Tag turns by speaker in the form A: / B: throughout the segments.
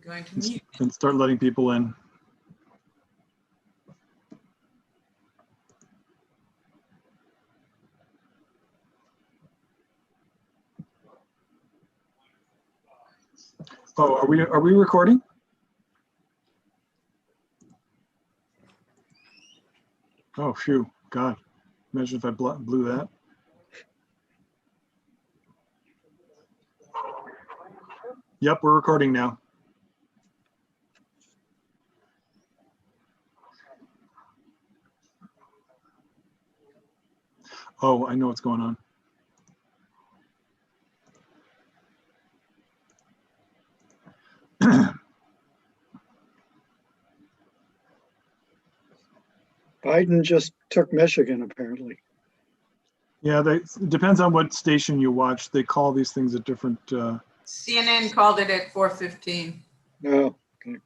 A: going to mute.
B: And start letting people in. Oh, are we recording? Oh, phew, God. Imagine if I blew that. Yep, we're recording now. Oh, I know what's going on.
C: Biden just took Michigan, apparently.
B: Yeah, it depends on what station you watch. They call these things at different.
A: CNN called it at 4:15.
C: No,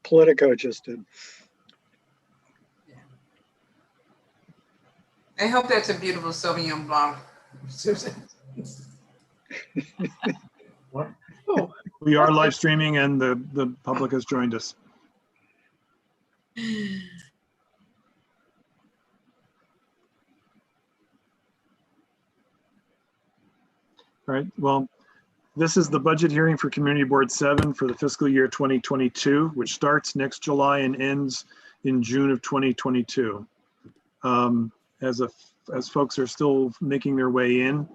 C: Politico just did.
A: I hope that's a beautiful Sauvignon Blanc, Susan.
B: What? Oh, we are live streaming and the public has joined us. All right, well, this is the budget hearing for Community Board 7 for the fiscal year 2022, which starts next July and ends in June of 2022. As folks are still making their way in,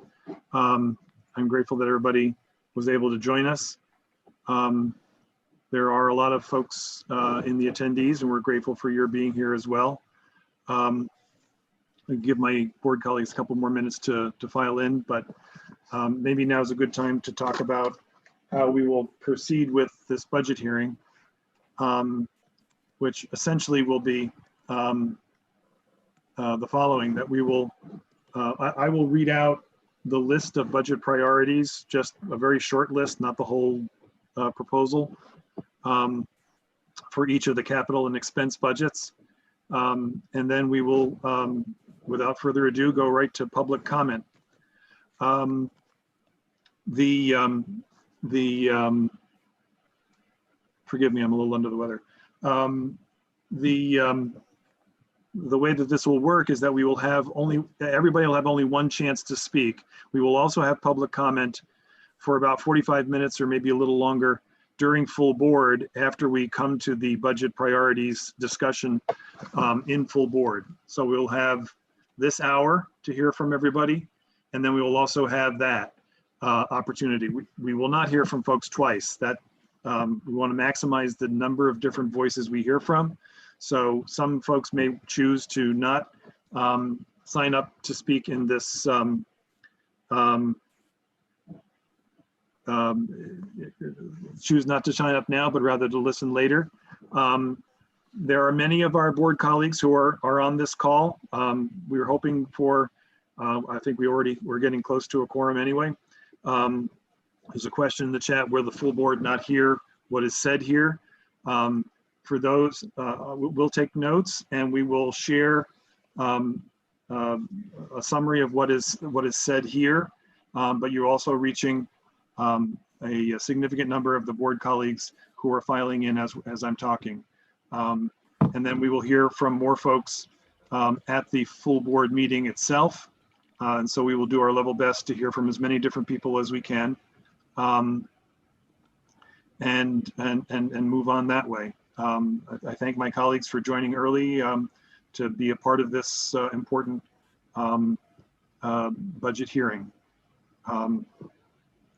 B: I'm grateful that everybody was able to join us. There are a lot of folks in the attendees, and we're grateful for your being here as well. I'll give my board colleagues a couple more minutes to file in, but maybe now is a good time to talk about how we will proceed with this budget hearing, which essentially will be the following: that we will, I will read out the list of budget priorities, just a very short list, not the whole proposal, for each of the capital and expense budgets. And then we will, without further ado, go right to public comment. Forgive me, I'm a little under the weather. The way that this will work is that we will have everybody will have only one chance to speak. We will also have public comment for about 45 minutes or maybe a little longer during full board after we come to the budget priorities discussion in full board. So we'll have this hour to hear from everybody, and then we will also have that opportunity. We will not hear from folks twice. That we want to maximize the number of different voices we hear from. So some folks may choose to not sign up to speak in this choose not to sign up now, but rather to listen later. There are many of our board colleagues who are on this call. We were hoping for, I think we're getting close to a quorum anyway. There's a question in the chat: where the full board not hear what is said here? For those, we'll take notes and we will share a summary of what is said here. But you're also reaching a significant number of the board colleagues who are filing in as I'm talking. And then we will hear from more folks at the full board meeting itself. And so we will do our level best to hear from as many different people as we can, and move on that way. I thank my colleagues for joining early to be a part of this important budget hearing.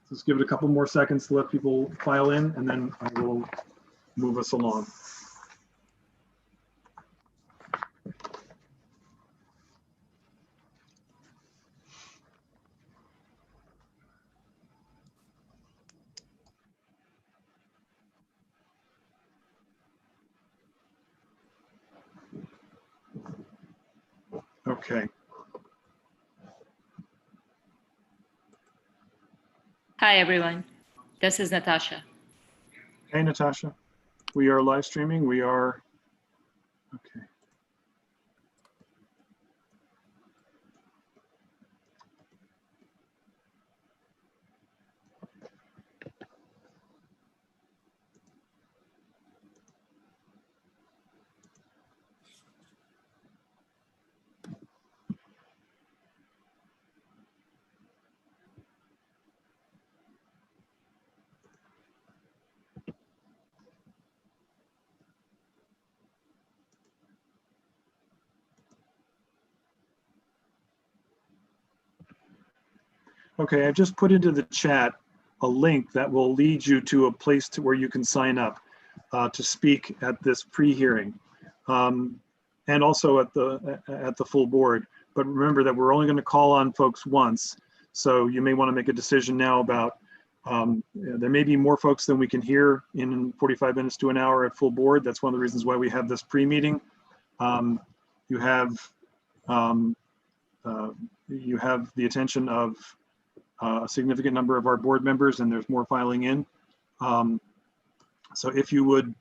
B: Let's give it a couple more seconds to let people file in, and then I will move us along. Okay.
D: Hi, everyone. This is Natasha.
B: Hey, Natasha. We are live streaming. We are, okay. Okay, I've just put into the chat a link that will lead you to a place where you can sign up to speak at this pre-hearing, and also at the full board. But remember that we're only going to call on folks once, so you may want to make a decision now about. There may be more folks than we can hear in 45 minutes to an hour at full board. That's one of the reasons why we have this pre-meeting. You have the attention of a significant number of our board members, and there's more filing in. So if you want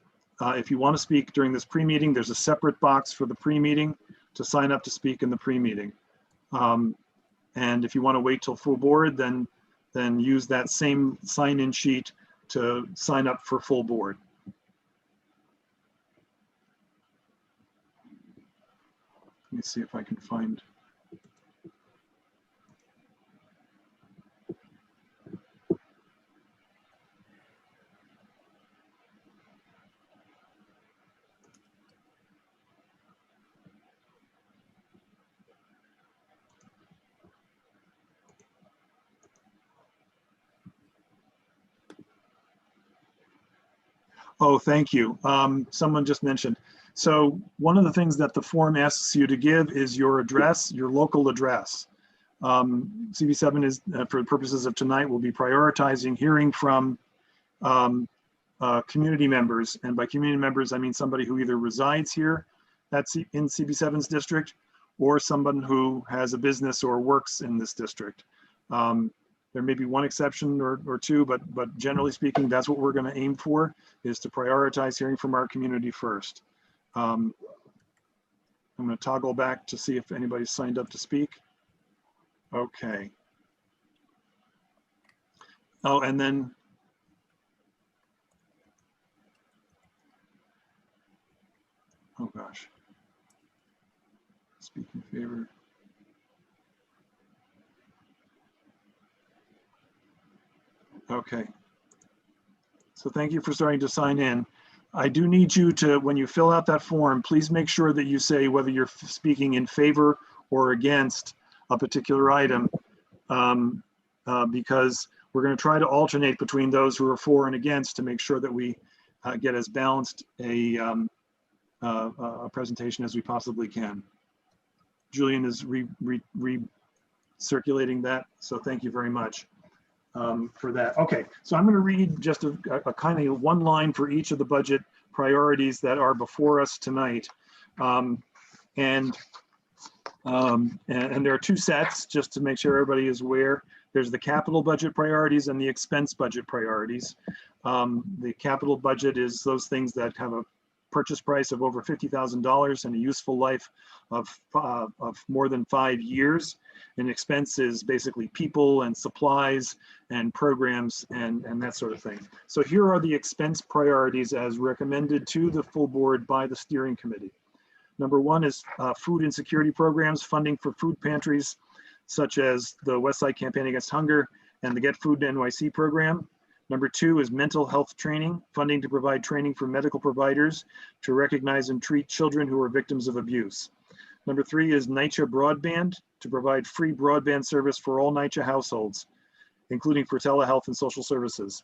B: to speak during this pre-meeting, there's a separate box for the pre-meeting to sign up to speak in the pre-meeting. And if you want to wait till full board, then use that same sign-in sheet to sign up for full board. Let me see if I can find. Oh, thank you. Someone just mentioned. So one of the things that the form asks you to give is your address, your local address. CB7 is, for the purposes of tonight, will be prioritizing hearing from community members. And by community members, I mean somebody who either resides here in CB7's district, or someone who has a business or works in this district. There may be one exception or two, but generally speaking, that's what we're going to aim for, is to prioritize hearing from our community first. I'm going to toggle back to see if anybody's signed up to speak. Okay. Oh, and then oh gosh. Speak in favor. Okay. So thank you for starting to sign in. I do need you to, when you fill out that form, please make sure that you say whether you're speaking in favor or against a particular item, because we're going to try to alternate between those who are for and against to make sure that we get as balanced a presentation as we possibly can. Julian is recirculating that, so thank you very much for that. Okay, so I'm going to read just a kind of one line for each of the budget priorities that are before us tonight. And there are two sets, just to make sure everybody is aware. There's the capital budget priorities and the expense budget priorities. The capital budget is those things that have a purchase price of over $50,000 and a useful life of more than 5 years. And expense is basically people and supplies and programs and that sort of thing. So here are the expense priorities as recommended to the full board by the steering committee. Number one is food insecurity programs, funding for food pantries, such as the Westside Campaign Against Hunger and the Get Food to NYC program. Number two is mental health training, funding to provide training for medical providers to recognize and treat children who are victims of abuse. Number three is NYCHA broadband, to provide free broadband service for all NYCHA households, including for telehealth and social services.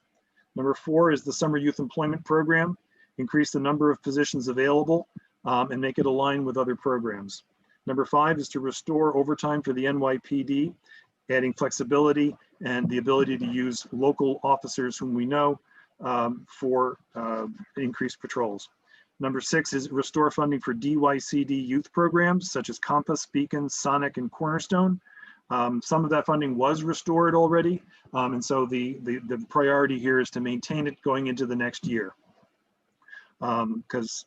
B: Number four is the Summer Youth Employment Program, increase the number of positions available and make it align with other programs. Number five is to restore overtime for the NYPD, adding flexibility and the ability to use local officers whom we know for increased patrols. Number six is restore funding for DYCD youth programs such as Compass, Beacon, Sonic, and Cornerstone. Some of that funding was restored already, and so the priority here is to maintain it going into the next year, because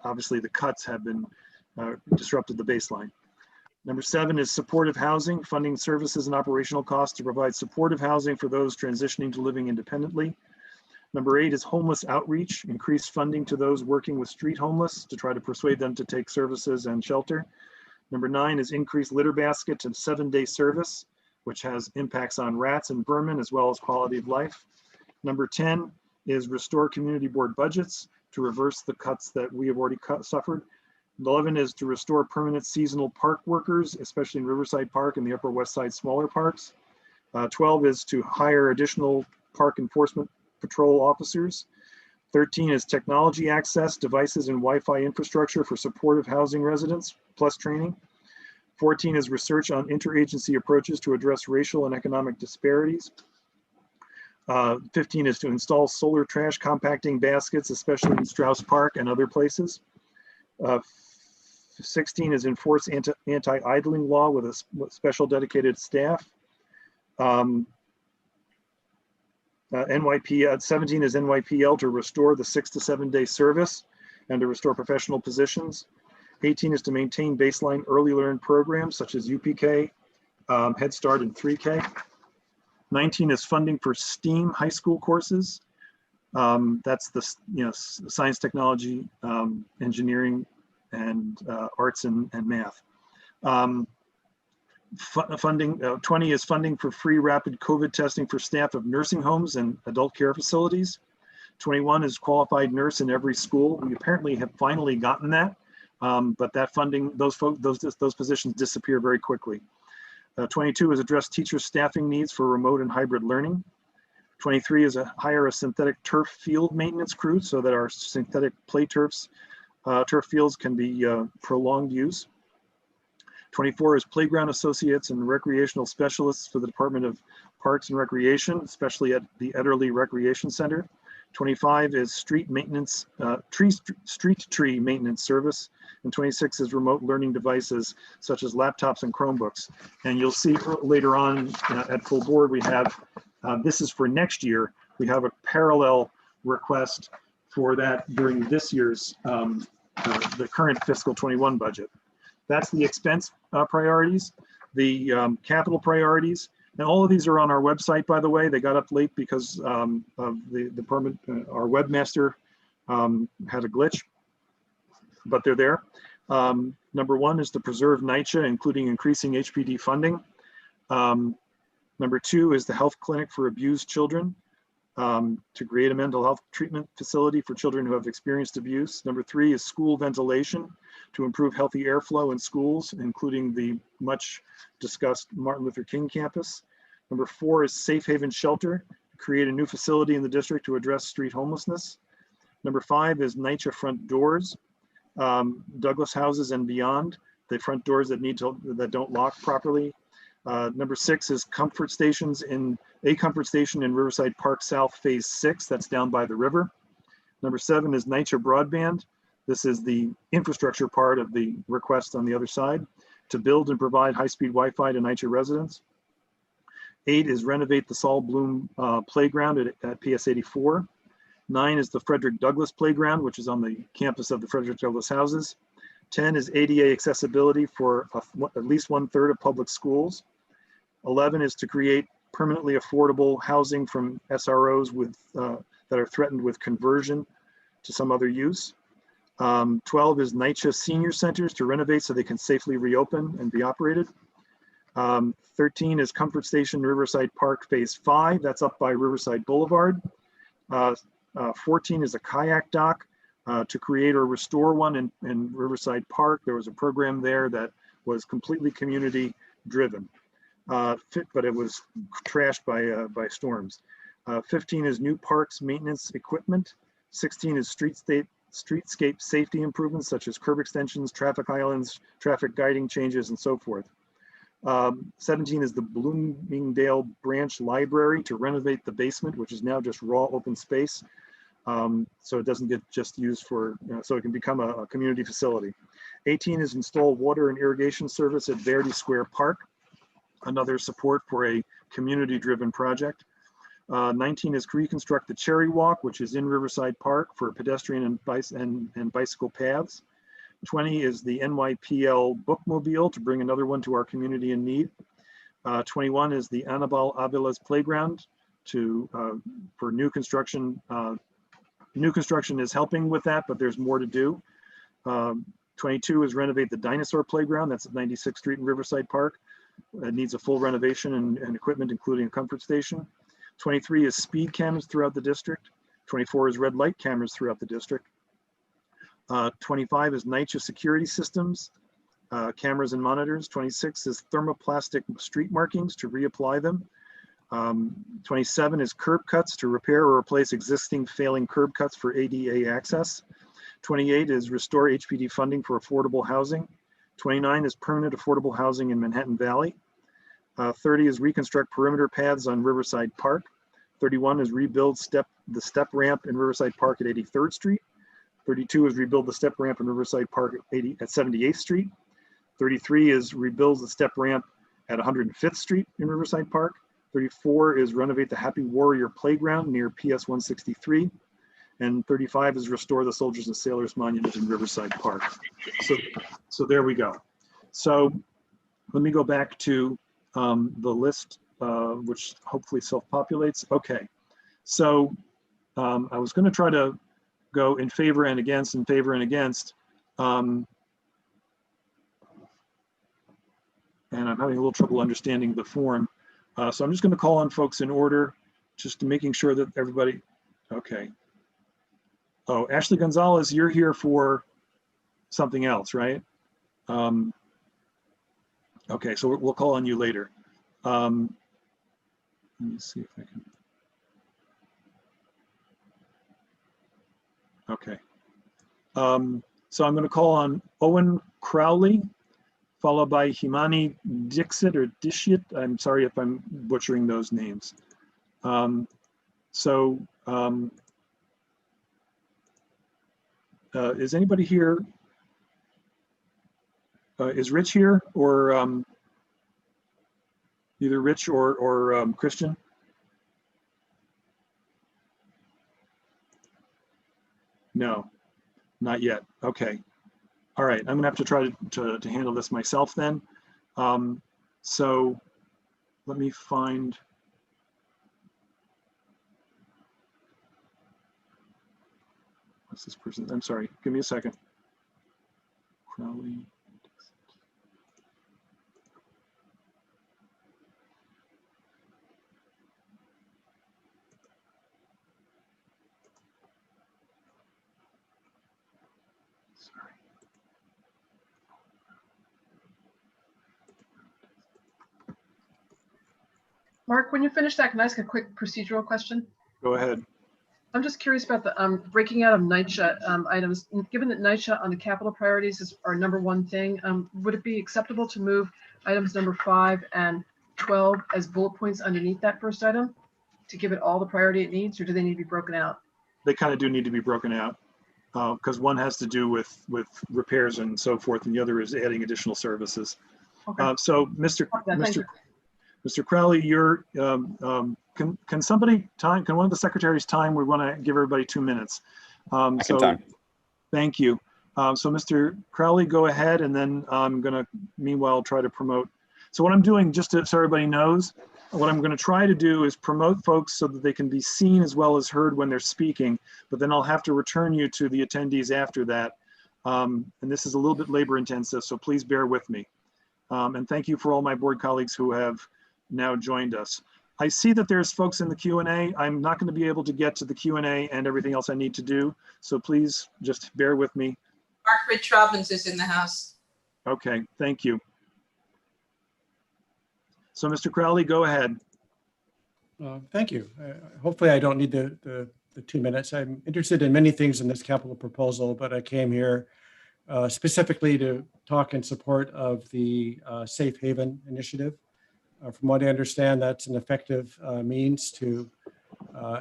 B: obviously the cuts have been disrupted the baseline. Number seven is supportive housing, funding services and operational costs to provide supportive housing for those transitioning to living independently. Number eight is homeless outreach, increased funding to those working with street homeless to try to persuade them to take services and shelter. Number nine is increased litter basket to 7-day service, which has impacts on rats and vermin as well as quality of life. Number 10 is restore community board budgets to reverse the cuts that we have already suffered. 11 is to restore permanent seasonal park workers, especially in Riverside Park and the Upper West Side smaller parks. 12 is to hire additional park enforcement patrol officers. 13 is technology access, devices, and Wi-Fi infrastructure for supportive housing residents, plus training. 14 is research on interagency approaches to address racial and economic disparities. 15 is to install solar trash compacting baskets, especially in Strauss Park and other places. 16 is enforce anti-idling law with a special dedicated staff. 17 is NYPL to restore the 6 to 7 day service and to restore professional positions. 18 is to maintain baseline early learn programs such as UPK, Head Start, and 3K. 19 is funding for STEAM high school courses. That's the science, technology, engineering, and arts and math. Funding, 20 is funding for free rapid COVID testing for staff of nursing homes and adult care facilities. 21 is qualified nurse in every school. We apparently have finally gotten that, but that funding, those positions disappear very quickly. 22 is address teacher staffing needs for remote and hybrid learning. 23 is hire a synthetic turf field maintenance crew so that our synthetic play turf fields can be prolonged use. 24 is playground associates and recreational specialists for the Department of Parks and Recreation, especially at the Ederle Recreation Center. 25 is street maintenance, street tree maintenance service. And 26 is remote learning devices such as laptops and Chromebooks. And you'll see later on at full board, we have, this is for next year, we have a parallel request for that during this year's, the current fiscal 21 budget. That's the expense priorities, the capital priorities. And all of these are on our website, by the way. They got up late because of the department, our webmaster had a glitch, but they're there. Number 1 is to preserve NYCHA, including increasing HPD funding. Number 2 is the health clinic for abused children, to create a mental health treatment facility for children who have experienced abuse. Number 3 is school ventilation to improve healthy airflow in schools, including the much discussed Martin Luther King campus. Number 4 is safe haven shelter, to create a new facility in the district to address street homelessness. Number 5 is NYCHA front doors, Douglas houses and beyond, the front doors that that don't lock properly. Number 6 is comfort stations a comfort station in Riverside Park South Phase 6, that's down by the river. Number 7 is NYCHA broadband. This is the infrastructure part of the request on the other side, to build and provide high-speed Wi-Fi to NYCHA residents. 8 is renovate the Saul Bloom playground at PS 84. 9 is the Frederick Douglass playground, which is on the campus of the Frederick Douglass houses. 10 is ADA accessibility for at least 1/3 of public schools. 11 is to create permanently affordable housing from SROs that are threatened with conversion to some other use. 12 is NYCHA senior centers to renovate so they can safely reopen and be operated. 13 is comfort station Riverside Park Phase 5, that's up by Riverside Boulevard. 14 is a kayak dock to create or restore one in Riverside Park. There was a program there that was completely community driven, but it was trashed by storms. 15 is new parks maintenance equipment. 16 is streetscape safety improvements such as curb extensions, traffic islands, traffic guiding changes, and so forth. 17 is the Bloomingdale Branch Library to renovate the basement, which is now just raw open space. So it doesn't get just used for, so it can become a community facility. 18 is install water and irrigation service at Verdi Square Park, another support for a community-driven project. 19 is reconstruct the Cherry Walk, which is in Riverside Park for pedestrian and bicycle paths. 20 is the NYPL bookmobile to bring another one to our community in need. 21 is the Anibal Avila's playground for new construction. New construction is helping with that, but there's more to do. 22 is renovate the dinosaur playground. That's at 96th Street in Riverside Park. It needs a full renovation and equipment, including a comfort station. 23 is speed cameras throughout the district. 24 is red light cameras throughout the district. 25 is NYCHA security systems, cameras and monitors. 26 is thermoplastic street markings to reapply them. 27 is curb cuts to repair or replace existing failing curb cuts for ADA access. 28 is restore HPD funding for affordable housing. 29 is permanent affordable housing in Manhattan Valley. 30 is reconstruct perimeter paths on Riverside Park. 31 is rebuild the step ramp in Riverside Park at 83rd Street. 32 is rebuild the step ramp in Riverside Park at 78th Street. 33 is rebuild the step ramp at 105th Street in Riverside Park. 34 is renovate the Happy Warrior Playground near PS 163. And 35 is restore the Soldiers and Sailors Monument in Riverside Park. So there we go. So let me go back to the list, which hopefully self-populates. Okay, so I was going to try to go in favor and against, in favor and against. And I'm having a little trouble understanding the form. So I'm just going to call on folks in order, just making sure that everybody, okay. Oh, Ashley Gonzalez, you're here for something else, right? Okay, so we'll call on you later. Let me see if I can. Okay. So I'm going to call on Owen Crowley, followed by Himani Dixit or Dishit. I'm sorry if I'm butchering those names. Is anybody here? Is Rich here, or either Rich or Christian? No, not yet. Okay. All right, I'm gonna have to try to handle this myself then. So let me find. What's this person? I'm sorry, give me a second. Crowley. Sorry.
E: Mark, when you finish that, can I ask a quick procedural question?
B: Go ahead.
E: I'm just curious about the breaking out of NYCHA items. Given that NYCHA on the capital priorities is our #1 thing, would it be acceptable to move items number 5 and 12 as bullet points underneath that first item to give it all the priority it needs, or do they need to be broken out?
B: They kind of do need to be broken out because one has to do with repairs and so forth, and the other is adding additional services.
E: Okay.
B: So Mr. Crowley, you're, can somebody time, can one of the secretaries time? We want to give everybody 2 minutes. So
F: time.
B: Thank you. So Mr. Crowley, go ahead, and then I'm going to meanwhile try to promote. So what I'm doing, just so everybody knows, what I'm going to try to do is promote folks so that they can be seen as well as heard when they're speaking, but then I'll have to return you to the attendees after that. And this is a little bit labor intensive, so please bear with me. And thank you for all my board colleagues who have now joined us. I see that there's folks in the Q&A. I'm not going to be able to get to the Q&A and everything else I need to do, so please just bear with me.
A: Mark Rich Robbins is in the house.
B: Okay, thank you. So Mr. Crowley, go ahead.
G: Thank you. Hopefully I don't need the 2 minutes. I'm interested in many things in this capital proposal, but I came here specifically to talk in support of the Safe Haven initiative. From what I understand, that's an effective means to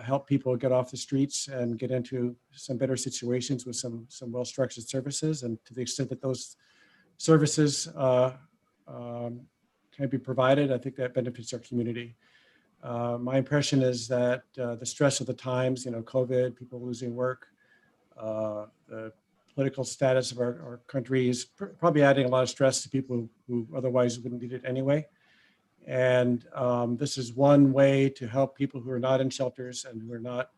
G: help people get off the streets and get into some better situations with some well-structured services. And to the extent that those services can be provided, I think that benefits our community. My impression is that the stress of the times, COVID, people losing work, the political status of our country is probably adding a lot of stress to people who otherwise wouldn't need it anyway. And this is one way to help people who are not in shelters and who are not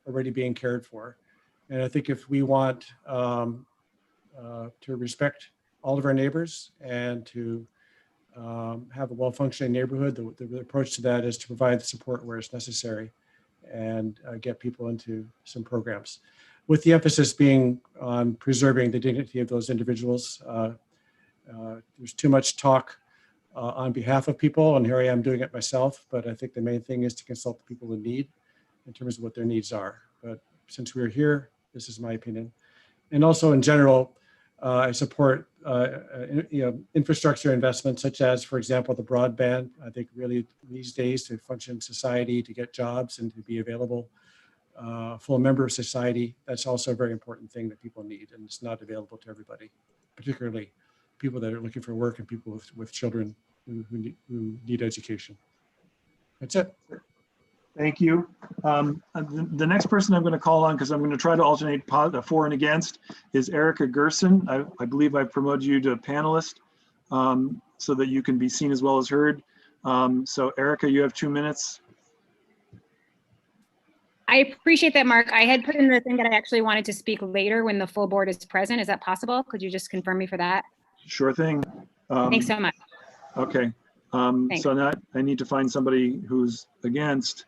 G: already being cared for. And I think if we want to respect all of our neighbors and to have a well-functioning neighborhood, the approach to that is to provide the support where it's necessary and get people into some programs, with the emphasis being on preserving the dignity of those individuals. There's too much talk on behalf of people, and here I am doing it myself. But I think the main thing is to consult the people in need in terms of what their needs are. But since we're here, this is my opinion. And also in general, I support infrastructure investments such as, for example, the broadband. I think really these days to function in society, to get jobs and to be available, full member of society, that's also a very important thing that people need, and it's not available to everybody, particularly people that are looking for work and people with children who need education. That's it.
B: Thank you. The next person I'm going to call on, because I'm going to try to alternate for and against, is Erica Gerson. I believe I promoted you to panelist so that you can be seen as well as heard. So Erica, you have 2 minutes.
F: I appreciate that, Mark. I had put in the thing that I actually wanted to speak later when the full board is present. Is that possible? Could you just confirm me for that?
B: Sure thing.
F: Thanks so much.
B: Okay.
F: Thanks.
B: So now I need to find somebody who's against.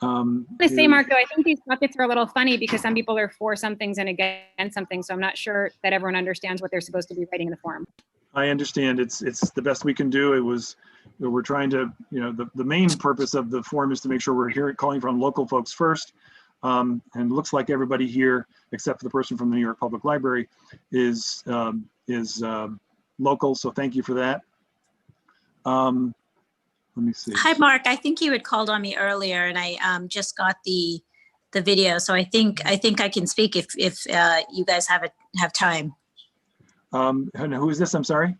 F: I say, Mark, though, I think these buckets are a little funny because some people are for some things and against something. So I'm not sure that everyone understands what they're supposed to be writing in the form.
B: I understand. It's the best we can do. We're trying to, the main purpose of the form is to make sure we're calling from local folks first. And it looks like everybody here, except for the person from the New York Public Library, is local. So thank you for that. Let me see.
H: Hi, Mark. I think you had called on me earlier, and I just got the video. So I think I can speak if you guys have time.
B: And who is this? I'm sorry.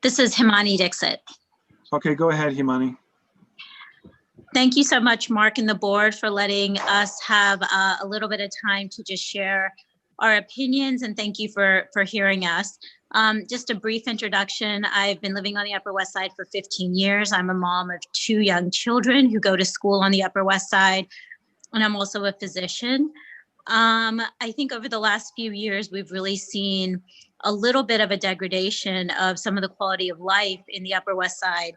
H: This is Himani Dixit.
B: Okay, go ahead, Himani.
H: Thank you so much, Mark and the board, for letting us have a little bit of time to just share our opinions, and thank you for hearing us. Just a brief introduction. I've been living on the Upper West Side for 15 years. I'm a mom of 2 young children who go to school on the Upper West Side, and I'm also a physician. I think over the last few years, we've really seen a little bit of a degradation of some of the quality of life in the Upper West Side,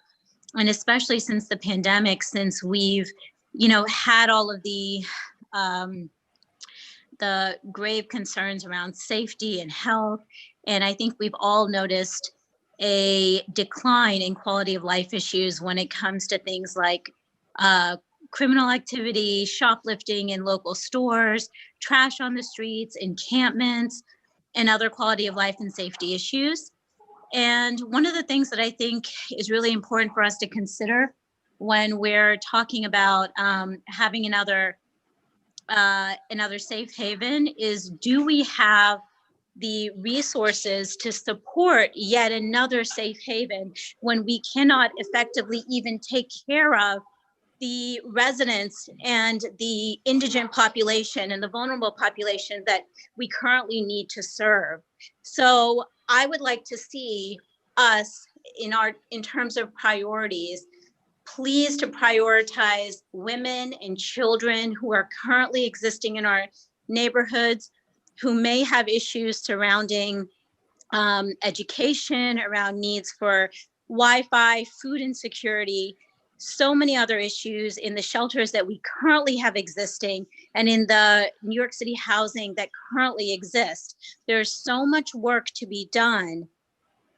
H: and especially since the pandemic, since we've, had all of the grave concerns around safety and health. And I think we've all noticed a decline in quality of life issues when it comes to things like criminal activity, shoplifting in local stores, trash on the streets, encampments, and other quality of life and safety issues. And one of the things that I think is really important for us to consider when we're talking about having another safe haven is, do we have the resources to support yet another safe haven when we cannot effectively even take care of the residents and the indigent population and the vulnerable population that we currently need to serve? So I would like to see us in terms of priorities, please to prioritize women and children who are currently existing in our neighborhoods, who may have issues surrounding education, around needs for Wi-Fi, food insecurity, so many other issues in the shelters that we currently have existing and in the New York City housing that currently exists. There's so much work to be done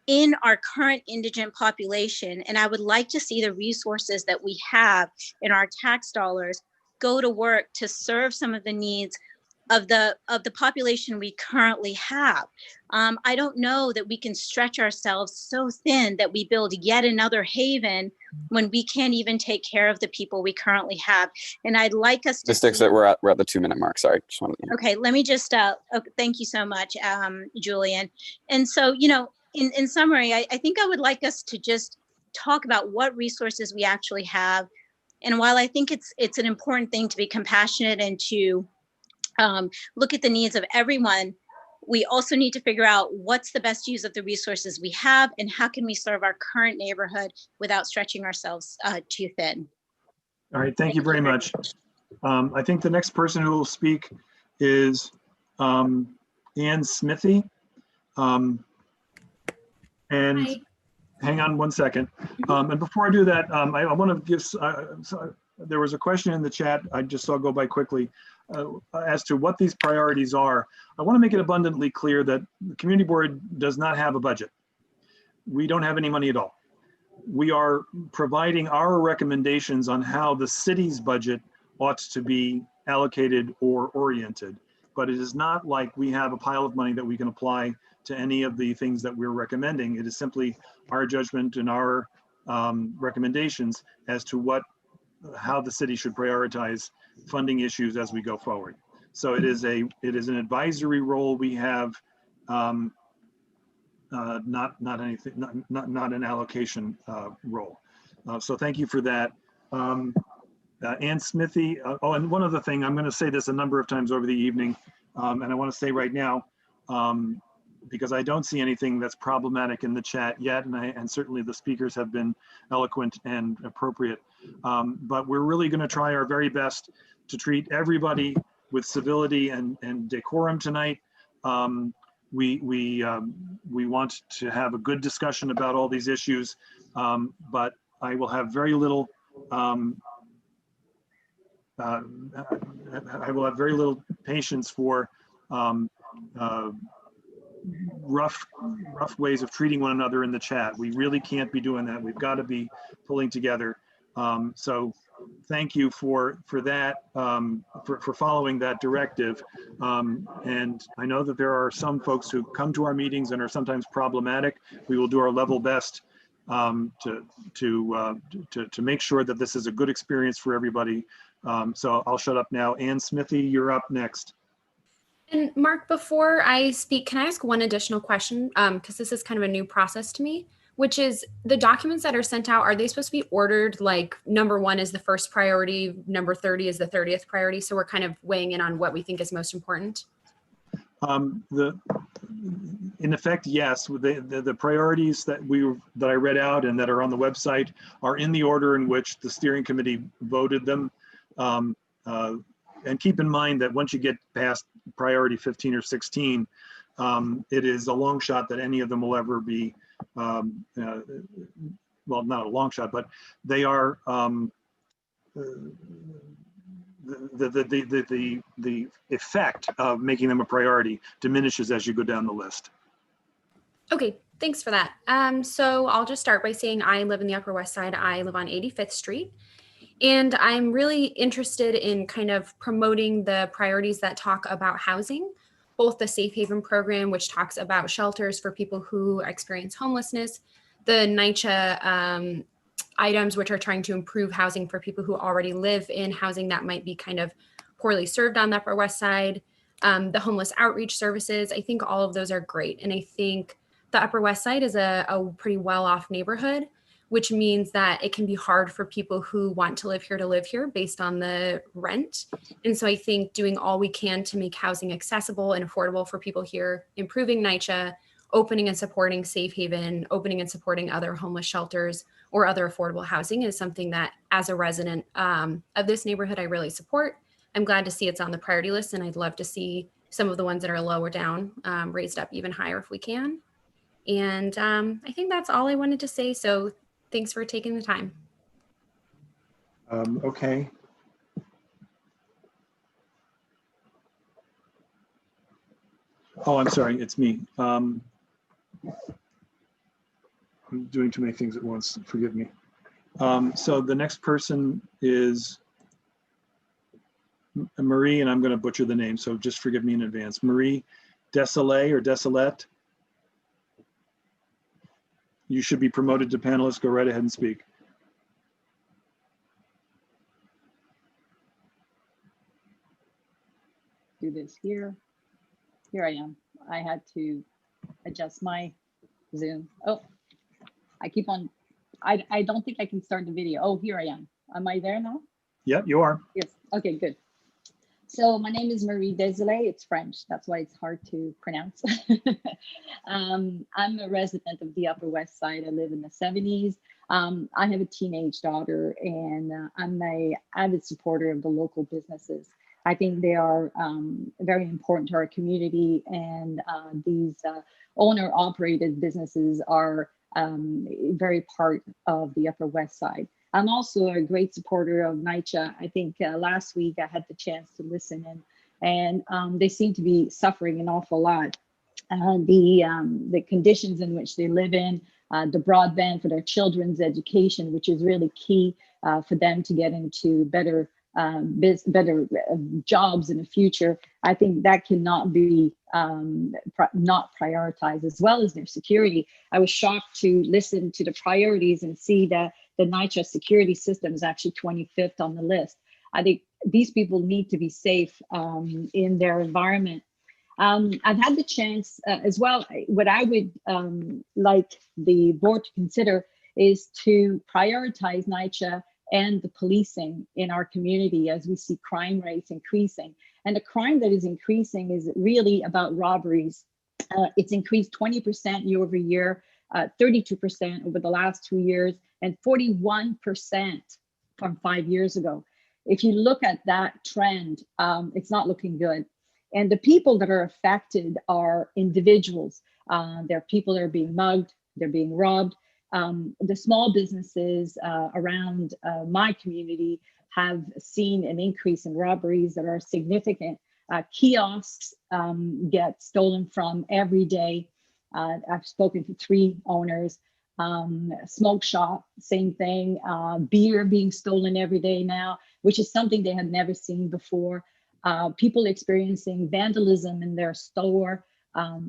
H: in our current indigent population. And I would like to see the resources that we have in our tax dollars go to work to serve some of the needs of the population we currently have. I don't know that we can stretch ourselves so thin that we build yet another haven when we can't even take care of the people we currently have. And I'd like us to
I: Ms. Dixit, we're at the 2-minute mark. Sorry. Just wanted to...
H: Okay, let me just, thank you so much, Julian. And so, in summary, I think I would like us to just talk about what resources we actually have. And while I think it's an important thing to be compassionate and to look at the needs of everyone, we also need to figure out what's the best use of the resources we have and how can we serve our current neighborhood without stretching ourselves too thin.
B: All right, thank you very much. I think the next person who will speak is Ann Smithy. And
F: Hi.
B: hang on one second. And before I do that, I want to give, there was a question in the chat I just saw go by quickly as to what these priorities are. I want to make it abundantly clear that the community board does not have a budget. We don't have any money at all. we are providing our recommendations on how the city's budget ought to be allocated or oriented. But it is not like we have a pile of money that we can apply to any of the things that we're recommending. It is simply our judgment and our recommendations as to how the city should prioritize funding issues as we go forward. So it is an advisory role we have, not an allocation role. So thank you for that. Ann Smithy. Oh, and one other thing, I'm going to say this a number of times over the evening, and I want to say right now, because I don't see anything that's problematic in the chat yet, and certainly the speakers have been eloquent and appropriate. But we're really going to try our very best to treat everybody with civility and decorum tonight. We want to have a good discussion about all these issues, but I will have very little. I will have very little patience for rough ways of treating one another in the chat. We really can't be doing that. We've got to be pulling together. So thank you for that, for following that directive. And I know that there are some folks who come to our meetings and are sometimes problematic. We will do our level best to make sure that this is a good experience for everybody. So I'll shut up now. Ann Smithy, you're up next.
J: And Mark, before I speak, can I ask one additional question? Because this is kind of a new process to me, which is the documents that are sent out, are they supposed to be ordered like number 1 is the first priority, number 30 is the 30th priority? So we're kind of weighing in on what we think is most important.
B: In effect, yes. The priorities that I read out and that are on the website are in the order in which the steering committee voted them. And keep in mind that once you get past priority 15 or 16, it is a long shot that any of them will ever be, well, not a long shot, but they are, the effect of making them a priority diminishes as you go down the list.
J: Okay, thanks for that. So I'll just start by saying I live in the Upper West Side. I live on 85th Street. And I'm really interested in kind of promoting the priorities that talk about housing, both the Safe Haven program, which talks about shelters for people who experience homelessness, the NYCHA items, which are trying to improve housing for people who already live in housing that might be kind of poorly served on the Upper West Side, the homeless outreach services. I think all of those are great. And I think the Upper West Side is a pretty well-off neighborhood, which means that it can be hard for people who want to live here based on the rent. And so I think doing all we can to make housing accessible and affordable for people here, improving NYCHA, opening and supporting Safe Haven, opening and supporting other homeless shelters or other affordable housing is something that as a resident of this neighborhood, I really support. I'm glad to see it's on the priority list, and I'd love to see some of the ones that are lower down raised up even higher if we can. And I think that's all I wanted to say. So thanks for taking the time.
B: Okay. Oh, I'm sorry, it's me. I'm doing too many things at once, forgive me. So the next person is Marie, and I'm going to butcher the name, so just forgive me in advance. Marie Desolé or Desolette. You should be promoted to panelist. Go right ahead and speak.
K: Do this here. Here I am. I had to adjust my Zoom. Oh, I keep on. I don't think I can start the video. Oh, here I am. Am I there now?
B: Yep, you are.
K: Yes. Okay, good. So my name is Marie Desolé. It's French. That's why it's hard to pronounce. I'm a resident of the Upper West Side. I live in the 70s. I have a teenage daughter, and I'm an avid supporter of the local businesses. I think they are very important to our community, and these owner-operated businesses are very part of the Upper West Side. I'm also a great supporter of NYCHA. I think last week I had the chance to listen in, and they seem to be suffering an awful lot. The conditions in which they live in, the broadband for their children's education, which is really key for them to get into better jobs in the future. I think that cannot be not prioritized, as well as their security. I was shocked to listen to the priorities and see that the NYCHA security system is actually 25th on the list. I think these people need to be safe in their environment. I've had the chance as well. What I would like the board to consider is to prioritize NYCHA and the policing in our community as we see crime rates increasing. And the crime that is increasing is really about robberies. It's increased 20% year over year, 32% over the last 2 years, and 41% from 5 years ago. If you look at that trend, it's not looking good. And the people that are affected are individuals. There are people that are being mugged, they're being robbed. The small businesses around my community have seen an increase in robberies that are significant. Kiosks get stolen from every day. I've spoken to 3 owners. Smoke shop, same thing. Beer being stolen every day now, which is something they had never seen before. People experiencing vandalism in their store,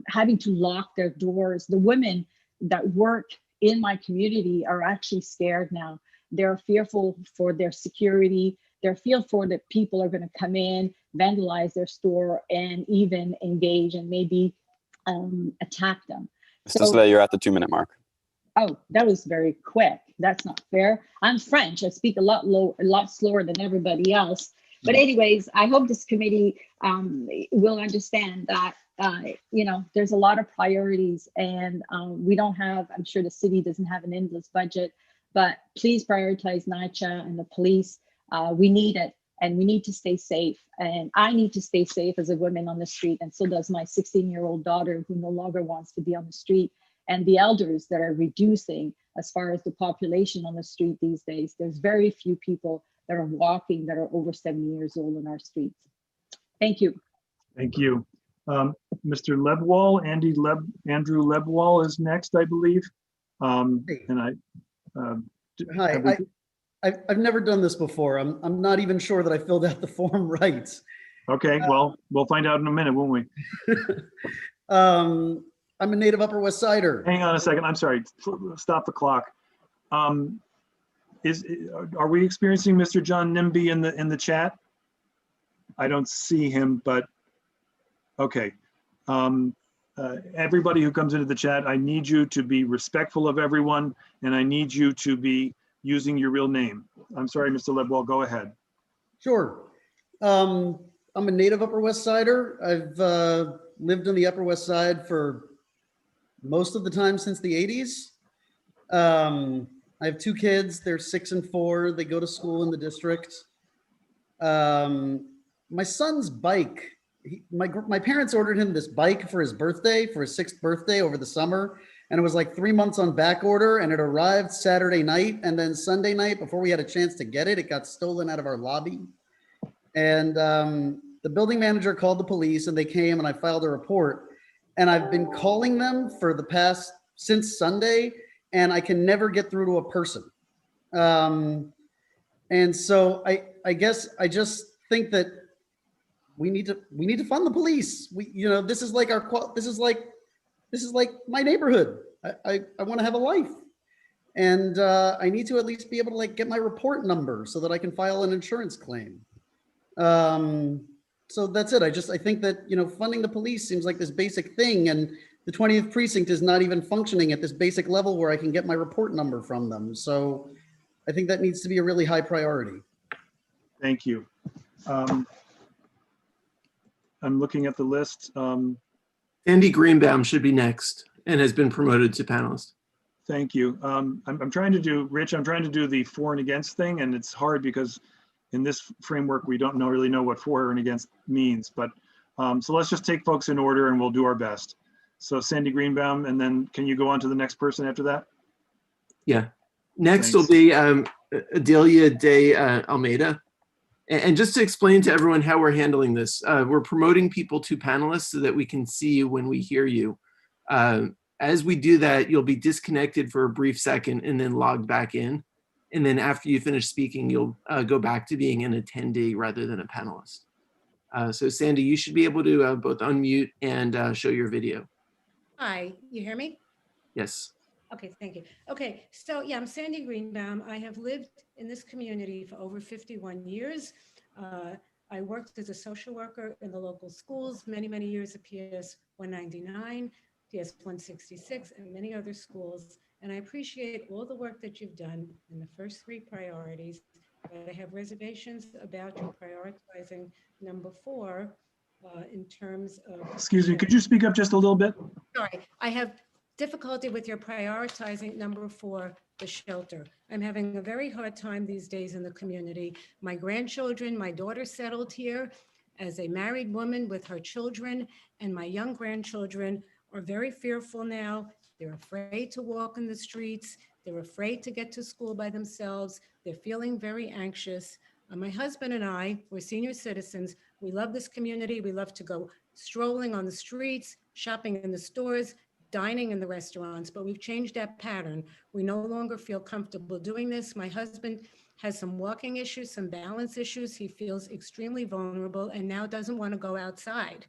K: having to lock their doors. The women that work in my community are actually scared now. They're fearful for their security. They're fearful that people are going to come in, vandalize their store, and even engage and maybe attack them.
I: So you're at the 2-minute mark.
K: Oh, that was very quick. That's not fair. I'm French. I speak a lot slower than everybody else. But anyways, I hope this committee will understand that, there's a lot of priorities, and we don't have, I'm sure the city doesn't have an endless budget, but please prioritize NYCHA and the police. We need it, and we need to stay safe. And I need to stay safe as a woman on the street, and so does my 16-year-old daughter, who no longer wants to be on the street, and the elders that are reducing as far as the population on the street these days. There's very few people that are walking that are over 70 years old in our streets. Thank you.
B: Thank you. Mr. Lebwall, Andrew Lebwall is next, I believe. And
L: Hi, I've never done this before. I'm not even sure that I filled out the form right.
B: Okay, well, we'll find out in a minute, won't we?
L: I'm a native Upper West Sider.
B: Hang on a second, I'm sorry, stop the clock. Are we experiencing Mr. John Nimby in the chat? I don't see him, but okay. Everybody who comes into the chat, I need you to be respectful of everyone, and I need you to be using your real name. I'm sorry, Mr. Lebwall, go ahead.
L: Sure. I'm a native Upper West Sider. I've lived on the Upper West Side for most of the time since the 80s. I have 2 kids. They're 6 and 4. They go to school in the district. My son's bike, my parents ordered him this bike for his birthday, for his 6th birthday over the summer. And it was like 3 months on back order, and it arrived Saturday night. And then Sunday night, before we had a chance to get it, it got stolen out of our lobby. And the building manager called the police, and they came, and I filed a report. And I've been calling them for since Sunday, and I can never get through to a person. And so I guess I just think that we need to fund the police. This is like my neighborhood. I want to have a life, and I need to at least be able to get my report number so that I can file an insurance claim. So that's it. I think that funding the police seems like this basic thing, and the 20th precinct is not even functioning at this basic level where I can get my report number from them. So I think that needs to be a really high priority.
B: Thank you. I'm looking at the list.
M: Andy Greenbaum should be next and has been promoted to panelist.
B: Thank you. I'm trying to do, Rich, I'm trying to do the for and against thing, and it's hard because in this framework, we don't really know what for and against means. But so let's just take folks in order and we'll do our best. So Sandy Greenbaum, and then can you go on to the next person after that?
M: Yeah. Next
B: Thanks.
M: will be Adelia de Almeida. And just to explain to everyone how we're handling this, we're promoting people to panelists so that we can see you when we hear you. As we do that, you'll be disconnected for a brief second and then logged back in. And then after you finish speaking, you'll go back to being an attendee rather than a panelist. So Sandy, you should be able to both unmute and show your video.
N: Hi, you hear me?
M: Yes.
N: Okay, thank you. Okay, so yeah, I'm Sandy Greenbaum. I have lived in this community for over 51 years. I worked as a social worker in the local schools, many, many years at PS 199, PS 166, and many other schools. And I appreciate all the work that you've done in the first 3 priorities, but I have reservations about your prioritizing number 4 in terms of.
B: Excuse me, could you speak up just a little bit?
N: Sorry, I have difficulty with your prioritizing number 4, the shelter. I'm having a very hard time these days in the community. My grandchildren, my daughter settled here as a married woman with her children, and my young grandchildren are very fearful now. They're afraid to walk in the streets. They're afraid to get to school by themselves. They're feeling very anxious. My husband and I, we're senior citizens. We love this community. We love to go strolling on the streets, shopping in the stores, dining in the restaurants, but we've changed that pattern. We no longer feel comfortable doing this. My husband has some walking issues, some balance issues. He feels extremely vulnerable and now doesn't want to go outside.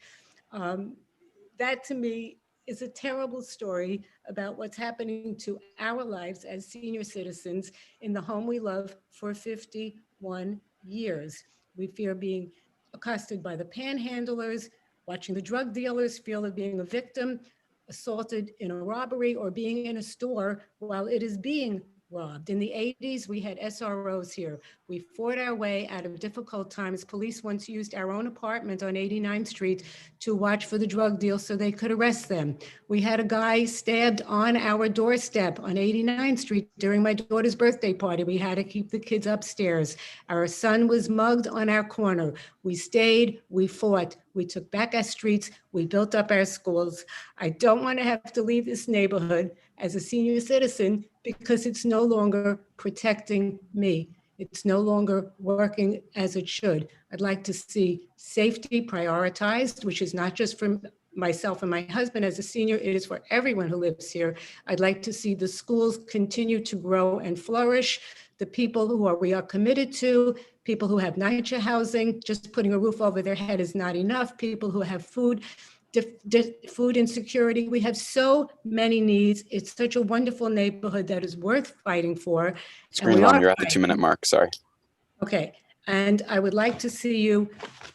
N: That to me is a terrible story about what's happening to our lives as senior citizens in the home we love for 51 years. We fear being accosted by the panhandlers, watching the drug dealers, feel of being a victim, assaulted in a robbery, or being in a store while it is being robbed. In the 80s, we had SROs here. We fought our way out of difficult times. Police once used our own apartment on 89th Street to watch for the drug deal so they could arrest them. We had a guy stabbed on our doorstep on 89th Street during my daughter's birthday party. We had to keep the kids upstairs. Our son was mugged on our corner. We stayed, we fought, we took back our streets, we built up our schools. I don't want to have to leave this neighborhood as a senior citizen because it's no longer protecting me. It's no longer working as it should. I'd like to see safety prioritized, which is not just for myself and my husband as a senior, it is for everyone who lives here. I'd like to see the schools continue to grow and flourish. The people we are committed to, people who have NYCHA housing, just putting a roof over their head is not enough. People who have food insecurity. We have so many needs. It's such a wonderful neighborhood that is worth fighting for.
I: Screen one, you're at the 2-minute mark, sorry.
N: Okay, and I would like to see you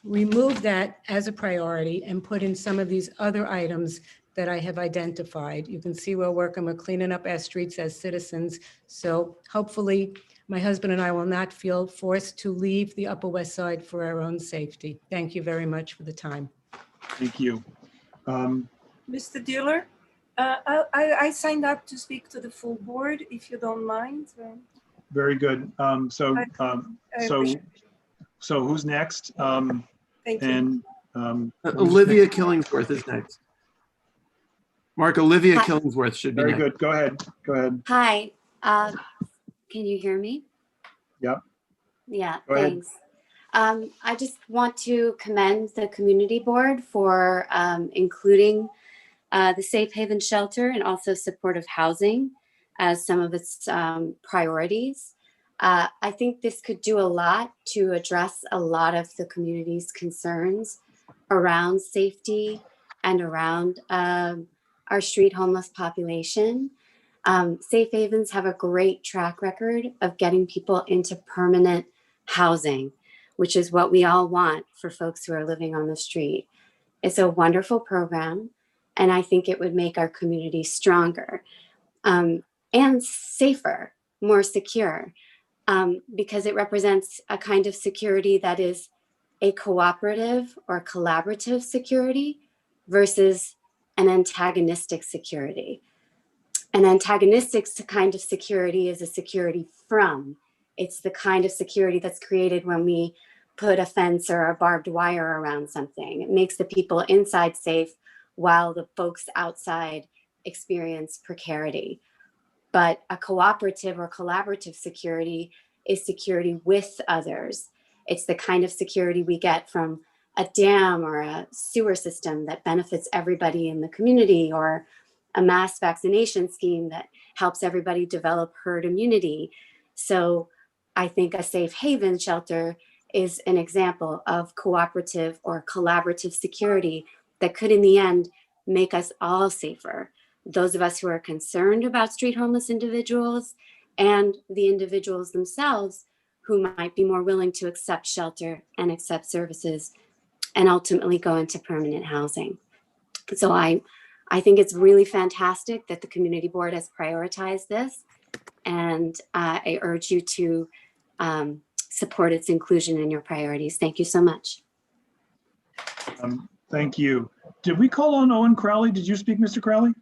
N: remove that as a priority and put in some of these other items that I have identified. You can see we're working, we're cleaning up our streets as citizens. So hopefully my husband and I will not feel forced to leave the Upper West Side for our own safety. Thank you very much for the time.
B: Thank you.
O: Mr. Dealer, I signed up to speak to the full board, if you don't mind.
B: Very good. So who's next?
O: Thank you.
B: And
M: Olivia Killingsworth is next. Mark, Olivia
P: Hi.
M: Killingsworth should be
B: very
M: next.
B: good. Go ahead. Go ahead.
P: Hi, can you hear me?
B: Yep.
P: Yeah,
B: Go ahead.
P: thanks. I just want to commend the community board for including the Safe Haven Shelter and also supportive housing as some of its priorities. I think this could do a lot to address a lot of the community's concerns around safety and around our street homeless population. Safe Havens have a great track record of getting people into permanent housing, which is what we all want for folks who are living on the street. It's a wonderful program, and I think it would make our community stronger and safer, more secure, because it represents a kind of security that is a cooperative or collaborative security versus an antagonistic security. An antagonistic kind of security is a security from. It's the kind of security that's created when we put a fence or a barbed wire around something. It makes the people inside safe while the folks outside experience precarity. But a cooperative or collaborative security is security with others. It's the kind of security we get from a dam or a sewer system that benefits everybody in the community, or a mass vaccination scheme that helps everybody develop herd immunity. So I think a safe haven shelter is an example of cooperative or collaborative security that could in the end make us all safer. Those of us who are concerned about street homeless individuals and the individuals themselves who might be more willing to accept shelter and accept services and ultimately go into permanent housing. So I think it's really fantastic that the community board has prioritized this, and I urge you to support its inclusion in your priorities. Thank you so much.
B: Thank you. Did we call on Owen Crowley? Did you speak, Mr. Crowley?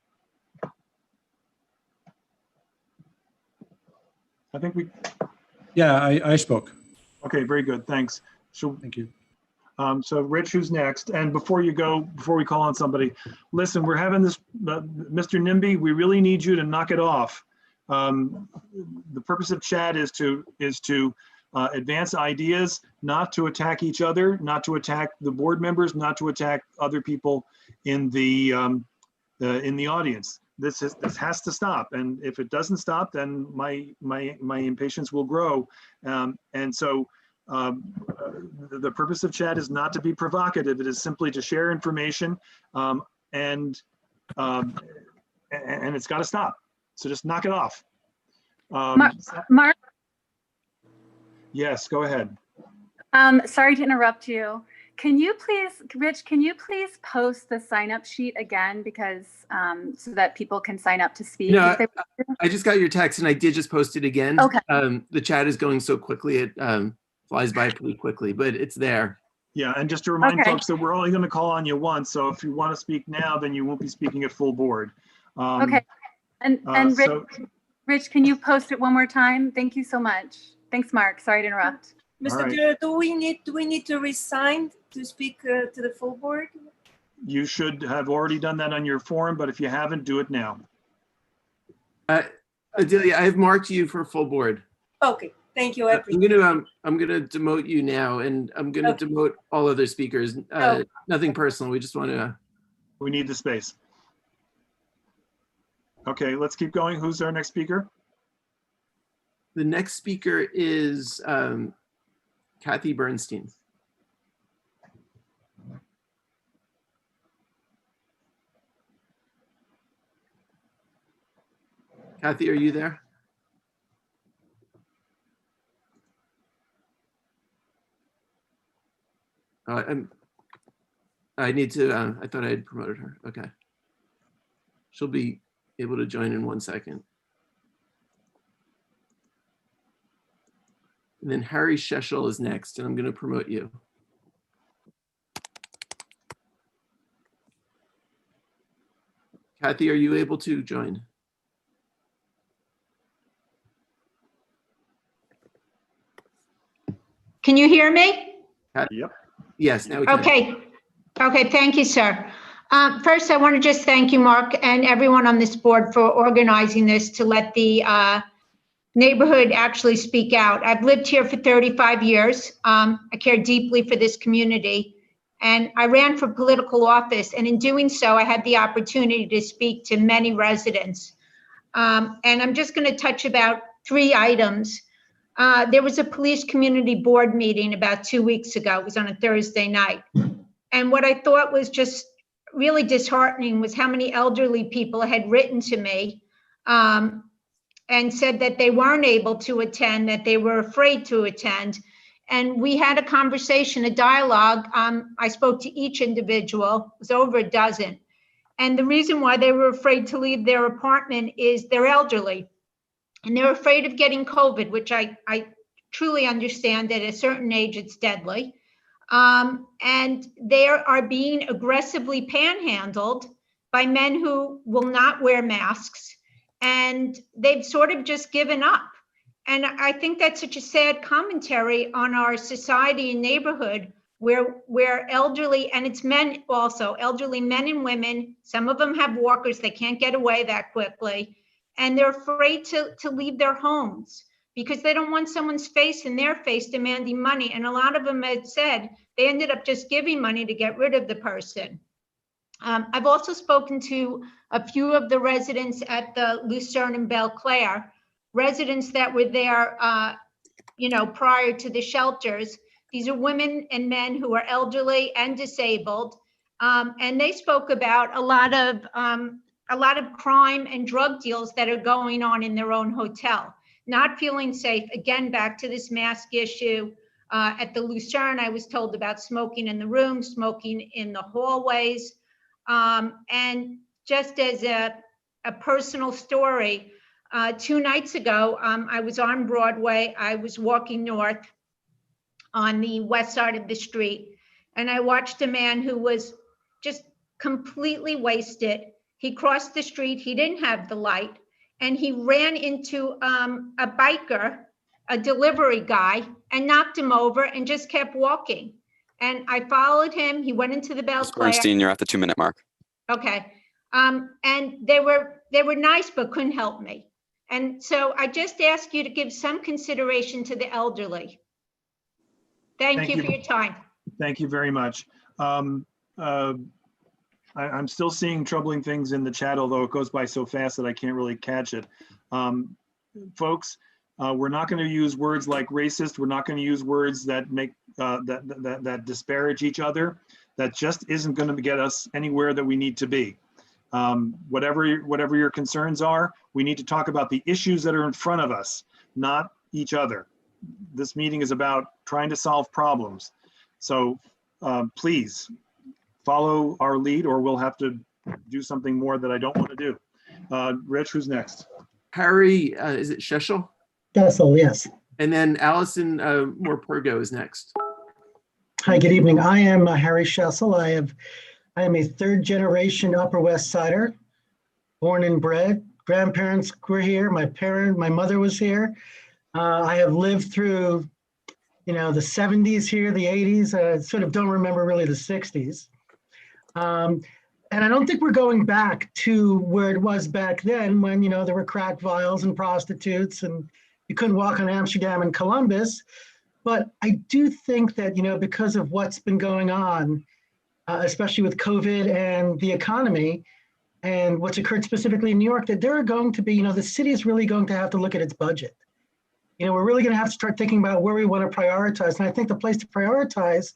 B: I think we.
G: Yeah, I spoke.
B: Okay, very good. Thanks. So
G: thank you.
B: So Rich, who's next? And before you go, before we call on somebody, listen, we're having this, Mr. Nimby, we really need you to knock it off. The purpose of chat is to advance ideas, not to attack each other, not to attack the board members, not to attack other people in the audience. This has to stop, and if it doesn't stop, then my impatience will grow. And so the purpose of chat is not to be provocative. It is simply to share information, and it's got to stop. So just knock it off.
Q: Mark,
B: yes, go ahead.
Q: sorry to interrupt you. Can you please, Rich, can you please post the sign up sheet again, because so that people can sign up to speak?
M: No, I just got your text and I did just post it again.
Q: Okay.
M: The chat is going so quickly, it flies by pretty quickly, but it's there.
B: Yeah, and just to remind folks that we're only going to call on you once. So if you want to speak now, then you won't be speaking at full board.
Q: Okay. And Rich, can you post it one more time? Thank you so much. Thanks, Mark. Sorry to interrupt.
O: Mr. Dura, do we need to resign to speak to the full board?
B: You should have already done that on your form, but if you haven't, do it now.
M: Adelia, I've marked you for full board.
O: Okay, thank you.
M: I'm gonna demote you now, and I'm gonna demote all other speakers. Nothing personal. We just want to.
B: We need the space. Okay, let's keep going. Who's our next speaker?
M: The next speaker is Kathy Bernstein. Kathy, are you there? I need to, I thought I had promoted her. Okay. She'll be able to join in 1 second. And then Harry Sheshel is next, and I'm going to promote you. Kathy, are you able to join?
R: Can you hear me?
B: Yep.
M: Yes, now we can.
R: Okay, thank you, sir. First, I want to just thank you, Mark, and everyone on this board for organizing this to let the neighborhood actually speak out. I've lived here for 35 years. I care deeply for this community, and I ran for political office, and in doing so, I had the opportunity to speak to many residents. And I'm just going to touch about 3 items. There was a police community board meeting about 2 weeks ago. It was on a Thursday night. And what I thought was just really disheartening was how many elderly people had written to me and said that they weren't able to attend, that they were afraid to attend. And we had a conversation, a dialogue. I spoke to each individual, it was over a dozen. And the reason why they were afraid to leave their apartment is they're elderly. And they're afraid of getting COVID, which I truly understand that at a certain age it's deadly. And they are being aggressively panhandled by men who will not wear masks. And they've sort of just given up. And I think that's such a sad commentary on our society and neighborhood where elderly, and it's men also, elderly men and women, some of them have walkers, they can't get away that quickly. And they're afraid to leave their homes because they don't want someone's face in their face demanding money. And a lot of them had said they ended up just giving money to get rid of the person. I've also spoken to a few of the residents at the Lucerne and Belle Claire, residents that were there, prior to the shelters. These are women and men who are elderly and disabled. And they spoke about a lot of crime and drug deals that are going on in their own hotel, not feeling safe. Again, back to this mask issue. At the Lucerne, I was told about smoking in the room, smoking in the hallways. And just as a personal story, 2 nights ago, I was on Broadway. I was walking north on the west side of the street, and I watched a man who was just completely wasted. He crossed the street. He didn't have the light, and he ran into a biker, a delivery guy, and knocked him over and just kept walking. And I followed him. He went into the Belle
I: Ms.
R: Claire.
I: Bernstein, you're at the 2-minute mark.
R: Okay. And they were nice, but couldn't help me. And so I just ask you to give some consideration to the elderly. Thank you for your time.
B: Thank you very much. I'm still seeing troubling things in the chat, although it goes by so fast that I can't really catch it. Folks, we're not going to use words like racist. We're not going to use words that make that disparage each other. That just isn't going to get us anywhere that we need to be. Whatever your concerns are, we need to talk about the issues that are in front of us, not each other. This meeting is about trying to solve problems. So please follow our lead, or we'll have to do something more that I don't want to do. Rich, who's next?
M: Harry, is it Sheshel?
S: Cecil, yes.
M: And then Allison Morpurgo is next.
S: Hi, good evening. I am Harry Shessel. I am a 3rd generation Upper West Sider, born and bred. Grandparents were here. My mother was here. I have lived through, the 70s here, the 80s. I sort of don't remember really the 60s. And I don't think we're going back to where it was back then when, there were crack vials and prostitutes and you couldn't walk on Amsterdam and Columbus. But I do think that, because of what's been going on, especially with COVID and the economy and what's occurred specifically in New York, that there are going to be, the city is really going to have to look at its budget. We're really going to have to start thinking about where we want to prioritize. And I think the place to prioritize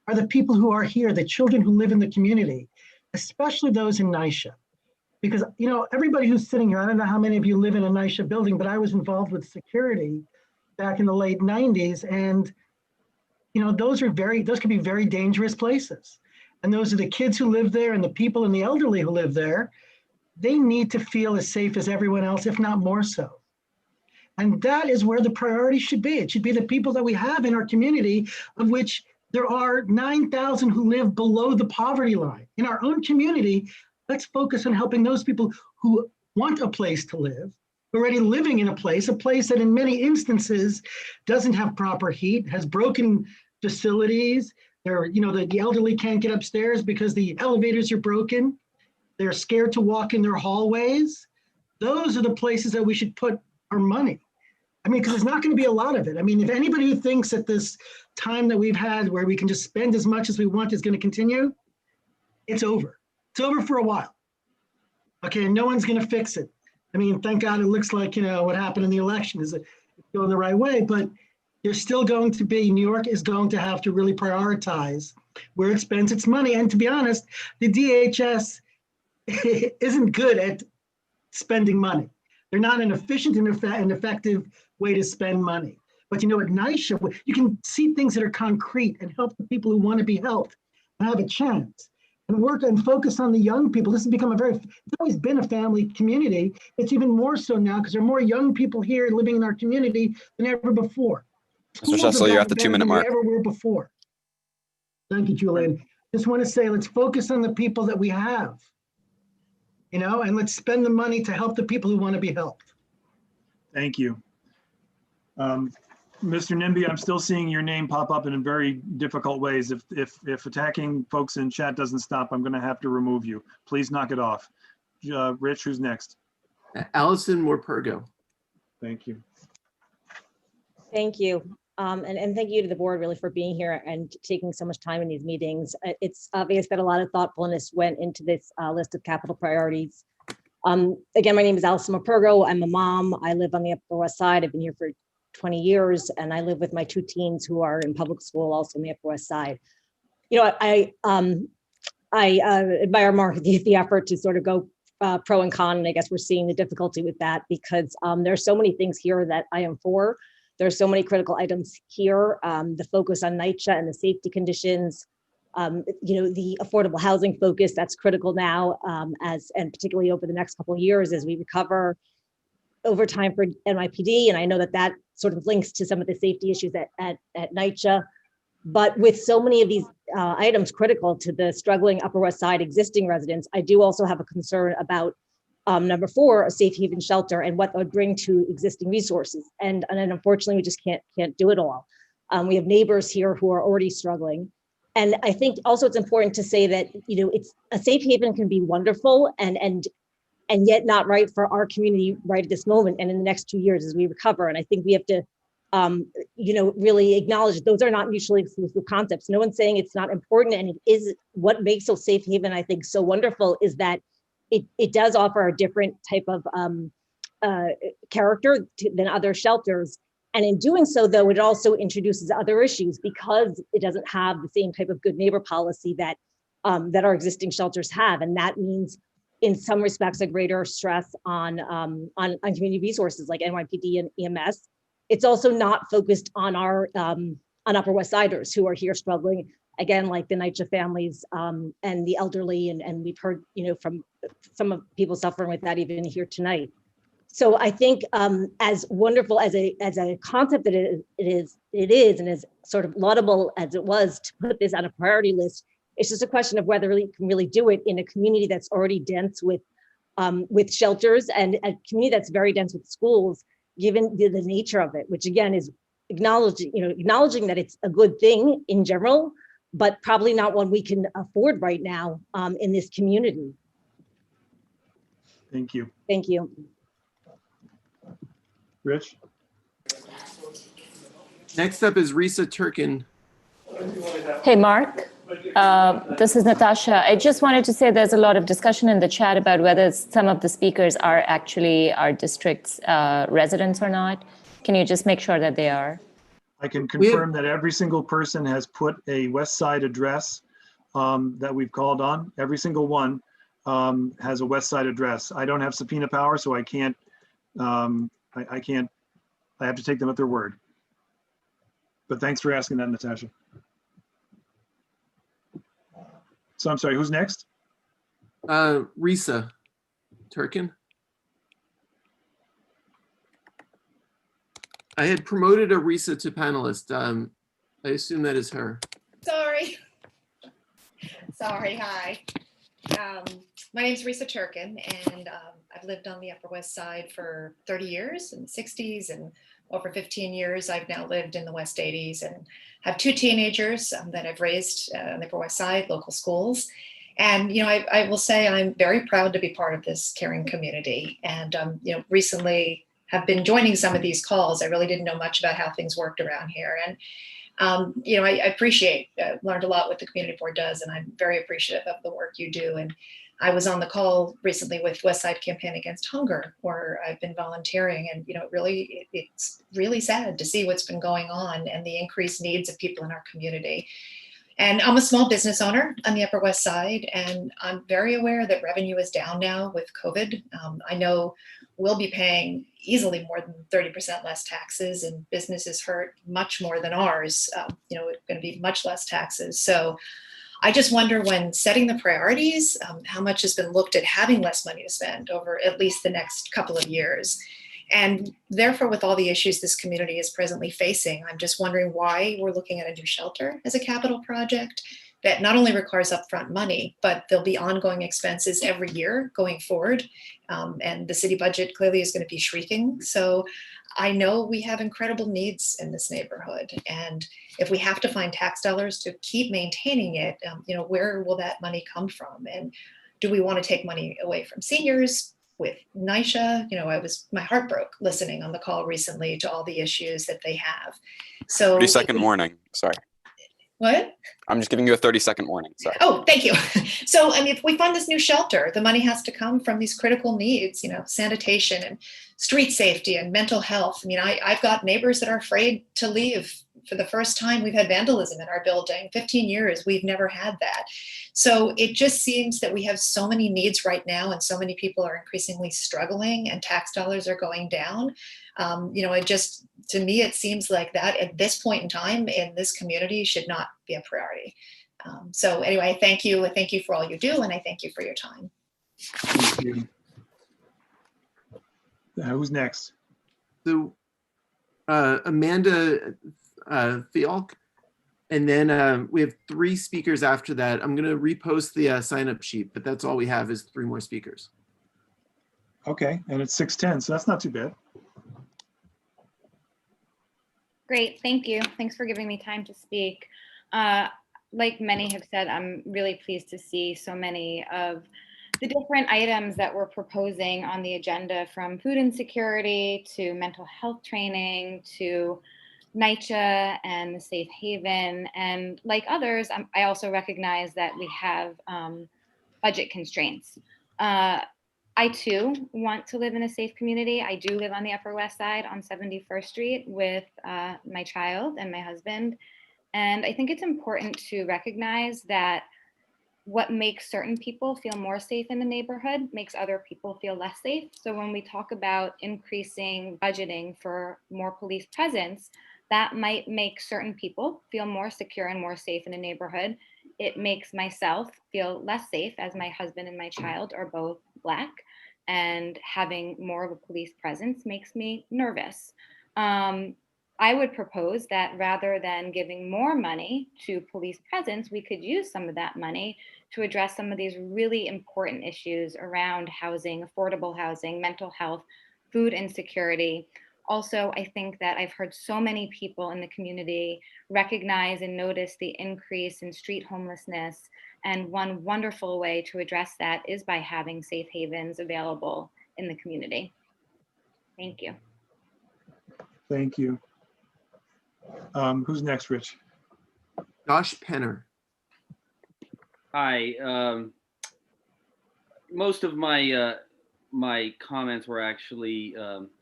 S: are the people who are here, the children who live in the community, especially those in NYCHA. Because, everybody who's sitting here, I don't know how many of you live in a NYCHA building, but I was involved with security back in the late 90s. And, those can be very dangerous places. And those are the kids who live there and the people and the elderly who live there. They need to feel as safe as everyone else, if not more so. And that is where the priority should be. It should be the people that we have in our community, of which there are 9,000 who live below the poverty line. In our own community, let's focus on helping those people who want a place to live, already living in a place that in many instances doesn't have proper heat, has broken facilities. The elderly can't get upstairs because the elevators are broken. They're scared to walk in their hallways. Those are the places that we should put our money. Because there's not going to be a lot of it. If anybody who thinks that this time that we've had where we can just spend as much as we want is going to continue, it's over. It's over for a while. Okay, and no one's going to fix it. Thank God it looks like, what happened in the election is going the right way, but there's still going to be, New York is going to have to really prioritize where it spends its money. And to be honest, the DHS isn't good at spending money. They're not an efficient and effective way to spend money. But at NYCHA, you can see things that are concrete and help the people who want to be helped and have a chance. And work and focus on the young people. This has become it's always been a family community. It's even more so now because there are more young people here living in our community than ever before.
I: Mr. Shessel, you're at the 2-minute mark.
S: Ever were before. Thank you, Julian. Just want to say, let's focus on the people that we have, and let's spend the money to help the people who want to be helped.
B: Thank you. Mr. Nimby, I'm still seeing your name pop up in very difficult ways. If attacking folks in chat doesn't stop, I'm going to have to remove you. Please knock it off. Rich, who's next?
M: Allison Morpurgo.
B: Thank you.
T: Thank you. And thank you to the board really for being here and taking so much time in these meetings. It's obvious that a lot of thoughtfulness went into this list of capital priorities. Again, my name is Alison Mapergo. I'm a mom. I live on the Upper West Side. I've been here for 20 years, and I live with my 2 teens who are in public school, also on the Upper West Side. You know, I admire Mark the effort to sort of go pro and con, and I guess we're seeing the difficulty with that because there's so many things here that I am for. There's so many critical items here. The focus on NYCHA and the safety conditions, you know, the affordable housing focus that's critical now, and particularly over the next couple of years as we recover over time for NYPD. And I know that that sort of links to some of the safety issues at NYCHA. But with so many of these items critical to the struggling Upper West Side existing residents, I do also have a concern about number 4, a safe haven shelter and what that would bring to existing resources. And unfortunately, we just can't do it all. We have neighbors here who are already struggling. And I think also it's important to say that, you know, it's a safe haven can be wonderful and yet not right for our community right at this moment and in the next 2 years as we recover. And I think we have to, you know, really acknowledge that those are not mutually exclusive concepts. No one's saying it's not important, and it is what makes a safe haven, I think, so wonderful is that it does offer a different type of character than other shelters. And in doing so, though, it also introduces other issues because it doesn't have the same type of good neighbor policy that that our existing shelters have. And that means, in some respects, a greater stress on community resources like NYPD and EMS. It's also not focused on our on Upper West Siders who are here struggling, again, like the NYCHA families and the elderly. And we've heard, you know, from some of people suffering with that even here tonight. So I think as wonderful as a concept that it is, and as sort of laudable as it was to put this on a priority list, it's just a question of whether we can really do it in a community that's already dense with shelters and a community that's very dense with schools, given the nature of it, which again is acknowledging that it's a good thing in general, but probably not one we can afford right now in this community.
B: Thank you.
T: Thank you.
B: Rich?
M: Next up is Risa Turkin.
D: Hey, Mark. This is Natasha. I just wanted to say there's a lot of discussion in the chat about whether some of the speakers are actually our district's residents or not. Can you just make sure that they are?
B: I can confirm that every single person has put a West Side address that we've called on. Every single one has a West Side address. I don't have subpoena power, so I can't, I have to take them at their word. But thanks for asking that, Natasha. So I'm sorry, who's next?
M: Risa Turkin. I had promoted a Risa to panelist. I assume that is her.
U: Sorry. Sorry, hi. My name is Risa Turkin, and I've lived on the Upper West Side for 30 years, in the 60s, and over 15 years, I've now lived in the West 80s and have 2 teenagers that I've raised on the Upper West Side, local schools. And, you know, I will say I'm very proud to be part of this caring community. And, you know, recently have been joining some of these calls. I really didn't know much about how things worked around here. And, you know, I appreciate, learned a lot what the community board does, and I'm very appreciative of the work you do. And I was on the call recently with West Side Campaign Against Hunger, where I've been volunteering, and you know, it's really sad to see what's been going on and the increased needs of people in our community. And I'm a small business owner on the Upper West Side, and I'm very aware that revenue is down now with COVID. I know we'll be paying easily more than 30% less taxes, and businesses hurt much more than ours. You know, it's going to be much less taxes. So I just wonder, when setting the priorities, how much has been looked at having less money to spend over at least the next couple of years. And therefore, with all the issues this community is presently facing, I'm just wondering why we're looking at a new shelter as a capital project that not only requires upfront money, but there'll be ongoing expenses every year going forward. And the city budget clearly is going to be shrinking. So I know we have incredible needs in this neighborhood. And if we have to find tax dollars to keep maintaining it, you know, where will that money come from? And do we want to take money away from seniors with NYCHA. You know, my heart broke listening on the call recently to all the issues that they have. So
I: 30-second warning. Sorry.
U: What?
I: I'm just giving you a 30-second warning. Sorry.
U: Oh, thank you. So, I mean, if we fund this new shelter, the money has to come from these critical needs, you know, sanitation and street safety and mental health. I mean, I've got neighbors that are afraid to leave. For the first time, we've had vandalism in our building. 15 years, we've never had that. So it just seems that we have so many needs right now, and so many people are increasingly struggling, and tax dollars are going down. You know, to me, it seems like that at this point in time in this community should not be a priority. So anyway, I thank you. I thank you for all you do, and I thank you for your time.
B: Thank you. Who's next?
M: So Amanda Fialk, and then we have 3 speakers after that. I'm going to repost the sign-up sheet, but that's all we have is 3 more speakers.
B: Okay, and it's 6:10, so that's not too bad.
F: Great, thank you. Thanks for giving me time to speak. Like many have said, I'm really pleased to see so many of the different items that we're proposing on the agenda, from food insecurity to mental health training to NYCHA and the Safe Haven. And like others, I also recognize that we have budget constraints. I too want to live in a safe community. I do live on the Upper West Side on 71st Street with my child and my husband. And I think it's important to recognize that what makes certain people feel more safe in the neighborhood makes other people feel less safe. So when we talk about increasing budgeting for more police presence, that might make certain people feel more secure and more safe in a neighborhood. It makes myself feel less safe, as my husband and my child are both Black, and having more of a police presence makes me nervous. I would propose that rather than giving more money to police presence, we could use some of that money to address some of these really important issues around housing, affordable housing, mental health, food insecurity. Also, I think that I've heard so many people in the community recognize and notice the increase in street homelessness. And one wonderful way to address that is by having safe havens available in the community. Thank you.
B: Thank you. Who's next, Rich?
M: Josh Penner.
C: Hi. Most of my my comments were actually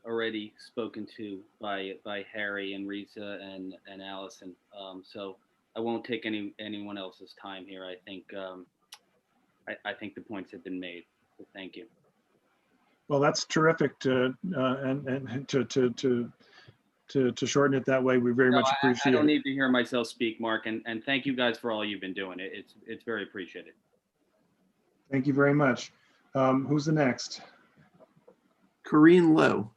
C: already spoken to by Harry and Risa and Allison. So I won't take anyone else's time here. I think I think the points have been made. So thank you.
B: Well, that's terrific to shorten it that way. We very much appreciate
C: I don't
B: it.
C: need to hear myself speak, Mark, and thank you guys for all you've been doing. It's very appreciated.
B: Thank you very much. Who's the next?
M: Corrine Lowe.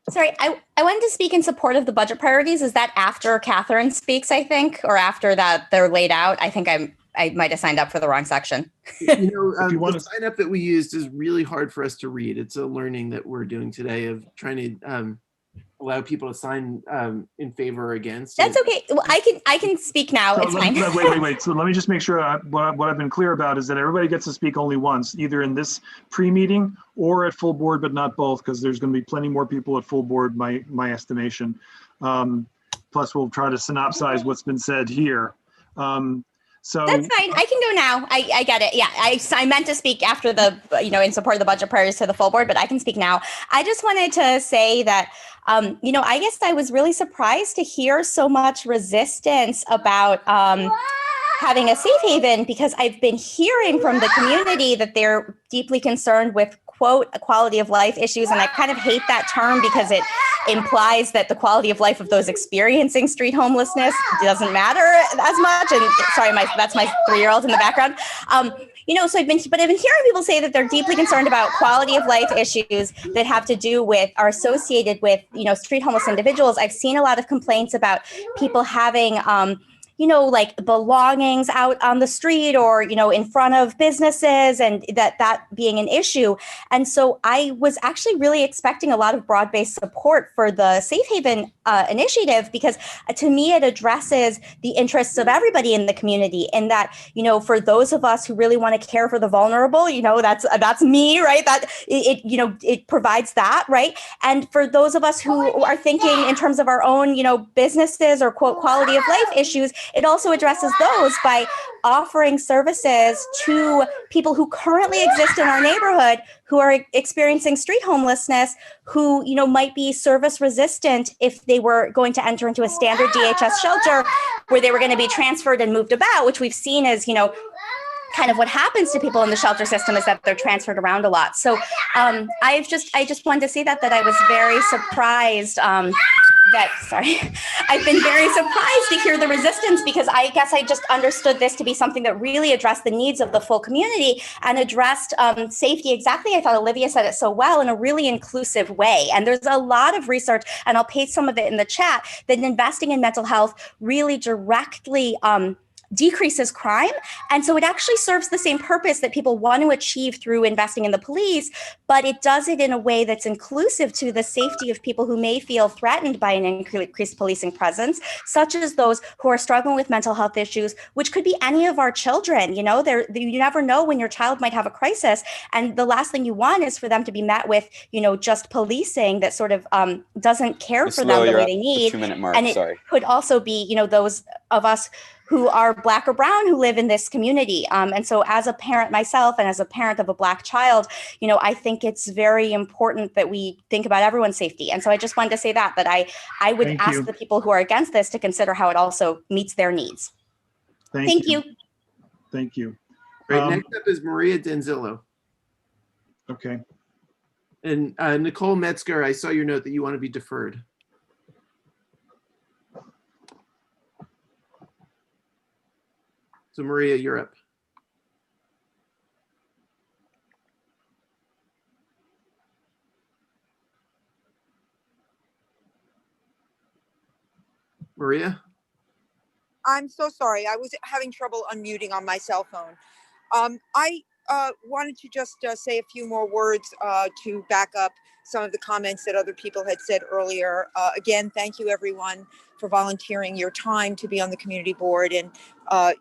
V: Sorry, I wanted to speak in support of the budget priorities. Is that after Catherine speaks, I think, or after that they're laid out? I think I might have signed up for the wrong section.
M: You know, the sign up that we used is really hard for us to read. It's a learning that we're doing today of trying to allow people to sign in favor or against.
V: That's okay. Well, I can speak now.
B: So
V: it's fine.
B: Wait. So let me just make sure what I've been clear about is that everybody gets to speak only once, either in this pre-meeting or at full board, but not both, because there's going to be plenty more people at full board, my estimation. Plus, we'll try to synopsize what's been said here. So
V: that's fine. I can go now. I get it. Yeah, I meant to speak after the, in support of the budget priorities to the full board, but I can speak now. I just wanted to say that, I guess I was really surprised to hear so much resistance about having a safe haven, because I've been hearing from the community that they're deeply concerned with, quote, quality of life issues. And I kind of hate that term because it implies that the quality of life of those experiencing street homelessness doesn't matter as much. And sorry, that's my 3-year-old in the background. So I've been hearing people say that they're deeply concerned about quality of life issues that have to do with, are associated with, street homeless individuals. I've seen a lot of complaints about people having, like belongings out on the street or, in front of businesses, and that being an issue. And so I was actually really expecting a lot of broad-based support for the Safe Haven initiative, because to me, it addresses the interests of everybody in the community. And that, for those of us who really want to care for the vulnerable, that's me, right? That it provides that, right? And for those of us who are thinking in terms of our own, businesses or quote quality of life issues, it also addresses those by offering services to people who currently exist in our neighborhood who are experiencing street homelessness, who might be service resistant if they were going to enter into a standard DHS shelter where they were going to be transferred and moved about, which we've seen as kind of what happens to people in the shelter system is that they're transferred around a lot. So I just wanted to say that I was very surprised I've been very surprised to hear the resistance, because I guess I just understood this to be something that really addressed the needs of the full community and addressed safety exactly. I thought Olivia said it so well, in a really inclusive way. And there's a lot of research, and I'll paste some of it in the chat, that investing in mental health really directly decreases crime. And so it actually serves the same purpose that people want to achieve through investing in the police, but it does it in a way that's inclusive to the safety of people who may feel threatened by an increased policing presence, such as those who are struggling with mental health issues, which could be any of our children. You never know when your child might have a crisis. And the last thing you want is for them to be met with, just policing that sort of doesn't care
I: Ms.
V: for
I: Lowe,
V: them the
I: you're
V: way
I: at
V: they
I: the
V: need.
I: 2-minute mark,
V: And it
I: sorry.
V: could also be, those of us who are Black or brown who live in this community. And so as a parent myself and as a parent of a Black child, I think it's very important that we think about everyone's safety. And so I just wanted to say that I would
B: Thank
V: ask
B: you.
V: the people who are against this to consider how it also meets their needs. Thank you.
B: Thank you.
M: Right, next up is Maria Denzillo.
B: Okay.
M: And Nicole Metzger, I saw your note that you want to be deferred. So Maria, you're up. Maria?
A: I'm so sorry. I was having trouble unmuting on my cell phone. I wanted to just say a few more words to back up some of the comments that other people had said earlier. Again, thank you everyone for volunteering your time to be on the community board, and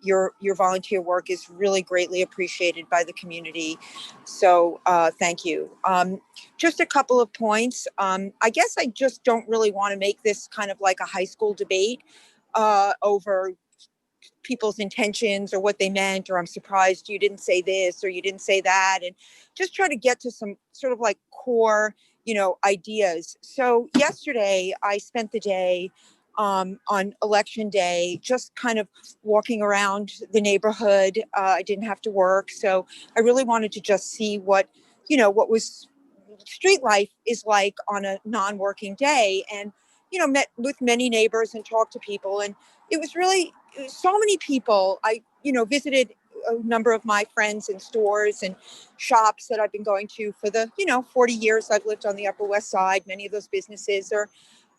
A: your volunteer work is really greatly appreciated by the community. So thank you. Just a couple of points. I guess I just don't really want to make this kind of like a high school debate over people's intentions or what they meant, or I'm surprised you didn't say this or you didn't say that, and just try to get to some sort of like core, ideas. So yesterday I spent the day on election day, just kind of walking around the neighborhood. I didn't have to work, so I really wanted to just see what was street life is like on a non-working day, and met with many neighbors and talked to people, and it was so many people. I visited a number of my friends in stores and shops that I've been going to for the 40 years I've lived on the Upper West Side. Many of those businesses are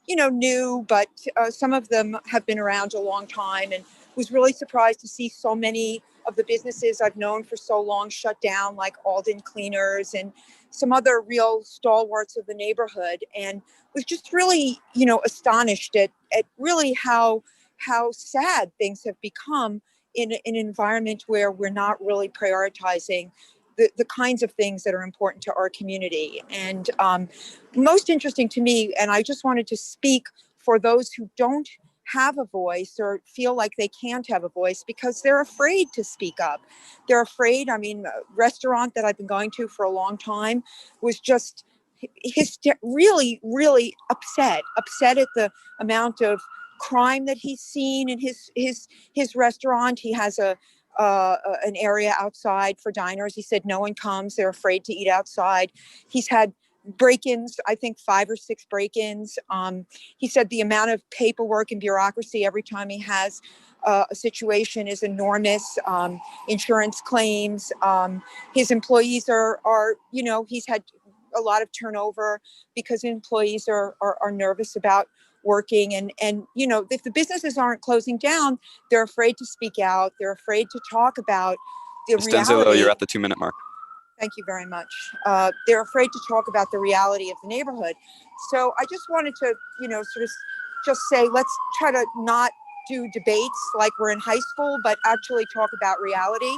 A: new, but some of them have been around a long time, and was really surprised to see so many of the businesses I've known for so long shut down, like Alden Cleaners and some other real stalwarts of the neighborhood, and was just really, astonished at really how sad things have become in an environment where we're not really prioritizing the kinds of things that are important to our community. And most interesting to me, and I just wanted to speak for those who don't have a voice or feel like they can't have a voice because they're afraid to speak up. They're afraid. I mean, a restaurant that I've been going to for a long time was just really, really upset at the amount of crime that he's seen in his restaurant. He has an area outside for diners. He said no one comes. They're afraid to eat outside. He's had break-ins, I think 5 or 6 break-ins. He said the amount of paperwork and bureaucracy every time he has a situation is enormous. Insurance claims. His employees are he's had a lot of turnover because employees are nervous about working. And you know, if the businesses aren't closing down, they're afraid to speak out. They're afraid to talk about the
I: Ms. Denzillo,
A: reality.
I: you're at the 2-minute mark.
A: Thank you very much. They're afraid to talk about the reality of the neighborhood. So I just wanted to, you know, sort of just say, let's try to not do debates like we're in high school, but actually talk about reality.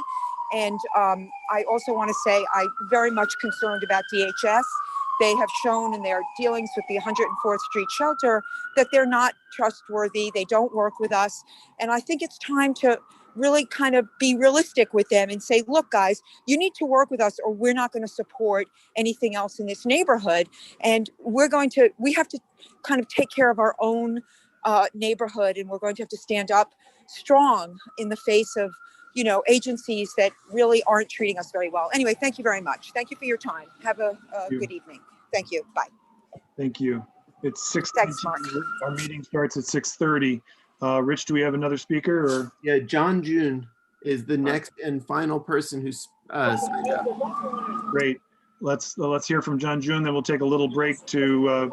A: And I also want to say I'm very much concerned about DHS. They have shown in their dealings with the 104th Street shelter that they're not trustworthy. They don't work with us. And I think it's time to really kind of be realistic with them and say, look, guys, you need to work with us or we're not going to support anything else in this neighborhood. And we have to kind of take care of our own neighborhood, and we're going to have to stand up strong in the face of, you know, agencies that really aren't treating us very well. Anyway, thank you very much. Thank you for your time. Have a good evening. Thank you. Bye.
B: Thank you. It's 6:19.
A: Thanks, Mark.
B: Our meeting starts at 6:30. Rich, do we have another speaker? Or?
M: Yeah, John June is the next and final person who's signed up.
B: Great. Let's hear from John June, then we'll take a little break to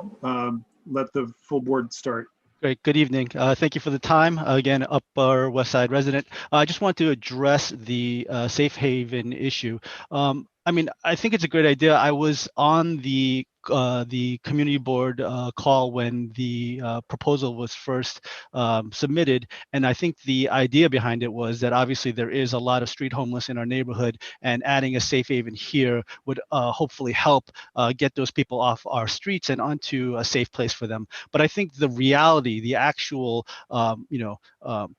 B: let the full board start.
E: Great. Good evening. Thank you for the time. Again, Upper West Side resident. I just want to address the safe haven issue. I mean, I think it's a great idea. I was on the community board call when the proposal was first submitted, and I think the idea behind it was that obviously there is a lot of street homeless in our neighborhood, and adding a safe haven here would hopefully help get those people off our streets and onto a safe place for them. But I think the reality, the actual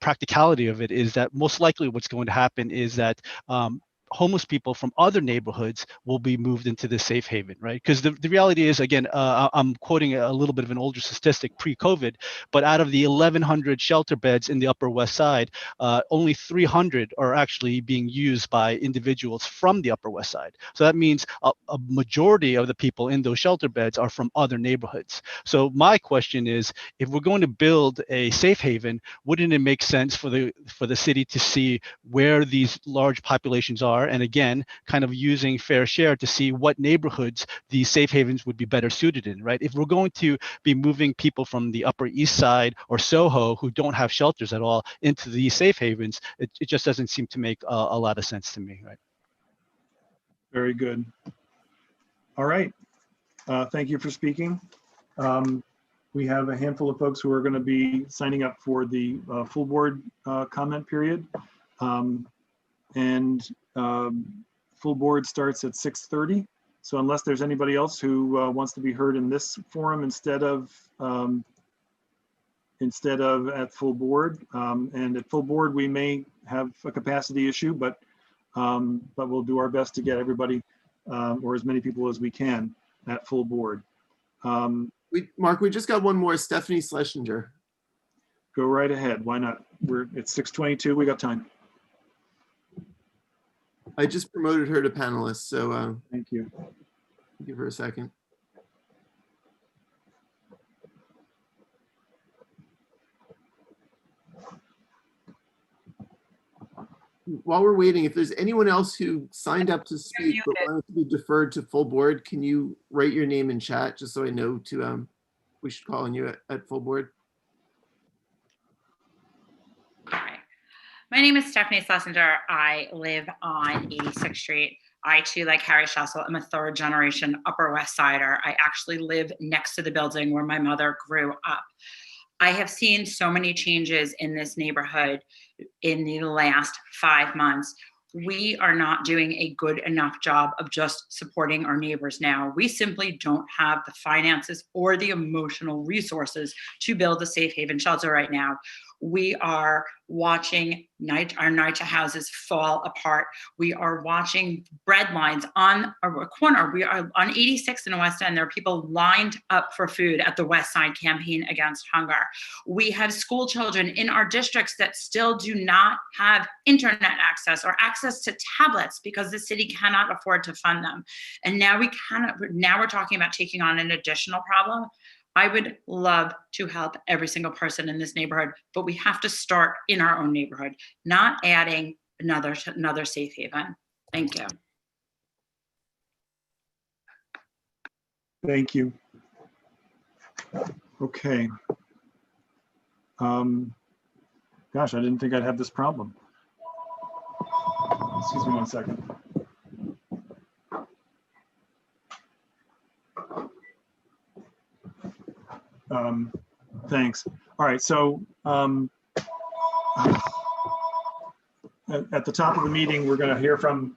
E: practicality of it is that most likely what's going to happen is that homeless people from other neighborhoods will be moved into this safe haven, right? Because the reality is, again, I'm quoting a little bit of an older statistic pre-COVID, but out of the 1,100 shelter beds in the Upper West Side, only 300 are actually being used by individuals from the Upper West Side. So that means a majority of the people in those shelter beds are from other neighborhoods. So my question is, if we're going to build a safe haven, wouldn't it make sense for the city to see where these large populations are, and again, kind of using fair share to see what neighborhoods these safe havens would be better suited in, right? If we're going to be moving people from the Upper East Side or Soho who don't have shelters at all into these safe havens, it just doesn't seem to make a lot of sense to me, right?
B: Very good. All right. Thank you for speaking. We have a handful of folks who are going to be signing up for the full board comment period. Full board starts at 6:30. So unless there's anybody else who wants to be heard in this forum instead of at full board, and at full board we may have a capacity issue, but we'll do our best to get everybody or as many people as we can at full board.
M: Mark, we just got one more, Stephanie Schlesinger.
B: Go right ahead. Why not? It's 6:22. We got time.
M: I just promoted her to panelist, so
B: thank you.
M: Give her a second. While we're waiting, if there's anyone else who signed up to speak but wanted to be deferred to full board, can you write your name in chat just so I know to we should call on you at full board?
H: My name is Stephanie Schlesinger. I live on 86th Street. I too, like Harry Schessel, am a third generation Upper West Sider. I actually live next to the building where my mother grew up. I have seen so many changes in this neighborhood in the last 5 months. We are not doing a good enough job of just supporting our neighbors now. We simply don't have the finances or the emotional resources to build a safe haven shelter right now. We are watching our NYCHA houses fall apart. We are watching bread lines on a corner. We are on 86th in the West End. There are people lined up for food at the West Side Campaign Against Hunger. We have school children in our districts that still do not have internet access or access to tablets because the city cannot afford to fund them. And now we're talking about taking on an additional problem. I would love to help every single person in this neighborhood, but we have to start in our own neighborhood, not adding another safe haven. Thank you.
B: Thank you. Okay. Gosh, I didn't think I'd have this problem. Excuse me one second. Thanks. All right, so at the top of the meeting, we're going to hear from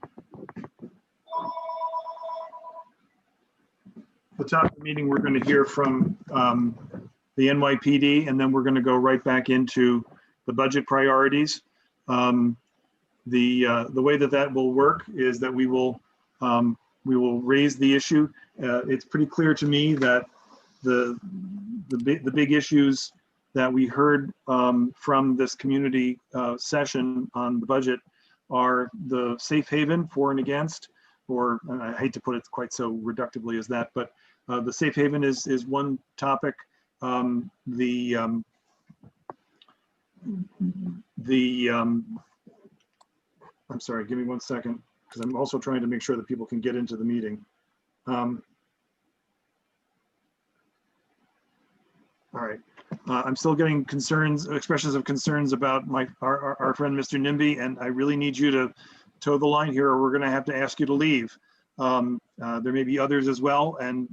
B: the NYPD, and then we're going to go right back into the budget priorities. The way that will work is that we will raise the issue. It's pretty clear to me that the big issues that we heard from this community session on the budget are the safe haven for and against, or I hate to put it quite so reductively as that, but the safe haven is one topic. I'm sorry, give me 1 second, because I'm also trying to make sure that people can get into the meeting. All right. I'm still getting expressions of concerns about our friend, Mr. Nimby, and I really need you to toe the line here, or we're going to have to ask you to leave. There may be others as well, and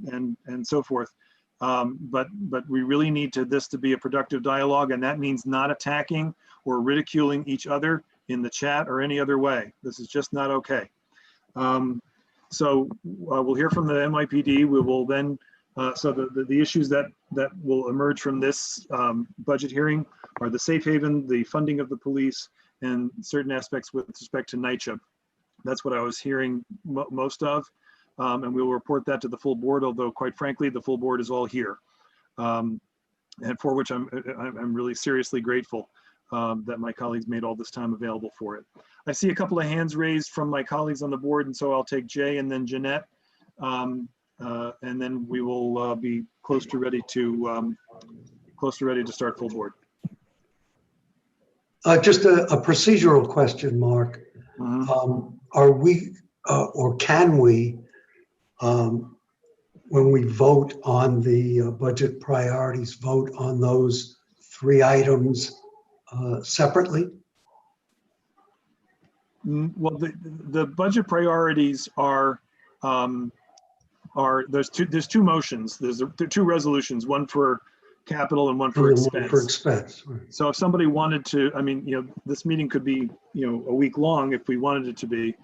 B: so forth. But we really need this to be a productive dialogue, and that means not attacking or ridiculing each other in the chat or any other way. This is just not okay. So we'll hear from the NYPD. We will then. So the issues that will emerge from this budget hearing are the safe haven, the funding of the police, and certain aspects with respect to NYCHA. That's what I was hearing most of, and we will report that to the full board, although quite frankly, the full board is all here, and for which I'm really seriously grateful that my colleagues made all this time available for it. I see a couple of hands raised from my colleagues on the board, and so I'll take Jay and then Jeanette. And then we will be close to ready to start full board.
J: Just a procedural question, Mark. Are we, or can we, when we vote on the budget priorities, vote on those 3 items separately?
B: Well, the budget priorities are there's two motions. There's 2 resolutions, one for capital and one for expense.
J: Right.
B: So if somebody wanted to, I mean, this meeting could be, a week long if we wanted it to be.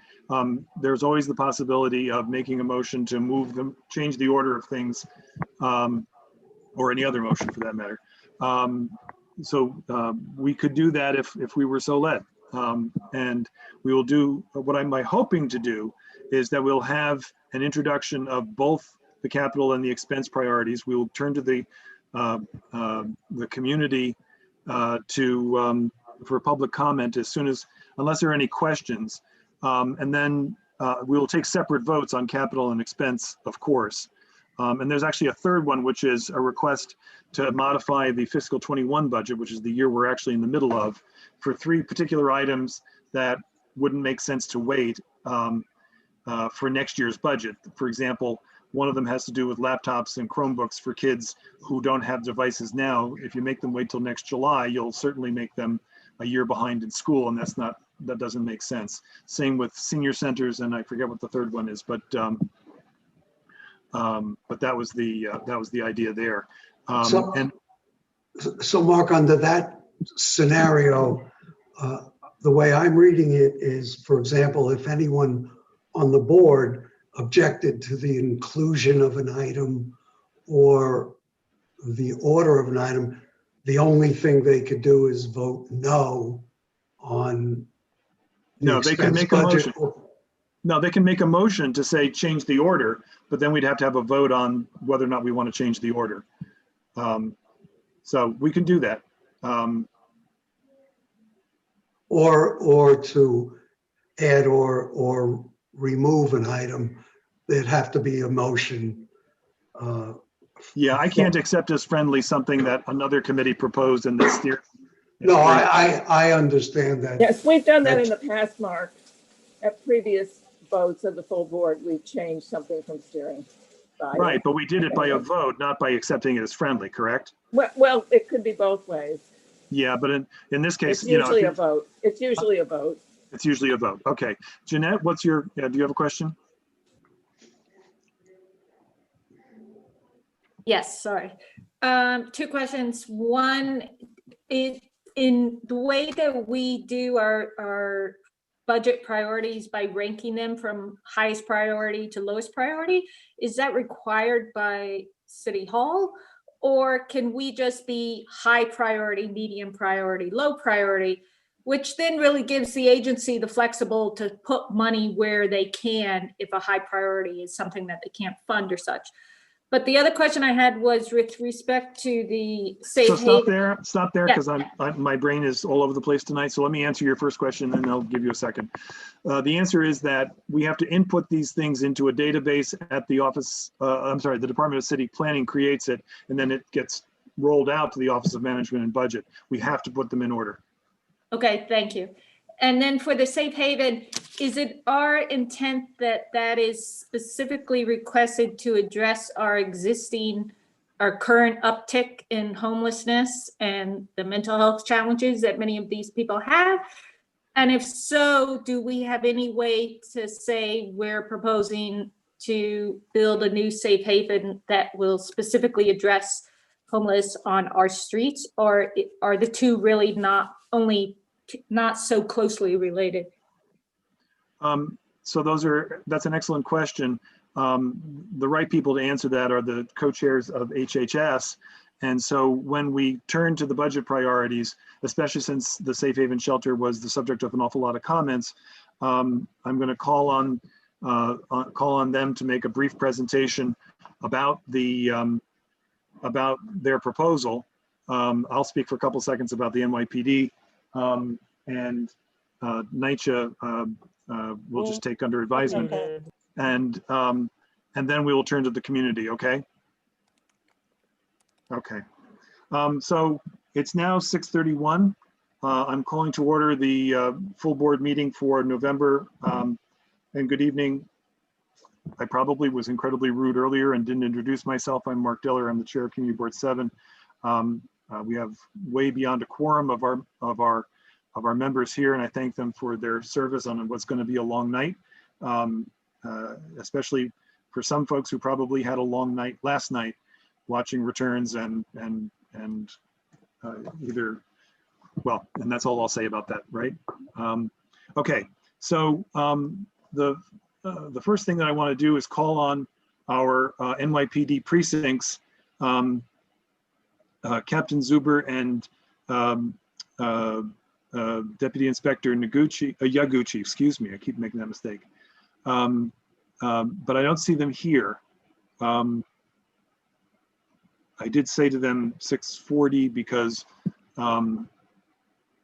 B: There's always the possibility of making a motion to move them, change the order of things, or any other motion for that matter. So we could do that if we were so led. And we will do what I'm hoping to do is that we'll have an introduction of both the capital and the expense priorities. We will turn to the community for public comment as soon as, unless there are any questions. And then we will take separate votes on capital and expense, of course. And there's actually a third one, which is a request to modify the fiscal 21 budget, which is the year we're actually in the middle of, for 3 particular items that wouldn't make sense to wait for next year's budget. For example, one of them has to do with laptops and Chromebooks for kids who don't have devices now. If you make them wait till next July, you'll certainly make them a year behind in school, and that doesn't make sense. Same with senior centers, and I forget what the third one is, but that was the idea there.
J: So Mark, under that scenario, the way I'm reading it is, for example, if anyone on the board objected to the inclusion of an item or the order of an item, the only thing they could do is vote no on the
B: No, they can make a
J: budget.
B: motion. No, they can make a motion to say change the order, but then we'd have to have a vote on whether or not we want to change the order. So we can do that.
J: Or to add or remove an item, there'd have to be a motion.
B: Yeah, I can't accept as friendly something that another committee proposed and that's steer.
J: No, I understand that.
K: Yes, we've done that in the past, Mark. At previous votes of the full board, we've changed something from steering.
B: Right, but we did it by a vote, not by accepting it as friendly, correct?
K: Well, it could be both ways.
B: Yeah, but in this case,
K: It's
B: you know,
K: usually a vote. It's usually a vote.
B: it's usually a vote. Okay. Jeanette, what's your, do you have a question?
K: Yes, sorry. Two questions. One, in the way that we do our budget priorities by ranking them from highest priority to lowest priority, is that required by City Hall? Or can we just be high priority, medium priority, low priority, which then really gives the agency the flexible to put money where they can if a high priority is something that they can't fund or such. But the other question I had was with respect to the safe haven.
B: Stop there, because my brain is all over the place tonight. So let me answer your first question, and then I'll give you a second. The answer is that we have to input these things into a database at the office. I'm sorry, the Department of City Planning creates it, and then it gets rolled out to the Office of Management and Budget. We have to put them in order.
K: Okay, thank you. And then for the safe haven, is it our intent that that is specifically requested to address our current uptick in homelessness and the mental health challenges that many of these people have? And if so, do we have any way to say we're proposing to build a new safe haven that will specifically address homeless on our streets? Or are the two really not so closely related?
B: So that's an excellent question. The right people to answer that are the co-chairs of HHS. And so when we turn to the budget priorities, especially since the safe haven shelter was the subject of an awful lot of comments, I'm going to call on them to make a brief presentation about about their proposal. I'll speak for a couple seconds about the NYPD. And NYCHA will just take under advisement, and then we will turn to the community. Okay. Okay. So it's now 6:31. I'm calling to order the full board meeting for November. And good evening. I probably was incredibly rude earlier and didn't introduce myself. I'm Mark Diller. I'm the chair of Community Board 7. We have way beyond a quorum of our members here, and I thank them for their service on what's going to be a long night, especially for some folks who probably had a long night last night watching returns and either, well, and that's all I'll say about that, right? Okay, so the first thing that I want to do is call on our NYPD precincts, Captain Zuber and Deputy Inspector Yaguchi, excuse me, I keep making that mistake. But I don't see them here. I did say to them 6:40 because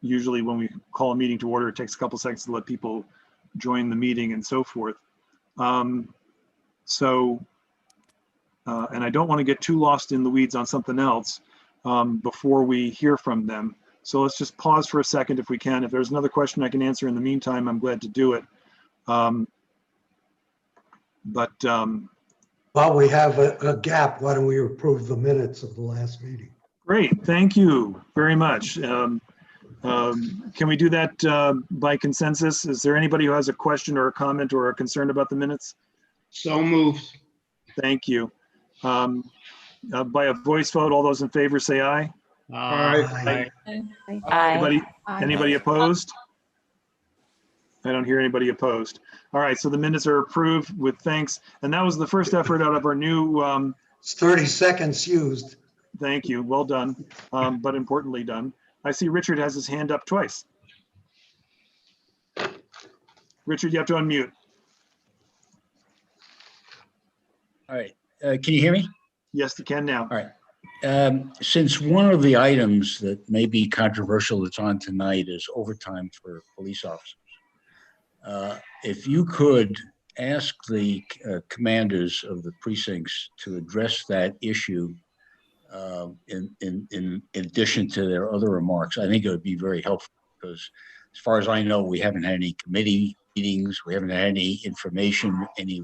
B: usually when we call a meeting to order, it takes a couple seconds to let people join the meeting and so forth. And I don't want to get too lost in the weeds on something else before we hear from them. So let's just pause for a second if we can. If there's another question I can answer in the meantime, I'm glad to do it.
J: While we have a gap, why don't we approve the minutes of the last meeting?
B: Great, thank you very much. Can we do that by consensus? Is there anybody who has a question or a comment or a concern about the minutes?
L: So moved.
B: Thank you. By a voice vote, all those in favor say aye.
L: Aye.
B: Anybody opposed? I don't hear anybody opposed. All right, so the minutes are approved with thanks. And that was the first effort out of our new.
J: It's 30 seconds used.
B: Thank you, well done, but importantly done. I see Richard has his hand up twice. Richard, you have to unmute.
N: All right, can you hear me?
B: Yes, you can now.
N: All right. Since one of the items that may be controversial that's on tonight is overtime for police officers, if you could ask the commanders of the precincts to address that issue in addition to their other remarks, I think it would be very helpful, because as far as I know, we haven't had any committee meetings, we haven't had any information, any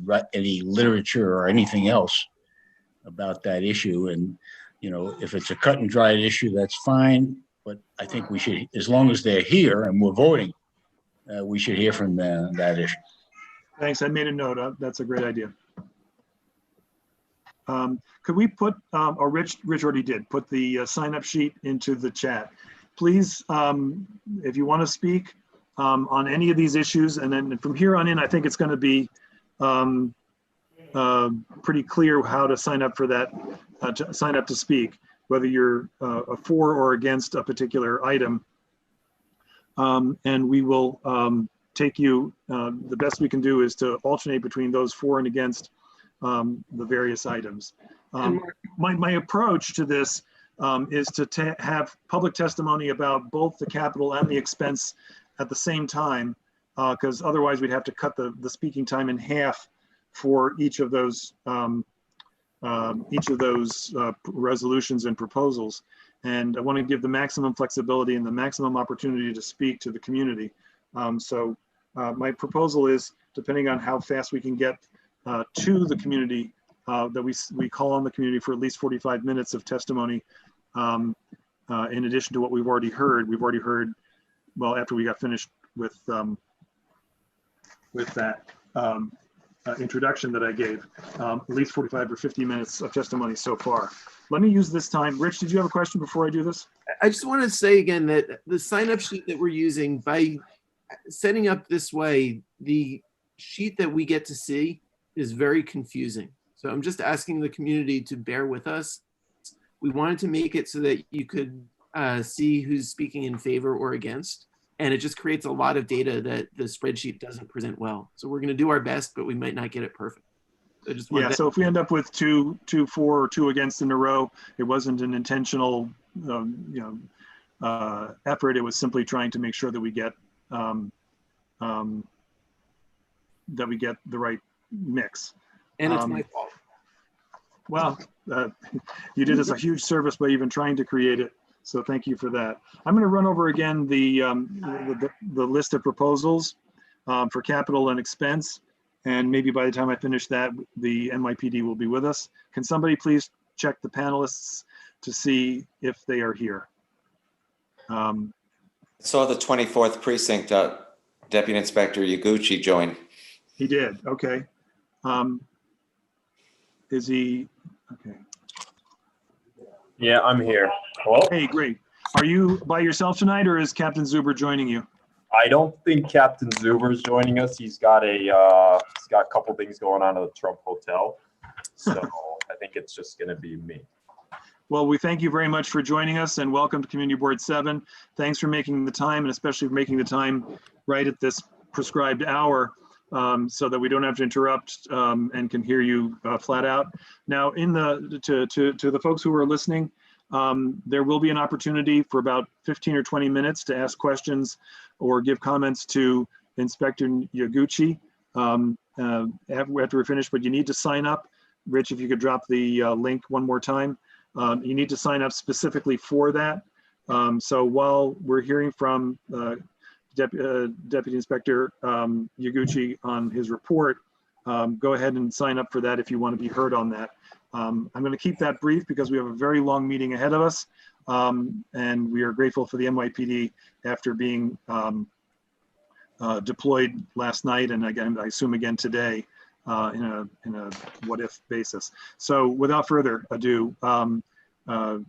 N: literature or anything else about that issue. And, you know, if it's a cut and dried issue, that's fine. But I think we should, as long as they're here and we're voting, we should hear from them on that issue.
B: Thanks. I made a note of. That's a great idea. Could we put, or Rich already did, put the sign-up sheet into the chat. Please, if you want to speak on any of these issues, and then from here on in, I think it's going to be pretty clear how to sign up for that, to sign up to speak, whether you're for or against a particular item. And we will take you, the best we can do is to alternate between those for and against the various items. My approach to this is to have public testimony about both the capital and the expense at the same time, because otherwise we'd have to cut the speaking time in half for each of those resolutions and proposals. And I want to give the maximum flexibility and the maximum opportunity to speak to the community. So my proposal is, depending on how fast we can get to the community, that we call on the community for at least 45 minutes of testimony. In addition to what we've already heard, well, after we got finished with that introduction that I gave, at least 45 or 50 minutes of testimony so far. Let me use this time. Rich, did you have a question before I do this?
M: I just want to say again that the sign-up sheet that we're using, by setting up this way, the sheet that we get to see is very confusing. So I'm just asking the community to bear with us. We wanted to make it so that you could see who's speaking in favor or against. And it just creates a lot of data that the spreadsheet doesn't present well. So we're going to do our best, but we might not get it perfect. So just
B: so if we end up with two for or two against in a row, it wasn't an intentional effort. It was simply trying to make sure that we get the right mix.
M: And it's my fault.
B: Well, you did us a huge service by even trying to create it. So thank you for that. I'm going to run over again the list of proposals for capital and expense. And maybe by the time I finish that, the NYPD will be with us. Can somebody please check the panelists to see if they are here?
G: Saw the 24th precinct Deputy Inspector Yaguchi join.
B: He did. Okay. Is he? Okay.
P: Yeah, I'm here. Hello?
B: Hey, great. Are you by yourself tonight, or is Captain Zuber joining you?
P: I don't think Captain Zuber is joining us. He's got a couple things going on at the Trump Hotel. So I think it's just going to be me.
B: Well, we thank you very much for joining us, and welcome to Community Board 7. Thanks for making the time, and especially for making the time right at this prescribed hour, so that we don't have to interrupt and can hear you flat out. Now, to the folks who are listening, there will be an opportunity for about 15 or 20 minutes to ask questions or give comments to Inspector Yaguchi after we're finished, but you need to sign up. Rich, if you could drop the link one more time. You need to sign up specifically for that. So while we're hearing from Deputy Inspector Yaguchi on his report, go ahead and sign up for that if you want to be heard on that. I'm going to keep that brief because we have a very long meeting ahead of us, and we are grateful for the NYPD after being deployed last night, and again, I assume again today, in a what-if basis. So without further ado,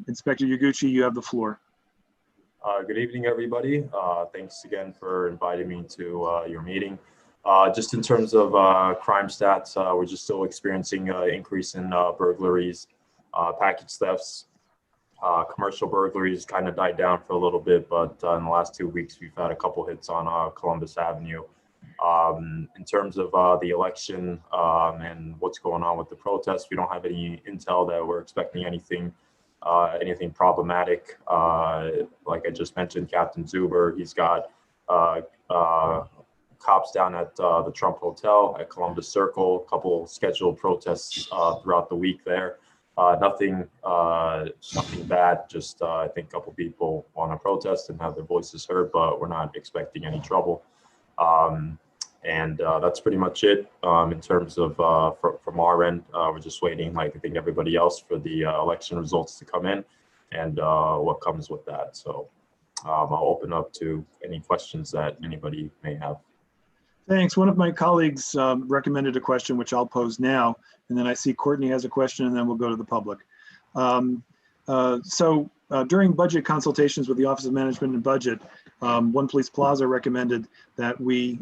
B: Inspector Yaguchi, you have the floor.
P: Good evening, everybody. Thanks again for inviting me to your meeting. Just in terms of crime stats, we're just still experiencing increase in burglaries, package thefts, commercial burglaries kind of died down for a little bit, but in the last 2 weeks, we've had a couple hits on Columbus Avenue. In terms of the election and what's going on with the protests, we don't have any intel that we're expecting anything problematic. Like I just mentioned, Captain Zuber, he's got cops down at the Trump Hotel at Columbus Circle, a couple scheduled protests throughout the week there. Nothing bad, just I think a couple people want to protest and have their voices heard, but we're not expecting any trouble. And that's pretty much it in terms of from our end. We're just waiting, like I think everybody else, for the election results to come in and what comes with that. So I'll open up to any questions that anybody may have.
B: Thanks. One of my colleagues recommended a question, which I'll pose now, and then I see Courtney has a question, and then we'll go to the public. During budget consultations with the Office of Management and Budget, One Police Plaza recommended that we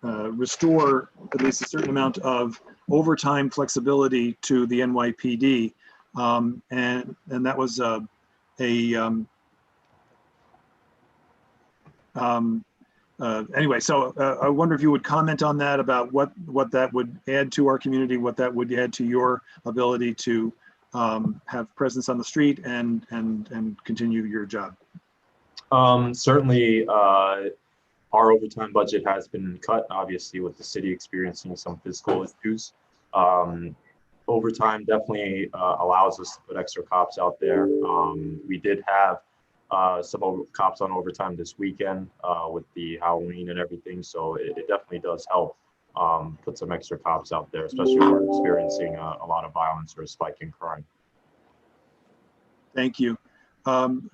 B: restore at least a certain amount of overtime flexibility to the NYPD, and that was anyway, so I wonder if you would comment on that, about what that would add to our community, what that would add to your ability to have presence on the street and continue your job.
P: Certainly, our overtime budget has been cut, obviously, with the city experiencing some fiscal issues. Overtime definitely allows us to put extra cops out there. We did have some cops on overtime this weekend with the Halloween and everything, so it definitely does help put some extra cops out there, especially when we're experiencing a lot of violence or a spike in crime.
B: Thank you.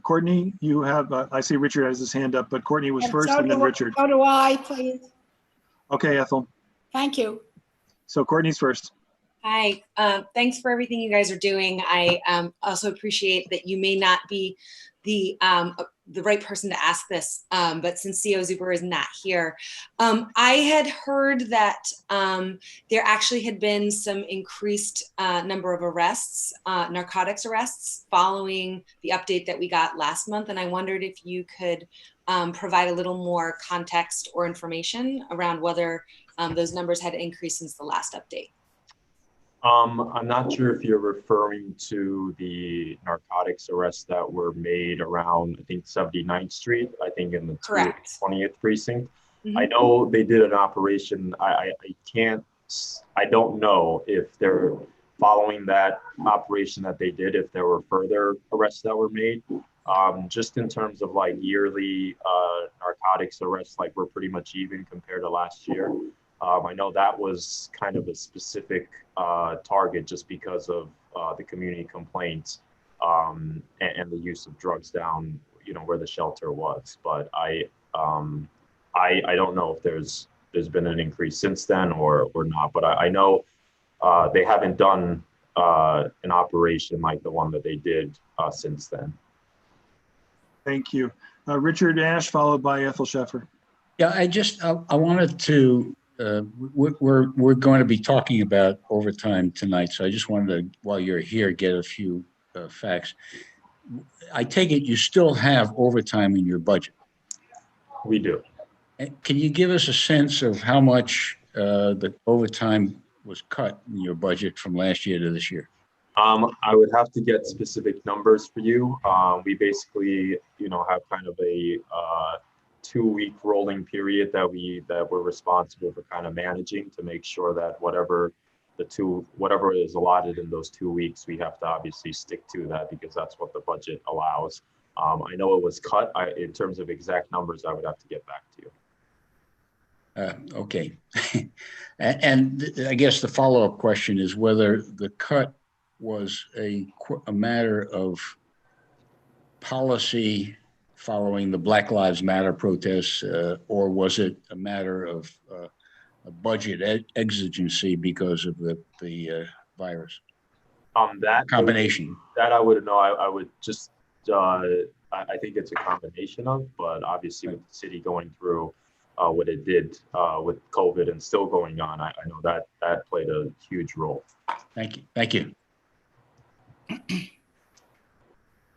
B: Courtney, you have, I see Richard has his hand up, but Courtney was first and then Richard.
O: So do I, please.
B: Okay, Ethel.
O: Thank you.
B: So Courtney's first.
Q: Hi, thanks for everything you guys are doing. I also appreciate that you may not be the right person to ask this, but since CO Zuber is not here, I had heard that there actually had been some increased number of arrests, narcotics arrests, following the update that we got last month, and I wondered if you could provide a little more context or information around whether those numbers had increased since the last update.
P: I'm not sure if you're referring to the narcotics arrests that were made around, I think, 79th Street, I think in the 20th precinct. Mm-hmm. I know they did an operation. I don't know if they're following that operation that they did, if there were further arrests that were made. Just in terms of like yearly narcotics arrests, like we're pretty much even compared to last year. I know that was kind of a specific target just because of the community complaints and the use of drugs down, where the shelter was. But I don't know if there's been an increase since then or not. But I know they haven't done an operation like the one that they did since then.
B: Thank you, Richard Ash, followed by Ethel Sheffer.
N: Yeah, I wanted to. We're going to be talking about overtime tonight, so I just wanted to, while you're here, get a few facts. I take it you still have overtime in your budget?
P: We do.
N: Can you give us a sense of how much the overtime was cut in your budget from last year to this year?
P: I would have to get specific numbers for you. We basically, have kind of a 2-week rolling period that we're responsible for kind of managing to make sure that whatever is allotted in those 2 weeks, we have to obviously stick to that because that's what the budget allows. I know it was cut. In terms of exact numbers, I would have to get back to you.
N: Okay. And I guess the follow-up question is whether the cut was a matter of policy following the Black Lives Matter protests, or was it a matter of a budget exigency because of the virus?
P: That
N: combination.
P: That I wouldn't know. I would just, I think it's a combination of, but obviously with the city going through what it did with COVID and still going on, I know that played a huge role.
N: Thank you. Thank you.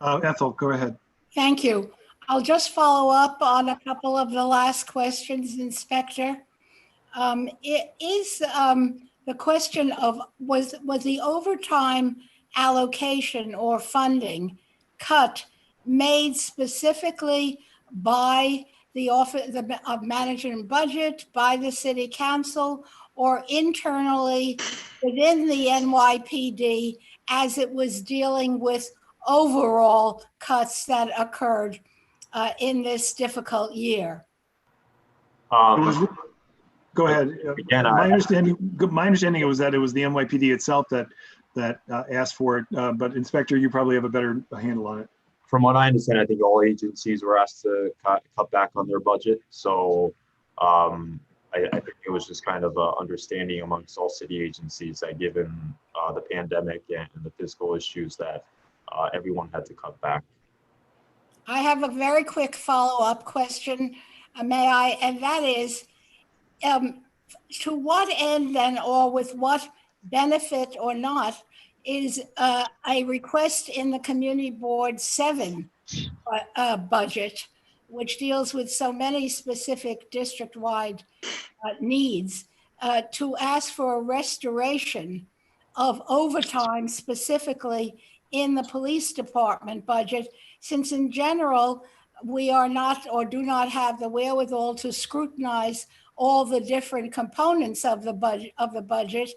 B: Ethel, go ahead.
O: Thank you. I'll just follow up on a couple of the last questions, Inspector. It is the question of was the overtime allocation or funding cut made specifically by the Office of Management and Budget, by the City Council, or internally within the NYPD as it was dealing with overall cuts that occurred in this difficult year?
B: Go ahead.
P: Again,
B: my understanding was that it was the NYPD itself that asked for it, but Inspector, you probably have a better handle on it.
P: from what I understand, I think all agencies were asked to cut back on their budget. So I think it was just kind of understanding amongst all city agencies that given the pandemic and the fiscal issues that everyone had to cut back.
O: I have a very quick follow-up question, may I? And that is, to what end then, or with what benefit or not, is a request in the Community Board 7 budget, which deals with so many specific district-wide needs, to ask for a restoration of overtime specifically in the police department budget, since in general, we are not or do not have the wherewithal to scrutinize all the different components of the budget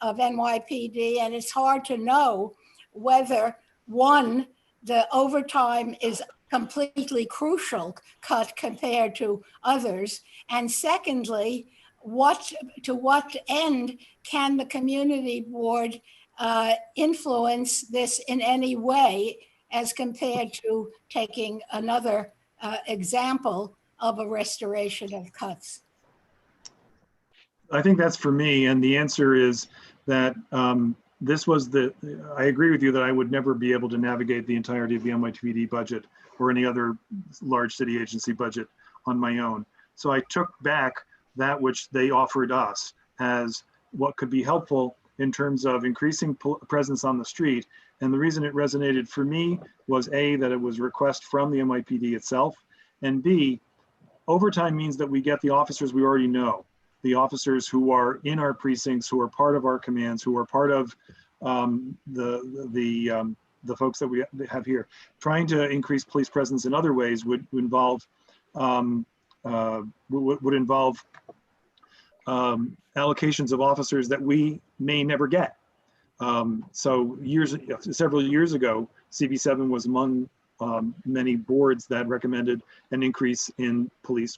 O: of NYPD, and it's hard to know whether, one, the overtime is completely crucial cut compared to others, and secondly, to what end can the community board influence this in any way as compared to taking another example of a restoration of cuts?
B: I think that's for me, and the answer is that this was I agree with you that I would never be able to navigate the entirety of the NYPD budget or any other large city agency budget on my own. So I took back that which they offered us as what could be helpful in terms of increasing presence on the street. And the reason it resonated for me was A, that it was a request from the NYPD itself, and B, overtime means that we get the officers we already know, the officers who are in our precincts, who are part of our commands, who are part of the folks that we have here. Trying to increase police presence in other ways would involve allocations of officers that we may never get. So several years ago, CB7 was among many boards that recommended an increase in police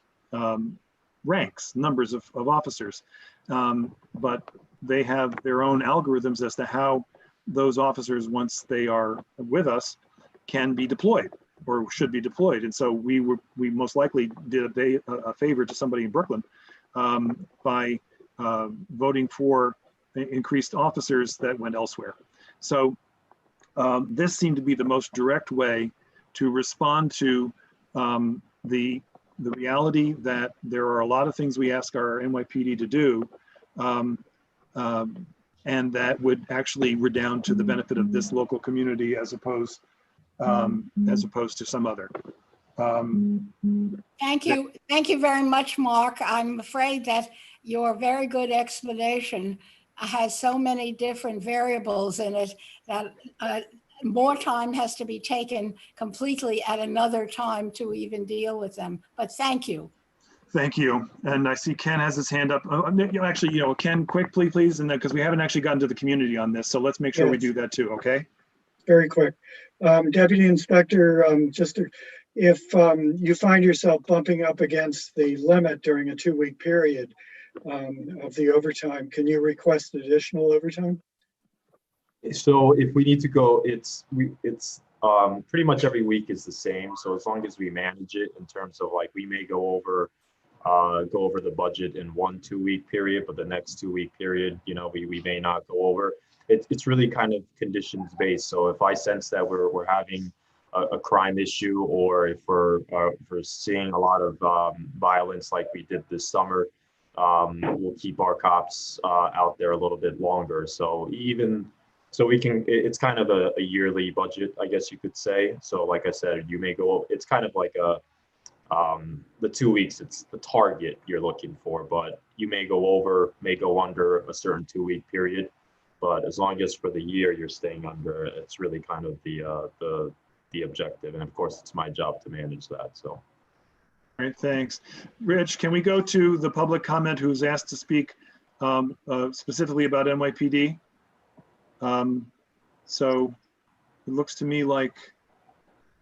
B: ranks, numbers of officers. But they have their own algorithms as to how those officers, once they are with us, can be deployed or should be deployed. And so we most likely did a favor to somebody in Brooklyn by voting for increased officers that went elsewhere. So this seemed to be the most direct way to respond to the reality that there are a lot of things we ask our NYPD to do, and that would actually redound to the benefit of this local community as opposed to some other.
O: Thank you. Thank you very much, Mark. I'm afraid that your very good explanation has so many different variables in it that more time has to be taken completely at another time to even deal with them. But thank you.
B: Thank you. And I see Ken has his hand up. Actually, Ken, quick, please, and because we haven't actually gotten to the community on this, so let's make sure we do that too, okay?
R: Very quick. Deputy Inspector, if you find yourself bumping up against the limit during a 2-week period of the overtime, can you request additional overtime?
P: So if we need to go, it's pretty much every week is the same. So as long as we manage it in terms of like, we may go over the budget in 1-2 week period, but the next 2 week period, we may not go over. It's really kind of conditions based. So if I sense that we're having a crime issue, or if we're seeing a lot of violence like we did this summer, we'll keep our cops out there a little bit longer. So it's kind of a yearly budget, I guess you could say. So like I said, you may go, it's kind of like the 2 weeks, it's the target you're looking for, but you may go over, may go under a certain 2 week period. But as long as for the year you're staying under, it's really kind of the objective. And of course, it's my job to manage that. So.
B: All right, thanks. Rich, can we go to the public comment who's asked to speak specifically about NYPD? So it looks to me like.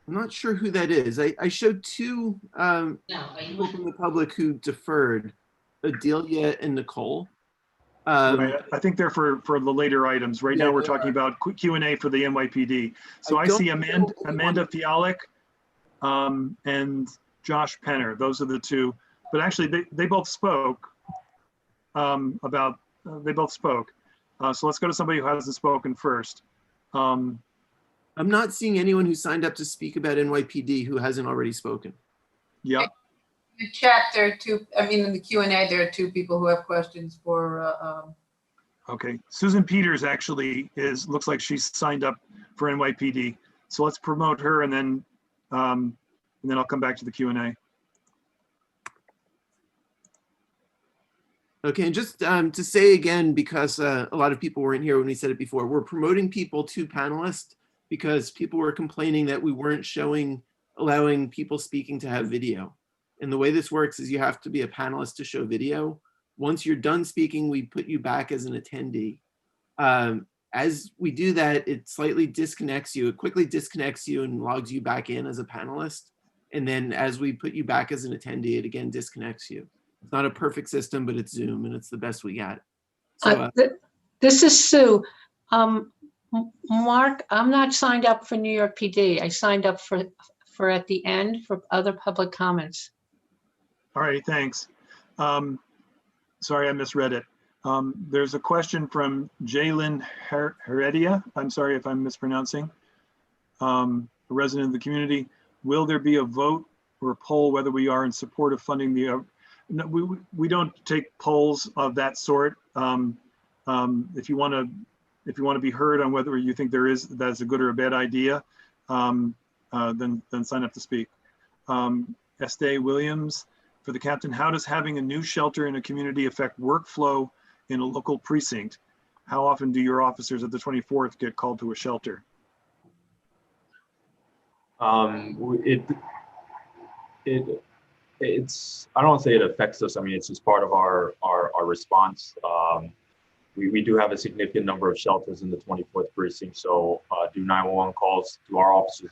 M: I'm not sure who that is. I showed two people from the public who deferred, Adelia and Nicole.
B: Right. I think they're for the later items. Right
M: Yeah,
B: now, we're
M: they
B: talking about Q&A for the NYPD. So I
M: don't
B: see
M: know
B: Amanda Fialek and Josh Penner. Those are the two. But actually, they both spoke they both spoke. So let's go to somebody who hasn't spoken first.
M: I'm not seeing anyone who signed up to speak about NYPD who hasn't already spoken.
B: Yep.
S: In the chat, there are two, I mean, in the Q&A, there are two people who have questions for,
B: Okay. Susan Peters actually looks like she's signed up for NYPD. So let's promote her and then I'll come back to the Q&A.
M: Okay, and just to say again, because a lot of people weren't here when we said it before, we're promoting people to panelists because people were complaining that we weren't allowing people speaking to have video. And the way this works is you have to be a panelist to show video. Once you're done speaking, we put you back as an attendee. As we do that, it slightly disconnects you. It quickly disconnects you and logs you back in as a panelist. And then as we put you back as an attendee, it again disconnects you. It's not a perfect system, but it's Zoom and it's the best we got. So,
K: This is Sue. Mark, I'm not signed up for New York PD. I signed up for at the end for other public comments.
B: All right, thanks. Sorry, I misread it. There's a question from Jalen Heredia. I'm sorry if I'm mispronouncing. A resident of the community. Will there be a vote or a poll whether we are in support of funding the no, we don't take polls of that sort. If you want to be heard on whether you think that's a good or a bad idea, then sign up to speak. Estee Williams, for the captain, how does having a new shelter in a community affect workflow in a local precinct? How often do your officers at the 24th get called to a shelter?
P: It's I don't want to say it affects us. I mean, it's just part of our response. We do have a significant number of shelters in the 24th precinct. So do 911 calls, do our officers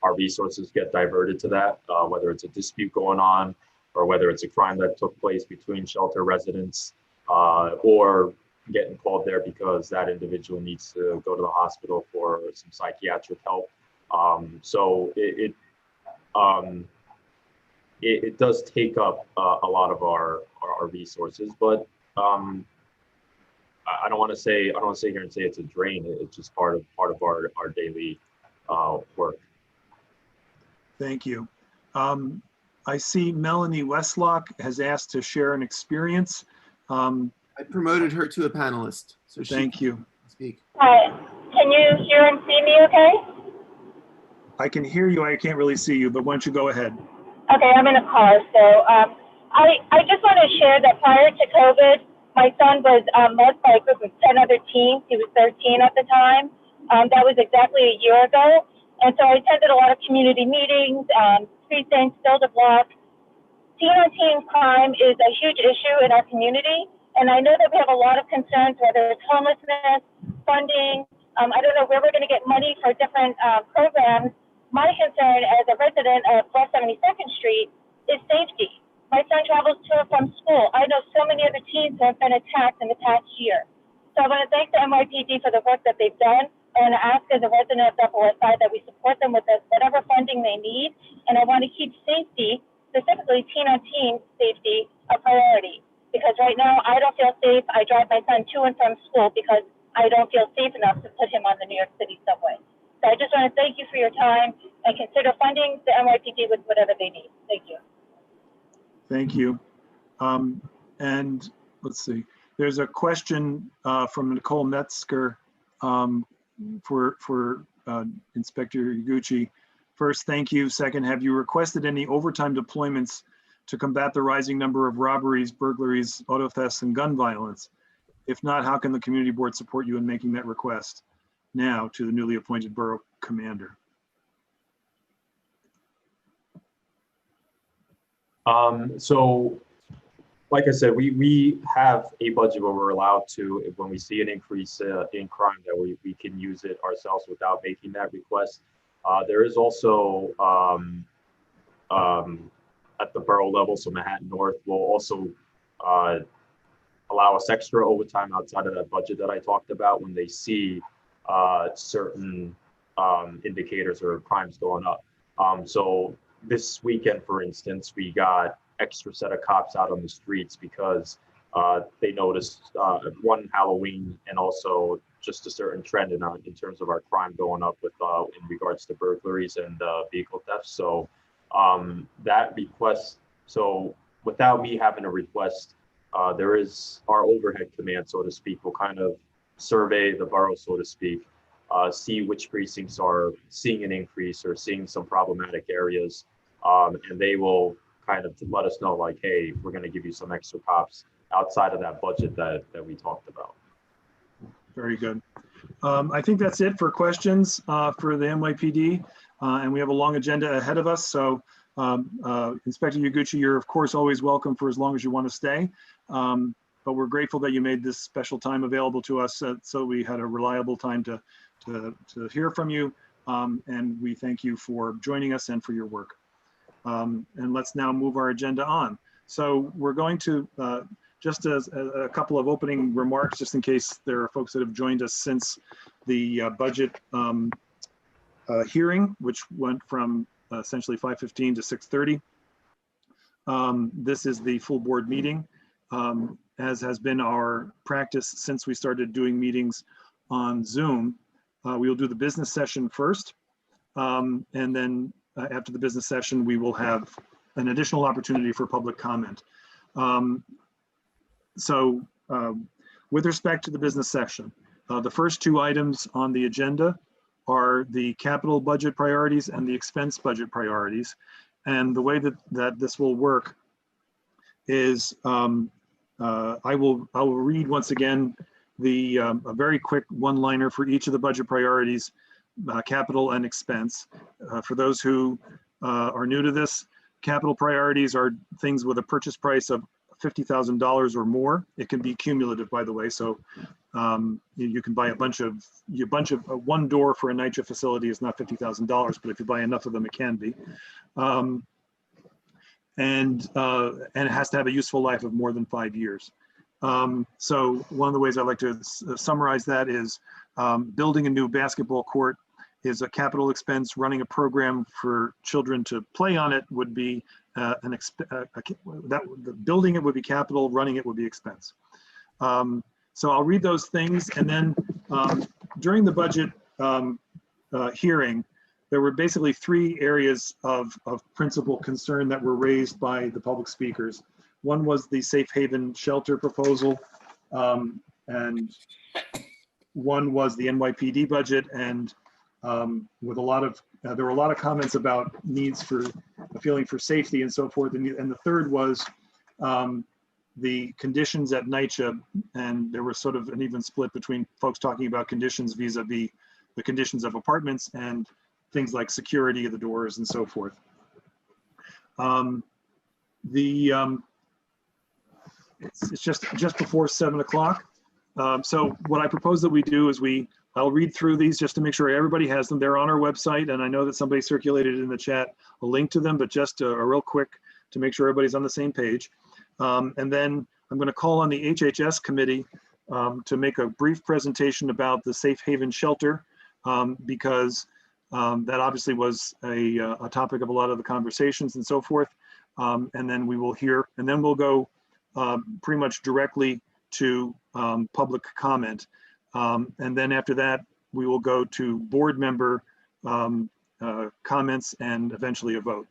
P: our resources get diverted to that, whether it's a dispute going on or whether it's a crime that took place between shelter residents or getting called there because that individual needs to go to the hospital for some psychiatric help. So it does take up a lot of our resources, but I don't want to sit here and say it's a drain. It's just part of our daily work.
B: Thank you. I see Melanie Westlock has asked to share an experience.
M: I promoted her to a panelist, so
B: thank you.
M: Speak.
T: Hi, can you hear and see me okay?
B: I can hear you. I can't really see you, but why don't you go ahead?
T: Okay, I'm in a car. So I just want to share that prior to COVID, my son was led by a group of 10 other teens. He was 13 at the time. That was exactly a year ago. And so I attended a lot of community meetings, precincts, build a block. Teen-on-teen crime is a huge issue in our community. And I know that we have a lot of concerns, whether it's homelessness, funding. I don't know where we're going to get money for different programs. My concern as a resident of West 72nd Street is safety. My son travels to and from school. I know so many other teens who have been attacked in the past year. So I want to thank the NYPD for the work that they've done. I want to ask as a resident of the Upper West Side that we support them with whatever funding they need. And I want to keep safety, specifically teen-on-teen safety, a priority. Because right now I don't feel safe. I drive my son to and from school because I don't feel safe enough to put him on the New York City subway. So I just want to thank you for your time and consider funding the NYPD with whatever they need. Thank you.
B: Thank you. And let's see, there's a question from Nicole Metzger for Inspector Iguchi. First, thank you. Second, have you requested any overtime deployments to combat the rising number of robberies, burglaries, auto thefts, and gun violence? If not, how can the community board support you in making that request? Now to the newly appointed borough commander.
P: So like I said, we have a budget where we're allowed to, when we see an increase in crime, that we can use it ourselves without making that request. There is also at the borough level, so Manhattan North will also allow us extra overtime outside of that budget that I talked about when they see certain indicators or crimes going up. So this weekend, for instance, we got extra set of cops out on the streets because they noticed one, Halloween, and also just a certain trend in terms of our crime going up with in regards to burglaries and vehicle thefts. So that request, so without me having to request, there is our overhead command, so to speak, will kind of survey the borough, so to speak, see which precincts are seeing an increase or seeing some problematic areas, and they will kind of let us know, like, hey, we're going to give you some extra cops outside of that budget that we talked about.
B: Very good. I think that's it for questions for the NYPD, and we have a long agenda ahead of us. So Inspector Yaguchi, you're of course always welcome for as long as you want to stay. But we're grateful that you made this special time available to us, so we had a reliable time to hear from you. And we thank you for joining us and for your work. And let's now move our agenda on. So we're going to, just as a couple of opening remarks, just in case there are folks that have joined us since the budget hearing, which went from essentially 5:15 to 6:30. This is the full board meeting, as has been our practice since we started doing meetings on Zoom. We will do the business session first, and then after the business session, we will have an additional opportunity for public comment. With respect to the business session, the first two items on the agenda are the capital budget priorities and the expense budget priorities. And the way that this will work is I will read once again a very quick one-liner for each of the budget priorities, capital and expense. For those who are new to this, capital priorities are things with a purchase price of $50,000 or more. It can be cumulative, by the way. So you can buy a bunch of one door for a NYCHA facility is not $50,000, but if you buy enough of them, it can be. And it has to have a useful life of more than 5 years. So one of the ways I like to summarize that is building a new basketball court is a capital expense. Running a program for children to play on it would be building it would be capital, running it would be expense. So I'll read those things, and then during the budget hearing, there were basically three areas of principal concern that were raised by the public speakers. One was the safe haven shelter proposal, and one was the NYPD budget, and with a lot of there were a lot of comments about needs for a feeling for safety and so forth. And the third was the conditions at NYCHA, and there was sort of an even split between folks talking about conditions vis-a-vis the conditions of apartments and things like security of the doors and so forth. It's just before 7 o'clock. So what I propose that we do is I'll read through these just to make sure everybody has them. They're on our website, and I know that somebody circulated in the chat a link to them, but just a real quick to make sure everybody's on the same page. And then I'm going to call on the HHS committee to make a brief presentation about the safe haven shelter, because that obviously was a topic of a lot of the conversations and so forth. And then we will hear, and then we'll go pretty much directly to public comment. And then after that, we will go to board member comments and eventually a vote.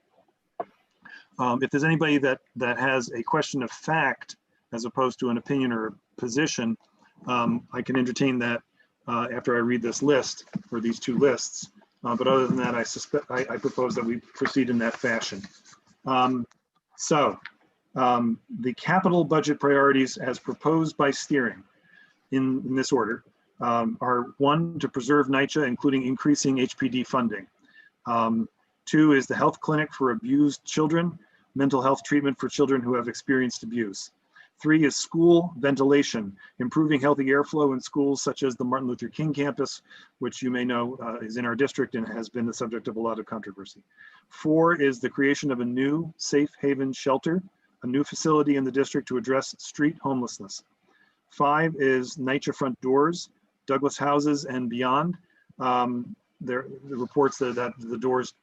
B: If there's anybody that has a question of fact, as opposed to an opinion or a position, I can entertain that after I read this list, or these two lists. But other than that, I propose that we proceed in that fashion. The capital budget priorities as proposed by steering in this order are: 1, to preserve NYCHA, including increasing HPD funding. 2 is the health clinic for abused children, mental health treatment for children who have experienced abuse. 3 is school ventilation, improving healthy airflow in schools such as the Martin Luther King campus, which you may know is in our district and has been the subject of a lot of controversy. 4 is the creation of a new safe haven shelter, a new facility in the district to address street homelessness. 5 is NYCHA front doors, Douglas houses and beyond. The reports that the doors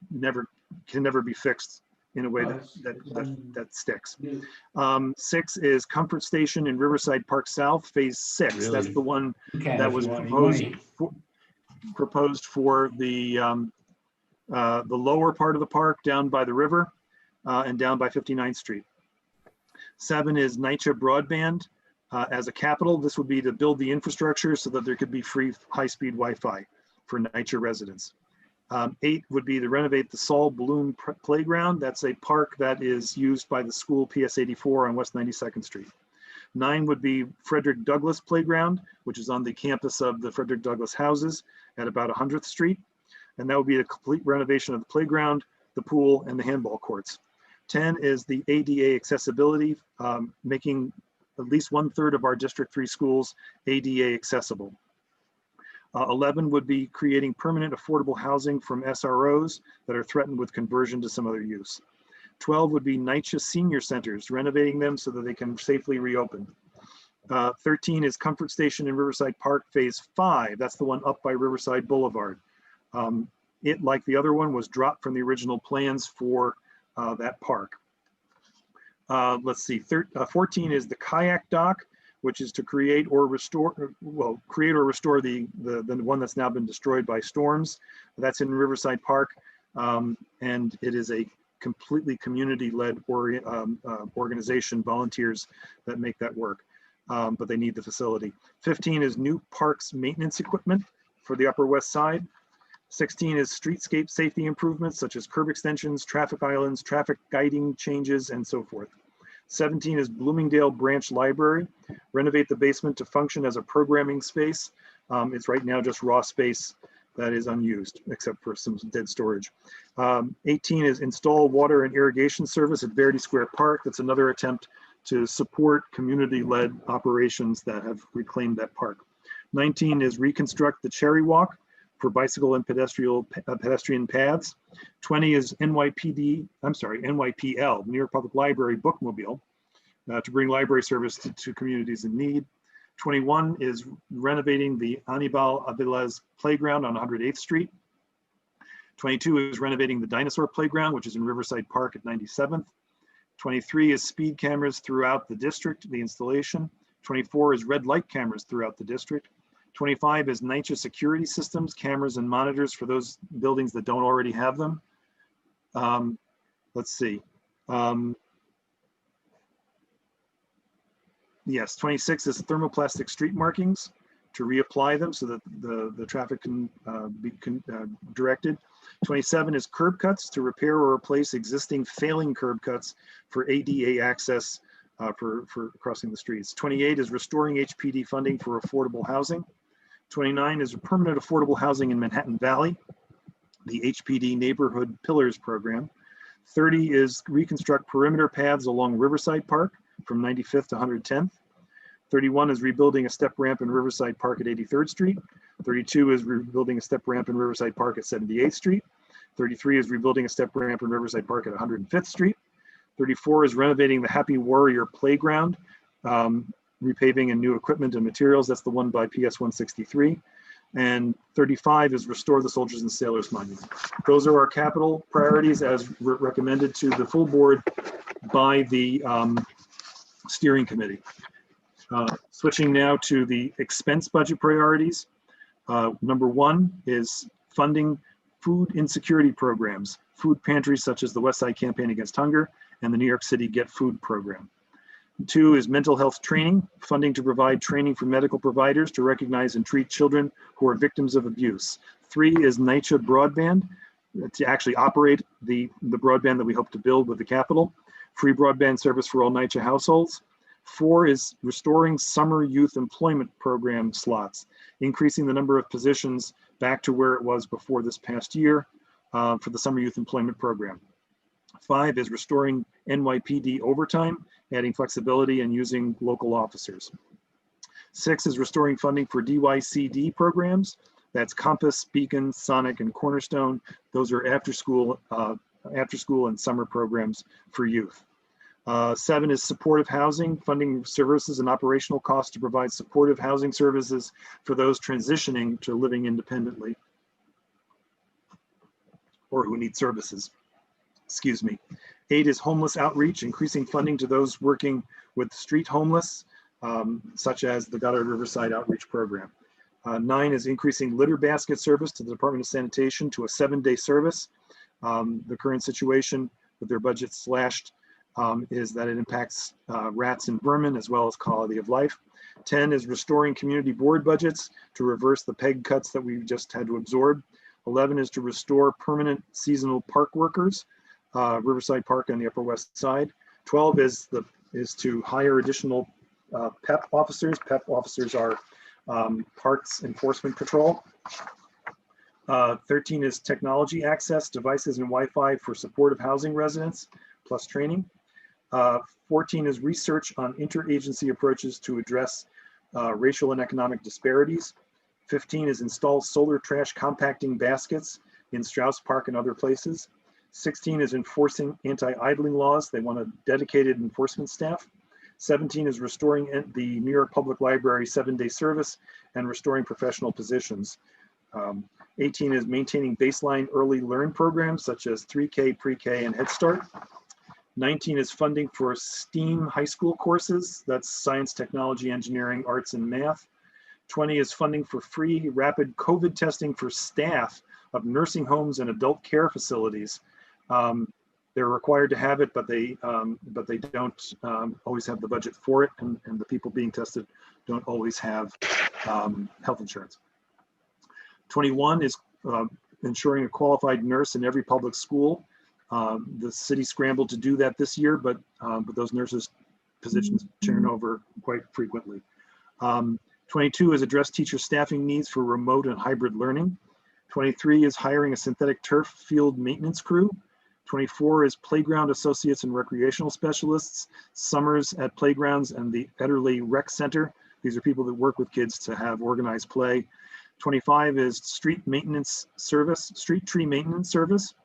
B: can never be fixed in a way that sticks. 6 is Comfort Station in Riverside Park South, Phase 6.
N: Really?
B: That's the one
N: Okay,
B: that
N: if
B: was
N: you want any
B: proposed for the lower part of the park down by the river and down by 59th Street. 7 is NYCHA broadband as a capital. This would be to build the infrastructure so that there could be free high-speed Wi-Fi for NYCHA residents. 8 would be to renovate the Saul Bloom Playground. That's a park that is used by the school PS 84 on West 92nd Street. 9 would be Frederick Douglass Playground, which is on the campus of the Frederick Douglass houses at about 100th Street. And that would be a complete renovation of the playground, the pool, and the handball courts. 10 is the ADA accessibility, making at least 1/3 of our District 3 schools ADA accessible. 11 would be creating permanent affordable housing from SROs that are threatened with conversion to some other use. 12 would be NYCHA senior centers, renovating them so that they can safely reopen. 13 is Comfort Station in Riverside Park, Phase 5. That's the one up by Riverside Boulevard. It, like the other one, was dropped from the original plans for that park. Let's see, 14 is the kayak dock, which is to create or restore the one that's now been destroyed by storms. That's in Riverside Park, and it is a completely community-led organization, volunteers that make that work, but they need the facility. 15 is new parks maintenance equipment for the Upper West Side. 16 is streetscape safety improvements such as curb extensions, traffic islands, traffic guiding changes, and so forth. 17 is Bloomingdale Branch Library. Renovate the basement to function as a programming space. It's right now just raw space that is unused, except for some dead storage. 18 is install water and irrigation service at Verity Square Park. That's another attempt to support community-led operations that have reclaimed that park. 19 is reconstruct the Cherry Walk for bicycle and pedestrian paths. 20 is NYPL, New York Public Library Bookmobile, to bring library service to communities in need. 21 is renovating the Anibal Avilés Playground on 108th Street. 22 is renovating the Dinosaur Playground, which is in Riverside Park at 97th. 23 is speed cameras throughout the district, the installation. 24 is red light cameras throughout the district. 25 is NYCHA security systems, cameras and monitors for those buildings that don't already have them. Let's see. Yes, 26 is thermoplastic street markings to reapply them so that the traffic can be directed. 27 is curb cuts to repair or replace existing failing curb cuts for ADA access for crossing the streets. 28 is restoring HPD funding for affordable housing. 29 is permanent affordable housing in Manhattan Valley, the HPD Neighborhood Pillars Program. 30 is reconstruct perimeter paths along Riverside Park from 95th to 110th. 31 is rebuilding a step ramp in Riverside Park at 83rd Street. 32 is rebuilding a step ramp in Riverside Park at 78th Street. 33 is rebuilding a step ramp in Riverside Park at 105th Street. 34 is renovating the Happy Warrior Playground, repaving and new equipment and materials. That's the one by PS 163. And 35 is restore the Soldiers and Sailors Monument. Those are our capital priorities as recommended to the full board by the steering committee. Switching now to the expense budget priorities. Number 1 is funding food insecurity programs, food pantries such as the West Side Campaign Against Hunger and the New York City Get Food program. 2 is mental health training, funding to provide training for medical providers to recognize and treat children who are victims of abuse. 3 is NYCHA broadband, to actually operate the broadband that we hope to build with the capital. Free broadband service for all NYCHA households. 4 is restoring summer youth employment program slots, increasing the number of positions back to where it was before this past year for the summer youth employment program. 5 is restoring NYPD overtime, adding flexibility and using local officers. 6 is restoring funding for DYCD programs. That's Compass, Beacon, Sonic, and Cornerstone. Those are after school and summer programs for youth. 7 is supportive housing, funding services and operational costs to provide supportive housing services for those transitioning to living independently or who need services. Excuse me. 8 is homeless outreach, increasing funding to those working with street homeless, such as the Goddard Riverside Outreach Program. 9 is increasing litter basket service to the Department of Sanitation to a 7-day service. The current situation with their budget slashed is that it impacts rats and vermin as well as quality of life. 10 is restoring community board budgets to reverse the PEG cuts that we just had to absorb. 11 is to restore permanent seasonal park workers, Riverside Park on the Upper West Side. 12 is to hire additional PEP officers. PEP officers are Parks Enforcement Patrol. 13 is technology access, devices and Wi-Fi for supportive housing residents, plus training. 14 is research on interagency approaches to address racial and economic disparities. 15 is install solar trash compacting baskets in Strauss Park and other places. 16 is enforcing anti-idling laws. They want a dedicated enforcement staff. 17 is restoring the New York Public Library 7-day service and restoring professional positions. 18 is maintaining baseline early learn programs such as 3K, pre-K, and Head Start. 19 is funding for STEAM high school courses. That's science, technology, engineering, arts, and math. 20 is funding for free rapid COVID testing for staff of nursing homes and adult care facilities. They're required to have it, but they don't always have the budget for it, and the people being tested don't always have health insurance. 21 is ensuring a qualified nurse in every public school. The city scrambled to do that this year, but those nurses' positions turn over quite frequently. 22 is address teacher staffing needs for remote and hybrid learning. 23 is hiring a synthetic turf field maintenance crew. 24 is playground associates and recreational specialists, summers at playgrounds and the Ederle Rec Center. These are people that work with kids to have organized play. 25 is street maintenance service, street tree maintenance service.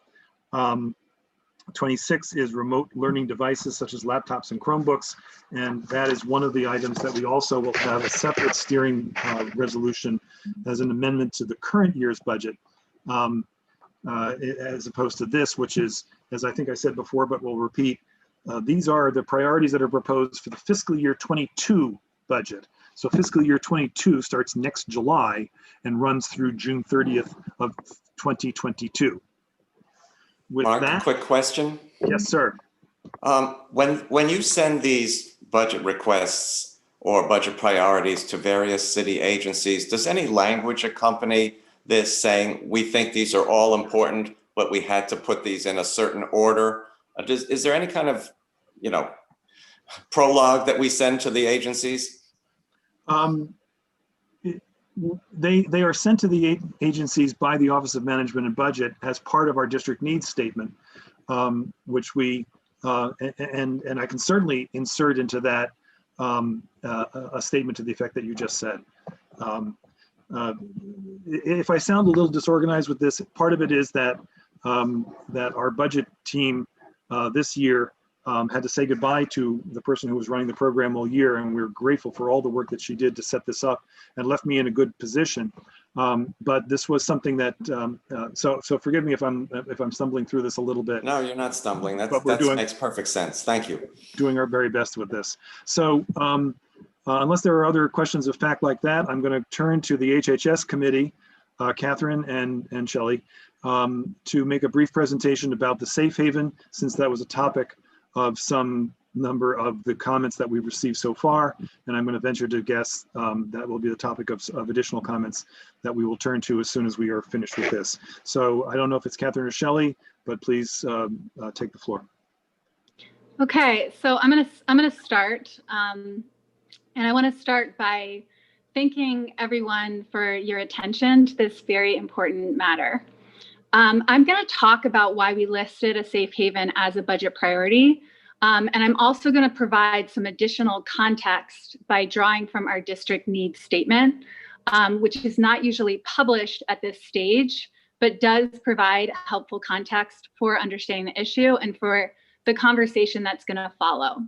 B: 26 is remote learning devices such as laptops and Chromebooks. And that is one of the items that we also will have a separate steering resolution as an amendment to the current year's budget. As opposed to this, which is, as I think I said before, but we'll repeat, these are the priorities that are proposed for the fiscal year 22 budget. So fiscal year 22 starts next July and runs through June 30th of 2022. With
G: Mark,
B: that,
G: a quick question.
B: Yes, sir.
G: When you send these budget requests or budget priorities to various city agencies, does any language accompany this saying, we think these are all important, but we had to put these in a certain order? Is there any kind of, prologue that we send to the agencies?
B: They are sent to the agencies by the Office of Management and Budget as part of our district needs statement, which we, and I can certainly insert into that a statement to the effect that you just said. If I sound a little disorganized with this, part of it is that that our budget team this year had to say goodbye to the person who was running the program all year, and we're grateful for all the work that she did to set this up and left me in a good position. But this was something that so forgive me if I'm stumbling through this a little bit.
G: No, you're not stumbling. That makes perfect sense. Thank you.
B: Doing our very best with this. So unless there are other questions of fact like that, I'm going to turn to the HHS committee, Catherine and Shelley, to make a brief presentation about the safe haven, since that was a topic of some number of the comments that we've received so far. And I'm going to venture to guess that will be the topic of additional comments that we will turn to as soon as we are finished with this. So I don't know if it's Catherine or Shelley, but please take the floor.
D: Okay, so I'm gonna start. And I want to start by thanking everyone for your attention to this very important matter. I'm going to talk about why we listed a safe haven as a budget priority. And I'm also going to provide some additional context by drawing from our district needs statement, which is not usually published at this stage, but does provide helpful context for understanding the issue and for the conversation that's going to follow.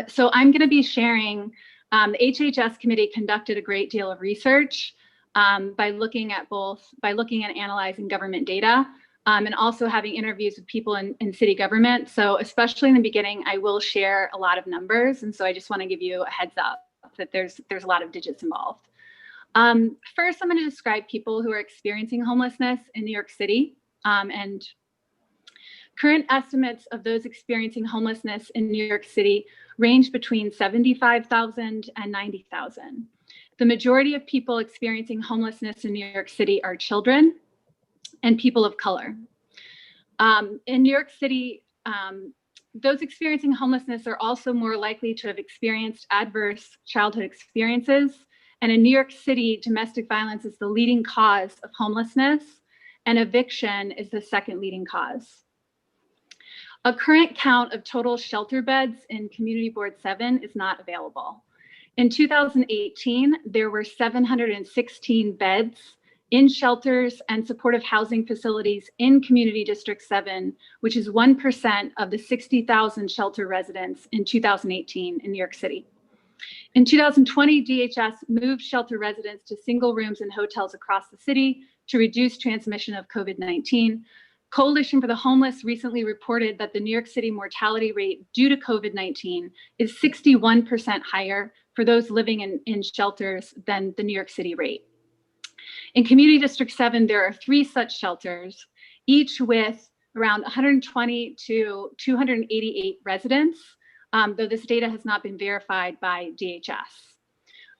D: So I'm going to be sharing, the HHS committee conducted a great deal of research by looking at analyzing government data and also having interviews with people in city government. So especially in the beginning, I will share a lot of numbers. And so I just want to give you a heads up that there's a lot of digits involved. First, I'm going to describe people who are experiencing homelessness in New York City. And current estimates of those experiencing homelessness in New York City range between 75,000 and 90,000. The majority of people experiencing homelessness in New York City are children and people of color. In New York City, those experiencing homelessness are also more likely to have experienced adverse childhood experiences. And in New York City, domestic violence is the leading cause of homelessness, and eviction is the second leading cause. A current count of total shelter beds in Community Board 7 is not available. In 2018, there were 716 beds in shelters and supportive housing facilities in Community District 7, which is 1% of the 60,000 shelter residents in 2018 in New York City. In 2020, DHS moved shelter residents to single rooms in hotels across the city to reduce transmission of COVID-19. Coalition for the Homeless recently reported that the New York City mortality rate due to COVID-19 is 61% higher for those living in shelters than the New York City rate. In Community District 7, there are 3 such shelters, each with around 120 to 288 residents, though this data has not been verified by DHS.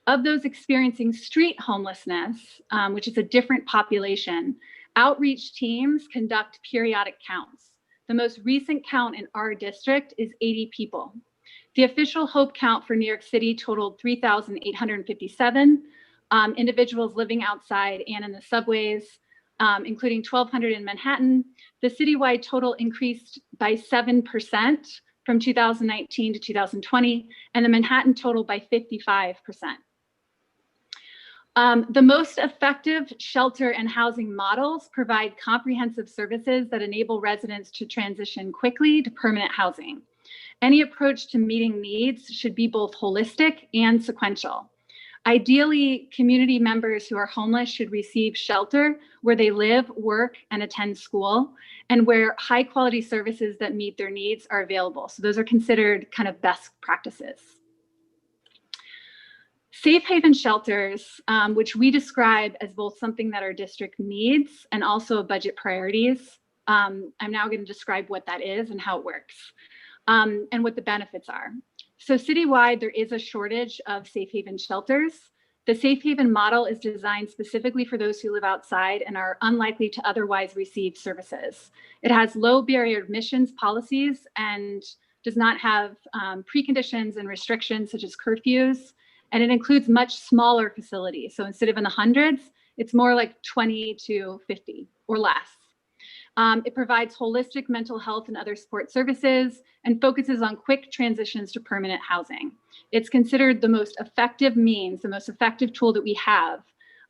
D: Of those experiencing street homelessness, which is a different population, outreach teams conduct periodic counts. The most recent count in our district is 80 people. The official HOPE count for New York City totaled 3,857 individuals living outside and in the subways, including 1,200 in Manhattan. The citywide total increased by 7% from 2019 to 2020, and the Manhattan total by 55%. The most effective shelter and housing models provide comprehensive services that enable residents to transition quickly to permanent housing. Any approach to meeting needs should be both holistic and sequential. Ideally, community members who are homeless should receive shelter where they live, work, and attend school, and where high quality services that meet their needs are available. So those are considered kind of best practices. Safe haven shelters, which we describe as both something that our district needs and also budget priorities. I'm now going to describe what that is and how it works, and what the benefits are. So citywide, there is a shortage of safe haven shelters. The safe haven model is designed specifically for those who live outside and are unlikely to otherwise receive services. It has low barrier admissions policies and does not have preconditions and restrictions such as curfews. And it includes much smaller facilities. So instead of in the hundreds, it's more like 20 to 50 or less. It provides holistic mental health and other support services and focuses on quick transitions to permanent housing. It's considered the most effective means, the most effective tool that we have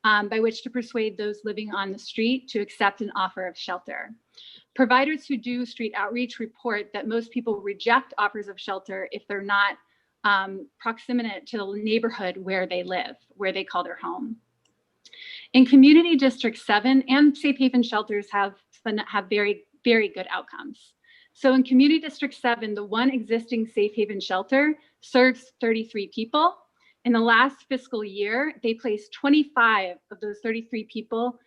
D: by which to persuade those living on the street to accept an offer of shelter. Providers who do street outreach report that most people reject offers of shelter if they're not proximate to the neighborhood where they live, where they call their home. In Community District 7, and safe haven shelters have very, very good outcomes. So in Community District 7, the one existing safe haven shelter serves 33 people. In the last fiscal year, they placed 25 of those 33 people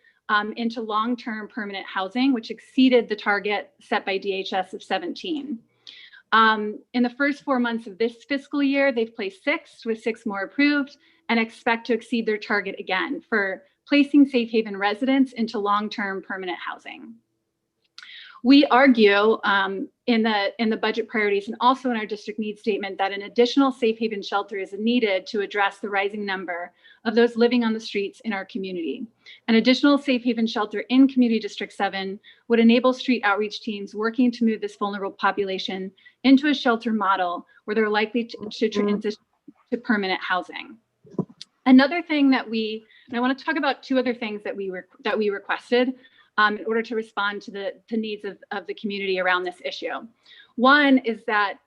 D: into long-term permanent housing, which exceeded the target set by DHS of 17. In the first 4 months of this fiscal year, they've placed 6, with 6 more approved, and expect to exceed their target again for placing safe haven residents into long-term permanent housing. We argue in the budget priorities and also in our district needs statement that an additional safe haven shelter is needed to address the rising number of those living on the streets in our community. An additional safe haven shelter in Community District 7 would enable street outreach teams working to move this vulnerable population into a shelter model where they're likely to transition to permanent housing. Another thing that and I want to talk about 2 other things that we requested. in order to respond to the needs of the community around this issue. One is that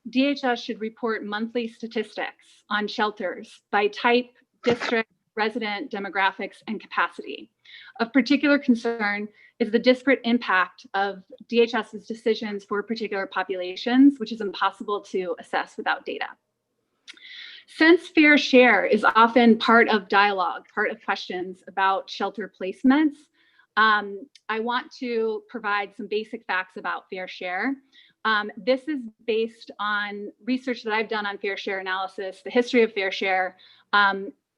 D: DHS should report monthly statistics on shelters by type, district, resident demographics, and capacity. Of particular concern is the disparate impact of DHS's decisions for particular populations, which is impossible to assess without data. Since fair share is often part of dialogue, part of questions about shelter placements, I want to provide some basic facts about fair share. This is based on research that I've done on fair share analysis, the history of fair share,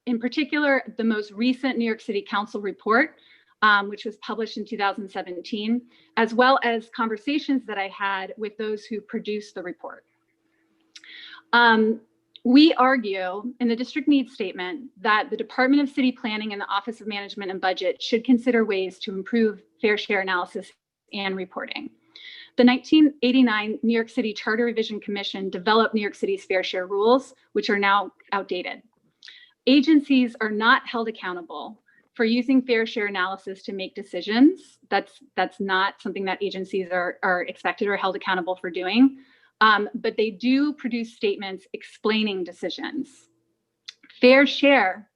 D: in particular, the most recent New York City Council report, which was published in 2017, as well as conversations that I had with those who produced the report. We argue in the district needs statement that the Department of City Planning and the Office of Management and Budget should consider ways to improve fair share analysis and reporting. The 1989 New York City Charter Revision Commission developed New York City's fair share rules, which are now outdated. Agencies are not held accountable for using fair share analysis to make decisions. That's not something that agencies are expected or held accountable for doing. But they do produce statements explaining decisions. Fair share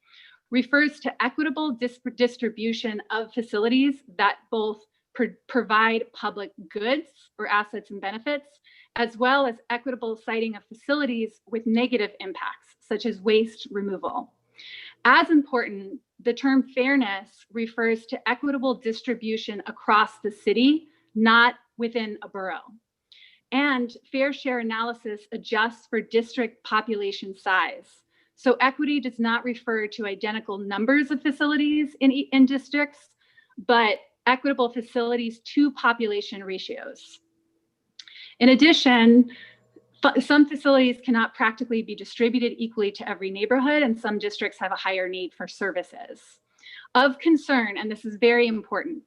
D: refers to equitable distribution of facilities that both provide public goods or assets and benefits, as well as equitable siting of facilities with negative impacts, such as waste removal. As important, the term fairness refers to equitable distribution across the city, not within a borough. And fair share analysis adjusts for district population size. So equity does not refer to identical numbers of facilities in districts, but equitable facilities to population ratios. In addition, some facilities cannot practically be distributed equally to every neighborhood, and some districts have a higher need for services. Of concern, and this is very important,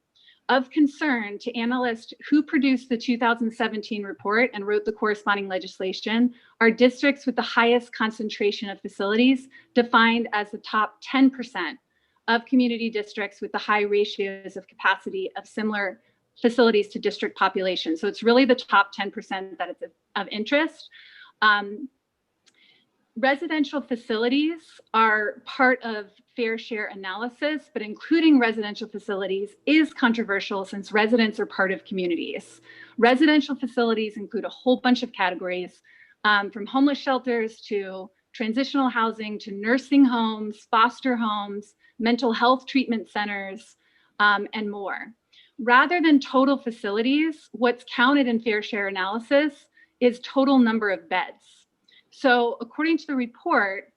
D: of concern to analysts who produced the 2017 report and wrote the corresponding legislation are districts with the highest concentration of facilities, defined as the top 10% of community districts with the high ratios of capacity of similar facilities to district population. So it's really the top 10% that is of interest. Residential facilities are part of fair share analysis, but including residential facilities is controversial since residents are part of communities. Residential facilities include a whole bunch of categories, from homeless shelters to transitional housing to nursing homes, foster homes, mental health treatment centers, and more. Rather than total facilities, what's counted in fair share analysis is total number of beds. So according to the report,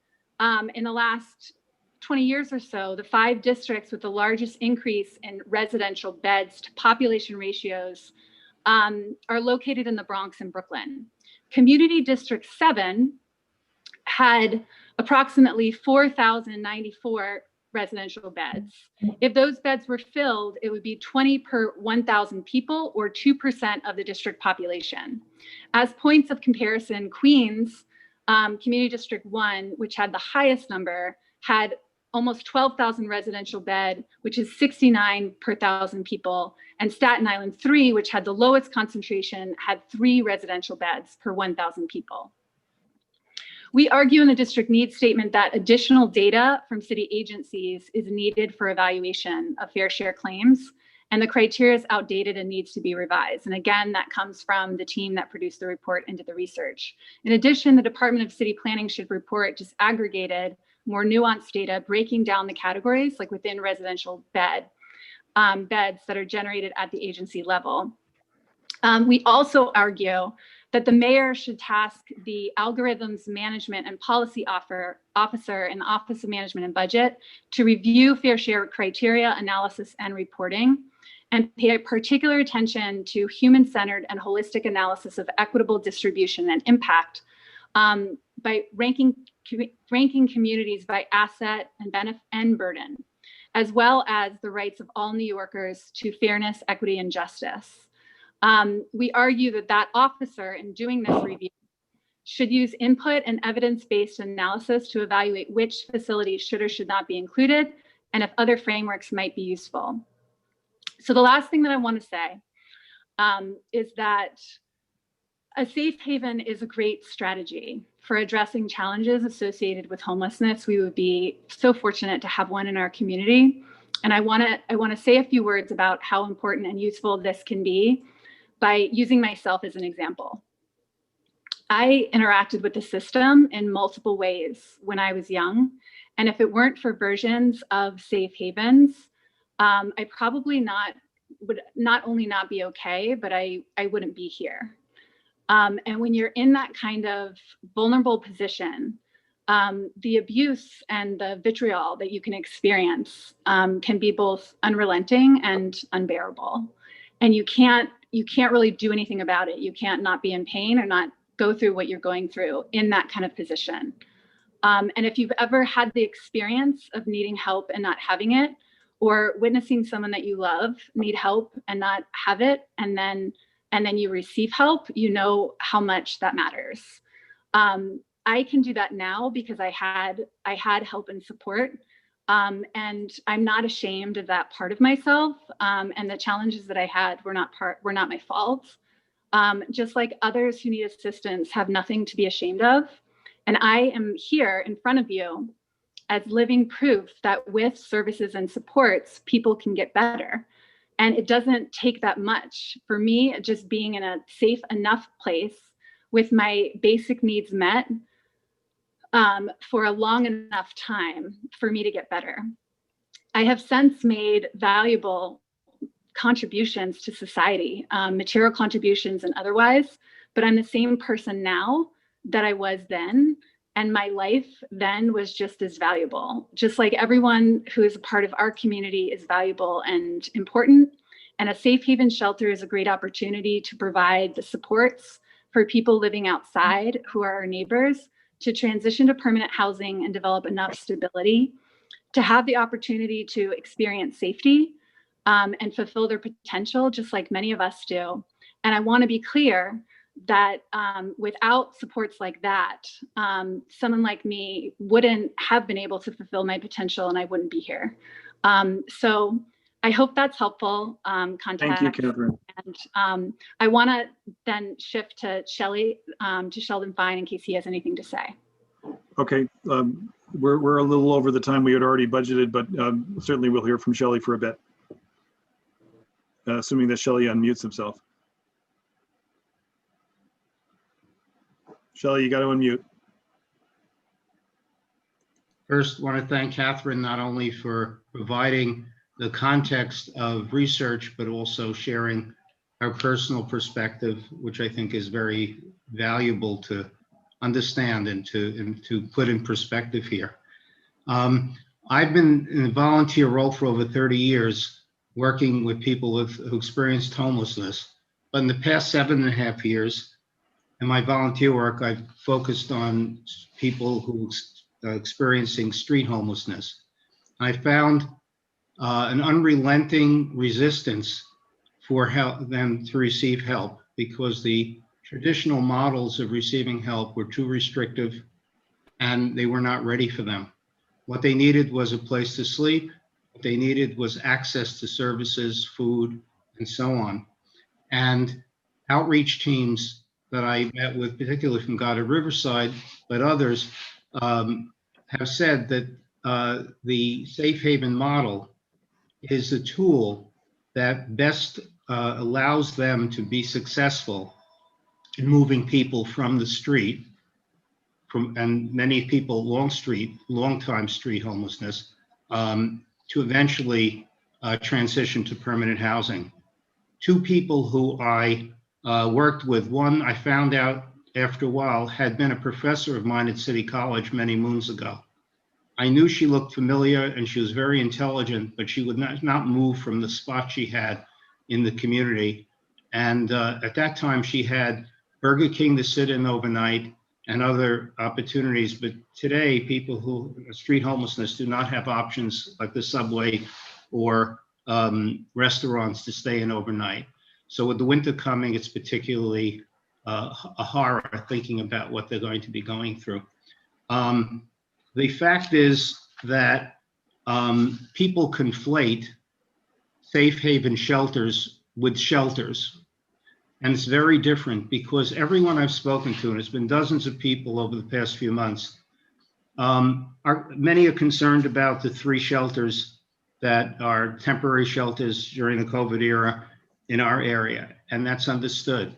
D: in the last 20 years or so, the 5 districts with the largest increase in residential beds to population ratios are located in the Bronx and Brooklyn. Community District 7 had approximately 4,094 residential beds. If those beds were filled, it would be 20 per 1,000 people, or 2% of the district population. As points of comparison, Queens, Community District 1, which had the highest number, had almost 12,000 residential bed, which is 69 per 1,000 people. And Staten Island 3, which had the lowest concentration, had 3 residential beds per 1,000 people. We argue in the district needs statement that additional data from city agencies is needed for evaluation of fair share claims, and the criteria is outdated and needs to be revised. And again, that comes from the team that produced the report and did the research. In addition, the Department of City Planning should report disaggregated, more nuanced data, breaking down the categories, like within residential beds that are generated at the agency level. We also argue that the mayor should task the algorithms management and policy officer in the Office of Management and Budget to review fair share criteria, analysis, and reporting, and pay particular attention to human-centered and holistic analysis of equitable distribution and impact by ranking communities by asset and benefit and burden, as well as the rights of all New Yorkers to fairness, equity, and justice. We argue that that officer, in doing this review, should use input and evidence-based analysis to evaluate which facilities should or should not be included, and if other frameworks might be useful. So the last thing that I want to say is that a safe haven is a great strategy for addressing challenges associated with homelessness. We would be so fortunate to have one in our community. And I want to say a few words about how important and useful this can be by using myself as an example. I interacted with the system in multiple ways when I was young. And if it weren't for versions of safe havens, I probably would not only not be okay, but I wouldn't be here. And when you're in that kind of vulnerable position, the abuse and the vitriol that you can experience can be both unrelenting and unbearable. And you can't really do anything about it. You can't not be in pain or not go through what you're going through in that kind of position. And if you've ever had the experience of needing help and not having it, or witnessing someone that you love need help and not have it, and then you receive help, you know how much that matters. I can do that now because I had help and support. And I'm not ashamed of that part of myself. And the challenges that I had were not my fault. Just like others who need assistance have nothing to be ashamed of. And I am here in front of you as living proof that with services and supports, people can get better. And it doesn't take that much for me, just being in a safe enough place with my basic needs met for a long enough time for me to get better. I have since made valuable contributions to society, material contributions and otherwise, but I'm the same person now that I was then. And my life then was just as valuable, just like everyone who is a part of our community is valuable and important. And a safe haven shelter is a great opportunity to provide the supports for people living outside who are our neighbors to transition to permanent housing and develop enough stability to have the opportunity to experience safety and fulfill their potential, just like many of us do. And I want to be clear that without supports like that, someone like me wouldn't have been able to fulfill my potential and I wouldn't be here. So I hope that's helpful context.
B: Thank you, Catherine.
D: And I want to then shift to Shelley, to Sheldon Fine, in case he has anything to say.
B: Okay, we're a little over the time we had already budgeted, but certainly we'll hear from Shelley for a bit. Assuming that Shelley unmutes himself. Shelley, you got to unmute.
L: First, want to thank Catherine not only for providing the context of research, but also sharing our personal perspective, which I think is very valuable to understand and to put in perspective here. I've been in a volunteer role for over 30 years, working with people who experienced homelessness. But in the past 7.5 years, in my volunteer work, I've focused on people who are experiencing street homelessness. I found an unrelenting resistance for them to receive help because the traditional models of receiving help were too restrictive and they were not ready for them. What they needed was a place to sleep. What they needed was access to services, food, and so on. And outreach teams that I met with, particularly from God of Riverside, but others, have said that the safe haven model is a tool that best allows them to be successful in moving people from the street, and many people long-time street homelessness, to eventually transition to permanent housing. Two people who I worked with, one I found out after a while had been a professor of mine at City College many moons ago. I knew she looked familiar and she was very intelligent, but she would not move from the spot she had in the community. And at that time she had Burger King to sit in overnight and other opportunities. But today, people who street homelessness do not have options like the subway or restaurants to stay in overnight. So with the winter coming, it's particularly a horror thinking about what they're going to be going through. The fact is that people conflate safe haven shelters with shelters. And it's very different because everyone I've spoken to, and it's been dozens of people over the past few months, many are concerned about the 3 shelters that are temporary shelters during the COVID era in our area, and that's understood.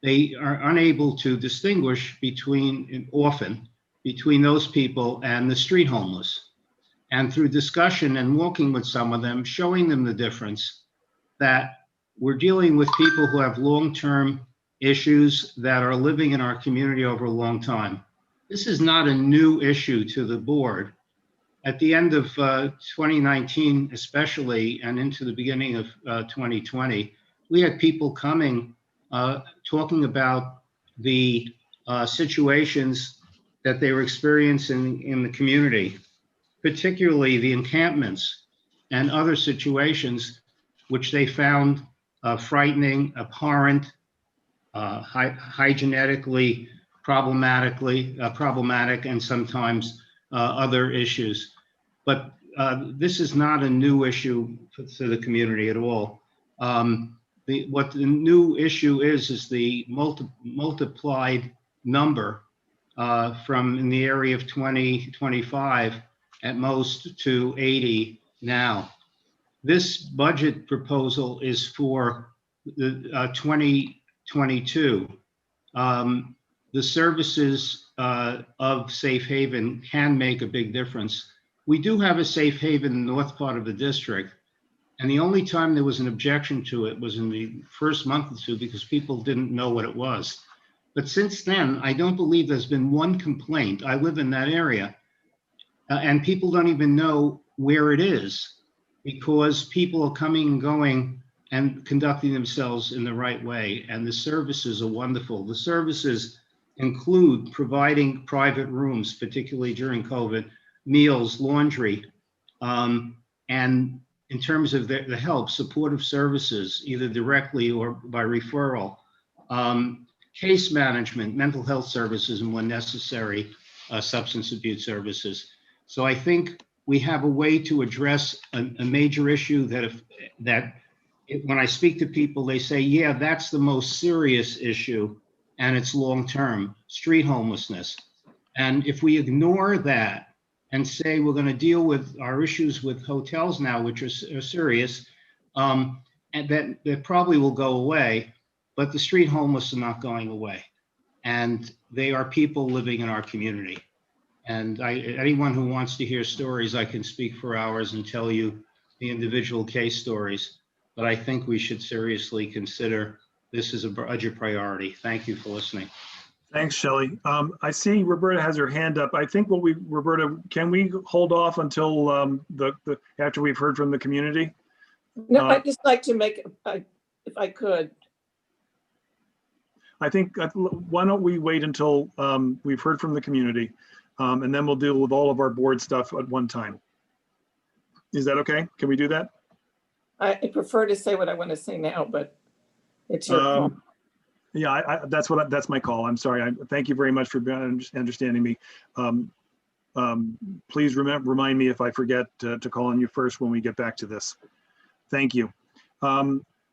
L: They are unable to distinguish often between those people and the street homeless. And through discussion and walking with some of them, showing them the difference, that we're dealing with people who have long-term issues that are living in our community over a long time. This is not a new issue to the board. At the end of 2019, especially, and into the beginning of 2020, we had people coming, talking about the situations that they were experiencing in the community, particularly the encampments and other situations which they found frightening, abhorrent, hygienetically problematic, and sometimes other issues. But this is not a new issue to the community at all. What the new issue is the multiplied number from in the area of 20, 25 at most to 80 now. This budget proposal is for the 2022. The services of Safe Haven can make a big difference. We do have a Safe Haven in the north part of the district, and the only time there was an objection to it was in the first month or two because people didn't know what it was. But since then, I don't believe there's been one complaint. I live in that area, and people don't even know where it is because people are coming and going and conducting themselves in the right way. And the services are wonderful. The services include providing private rooms, particularly during COVID, meals, laundry, and in terms of the help, supportive services, either directly or by referral, case management, mental health services, and when necessary, substance abuse services. So I think we have a way to address a major issue when I speak to people, they say, yeah, that's the most serious issue, and it's long-term, street homelessness. And if we ignore that and say we're going to deal with our issues with hotels now, which are serious, and that probably will go away, but the street homeless are not going away. And they are people living in our community. And anyone who wants to hear stories, I can speak for hours and tell you the individual case stories. But I think we should seriously consider this as a budget priority. Thank you for listening.
B: Thanks, Shelley. I see Roberta has her hand up. I think Roberta, can we hold off until after we've heard from the community?
F: No, I'd just like to make, if I could.
B: I think, why don't we wait until we've heard from the community, and then we'll deal with all of our board stuff at one time. Is that okay? Can we do that?
F: I prefer to say what I want to say now, but it's your call.
B: Yeah, that's my call. I'm sorry. Thank you very much for understanding me. Please remind me if I forget to call on you first when we get back to this. Thank you.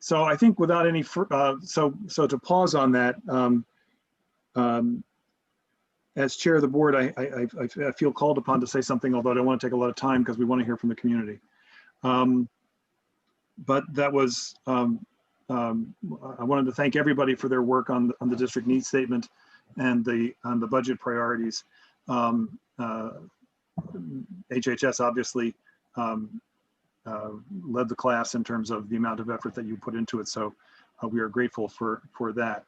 B: So I think without any, so to pause on that, as chair of the board, I feel called upon to say something, although I don't want to take a lot of time because we want to hear from the community. But that was, I wanted to thank everybody for their work on the district needs statement and on the budget priorities. HHS obviously led the class in terms of the amount of effort that you put into it. So we are grateful for that.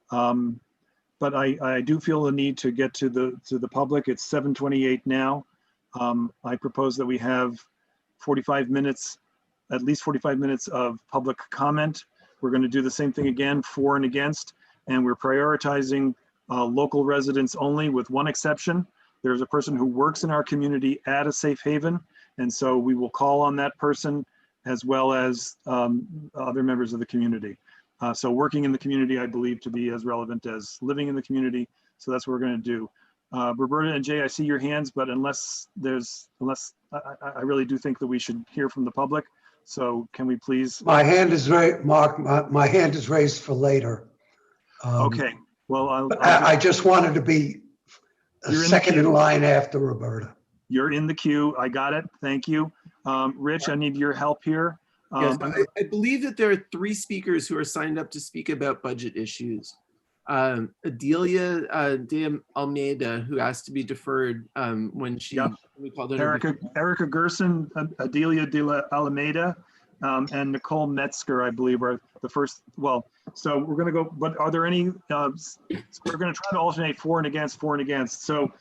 B: But I do feel the need to get to the public. It's 7:28 now. I propose that we have 45 minutes, at least 45 minutes of public comment. We're going to do the same thing again, for and against, and we're prioritizing local residents only, with one exception. There's a person who works in our community at a safe haven, and so we will call on that person as well as other members of the community. So working in the community, I believe to be as relevant as living in the community. So that's what we're going to do. Roberta and Jay, I see your hands, but unless I really do think that we should hear from the public. So can we please?
J: My hand is raised, Mark, my hand is raised for later.
B: Okay, well,
J: I just wanted to be a
B: You're in the
J: second in
B: queue.
J: line after Roberta.
B: You're in the queue. I got it. Thank you. Rich, I need your help here.
M: Yes, I believe that there are 3 speakers who are signed up to speak about budget issues. Adelia de Almeida, who asked to be deferred when we called her.
B: Erica Gerson, Adelia de la Alameda, and Nicole Metzger, I believe, are the first. Well, so we're going to go, but are there any, we're going to try to alternate for and against. So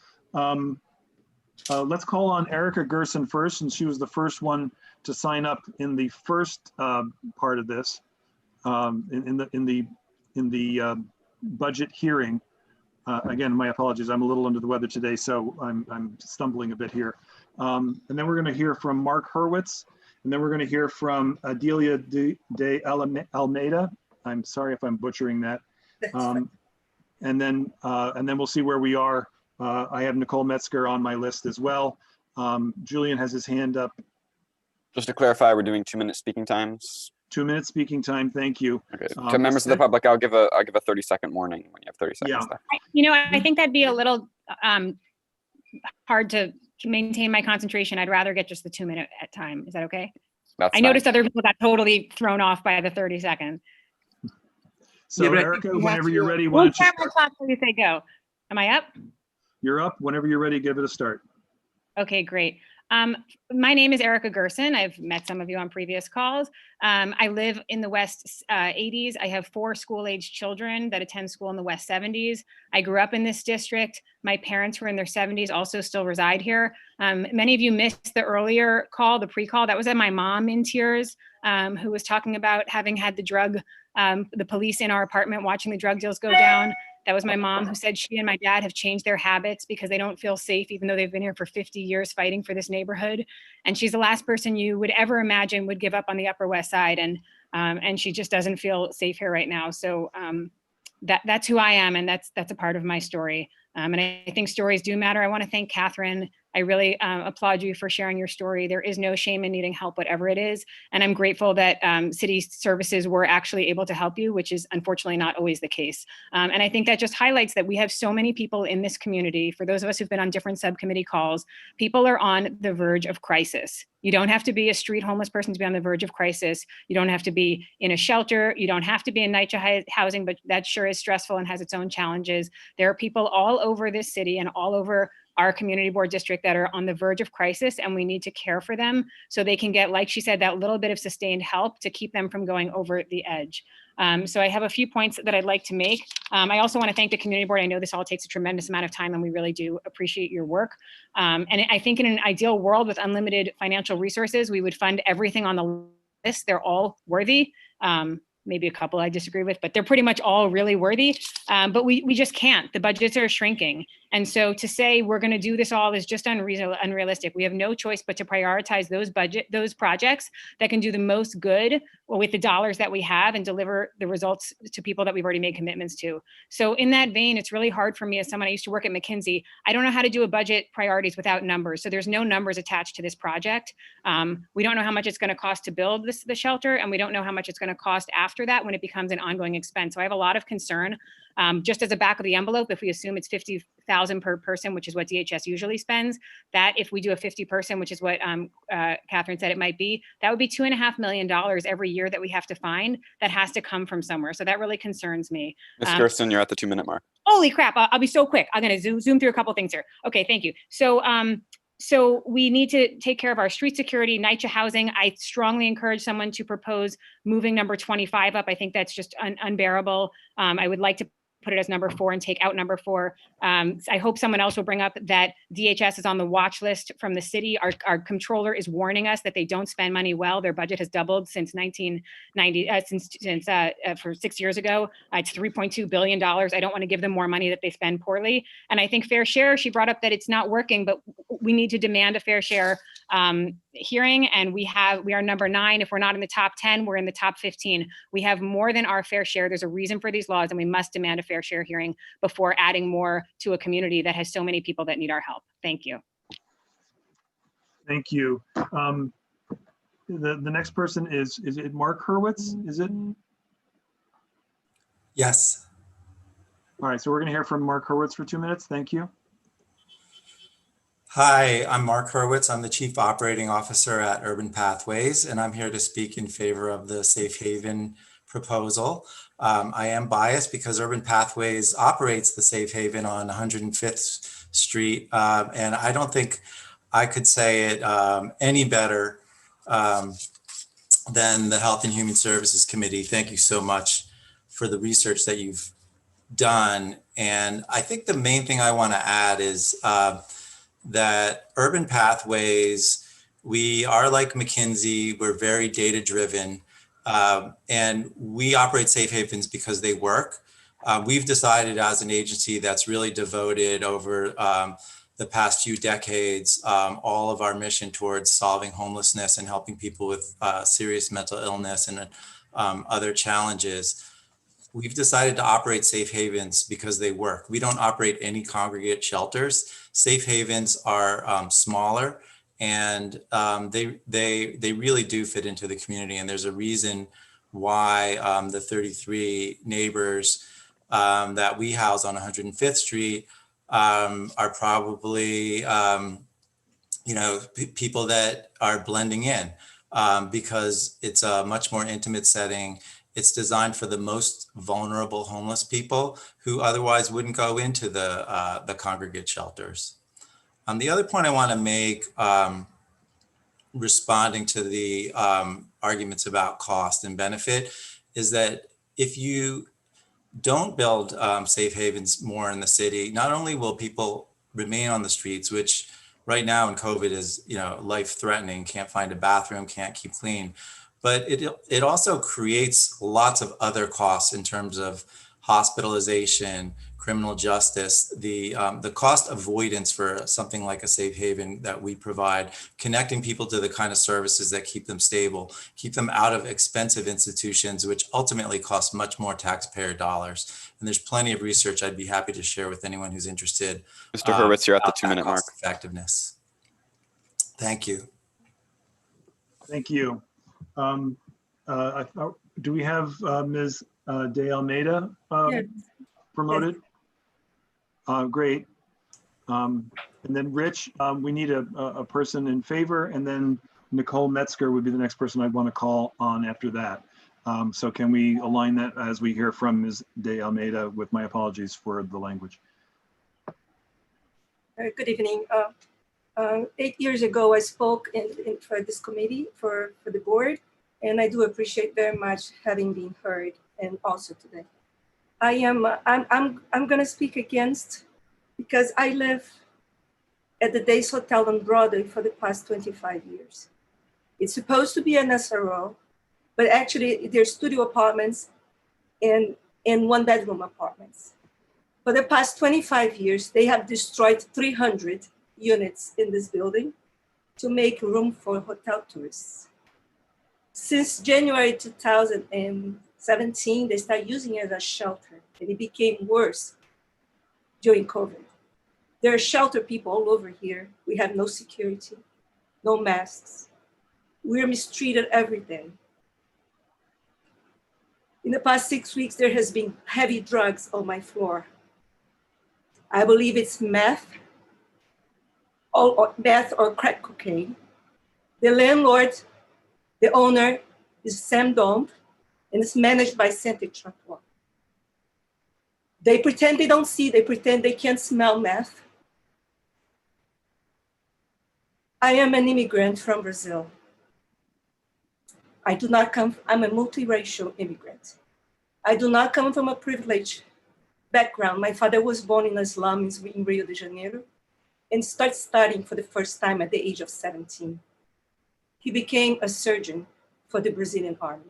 B: let's call on Erica Gerson first, and she was the first one to sign up in the first part of this, in the budget hearing. Again, my apologies. I'm a little under the weather today, so I'm stumbling a bit here. And then we're going to hear from Mark Hurwitz, and then we're going to hear from Adelia de Almeida. I'm sorry if I'm butchering that. And then we'll see where we are. I have Nicole Metzger on my list as well. Julian has his hand up.
I: Just to clarify, we're doing 2-minute speaking times.
B: 2 minute speaking time. Thank you.
I: Okay. To members of the public, I'll give a 30-second warning when you have 30 seconds left.
C: You know, I think that'd be a little hard to maintain my concentration. I'd rather get just the 2 minute at time. Is that okay?
I: That's
C: I noticed other people got totally thrown off by the 30 seconds.
B: So Erica, whenever you're ready, why don't you
C: start my clock till you say go. Am I up?
B: You're up. Whenever you're ready, give it a start.
C: Okay, great. My name is Erica Gerson. I've met some of you on previous calls. I live in the West 80s. I have 4 school-age children that attend school in the West 70s. I grew up in this district. My parents were in their 70s, also still reside here. Many of you missed the earlier call, the pre-call. That was my mom in tears, who was talking about having had the police in our apartment watching the drug deals go down. That was my mom, who said she and my dad have changed their habits because they don't feel safe, even though they've been here for 50 years fighting for this neighborhood. And she's the last person you would ever imagine would give up on the Upper West Side. And she just doesn't feel safe here right now. So that's who I am. And that's a part of my story. And I think stories do matter. I want to thank Catherine. I really applaud you for sharing your story. There is no shame in needing help, whatever it is. And I'm grateful that city services were actually able to help you, which is unfortunately not always the case. And I think that just highlights that we have so many people in this community. For those of us who've been on different subcommittee calls, people are on the verge of crisis. You don't have to be a street homeless person to be on the verge of crisis. You don't have to be in a shelter. You don't have to be in NYCHA housing, but that sure is stressful and has its own challenges. There are people all over this city and all over our community board district that are on the verge of crisis, and we need to care for them so they can get, like she said, that little bit of sustained help to keep them from going over the edge. So I have a few points that I'd like to make. I also want to thank the community board. I know this all takes a tremendous amount of time and we really do appreciate your work. And I think in an ideal world with unlimited financial resources, we would fund everything on the list. They're all worthy. Maybe a couple I disagree with, but they're pretty much all really worthy. But we just can't. The budgets are shrinking. And so to say we're going to do this all is just unrealistic. We have no choice but to prioritize those projects that can do the most good with the dollars that we have and deliver the results to people that we've already made commitments to. So in that vein, it's really hard for me as someone, I used to work at McKinsey. I don't know how to do a budget priorities without numbers. So there's no numbers attached to this project. We don't know how much it's going to cost to build the shelter, and we don't know how much it's going to cost after that when it becomes an ongoing expense. So I have a lot of concern. Just as a back of the envelope, if we assume it's $50,000 per person, which is what DHS usually spends, that if we do a 50 person, which is what Catherine said it might be, that would be $2.5 million every year that we have to find that has to come from somewhere. So that really concerns me.
I: Ms. Gerson, you're at the 2-minute mark.
C: Holy crap, I'll be so quick. I'm going to zoom through a couple things here. Okay, thank you. So we need to take care of our street security, NYCHA housing. I strongly encourage someone to propose moving number 25 up. I think that's just unbearable. I would like to put it as number 4 and take out number 4. I hope someone else will bring up that DHS is on the watch list from the city. Our comptroller is warning us that they don't spend money well. Their budget has doubled since 1990, for 6 years ago. It's $3.2 billion. I don't want to give them more money that they spend poorly. And I think fair share, she brought up that it's not working, but we need to demand a fair share hearing. And we are number 9. If we're not in the top 10, we're in the top 15. We have more than our fair share. There's a reason for these laws, and we must demand a fair share hearing before adding more to a community that has so many people that need our help. Thank you.
B: Thank you. the next person is it Mark Hurwitz? Is it?
U: Yes.
B: All right, so we're gonna hear from Mark Hurwitz for 2 minutes. Thank you.
U: Hi, I'm Mark Hurwitz. I'm the Chief Operating Officer at Urban Pathways, and I'm here to speak in favor of the Safe Haven proposal. I am biased because Urban Pathways operates the Safe Haven on 105th Street, and I don't think I could say it any better than the Health and Human Services Committee. Thank you so much for the research that you've done. And I think the main thing I want to add is that Urban Pathways, we are like McKinsey, we're very data driven, and we operate safe havens because they work. We've decided as an agency that's really devoted over the past few decades, all of our mission towards solving homelessness and helping people with serious mental illness and other challenges. We've decided to operate safe havens because they work. We don't operate any congregate shelters. Safe havens are smaller, and they really do fit into the community. And there's a reason why the 33 neighbors that we house on 105th Street are probably people that are blending in because it's a much more intimate setting. It's designed for the most vulnerable homeless people who otherwise wouldn't go into the congregate shelters. The other point I want to make, responding to the arguments about cost and benefit, is that if you don't build safe havens more in the city, not only will people remain on the streets, which right now in COVID is life-threatening, can't find a bathroom, can't keep clean, but it also creates lots of other costs in terms of hospitalization, criminal justice, the cost avoidance for something like a safe haven that we provide, connecting people to the kind of services that keep them stable, keep them out of expensive institutions, which ultimately cost much more taxpayer dollars. And there's plenty of research I'd be happy to share with anyone who's interested.
I: Mr. Hurwitz, you're at the 2-minute mark.
U: Effectiveness. Thank you.
B: Thank you. Do we have Ms. De Almeida
V: Yes.
B: promoted? Great. And then Rich, we need a person in favor, and then Nicole Metzger would be the next person I'd want to call on after that. So can we align that as we hear from Ms. De Almeida, with my apologies for the language.
V: Good evening. 8 years ago, I spoke for this committee, for the board, and I do appreciate very much having been heard, and also today. I'm gonna speak against, because I live at the Days Hotel on Broadway for the past 25 years. It's supposed to be an SRO, but actually there's studio apartments and 1-bedroom apartments. For the past 25 years, they have destroyed 300 units in this building to make room for hotel tourists. Since January 2017, they started using it as a shelter, and it became worse during COVID. There are shelter people all over here. We have no security, no masks. We're mistreated every day. In the past 6 weeks, there has been heavy drugs on my floor. I believe it's meth or crack cocaine. The landlord, the owner, is Sam Dome, and it's managed by Santé Chatois. They pretend they don't see, they pretend they can't smell meth. I am an immigrant from Brazil. I'm a multiracial immigrant. I do not come from a privileged background. My father was born in a slum in Rio de Janeiro and started studying for the first time at the age of 17. He became a surgeon for the Brazilian army.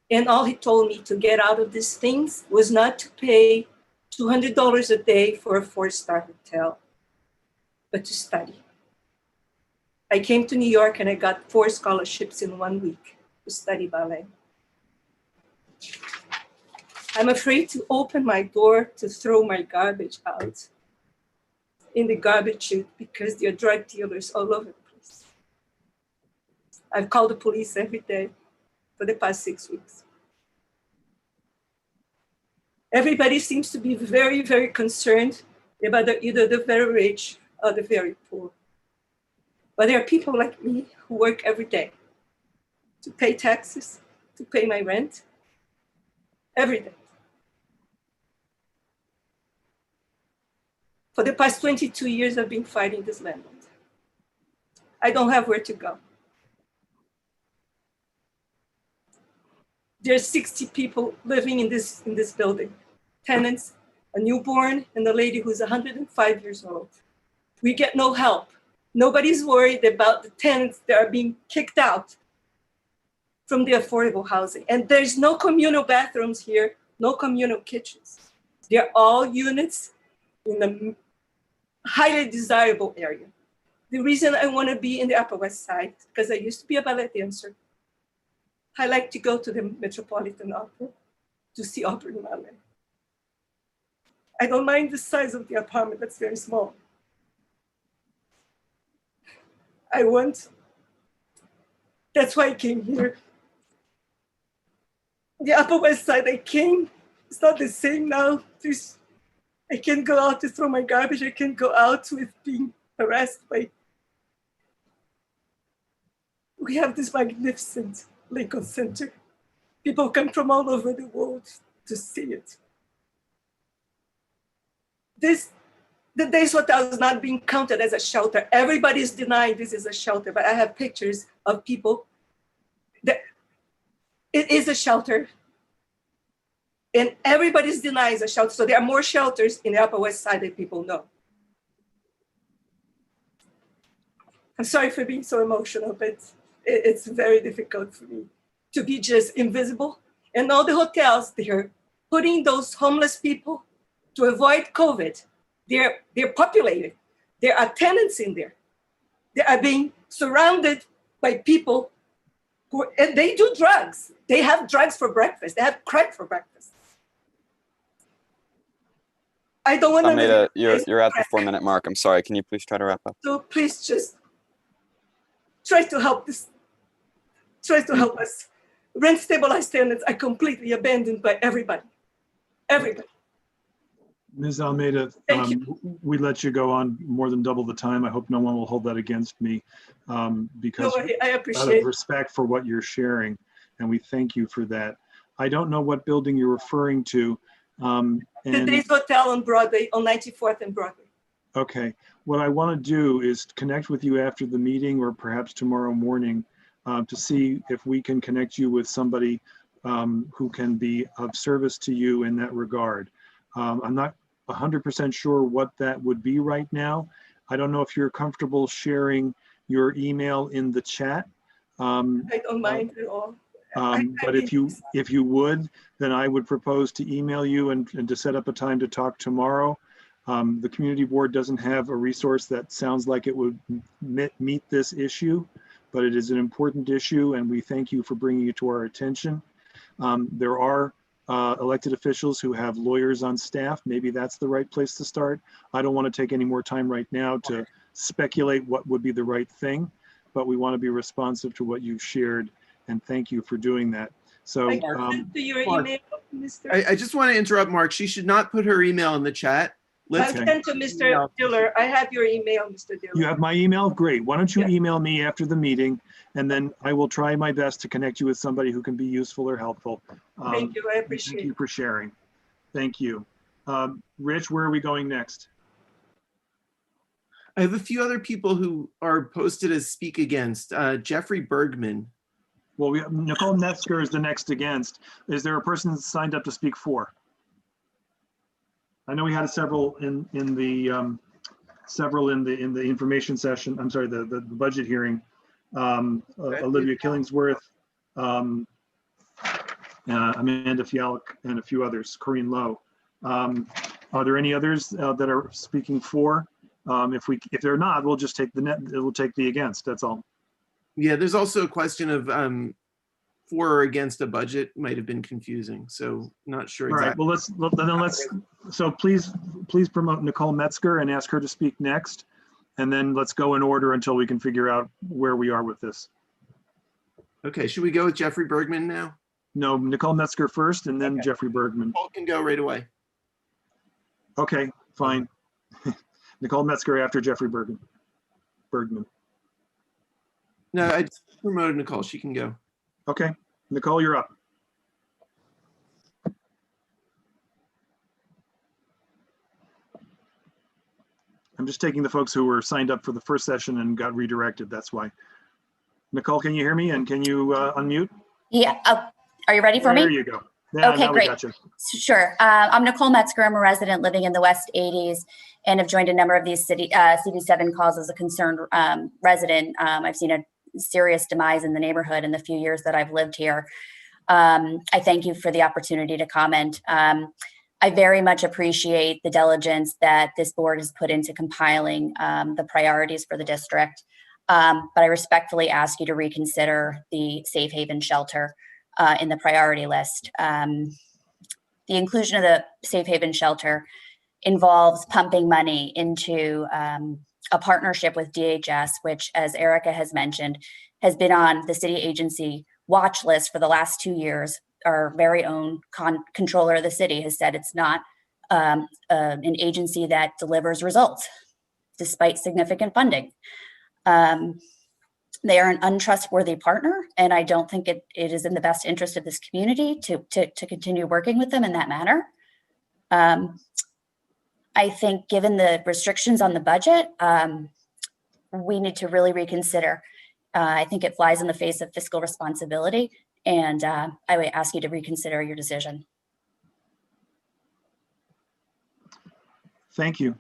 V: And all he told me to get out of these things was not to pay $200 a day for a 4-star hotel, but to study. I came to New York and I got 4 scholarships in 1 week to study ballet. I'm afraid to open my door to throw my garbage out in the garbage chute because there are drug dealers all over the place. I've called the police every day for the past 6 weeks. Everybody seems to be very, very concerned about either the very rich or the very poor. But there are people like me who work every day to pay taxes, to pay my rent, every day. For the past 22 years, I've been fighting this landlord. I don't have where to go. There's 60 people living in this building, tenants, a newborn, and a lady who's 105 years old. We get no help. Nobody's worried about the tenants that are being kicked out from the affordable housing. And there's no communal bathrooms here, no communal kitchens. They're all units in a highly desirable area. The reason I want to be in the Upper West Side is because I used to be a ballet dancer. I like to go to the Metropolitan Opera to see opera and ballet. I don't mind the size of the apartment, that's very small. That's why I came here. The Upper West Side I came, it's not the same now. I can't go out to throw my garbage. I can't go out with being harassed by. We have this magnificent Lincoln Center. People come from all over the world to see it. The Days Hotel is not being counted as a shelter. Everybody's denying this is a shelter, but I have pictures of people that it is a shelter. And everybody's denying a shelter. So there are more shelters in the Upper West Side than people know. I'm sorry for being so emotional, but it's very difficult for me to be just invisible. And all the hotels, they're putting those homeless people to avoid COVID. They're populated. There are tenants in there. They are being surrounded by people and they do drugs. They have drugs for breakfast. They have crack for breakfast. I don't want to.
I: You're at the 4-minute mark. I'm sorry. Can you please try to wrap up?
V: So please just try to help this. Try to help us. Rent stabilized tenants are completely abandoned by everybody. Everybody.
B: Ms. Almeida, we let you go on more than double the time. I hope no one will hold that against me because
V: I appreciate
B: out of respect for what you're sharing, and we thank you for that. I don't know what building you're referring to.
V: The Days Hotel on Broadway, on 94th and Broadway.
B: Okay, what I want to do is connect with you after the meeting or perhaps tomorrow morning to see if we can connect you with somebody who can be of service to you in that regard. I'm not 100% sure what that would be right now. I don't know if you're comfortable sharing your email in the chat.
V: I don't mind at all.
B: But if you would, then I would propose to email you and to set up a time to talk tomorrow. The community board doesn't have a resource that sounds like it would meet this issue, but it is an important issue and we thank you for bringing it to our attention. There are elected officials who have lawyers on staff. Maybe that's the right place to start. I don't want to take any more time right now to speculate what would be the right thing, but we want to be responsive to what you've shared and thank you for doing that. So
M: I just want to interrupt Mark. She should not put her email in the chat.
V: I'll send to Mr. Diller. I have your email, Mr. Diller.
B: You have my email? Great. Why don't you email me after the meeting and then I will try my best to connect you with somebody who can be useful or helpful.
V: Thank you. I appreciate it.
B: Thank you for sharing. Thank you. Rich, where are we going next?
M: I have a few other people who are posted as speak against. Jeffrey Bergman.
B: Well, Nicole Metzger is the next against. Is there a person signed up to speak for? I know we had several in the information session. I'm sorry, the budget hearing. Olivia Killingsworth, Amanda Fialk, and a few others. Corinne Lowe. Are there any others that are speaking for? If they're not, we'll just take we'll take the against. That's all.
M: Yeah, there's also a question of for or against a budget might have been confusing, so not sure exactly.
B: All right, well let's so please promote Nicole Metzger and ask her to speak next, and then let's go in order until we can figure out where we are with this.
M: Okay, should we go with Jeffrey Bergman now?
B: No, Nicole Metzger first and then
M: Okay.
B: Jeffrey Bergman.
M: Nicole can go right away.
B: Okay, fine. Nicole Metzger after Jeffrey Bergman.
M: No, I promoted Nicole. She can go.
B: Okay, Nicole, you're up. I'm just taking the folks who were signed up for the first session and got redirected. That's why. Nicole, can you hear me? And can you unmute?
A: Yeah. Are you ready for me?
B: There you go. Yeah,
A: Okay,
B: now we
A: great.
B: got you.
A: Sure. I'm Nicole Metzger. I'm a resident living in the West 80s and have joined a number of these CB7 calls as a concerned resident. I've seen a serious demise in the neighborhood in the few years that I've lived here. I thank you for the opportunity to comment. I very much appreciate the diligence that this board has put into compiling the priorities for the district. But I respectfully ask you to reconsider the safe haven shelter in the priority list. The inclusion of the safe haven shelter involves pumping money into a partnership with DHS, which, as Erica has mentioned, has been on the city agency watch list for the last 2 years. Our very own controller of the city has said it's not an agency that delivers results despite significant funding. They are an untrustworthy partner, and I don't think it is in the best interest of this community to continue working with them in that manner. I think given the restrictions on the budget, we need to really reconsider. I think it flies in the face of fiscal responsibility, and I would ask you to reconsider your decision.
B: Thank you.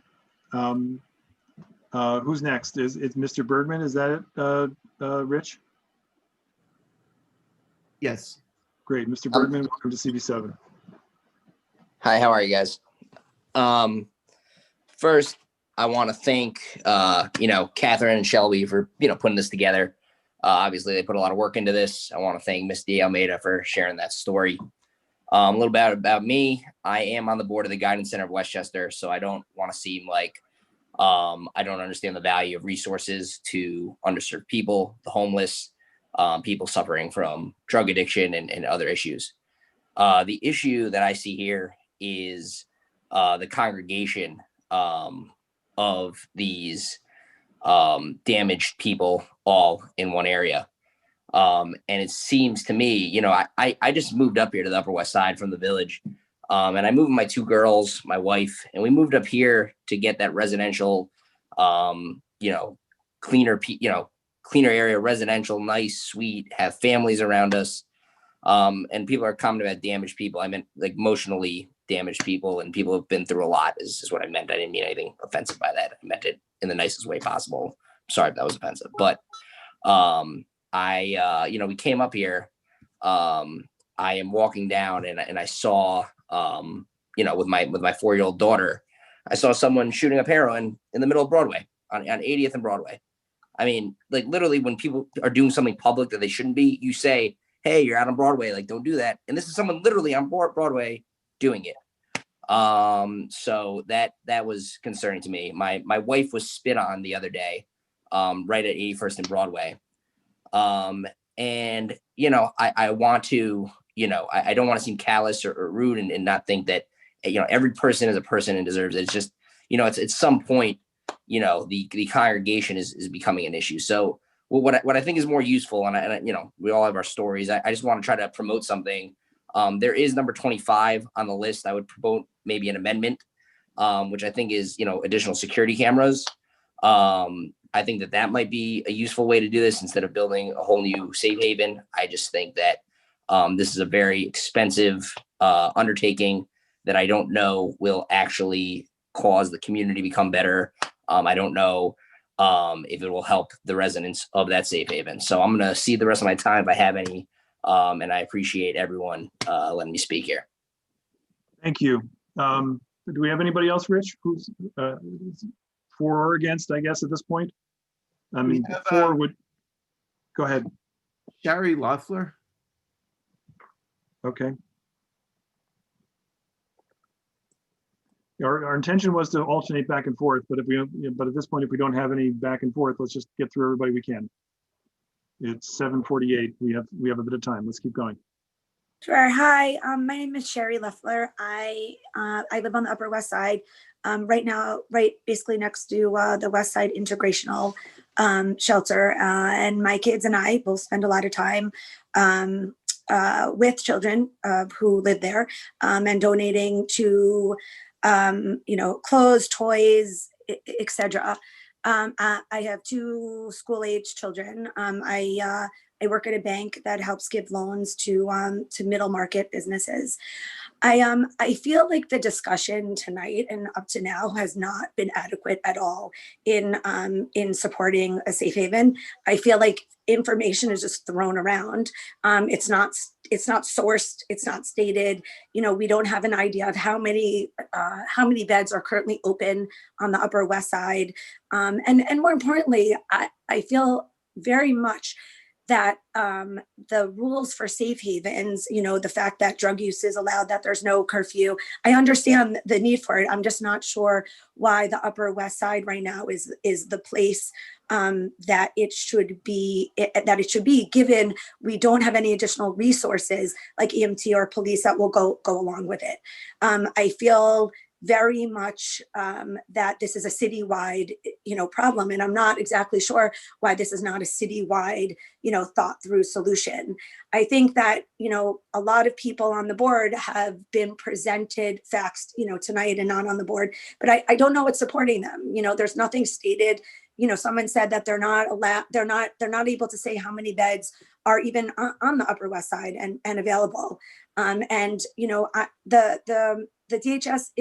B: Who's next? Is Mr. Bergman? Is that it, Rich?
M: Yes.
B: Great. Mr. Bergman, welcome to CB7.
E: Hi, how are you guys? First, I want to thank, Catherine and Shelby for, putting this together. Obviously, they put a lot of work into this. I want to thank Ms. D. Almeida for sharing that story. A little bit about me. I am on the board of the Guidance Center of Westchester, so I don't want to seem like I don't understand the value of resources to underserved people, the homeless, people suffering from drug addiction and other issues. The issue that I see here is the congregation of these damaged people all in one area. And it seems to me, I just moved up here to the Upper West Side from the village. And I moved my 2 girls, my wife, and we moved up here to get that residential, cleaner area, residential, nice, sweet, have families around us. And people are commenting about damaged people. I meant like emotionally damaged people, and people have been through a lot is what I meant. I didn't mean anything offensive by that. I meant it in the nicest way possible. Sorry if that was offensive, but we came up here. I am walking down and I saw, with my 4-year-old daughter, I saw someone shooting up heroin in the middle of Broadway on 80th and Broadway. I mean, like literally when people are doing something public that they shouldn't be, you say, hey, you're out on Broadway, like don't do that. And this is someone literally on Broadway doing it. So that was concerning to me. My wife was spit on the other day, right at 81st and Broadway. And, I want to, I don't want to seem callous or rude and not think that, every person is a person and deserves it. It's just, it's at some point, the congregation is becoming an issue. So what I think is more useful, and we all have our stories. I just want to try to promote something. There is number 25 on the list. I would promote maybe an amendment, which I think is, additional security cameras. I think that might be a useful way to do this instead of building a whole new safe haven. I just think that this is a very expensive undertaking that I don't know will actually cause the community to become better. I don't know if it will help the residents of that safe haven. So I'm going to cede the rest of my time if I have any. And I appreciate everyone letting me speak here.
B: Thank you. Do we have anybody else, Rich, who's for or against, I guess, at this point? I mean, for would, go ahead.
M: Gary Loeffler.
B: Okay. Our intention was to alternate back and forth, but at this point, if we don't have any back and forth, let's just get through everybody we can. It's 7:48. We have a bit of time. Let's keep going.
H: Sure. Hi, my name is Sherry Leffler. I live on the Upper West Side, right now, right basically next to the West Side Integrational Shelter, and my kids and I both spend a lot of time with children who live there, and donating to clothes, toys, etc. I have 2 school-age children. I work at a bank that helps give loans to middle market businesses. I feel like the discussion tonight and up to now has not been adequate at all in supporting a safe haven. I feel like information is just thrown around. It's not sourced. It's not stated. We don't have an idea of how many beds are currently open on the Upper West Side, and more importantly, I feel very much that the rules for safe havens, the fact that drug use is allowed, that there's no curfew, I understand the need for it. I'm just not sure why the Upper West Side right now is the place that it should be, given we don't have any additional resources like EMT or police that will go along with it. I feel very much that this is a citywide, problem, and I'm not exactly sure why this is not a citywide, thought through solution. I think that, a lot of people on the board have been presented facts, tonight and not on the board, but I don't know what's supporting them. There's nothing stated. Someone said that they're not allowed, they're not able to say how many beds are even on the Upper West Side and available. The DHS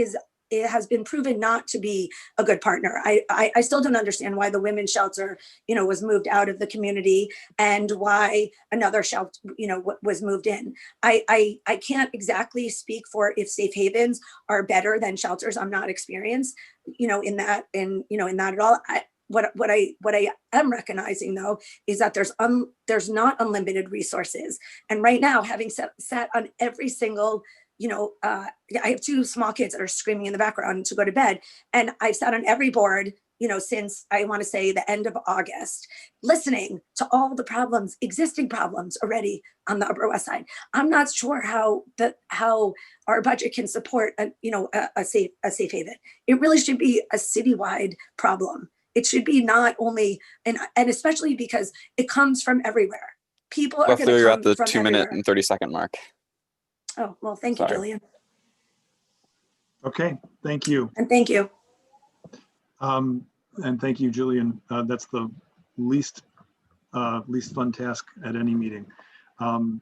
H: it has been proven not to be a good partner. I still don't understand why the women's shelter, was moved out of the community and why another shelter, was moved in. I can't exactly speak for if safe havens are better than shelters. I'm not experienced, in that at all. What I am recognizing though is that there's not unlimited resources. And right now, having sat on every single, I have 2 small kids that are screaming in the background to go to bed, and I've sat on every board, since I want to say the end of August, listening to all the existing problems already on the Upper West Side. I'm not sure how our budget can support a safe haven. It really should be a citywide problem. It should be not only, and especially because it comes from everywhere. People are going to come
I: You're at the
C: from
I: 2 minute
C: everywhere.
I: and 30-second mark.
H: Oh, well, thank you,
I: Sorry.
H: Jillian.
B: Okay, thank you.
H: And thank you.
B: And thank you, Julian. That's the least fun task at any meeting. Do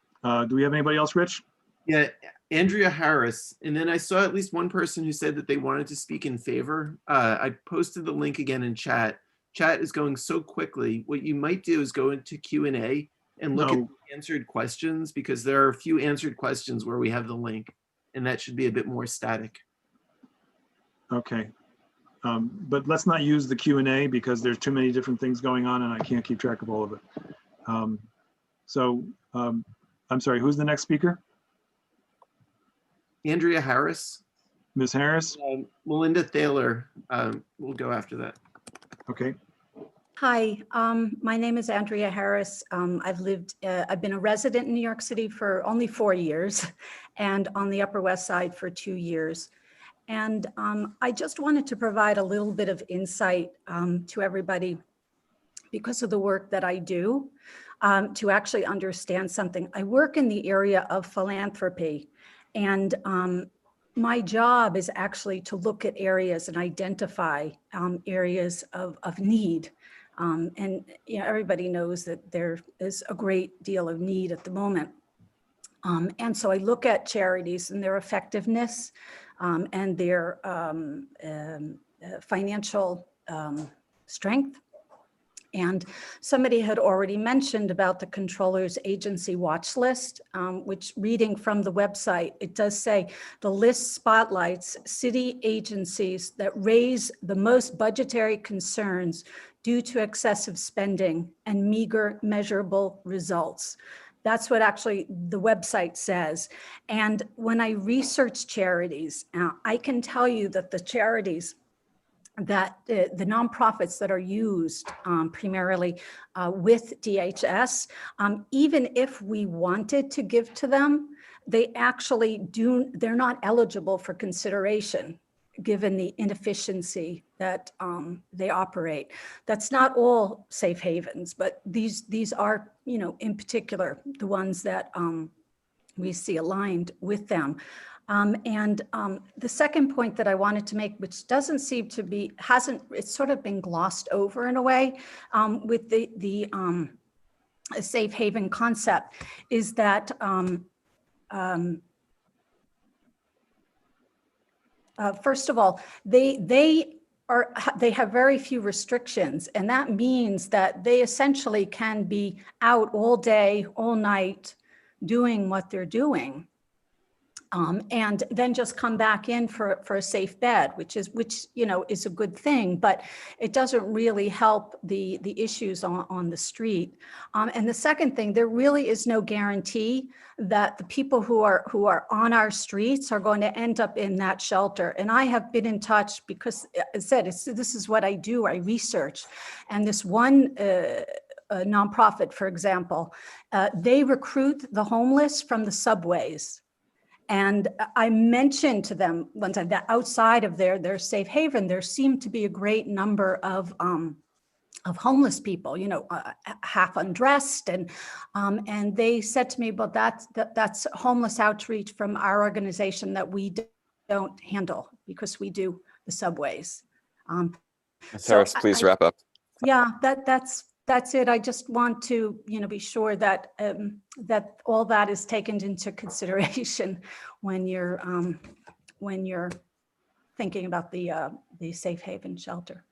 B: we have anybody else, Rich?
M: Yeah, Andrea Harris. And then I saw at least one person who said that they wanted to speak in favor. I posted the link again in chat. Chat is going so quickly. What you might do is go into Q&A and look at the answered questions, because there are a few answered questions where we have the link, and that should be a bit more static.
B: Okay. But let's not use the Q&A because there's too many different things going on and I can't keep track of all of it. I'm sorry, who's the next speaker?
M: Andrea Harris.
B: Ms. Harris?
M: Melinda Thaler will go after that.
B: Okay.
Q: Hi, my name is Andrea Harris. I've been a resident in New York City for only 4 years and on the Upper West Side for 2 years. And I just wanted to provide a little bit of insight to everybody because of the work that I do to actually understand something. I work in the area of philanthropy, and my job is actually to look at areas and identify areas of need. And everybody knows that there is a great deal of need at the moment. And so I look at charities and their effectiveness and their financial strength. And somebody had already mentioned about the Controller's Agency Watch List, which, reading from the website, it does say the list spotlights city agencies that raise the most budgetary concerns due to excessive spending and meager measurable results. That's what actually the website says. And when I research charities, I can tell you that the charities that the nonprofits that are used primarily with DHS, even if we wanted to give to them, they're not eligible for consideration given the inefficiency that they operate. That's not all safe havens, but these are, in particular, the ones that we see aligned with them. The second point that I wanted to make, which doesn't seem to be, it's sort of been glossed over in a way with the safe haven concept, is that first of all, they have very few restrictions, and that means that they essentially can be out all day, all night, doing what they're doing. And then just come back in for a safe bed, which is a good thing, but it doesn't really help the issues on the street. And the second thing, there really is no guarantee that the people who are on our streets are going to end up in that shelter. And I have been in touch because, as I said, this is what I do. I research, and this one nonprofit, for example, they recruit the homeless from the subways. And I mentioned to them one time that outside of their safe haven, there seemed to be a great number of homeless people, half undressed, and they said to me, "But that's homeless outreach from our organization that we don't handle because we do the subways."
I: Ms. Harris, please wrap up.
Q: Yeah, that's it. I just want to, be sure that that all that is taken into consideration when you're thinking about the safe haven shelter.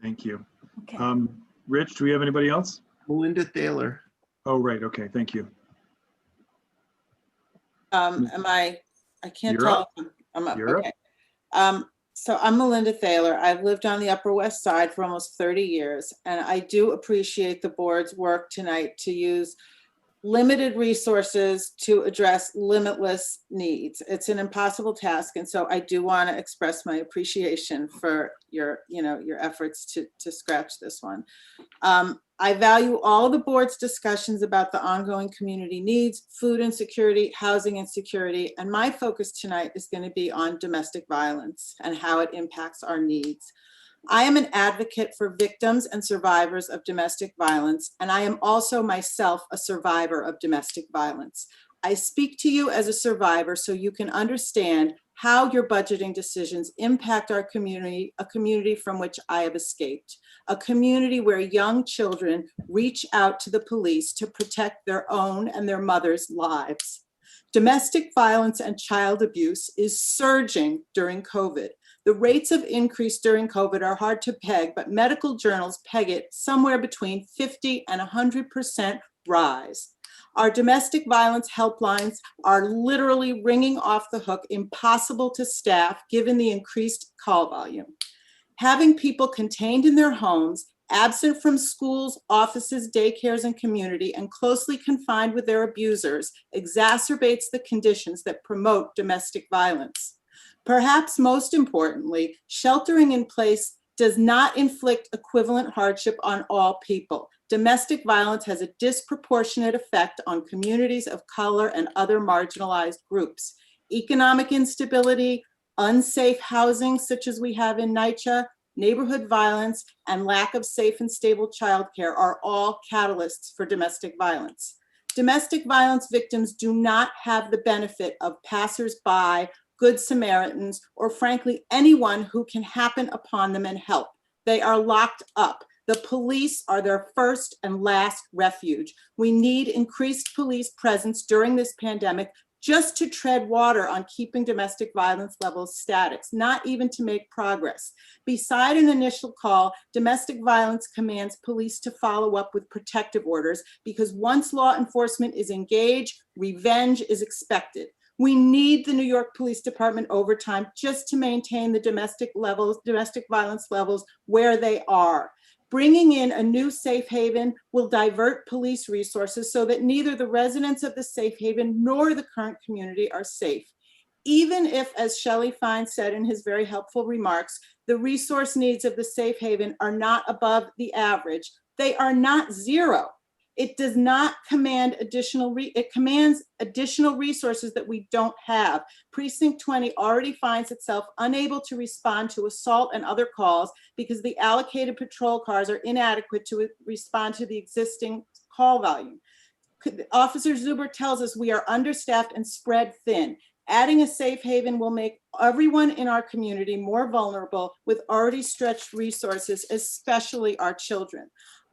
B: Thank you.
Q: Okay.
B: Rich, do we have anybody else?
M: Melinda Thaler.
B: Oh, right. Okay. Thank you.
O: I can't
B: You're
O: tell.
B: up.
O: I'm up.
B: You're
O: Okay. So I'm Melinda Thaler. I've lived on the Upper West Side for almost 30 years, and I do appreciate the board's work tonight to use limited resources to address limitless needs. It's an impossible task, and so I do want to express my appreciation for your efforts to scratch this one. I value all the board's discussions about the ongoing community needs, food insecurity, housing insecurity, and my focus tonight is going to be on domestic violence and how it impacts our needs. I am an advocate for victims and survivors of domestic violence, and I am also myself a survivor of domestic violence. I speak to you as a survivor so you can understand how your budgeting decisions impact our community, a community from which I have escaped, a community where young children reach out to the police to protect their own and their mothers' lives. Domestic violence and child abuse is surging during COVID. The rates of increase during COVID are hard to peg, but medical journals peg it somewhere between 50 and 100% rise. Our domestic violence helplines are literally ringing off the hook, impossible to staff given the increased call volume. Having people contained in their homes, absent from schools, offices, daycares, and community, and closely confined with their abusers exacerbates the conditions that promote domestic violence. Perhaps most importantly, sheltering in place does not inflict equivalent hardship on all people. Domestic violence has a disproportionate effect on communities of color and other marginalized groups. Economic instability, unsafe housing, such as we have in NYCHA, neighborhood violence, and lack of safe and stable childcare are all catalysts for domestic violence. Domestic violence victims do not have the benefit of passersby, Good Samaritans, or frankly, anyone who can happen upon them and help. They are locked up. The police are their first and last refuge. We need increased police presence during this pandemic just to tread water on keeping domestic violence levels static, not even to make progress. Beside an initial call, domestic violence commands police to follow up with protective orders because once law enforcement is engaged, revenge is expected. We need the New York Police Department overtime just to maintain the domestic violence levels where they are. Bringing in a new safe haven will divert police resources so that neither the residents of the safe haven nor the current community are safe. Even if, as Shelley Fine said in his very helpful remarks, the resource needs of the safe haven are not above the average, they are not zero. It does not command it commands additional resources that we don't have. Precinct 20 already finds itself unable to respond to assault and other calls because the allocated patrol cars are inadequate to respond to the existing call volume. Officer Zuber tells us we are understaffed and spread thin. Adding a safe haven will make everyone in our community more vulnerable with already stretched resources, especially our children.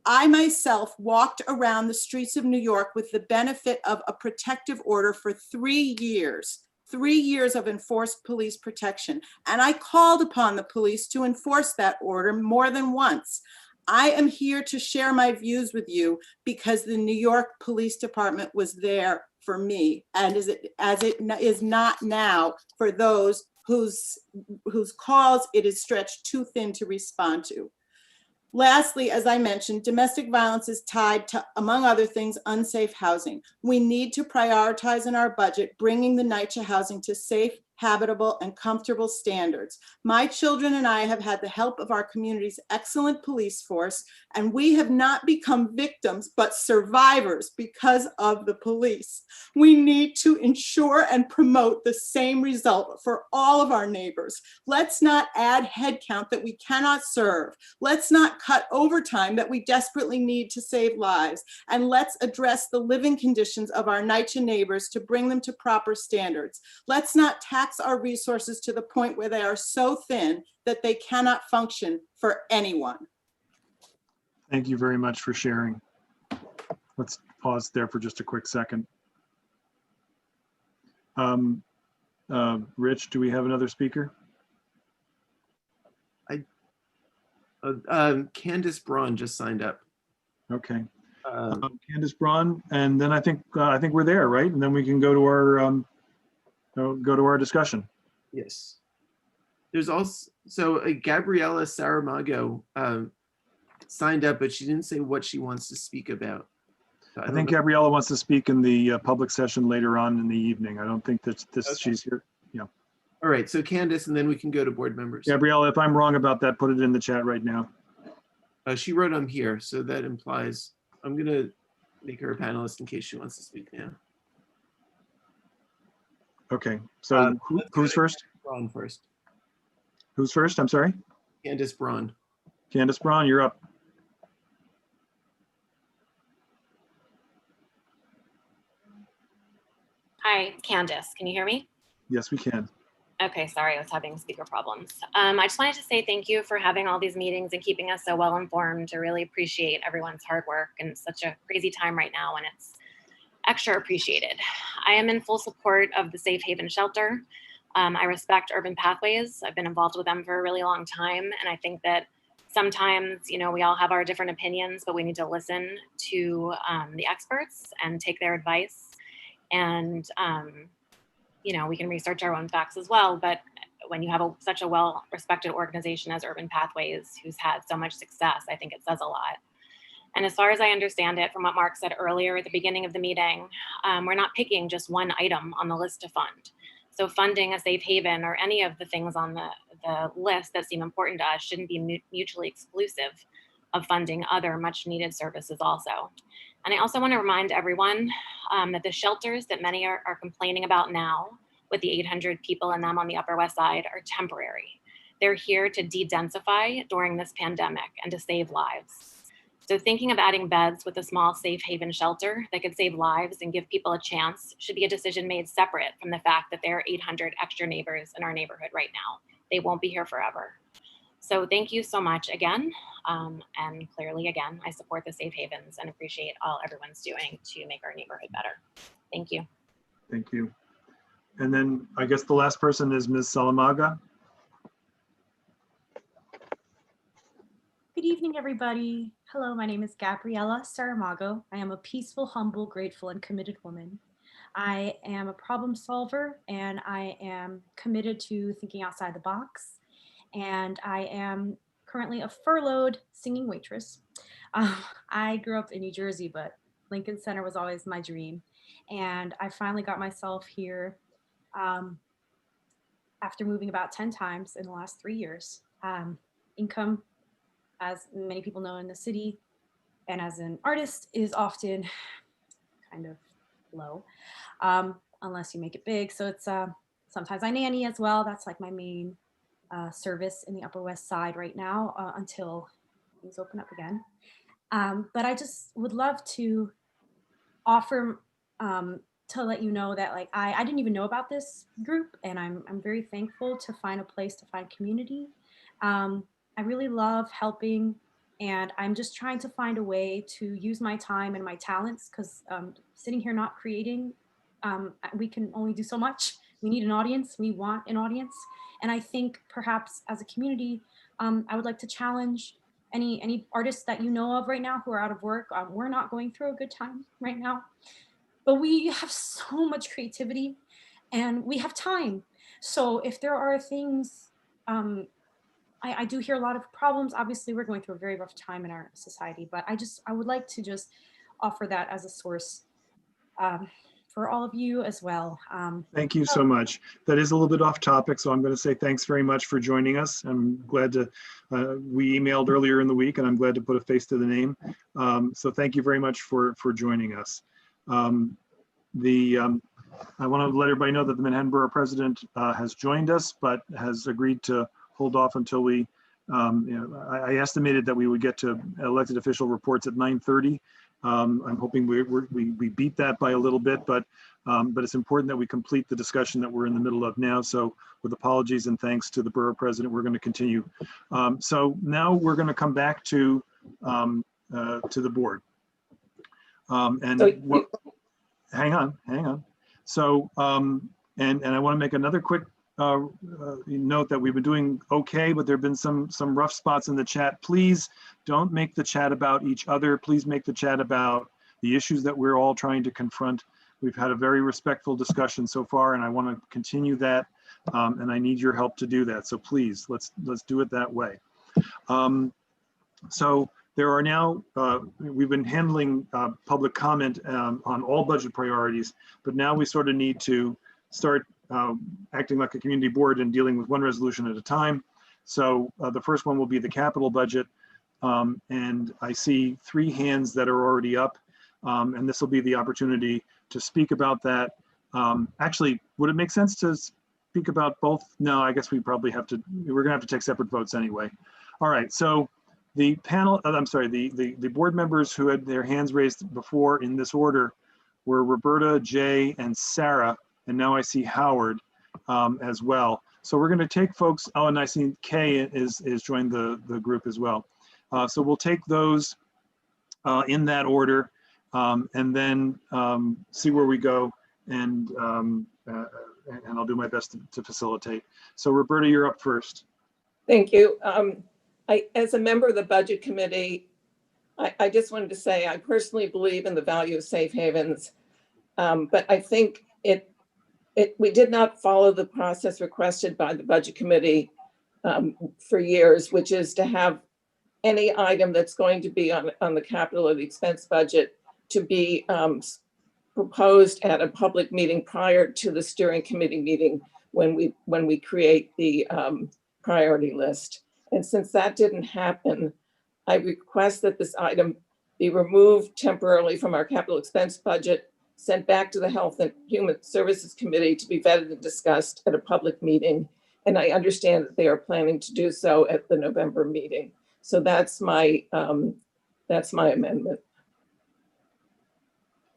O: I myself walked around the streets of New York with the benefit of a protective order for 3 years. 3 years of enforced police protection. And I called upon the police to enforce that order more than once. I am here to share my views with you because the New York Police Department was there for me, and as it is not now for those whose calls it is stretched too thin to respond to. Lastly, as I mentioned, domestic violence is tied to, among other things, unsafe housing. We need to prioritize in our budget bringing the NYCHA housing to safe, habitable, and comfortable standards. My children and I have had the help of our community's excellent police force, and we have not become victims, but survivors because of the police. We need to ensure and promote the same result for all of our neighbors. Let's not add headcount that we cannot serve. Let's not cut overtime that we desperately need to save lives. And let's address the living conditions of our NYCHA neighbors to bring them to proper standards. Let's not tax our resources to the point where they are so thin that they cannot function for anyone.
B: Thank you very much for sharing. Let's pause there for just a quick second. Rich, do we have another speaker?
M: Candace Braun just signed up.
B: Okay. Candace Braun, and then I think we're there, right? And then we can go to our discussion.
M: Yes. There's also Gabriella Saramago signed up, but she didn't say what she wants to speak about. So
B: I think Gabriella wants to speak in the public session later on in the evening. I don't think that she's here. Yeah.
M: All right. So Candace, and then we can go to board members.
B: Gabriella, if I'm wrong about that, put it in the chat right now.
M: She wrote I'm here, so that implies I'm going to make her a panelist in case she wants to speak now.
B: Okay. So who's first?
M: Braun first.
B: Who's first? I'm sorry.
M: Candace Braun.
B: Candace Braun, you're up.
R: Hi, Candace. Can you hear me?
B: Yes, we can.
R: Okay, sorry, I was having speaker problems. I just wanted to say thank you for having all these meetings and keeping us so well informed. I really appreciate everyone's hard work in such a crazy time right now, and it's extra appreciated. I am in full support of the Safe Haven Shelter. I respect Urban Pathways. I've been involved with them for a really long time, and I think that sometimes, we all have our different opinions, but we need to listen to the experts and take their advice. And we can research our own facts as well, but when you have such a well-respected organization as Urban Pathways, who's had so much success, I think it says a lot. And as far as I understand it, from what Mark said earlier at the beginning of the meeting, we're not picking just one item on the list to fund. So funding a safe haven or any of the things on the list that seem important to us shouldn't be mutually exclusive of funding other much needed services also. And I also want to remind everyone that the shelters that many are complaining about now, with the 800 people in them on the Upper West Side, are temporary. They're here to de-densify during this pandemic and to save lives. So thinking of adding beds with a small safe haven shelter that could save lives and give people a chance should be a decision made separate from the fact that there are 800 extra neighbors in our neighborhood right now. They won't be here forever. So thank you so much again. And clearly, again, I support the safe havens and appreciate all everyone's doing to make our neighborhood better. Thank you.
B: Thank you. And then I guess the last person is Ms. Salamaga.
S: Good evening, everybody. Hello, my name is Gabriella Saramago. I am a peaceful, humble, grateful, and committed woman. I am a problem solver, and I am committed to thinking outside the box. And I am currently a furloughed singing waitress. I grew up in New Jersey, but Lincoln Center was always my dream. And I finally got myself here after moving about 10 times in the last 3 years. Income, as many people know in the city, and as an artist, is often kind of low, unless you make it big. So it's sometimes I nanny as well. That's like my main service in the Upper West Side right now until things open up again. But I just would love to offer to let you know that like I didn't even know about this group, and I'm very thankful to find a place to find community. I really love helping, and I'm just trying to find a way to use my time and my talents, because sitting here not creating, we can only do so much. We need an audience. We want an audience. And I think perhaps as a community, I would like to challenge any artists that you know of right now who are out of work. We're not going through a good time right now, but we have so much creativity and we have time. So if there are things, I do hear a lot of problems. Obviously, we're going through a very rough time in our society, but I would like to just offer that as a source for all of you as well.
B: Thank you so much. That is a little bit off topic, so I'm going to say thanks very much for joining us. I'm glad to, we emailed earlier in the week, and I'm glad to put a face to the name. So thank you very much for joining us. I want to let everybody know that the Manhattan Borough President has joined us, but has agreed to hold off until we, I estimated that we would get to elected official reports at 9:30. I'm hoping we beat that by a little bit, but it's important that we complete the discussion that we're in the middle of now. So with apologies and thanks to the Borough President, we're going to continue. So now we're going to come back to the board. Hang on. So, and I want to make another quick note that we've been doing okay, but there have been some rough spots in the chat. Please don't make the chat about each other. Please make the chat about the issues that we're all trying to confront. We've had a very respectful discussion so far, and I want to continue that. And I need your help to do that. So please, let's do it that way. So there are now, we've been handling public comment on all budget priorities, but now we sort of need to start acting like a community board and dealing with one resolution at a time. So the first one will be the capital budget. And I see 3 hands that are already up. And this will be the opportunity to speak about that. Actually, would it make sense to speak about both? No, I guess we probably have to, we're gonna have to take separate votes anyway. All right, so the panel, I'm sorry, the board members who had their hands raised before in this order were Roberta, Jay, and Sarah. And now I see Howard as well. So we're going to take folks, oh, and I see Kay is joined the group as well. So we'll take those in that order and then see where we go, and I'll do my best to facilitate. So Roberta, you're up first.
F: Thank you. As a member of the Budget Committee, I just wanted to say I personally believe in the value of safe havens, but I think we did not follow the process requested by the Budget Committee for years, which is to have any item that's going to be on the capital or the expense budget to be proposed at a public meeting prior to the steering committee meeting when we create the priority list. And since that didn't happen, I request that this item be removed temporarily from our capital expense budget, sent back to the Health and Human Services Committee to be vetted and discussed at a public meeting. And I understand that they are planning to do so at the November meeting. So that's my amendment.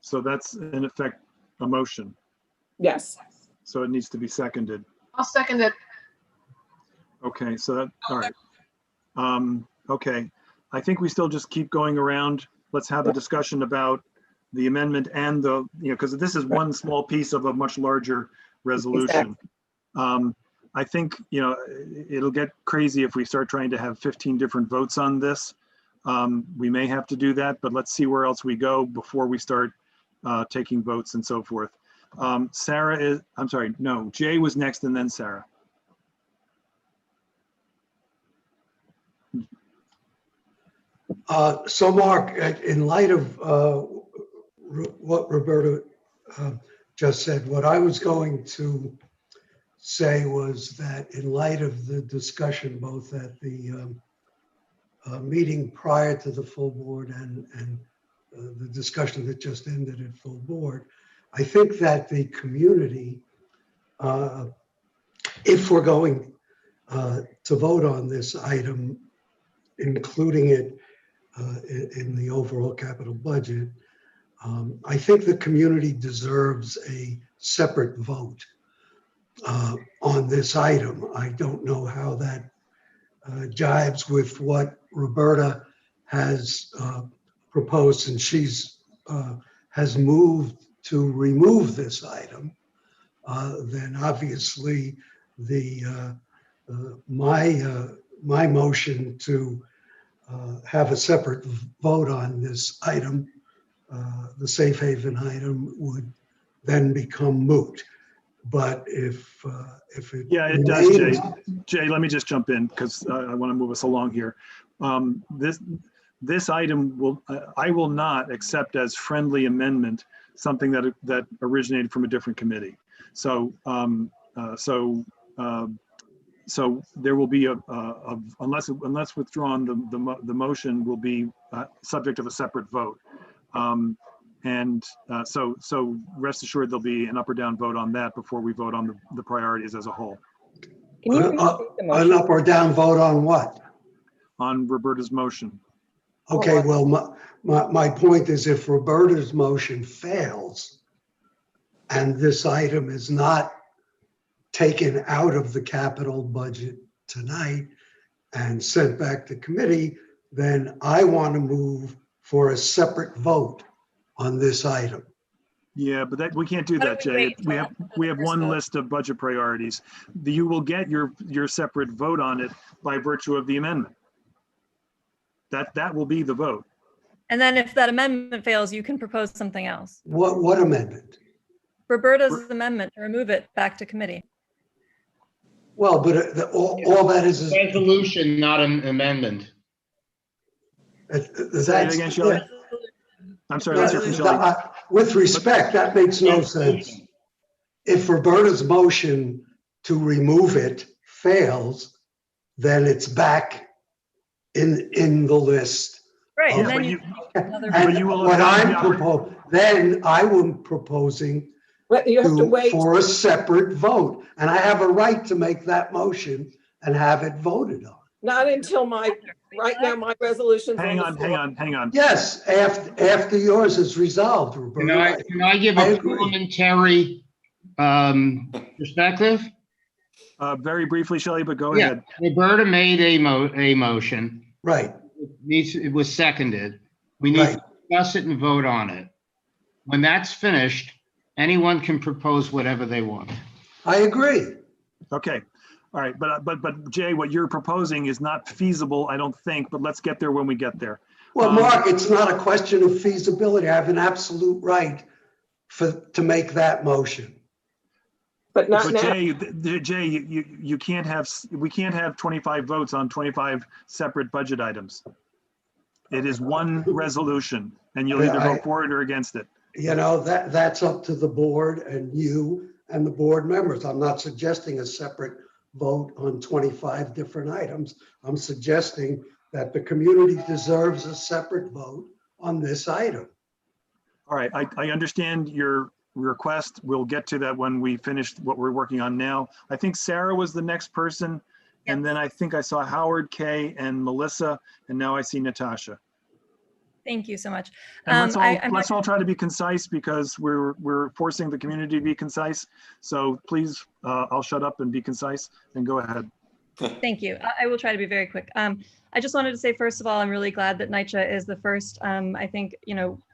B: So that's in effect a motion.
F: Yes.
B: So it needs to be seconded.
K: I'll second it.
B: Okay, so that, all right. Okay, I think we still just keep going around. Let's have a discussion about the amendment and the, because this is one small piece of a much larger resolution. Exactly. I think, it'll get crazy if we start trying to have 15 different votes on this. We may have to do that, but let's see where else we go before we start taking votes and so forth. Sarah is, I'm sorry, no, Jay was next and then Sarah.
J: So Mark, in light of what Roberta just said, what I was going to say was that in light of the discussion both at the meeting prior to the full board and the discussion that just ended at full board, I think that the community, if we're going to vote on this item, including it in the overall capital budget, I think the community deserves a separate vote on this item. I don't know how that jives with what Roberta has proposed, and she's has moved to remove this item. Then obviously the my motion to have a separate vote on this item, the safe haven item, would then become moot. But if it
B: it does, Jay.
J: remains-
B: Jay, let me just jump in because I want to move us along here. This item I will not accept as friendly amendment something that originated from a different committee. So so there will be unless withdrawn, the motion will be subject of a separate vote. So rest assured there'll be an up or down vote on that before we vote on the priorities as a whole.
F: Can you
J: an up or down vote on what?
B: On Roberta's motion.
J: Okay, well, my point is if Roberta's motion fails and this item is not taken out of the capital budget tonight and sent back to committee, then I want to move for a separate vote on this item.
B: Yeah, but we can't do that, Jay. We have one list of budget priorities. You will get your separate vote on it by virtue of the amendment. That will be the vote.
K: And then if that amendment fails, you can propose something else.
J: What amendment?
K: Roberta's amendment to remove it back to committee.
J: Well, but all that is
L: resolution, not an amendment.
B: Say it again, Shelley. I'm sorry, let's hear from Shelley.
J: With respect, that makes no sense. If Roberta's motion to remove it fails, then it's back in the list.
K: Right, and then
J: then I am proposing
F: you have to wait
J: for a separate vote, and I have a right to make that motion and have it voted on.
F: not until right now my resolution's
B: Hang
F: on.
B: on.
J: Yes, after yours is resolved, Roberta.
L: Can I give a parliamentary perspective?
B: Very briefly, Shelley, but go ahead.
L: Roberta made a motion.
J: Right.
L: It was seconded. We need to discuss it and vote on it. When that's finished, anyone can propose whatever they want.
J: I agree.
B: Okay. All right. But Jay, what you're proposing is not feasible, I don't think, but let's get there when we get there.
J: Well, Mark, it's not a question of feasibility. I have an absolute right to make that motion.
F: But not now.
B: Jay, we can't have 25 votes on 25 separate budget items. It is one resolution, and you'll either vote for it or against it.
J: You know, that's up to the board and you and the board members. I'm not suggesting a separate vote on 25 different items. I'm suggesting that the community deserves a separate vote on this item.
B: All right, I understand your request. We'll get to that when we finish what we're working on now. I think Sarah was the next person, and then I think I saw Howard, Kay, and Melissa, and now I see Natasha.
K: Thank you so much.
B: And let's all try to be concise because we're forcing the community to be concise. So please, I'll shut up and be concise and go ahead.
K: Thank you. I will try to be very quick. I just wanted to say, first of all, I'm really glad that NYCHA is the first. I think,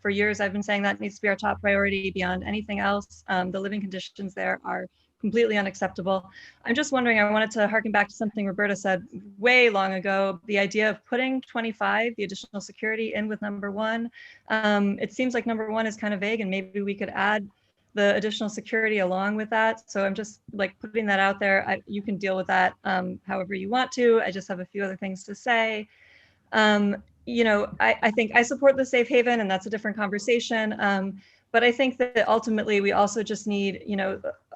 K: for years I've been saying that needs to be our top priority beyond anything else. The living conditions there are completely unacceptable. I'm just wondering, I wanted to harken back to something Roberta said way long ago, the idea of putting 25, the additional security, in with number one. It seems like number one is kind of vague, and maybe we could add the additional security along with that. So I'm just putting that out there. You can deal with that however you want to. I just have a few other things to say. I think I support the safe haven, and that's a different conversation. But I think that ultimately we also just need,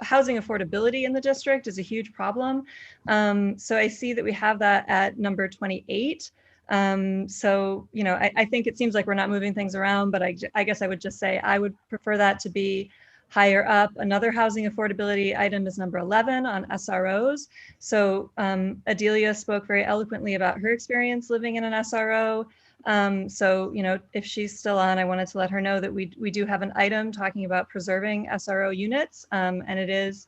K: housing affordability in the district is a huge problem. So I see that we have that at number 28. So, I think it seems like we're not moving things around, but I guess I would just say I would prefer that to be higher up. Another housing affordability item is number 11 on SROs. So Adelia spoke very eloquently about her experience living in an SRO. So, if she's still on, I wanted to let her know that we do have an item talking about preserving SRO units, and it is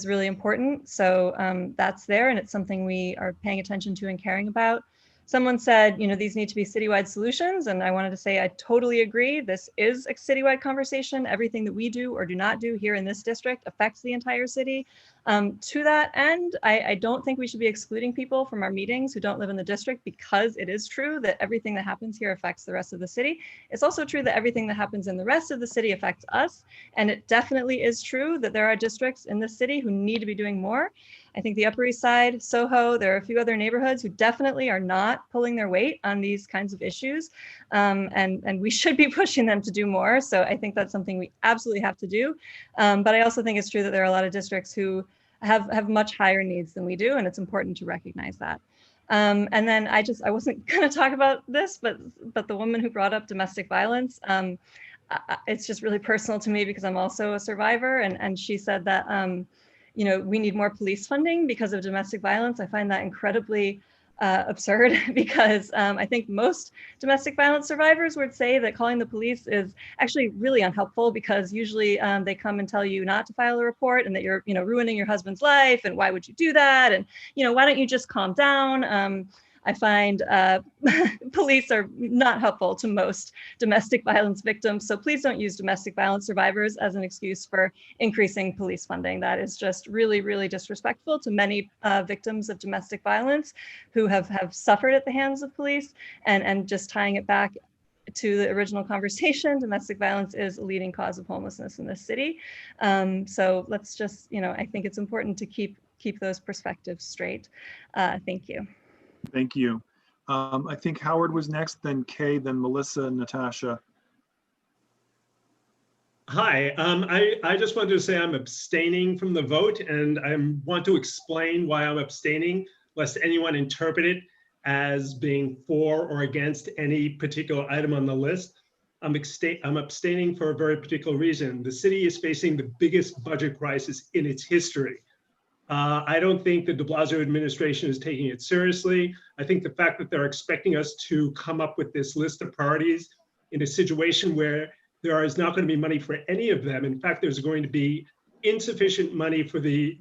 K: really important. So that's there, and it's something we are paying attention to and caring about. Someone said, these need to be citywide solutions, and I wanted to say I totally agree. This is a citywide conversation. Everything that we do or do not do here in this district affects the entire city. To that end, I don't think we should be excluding people from our meetings who don't live in the district, because it is true that everything that happens here affects the rest of the city. It's also true that everything that happens in the rest of the city affects us. And it definitely is true that there are districts in the city who need to be doing more. I think the Upper East Side, Soho, there are a few other neighborhoods who definitely are not pulling their weight on these kinds of issues. And we should be pushing them to do more. So I think that's something we absolutely have to do. But I also think it's true that there are a lot of districts who have much higher needs than we do. And it's important to recognize that. And then I wasn't going to talk about this, but the woman who brought up domestic violence, it's just really personal to me because I'm also a survivor. And she said that, we need more police funding because of domestic violence. I find that incredibly absurd because I think most domestic violence survivors would say that calling the police is actually really unhelpful, because usually they come and tell you not to file a report and that you're, ruining your husband's life, and why would you do that? And, why don't you just calm down? I find police are not helpful to most domestic violence victims. So please don't use domestic violence survivors as an excuse for increasing police funding. That is just really, really disrespectful to many victims of domestic violence who have suffered at the hands of police. And just tying it back to the original conversation, domestic violence is a leading cause of homelessness in this city. So let's just, I think it's important to keep those perspectives straight. Thank you.
B: Thank you. I think Howard was next, then Kay, then Melissa, and Natasha.
P: Hi, I just wanted to say I'm abstaining from the vote, and I want to explain why I'm abstaining, lest anyone interpret it as being for or against any particular item on the list. I'm abstaining for a very particular reason. The city is facing the biggest budget crisis in its history. I don't think the de Blasio administration is taking it seriously. I think the fact that they're expecting us to come up with this list of priorities in a situation where there is not going to be money for any of them. In fact, there's going to be insufficient money for the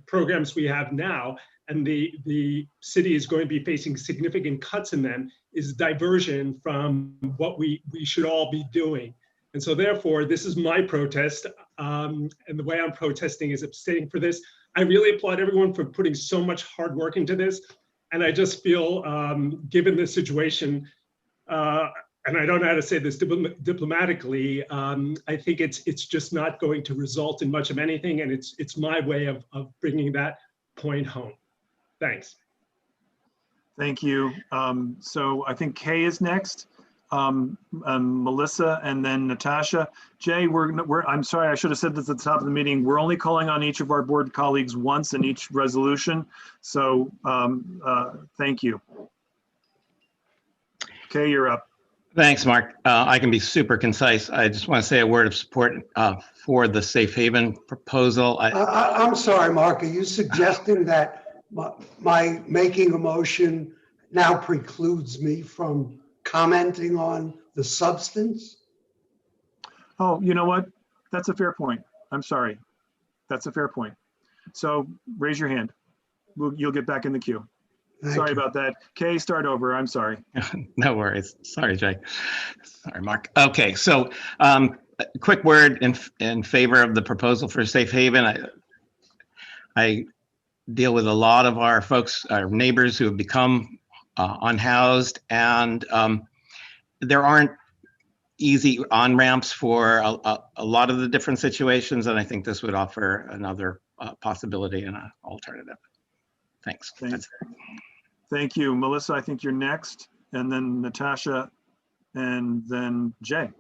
P: programs we have now, and the city is going to be facing significant cuts in them, is diversion from what we should all be doing. And so therefore, this is my protest. And the way I'm protesting is abstaining for this. I really applaud everyone for putting so much hard work into this. And I just feel, given the situation, and I don't know how to say this diplomatically, I think it's just not going to result in much of anything. And it's my way of bringing that point home. Thanks.
B: Thank you. So I think Kay is next. Melissa, and then Natasha. Jay, I'm sorry, I should have said this at the top of the meeting. We're only calling on each of our board colleagues once in each resolution. So thank you. Kay, you're up.
T: Thanks, Mark. I can be super concise. I just want to say a word of support for the safe haven proposal.
J: I'm sorry, Mark, are you suggesting that my making a motion now precludes me from commenting on the substance?
B: Oh, you know what? That's a fair point. I'm sorry. That's a fair point. So raise your hand. You'll get back in the queue. Sorry about that. Kay, start over. I'm sorry.
T: No worries. Sorry, Jay. Sorry, Mark. Okay, so a quick word in favor of the proposal for safe haven. I deal with a lot of our folks, our neighbors who have become unhoused, and there aren't easy on-ramps for a lot of the different situations, and I think this would offer another possibility and an alternative. Thanks.
B: Thank you. Melissa, I think you're next, and then Natasha, and then Jay.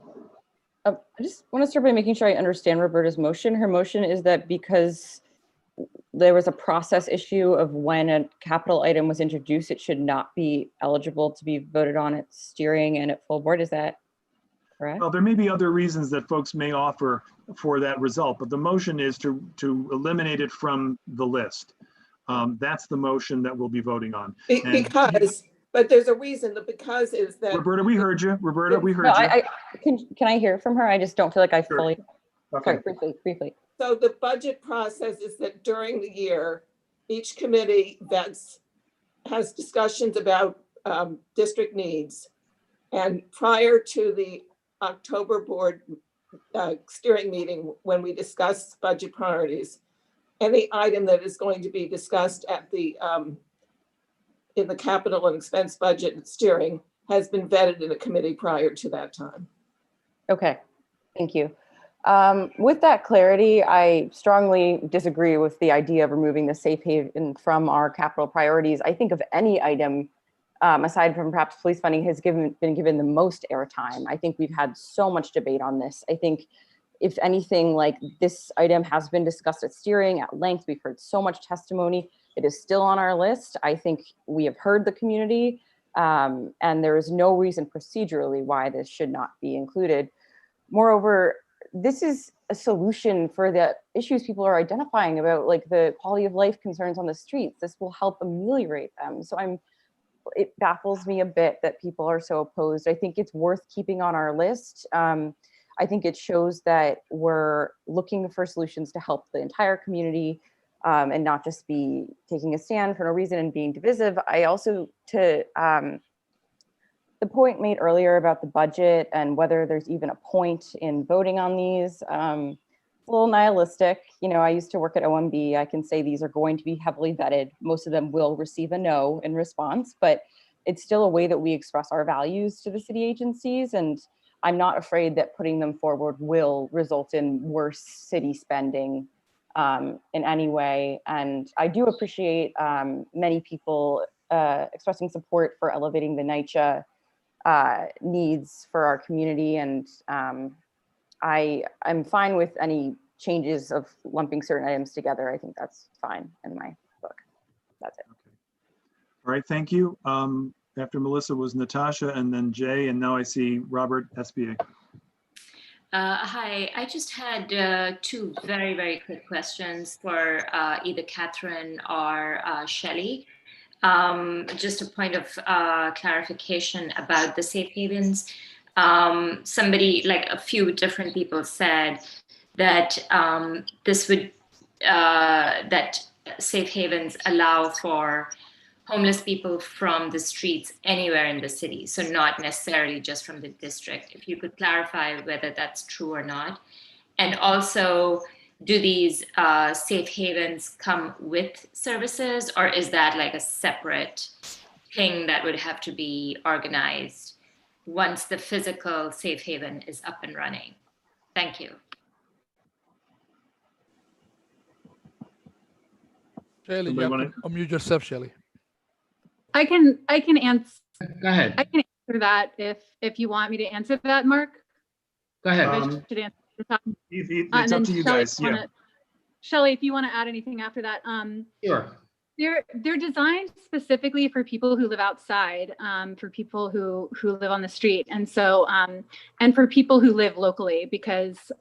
G: I just want to start by making sure I understand Roberta's motion. Her motion is that because there was a process issue of when a capital item was introduced, it should not be eligible to be voted on at steering and at full board. Is that correct?
B: Well, there may be other reasons that folks may offer for that result, but the motion is to eliminate it from the list. That's the motion that we'll be voting on.
F: But there's a reason. The because is that.
B: Roberta, we heard you. Roberta, we heard you.
G: Can I hear from her? I just don't feel like I
B: Sure.
G: fully.
B: Okay.
G: Sorry, briefly.
F: So the budget process is that during the year, each committee has discussions about district needs. And prior to the October board steering meeting, when we discuss budget priorities, any item that is going to be discussed at the in the capital and expense budget steering has been vetted in a committee prior to that time.
G: Okay, thank you. With that clarity, I strongly disagree with the idea of removing the safe haven from our capital priorities. I think of any item, aside from perhaps police funding, has been given the most airtime. I think we've had so much debate on this. I think if anything, like this item has been discussed at steering at length. We've heard so much testimony. It is still on our list. I think we have heard the community, and there is no reason procedurally why this should not be included. Moreover, this is a solution for the issues people are identifying about, like the quality of life concerns on the streets. This will help ameliorate them. So it baffles me a bit that people are so opposed. I think it's worth keeping on our list. I think it shows that we're looking for solutions to help the entire community, and not just be taking a stand for no reason and being divisive. I also, to the point made earlier about the budget and whether there's even a point in voting on these, it's a little nihilistic. You know, I used to work at OMB. I can say these are going to be heavily vetted. Most of them will receive a no in response, but it's still a way that we express our values to the city agencies. And I'm not afraid that putting them forward will result in worse city spending in any way. And I do appreciate many people expressing support for elevating the NYCHA needs for our community. And I'm fine with any changes of lumping certain items together. I think that's fine in my book. That's it.
B: All right, thank you. After Melissa was Natasha and then Jay, and now I see Robert SBA.
N: Hi, I just had two very, very quick questions for either Catherine or Shelley. Just a point of clarification about the safe havens. Somebody, like a few different people said that this would, that safe havens allow for homeless people from the streets anywhere in the city, so not necessarily just from the district. If you could clarify whether that's true or not. And also, do these safe havens come with services, or is that like a separate thing that would have to be organized once the physical safe haven is up and running? Thank you.
W: Shelley, you have to unmute yourself, Shelley.
D: I can answer.
L: Go ahead.
D: I can answer that if you want me to answer that, Mark.
L: Go ahead.
B: It's up to you guys. Yeah.
D: Shelley, if you want to add anything after that.
L: Sure.
D: They're designed specifically for people who live outside, for people who live on the street, and so and for people who live locally, because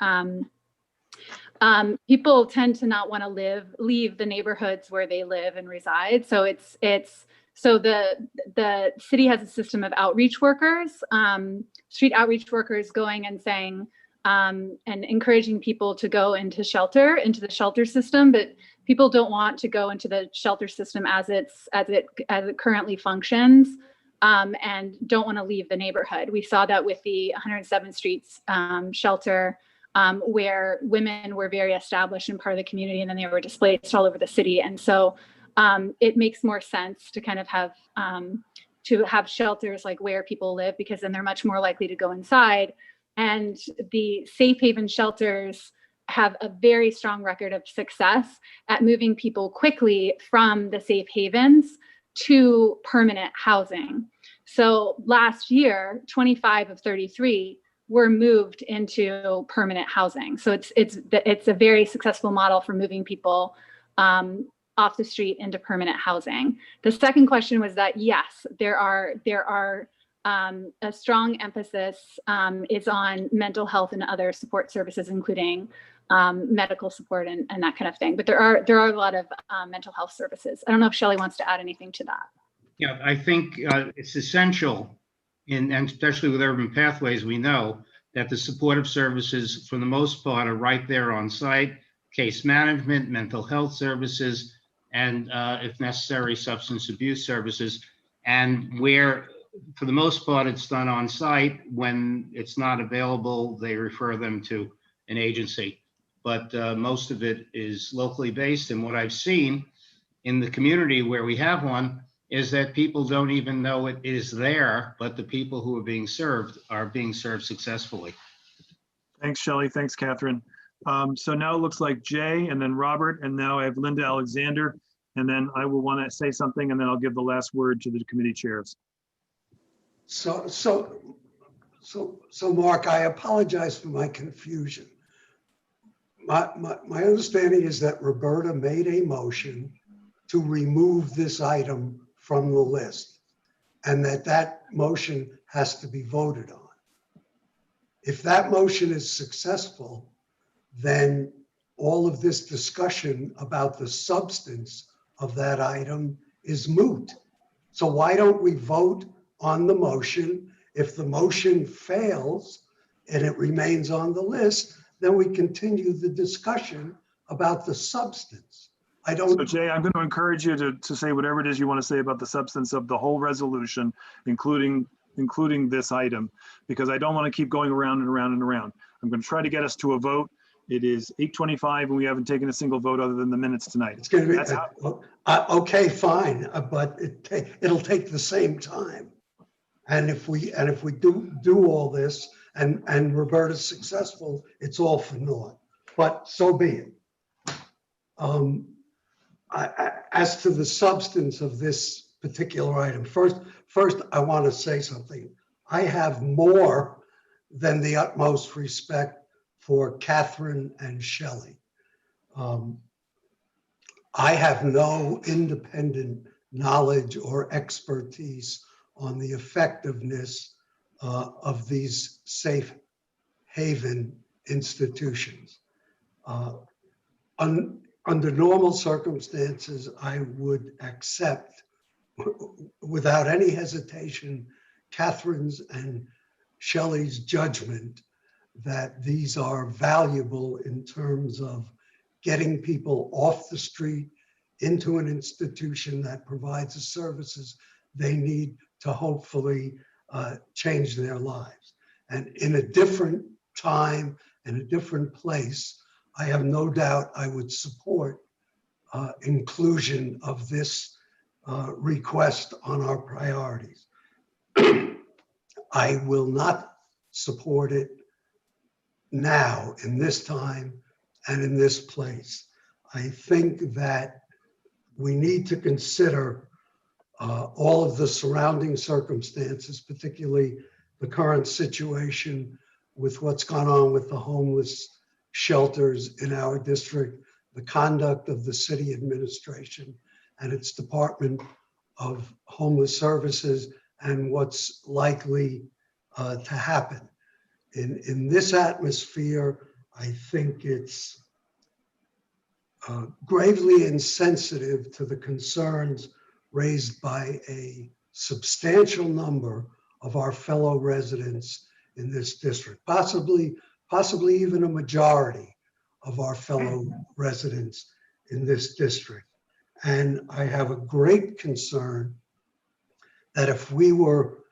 D: people tend to not want to leave the neighborhoods where they live and reside. So so the city has a system of outreach workers, street outreach workers going and saying, and encouraging people to go into the shelter system, but people don't want to go into the shelter system as it currently functions, and don't want to leave the neighborhood. We saw that with the 107th Street shelter, where women were very established in part of the community, and then they were displaced all over the city. And so it makes more sense to kind of have shelters like where people live, because then they're much more likely to go inside. And the safe haven shelters have a very strong record of success at moving people quickly from the safe havens to permanent housing. So last year, 25 of 33 were moved into permanent housing. So it's a very successful model for moving people off the street into permanent housing. The second question was that yes, there are a strong emphasis is on mental health and other support services, including medical support and that kind of thing. But there are a lot of mental health services. I don't know if Shelley wants to add anything to that.
L: Yeah, I think it's essential, and especially with urban pathways, we know that the supportive services, for the most part, are right there on site: case management, mental health services, and if necessary, substance abuse services. And where, for the most part, it's done on site, when it's not available, they refer them to an agency. But most of it is locally based. And what I've seen in the community where we have one is that people don't even know it is there, but the people who are being served successfully.
B: Thanks, Shelley. Thanks, Catherine. So now it looks like Jay and then Robert, and now I have Linda Alexander, and then I will want to say something, and then I'll give the last word to the committee chairs.
J: So Mark, I apologize for my confusion. My understanding is that Roberta made a motion to remove this item from the list, and that motion has to be voted on. If that motion is successful, then all of this discussion about the substance of that item is moot. So why don't we vote on the motion? If the motion fails and it remains on the list, then we continue the discussion about the substance.
B: So Jay, I'm going to encourage you to say whatever it is you want to say about the substance of the whole resolution, including this item, because I don't want to keep going around and around and around. I'm going to try to get us to a vote. It is 8:25 and we haven't taken a single vote other than the minutes tonight.
J: It's going to be okay, fine, but it'll take the same time. And if we do all this and Roberta's successful, it's all for naught. But so be it. As to the substance of this particular item, first I want to say something. I have more than the utmost respect for Catherine and Shelley. I have no independent knowledge or expertise on the effectiveness of these safe haven institutions. Under normal circumstances, I would accept without any hesitation Catherine's and Shelley's judgment that these are valuable in terms of getting people off the street into an institution that provides the services they need to hopefully change their lives. And in a different time and a different place, I have no doubt I would support inclusion of this request on our priorities. I will not support it now, in this time and in this place. I think that we need to consider all of the surrounding circumstances, particularly the current situation with what's gone on with the homeless shelters in our district, the conduct of the city administration and its Department of Homeless Services, and what's likely to happen. In this atmosphere, I think it's gravely insensitive to the concerns raised by a substantial number of our fellow residents in this district, possibly even a majority of our fellow residents in this district. And I have a great concern that if we were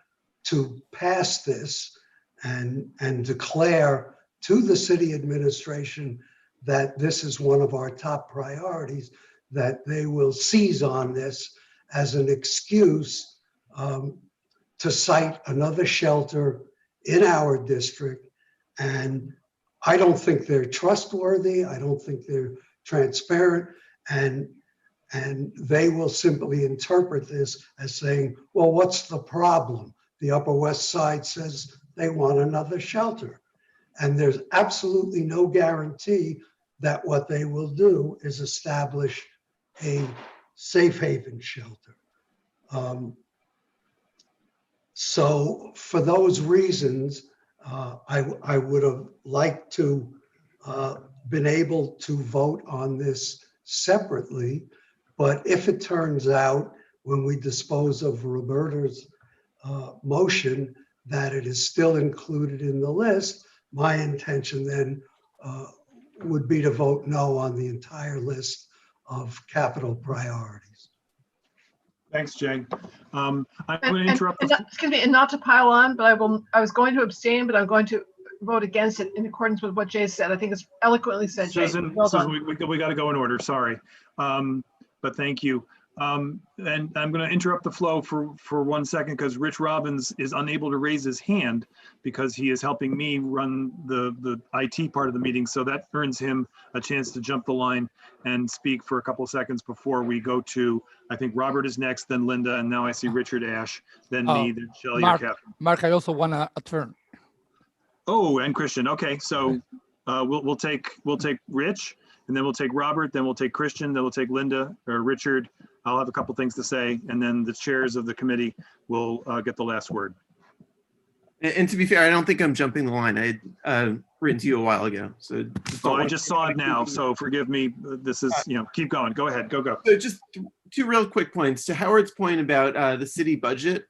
J: to pass this and declare to the city administration that this is one of our top priorities, that they will seize on this as an excuse to cite another shelter in our district. And I don't think they're trustworthy. I don't think they're transparent. And they will simply interpret this as saying, well, what's the problem? The Upper West Side says they want another shelter. And there's absolutely no guarantee that what they will do is establish a safe haven shelter. So for those reasons, I would have liked to been able to vote on this separately. But if it turns out when we dispose of Roberta's motion that it is still included in the list, my intention then would be to vote no on the entire list of capital priorities.
B: Thanks, Jay. I'm going to interrupt.
A: Excuse me, and not to pile on, but I was going to abstain, but I'm going to vote against it in accordance with what Jay said. I think it's eloquently said, Jay.
B: Susan,
A: Well
B: Susan,
A: done.
B: we got to go in order. Sorry, but thank you. And I'm going to interrupt the flow for 1 second because Rich Robbins is unable to raise his hand because he is helping me run the IT part of the meeting. So that earns him a chance to jump the line and speak for a couple of seconds before we go to, I think Robert is next, then Linda, and now I see Richard Ash, then me, then Shelley or Catherine.
W: Mark, I also want a turn.
B: Oh, and Christian. Okay, so we'll take Rich, and then we'll take Robert, then we'll take Christian, then we'll take Linda or Richard. I'll have a couple things to say, and then the chairs of the committee will get the last word.
M: And to be fair, I don't think I'm jumping the line. I had written to you a while ago. So
B: I just saw it now, so forgive me. This is, keep going. Go ahead. Go.
M: So just two real quick points. To Howard's point about the city budget,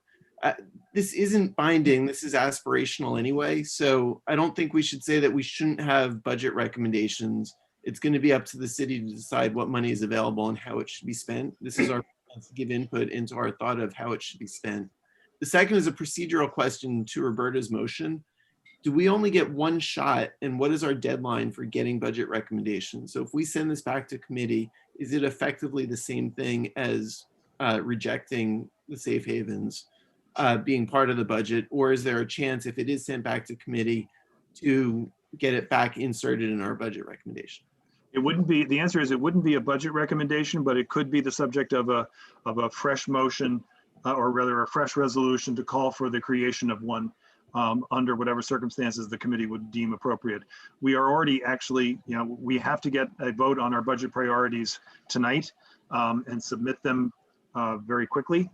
M: this isn't binding. This is aspirational anyway. So I don't think we should say that we shouldn't have budget recommendations. It's going to be up to the city to decide what money is available and how it should be spent. This is our chance to give input into our thought of how it should be spent. The second is a procedural question to Roberta's motion. Do we only get one shot, and what is our deadline for getting budget recommendations? So if we send this back to committee, is it effectively the same thing as rejecting the safe havens being part of the budget, or is there a chance if it is sent back to committee to get it back inserted in our budget recommendation?
B: It wouldn't be, the answer is it wouldn't be a budget recommendation, but it could be the subject of a fresh motion or rather a fresh resolution to call for the creation of one under whatever circumstances the committee would deem appropriate. We are already actually, we have to get a vote on our budget priorities tonight and submit them very quickly.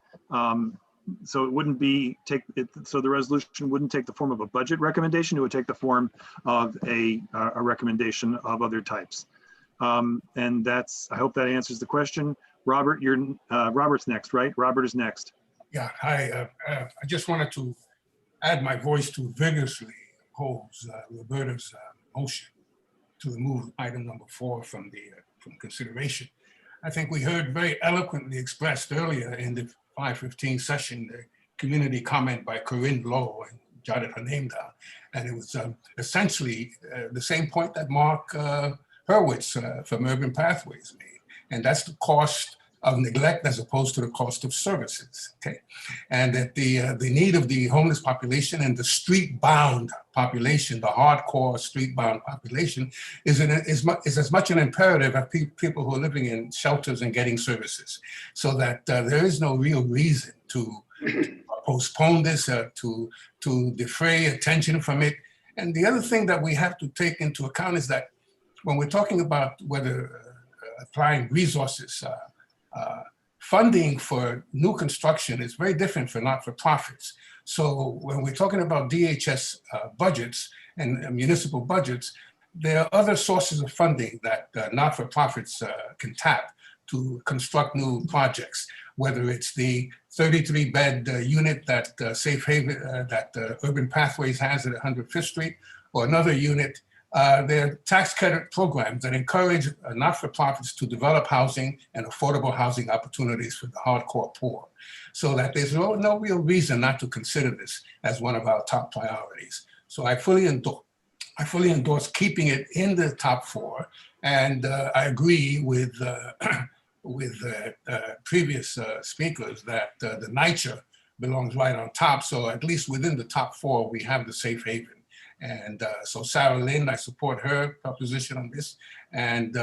B: So it wouldn't be so the resolution wouldn't take the form of a budget recommendation. It would take the form of a recommendation of other types. And that's, I hope that answers the question. Robert, Robert's next, right? Robert is next.
U: Yeah, hi. I just wanted to add my voice to vigorously oppose Roberta's motion to remove item number 4 from consideration. I think we heard very eloquently expressed earlier in the 5:15 session, the community comment by Corinne Lowe, and jotted her name down. And it was essentially the same point that Mark Hurwitz from Urban Pathways made. And that's the cost of neglect as opposed to the cost of services, okay? And that the need of the homeless population and the street-bound population, the hardcore street-bound population, is as much an imperative as people who are living in shelters and getting services. So that there is no real reason to postpone this, to defray attention from it. And the other thing that we have to take into account is that when we're talking about whether applying resources, funding for new construction is very different for not-for-profits. So when we're talking about DHS budgets and municipal budgets, there are other sources of funding that not-for-profits can tap to construct new projects, whether it's the 33-bed unit that Safe Haven, that Urban Pathways has at 105th Street, or another unit. There are tax credit programs that encourage not-for-profits to develop housing and affordable housing opportunities for the hardcore poor. So that there's no real reason not to consider this as one of our top priorities. So I fully endorse keeping it in the top 4. And I agree with previous speakers that the NYCHA belongs right on top. So at least within the top 4, we have the safe haven. And so Sarah Lynn, I support her position on this. And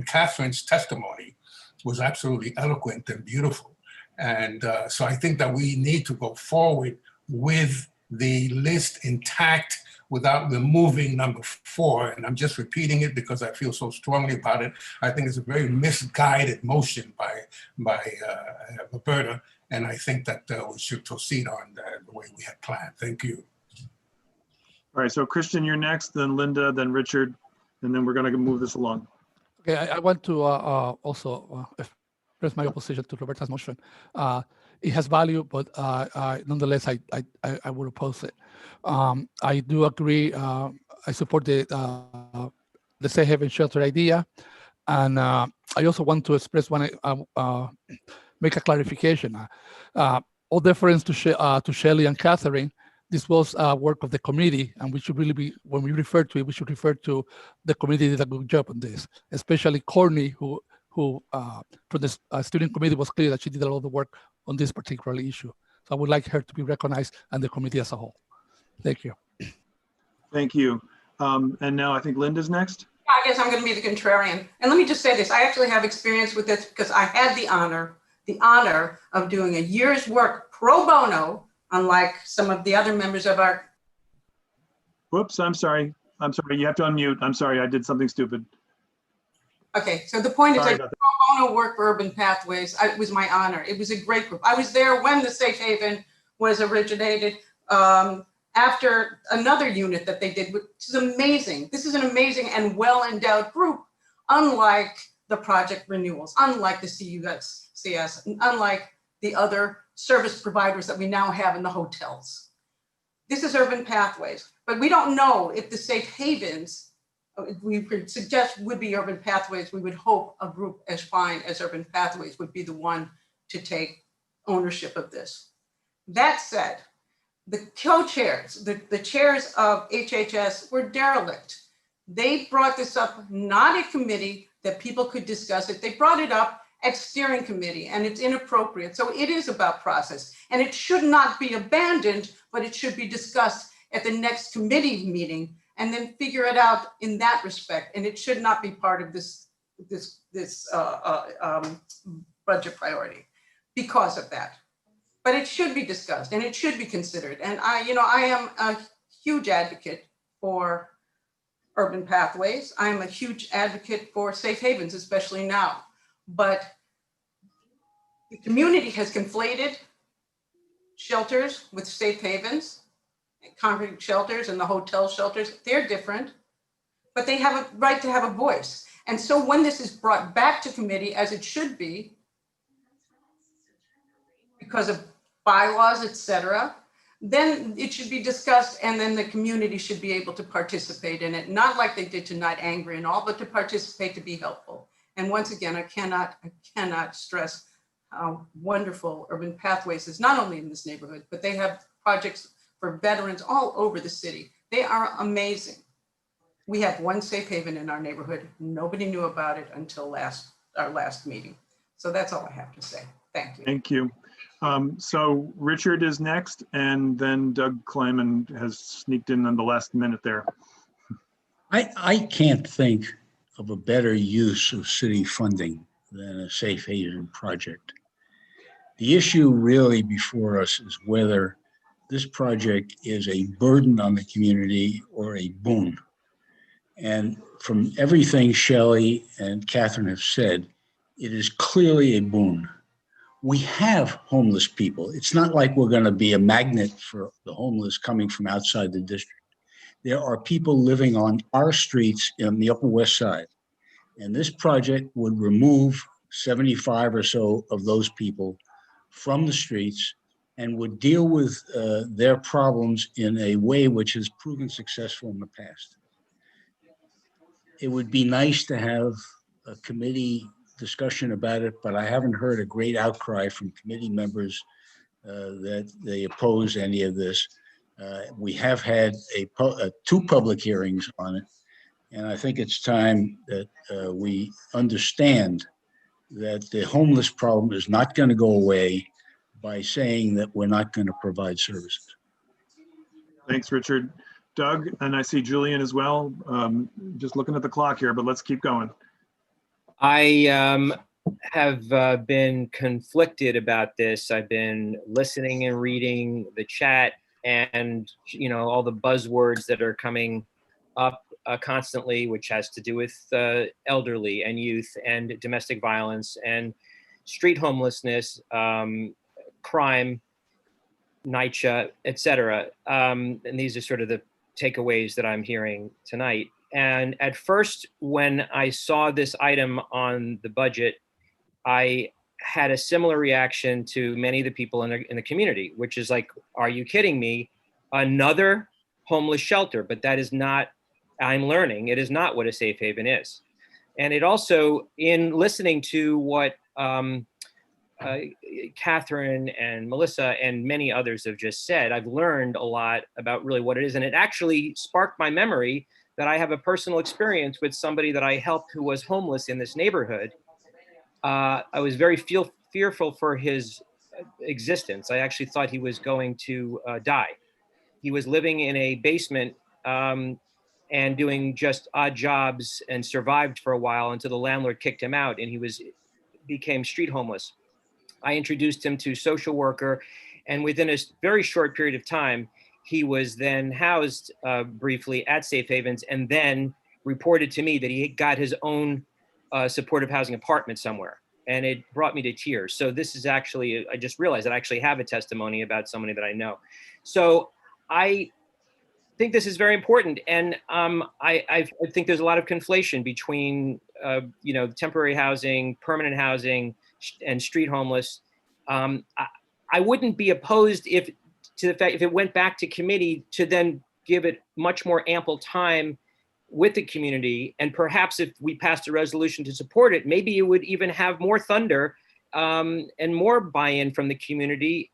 U: Catherine's testimony was absolutely eloquent and beautiful. And so I think that we need to go forward with the list intact without removing number 4. And I'm just repeating it because I feel so strongly about it. I think it's a very misguided motion by Roberta. And I think that we should proceed on the way we had planned. Thank you.
B: All right, so Christian, you're next, then Linda, then Richard, and then we're going to move this along.
W: Okay, I want to also express my opposition to Roberta's motion. It has value, but nonetheless, I would oppose it. I do agree. I support the safe haven shelter idea, and I also want to express make a clarification. All deference to Shelley and Catherine. This was work of the committee, and we should really be, when we refer to it, we should refer to the committee did a good job on this, especially Courtney, who from the student committee was clear that she did a lot of the work on this particular issue. So I would like her to be recognized and the committee as a whole. Thank you.
B: Thank you. And now I think Linda's next.
C: I guess I'm going to be the contrarian. And let me just say this, I actually have experience with this because I had the honor of doing a year's work pro bono, unlike some of the other members of our.
B: Whoops, I'm sorry. I'm sorry, you have to unmute. I'm sorry, I did something stupid.
C: Okay, so the point is
B: Sorry
C: that
B: about that.
C: pro bono work for Urban Pathways, it was my honor. It was a great group. I was there when the Safe Haven was originated after another unit that they did, which is amazing. This is an amazing and well-endowed group, unlike the project renewals, unlike the CUSCS, and unlike the other service providers that we now have in the hotels. This is Urban Pathways, but we don't know if the Safe Havens, we could suggest would be Urban Pathways. We would hope a group as fine as Urban Pathways would be the one to take ownership of this. That said, the co-chairs, the chairs of HHS were derelict. They brought this up, not a committee that people could discuss it. They brought it up at steering committee, and it's inappropriate. So it is about process, and it should not be abandoned, but it should be discussed at the next committee meeting and then figure it out in that respect. And it should not be part of this budget priority because of that. But it should be discussed and it should be considered. And I am a huge advocate for Urban Pathways. I am a huge advocate for Safe Havens, especially now. But the community has conflated shelters with Safe Havens, congregate shelters and the hotel shelters. They're different, but they have a right to have a voice. And so when this is brought back to committee, as it should be, because of bylaws, et cetera, then it should be discussed, and then the community should be able to participate in it, not like they did tonight, angry and all, but to participate, to be helpful. And once again, I cannot stress how wonderful Urban Pathways is, not only in this neighborhood, but they have projects for veterans all over the city. They are amazing. We have one Safe Haven in our neighborhood. Nobody knew about it until our last meeting. So that's all I have to say. Thank you.
B: Thank you. So Richard is next, and then Doug Kleiman has sneaked in on the last minute there.
E: I can't think of a better use of city funding than a Safe Haven project. The issue really before us is whether this project is a burden on the community or a boon. And from everything Shelley and Catherine have said, it is clearly a boon. We have homeless people. It's not like we're going to be a magnet for the homeless coming from outside the district. There are people living on our streets in the Upper West Side. And this project would remove 75 or so of those people from the streets and would deal with their problems in a way which has proven successful in the past. It would be nice to have a committee discussion about it, but I haven't heard a great outcry from committee members that they oppose any of this. We have had two public hearings on it, and I think it's time that we understand that the homeless problem is not going to go away by saying that we're not going to provide services.
B: Thanks, Richard. Doug, and I see Julian as well. Just looking at the clock here, but let's keep going.
V: I have been conflicted about this. I've been listening and reading the chat.
H: and all the buzzwords that are coming up constantly, which has to do with elderly and youth and domestic violence and street homelessness, crime, NYCHA, et cetera. And these are sort of the takeaways that I'm hearing tonight. And at first, when I saw this item on the budget, I had a similar reaction to many of the people in the community, which is like, are you kidding me? Another homeless shelter, but that is not, I'm learning, it is not what a safe haven is. And it also, in listening to what Catherine and Melissa and many others have just said, I've learned a lot about really what it is. And it actually sparked my memory that I have a personal experience with somebody that I helped who was homeless in this neighborhood. I was very fearful for his existence. I actually thought he was going to die. He was living in a basement and doing just odd jobs and survived for a while until the landlord kicked him out and he became street homeless. I introduced him to a social worker, and within a very short period of time, he was then housed briefly at Safe Havens and then reported to me that he got his own supportive housing apartment somewhere. And it brought me to tears. So this is actually, I just realized that I actually have a testimony about somebody that I know. So I think this is very important. And I think there's a lot of conflation between, temporary housing, permanent housing, and street homeless. I wouldn't be opposed if it went back to committee to then give it much more ample time with the community. And perhaps if we passed a resolution to support it, maybe it would even have more thunder and more buy-in from the community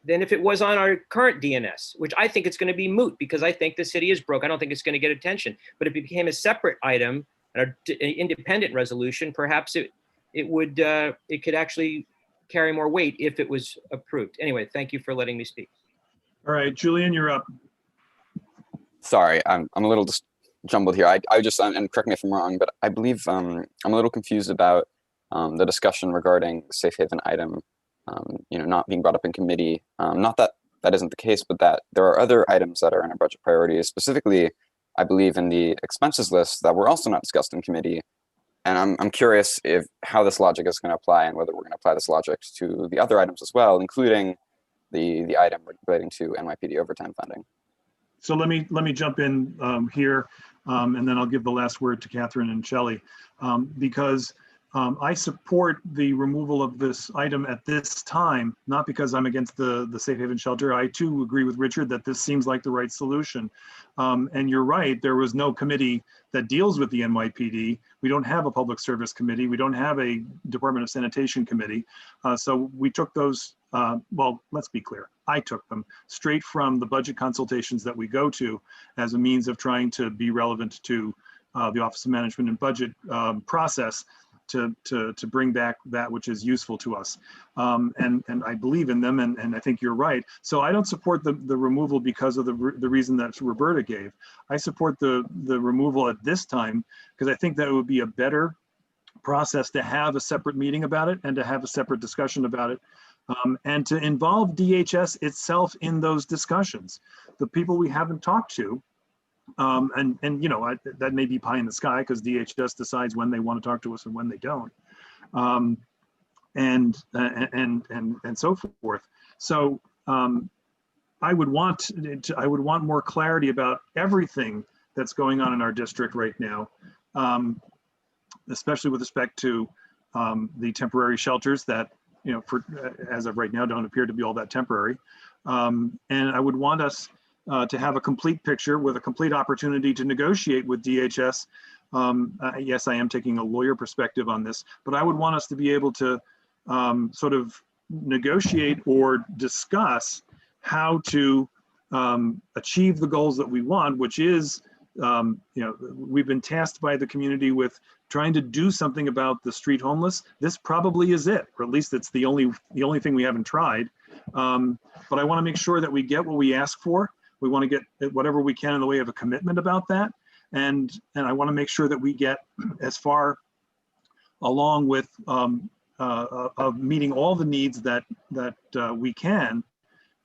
H: than if it was on our current DNS, which I think it's going to be moot because I think the city is broke. I don't think it's going to get attention. But if it became a separate item, an independent resolution, perhaps it could actually carry more weight if it was approved. Anyway, thank you for letting me speak.
B: All right, Julian, you're up.
I: Sorry, I'm a little just jumbled here. I just, and correct me if I'm wrong, but I believe I'm a little confused about the discussion regarding the safe haven item, not being brought up in committee. Not that that isn't the case, but that there are other items that are in our budget priorities, specifically, I believe in the expenses list that were also not discussed in committee. And I'm curious how this logic is going to apply and whether we're going to apply this logic to the other items as well, including the item relating to NYPD overtime funding.
B: So let me jump in here, and then I'll give the last word to Catherine and Shelley, because I support the removal of this item at this time, not because I'm against the safe haven shelter. I too agree with Richard that this seems like the right solution. And you're right, there was no committee that deals with the NYPD. We don't have a public service committee. We don't have a Department of Sanitation committee. So we took those, well, let's be clear. I took them straight from the budget consultations that we go to as a means of trying to be relevant to the Office of Management and Budget process to bring back that which is useful to us. And I believe in them, and I think you're right. So I don't support the removal because of the reason that Roberta gave. I support the removal at this time because I think that it would be a better process to have a separate meeting about it and to have a separate discussion about it. And to involve DHS itself in those discussions. The people we haven't talked to, that may be pie in the sky because DHS decides when they want to talk to us and when they don't, and so forth. So I would want more clarity about everything that's going on in our district right now, especially with respect to the temporary shelters that, as of right now, don't appear to be all that temporary. And I would want us to have a complete picture with a complete opportunity to negotiate with DHS. Yes, I am taking a lawyer perspective on this, but I would want us to be able to sort of negotiate or discuss how to achieve the goals that we want, which is, we've been tasked by the community with trying to do something about the street homeless. This probably is it, or at least it's the only thing we haven't tried. But I want to make sure that we get what we ask for. We want to get whatever we can in the way of a commitment about that. And I want to make sure that we get as far along with of meeting all the needs that we can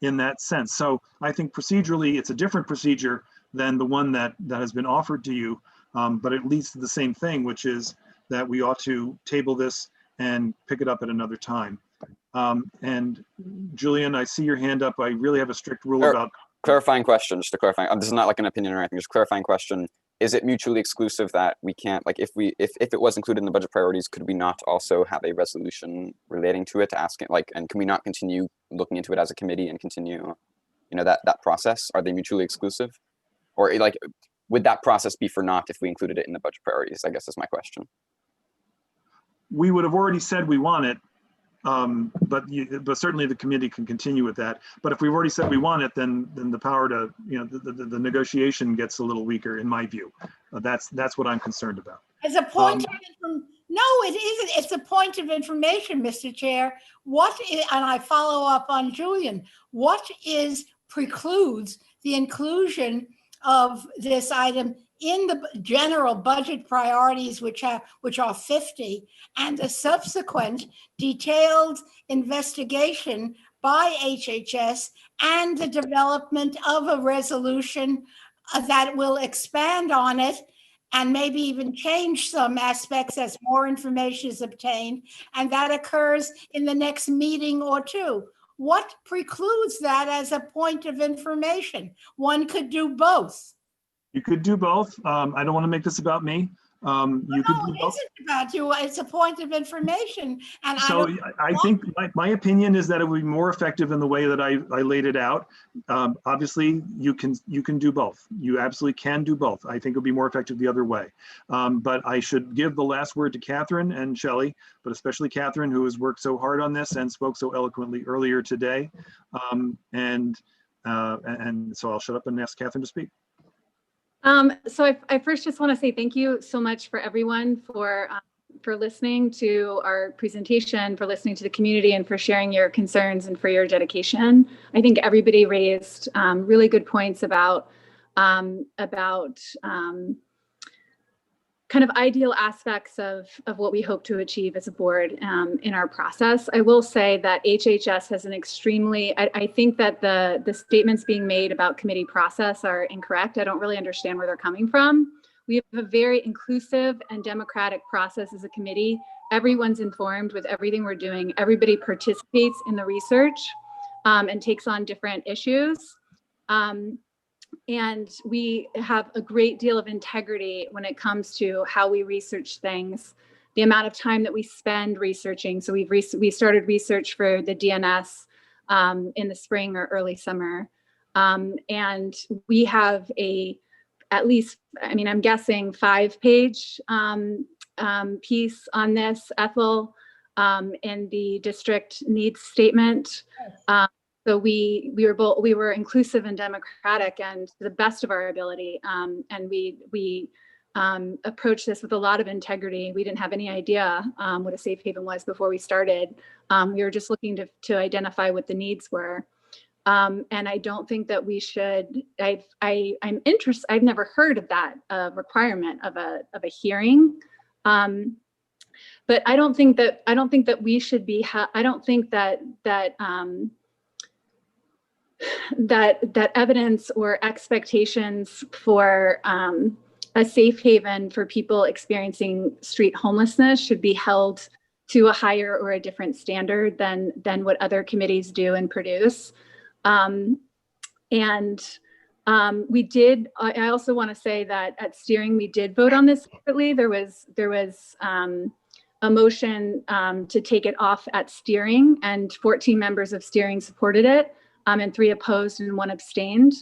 B: in that sense. So I think procedurally, it's a different procedure than the one that has been offered to you, but it leads to the same thing, which is that we ought to table this and pick it up at another time. And Julian, I see your hand up. I really have a strict rule about
I: clarifying question, just to clarify. This is not like an opinion or anything, just clarifying question. Is it mutually exclusive that we can't, like, if it was included in the budget priorities, could we not also have a resolution relating to it to ask it, like, and can we not continue looking into it as a committee and continue, you know, that process? Are they mutually exclusive? Or like, would that process be for naught if we included it in the budget priorities? I guess is my question.
B: We would have already said we want it, but certainly the committee can continue with that. But if we've already said we want it, then the power to, you know, the negotiation gets a little weaker in my view. That's what I'm concerned about.
O: As a point no, it isn't. It's a point of information, Mr. Chair. What is, and I follow up on Julian, what precludes the inclusion of this item in the general budget priorities, which are 50, and a subsequent detailed investigation by HHS and the development of a resolution that will expand on it and maybe even change some aspects as more information is obtained, and that occurs in the next meeting or two. What precludes that as a point of information? One could do both.
B: You could do both. I don't want to make this about me. You could do both.
O: It isn't about you. It's a point of information. And
B: so I think my opinion is that it would be more effective in the way that I laid it out. Obviously, you can do both. You absolutely can do both. I think it would be more effective the other way. But I should give the last word to Catherine and Shelley, but especially Catherine, who has worked so hard on this and spoke so eloquently earlier today. And so I'll shut up and ask Catherine to speak.
D: So I first just want to say thank you so much for everyone for listening to our presentation, for listening to the community, and for sharing your concerns and for your dedication. I think everybody raised really good points about kind of ideal aspects of what we hope to achieve as a board in our process. I will say that HHS has an extremely, I think that the statements being made about committee process are incorrect. I don't really understand where they're coming from. We have a very inclusive and democratic process as a committee. Everyone's informed with everything we're doing. Everybody participates in the research and takes on different issues. And we have a great deal of integrity when it comes to how we research things, the amount of time that we spend researching. So we started research for the DNS in the spring or early summer. And we have at least, I mean, I'm guessing 5-page piece on this, Ethel, in the district needs statement. So we were inclusive and democratic and to the best of our ability. And we approached this with a lot of integrity. We didn't have any idea what a safe haven was before we started. We were just looking to identify what the needs were. And I don't think that we should, I'm interested, I've never heard of that requirement of a hearing. But I don't think that we should be, I don't think that evidence or expectations for a safe haven for people experiencing street homelessness should be held to a higher or a different standard than what other committees do and produce. We did, I also want to say that at steering, we did vote on this separately. There was a motion to take it off at steering, and 14 members of steering supported it. And 3 opposed and 1 abstained.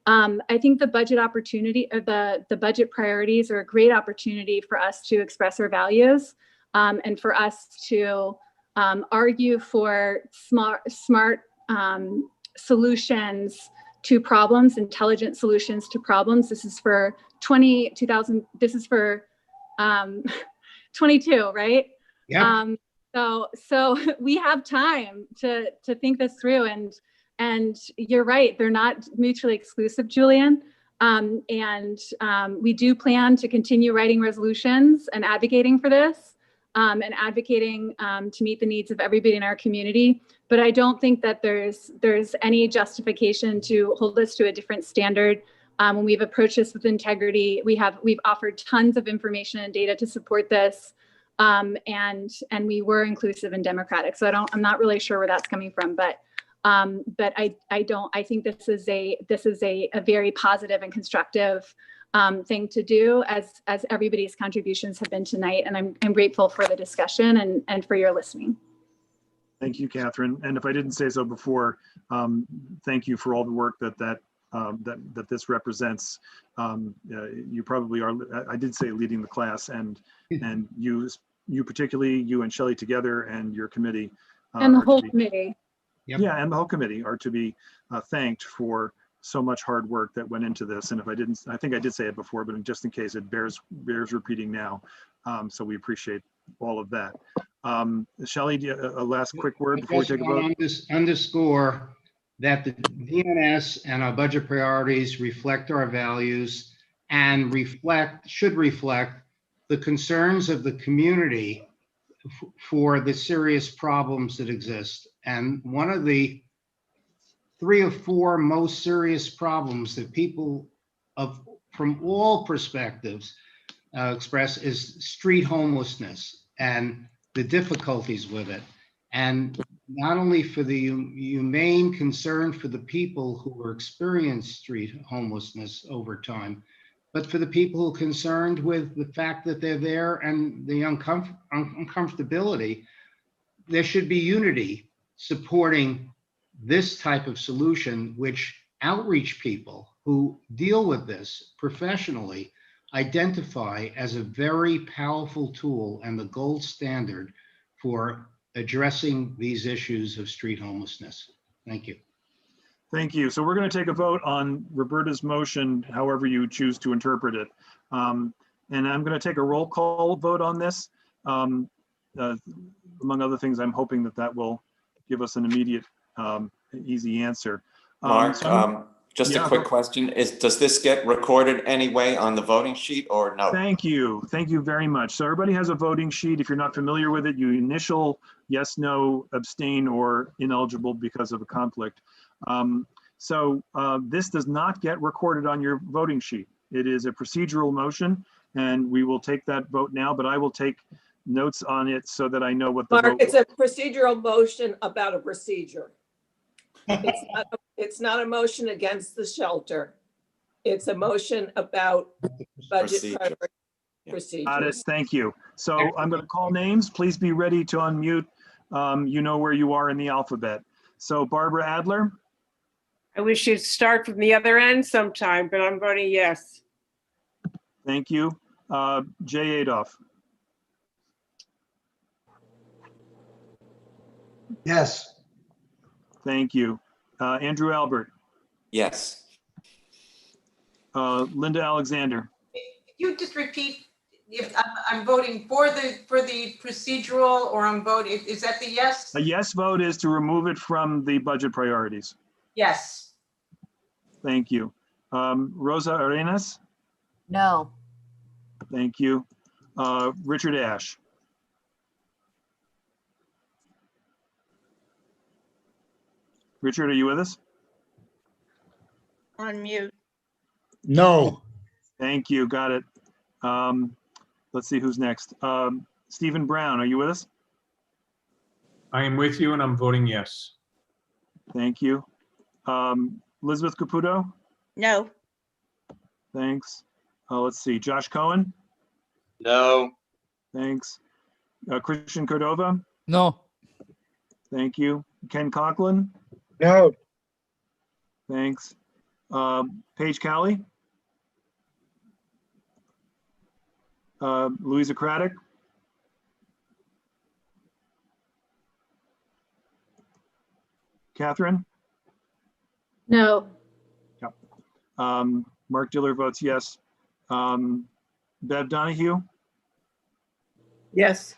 D: I think the budget opportunity, or the budget priorities, are a great opportunity for us to express our values and for us to argue for smart solutions to problems, intelligent solutions to problems. This is for 2000. This is for 22, right? Yeah. So we have time to think this through, and you're right, they're not mutually exclusive, Julian. We do plan to continue writing resolutions and advocating for this. and advocating to meet the needs of everybody in our community. But I don't think that there's any justification to hold us to a different standard. When we've approached this with integrity, we've offered tons of information and data to support this, and we were inclusive and democratic. So I'm not really sure where that's coming from, but I think this is a very positive and constructive thing to do, as everybody's contributions have been tonight. And I'm grateful for the discussion and for your listening.
B: Thank you, Catherine. And if I didn't say so before, thank you for all the work that this represents. You probably are, I did say leading the class, and you particularly, you and Shelley together, and your committee.
D: And the whole committee.
B: Yep. Yeah, and the whole committee are to be thanked for so much hard work that went into this. And if I didn't, I think I did say it before, but just in case, it bears repeating now. So we appreciate all of that. Shelley, a last quick word before we take a vote?
L: Underscore that the DNS and our budget priorities reflect our values and should reflect the concerns of the community for the serious problems that exist. And one of the 3 or 4 most serious problems that people from all perspectives express is street homelessness and the difficulties with it. And not only for the humane concern for the people who are experiencing street homelessness over time, but for the people who are concerned with the fact that they're there and the uncomfortability. There should be unity supporting this type of solution, which outreach people who deal with this professionally identify as a very powerful tool and the gold standard for addressing these issues of street homelessness. Thank you.
B: Thank you. So we're going to take a vote on Roberta's motion, however you choose to interpret it. And I'm going to take a roll call vote on this. Among other things, I'm hoping that will give us an immediate, easy answer.
Q: Mark, just a quick question. Does this get recorded anyway on the voting sheet or no?
B: Thank you. Thank you very much. So everybody has a voting sheet. If you're not familiar with it, you initial yes, no, abstain, or ineligible because of a conflict. This does not get recorded on your voting sheet. It is a procedural motion, and we will take that vote now, but I will take notes on it so that I know what the
F: Mark,
B: vote.
F: it's a procedural motion about a procedure. It's not a motion against the shelter. It's a motion about budget procedures.
B: Got it. Thank you. So I'm going to call names. Please be ready to unmute. You know where you are in the alphabet. So Barbara Adler.
R: I wish you'd start from the other end sometime, but I'm voting yes.
B: Thank you. Jay Adolph.
J: Yes.
B: Thank you. Andrew Albert.
Q: Yes.
B: Linda Alexander.
C: You just repeat if I'm voting for the procedural, or I'm voting, is that the yes?
B: A yes vote is to remove it from the budget priorities.
C: Yes.
B: Thank you. Rosa Arenas.
S: No.
B: Thank you. Richard Ash. Richard, are you with us?
S: On mute.
E: No.
B: Thank you. Got it. Let's see who's next. Stephen Brown, are you with us?
X: I am with you and I'm voting yes.
B: Thank you. Elizabeth Caputo?
S: No.
B: Thanks. Let's see. Josh Cohen?
Q: No.
B: Thanks. Christian Cordova?
W: No.
B: Thank you. Ken Conklin?
Y: No.
B: Thanks. Paige Cowley? Louisa Craddock? Catherine?
D: No.
B: Yep. Mark Diller votes yes. Bev Donahue?
R: Yes.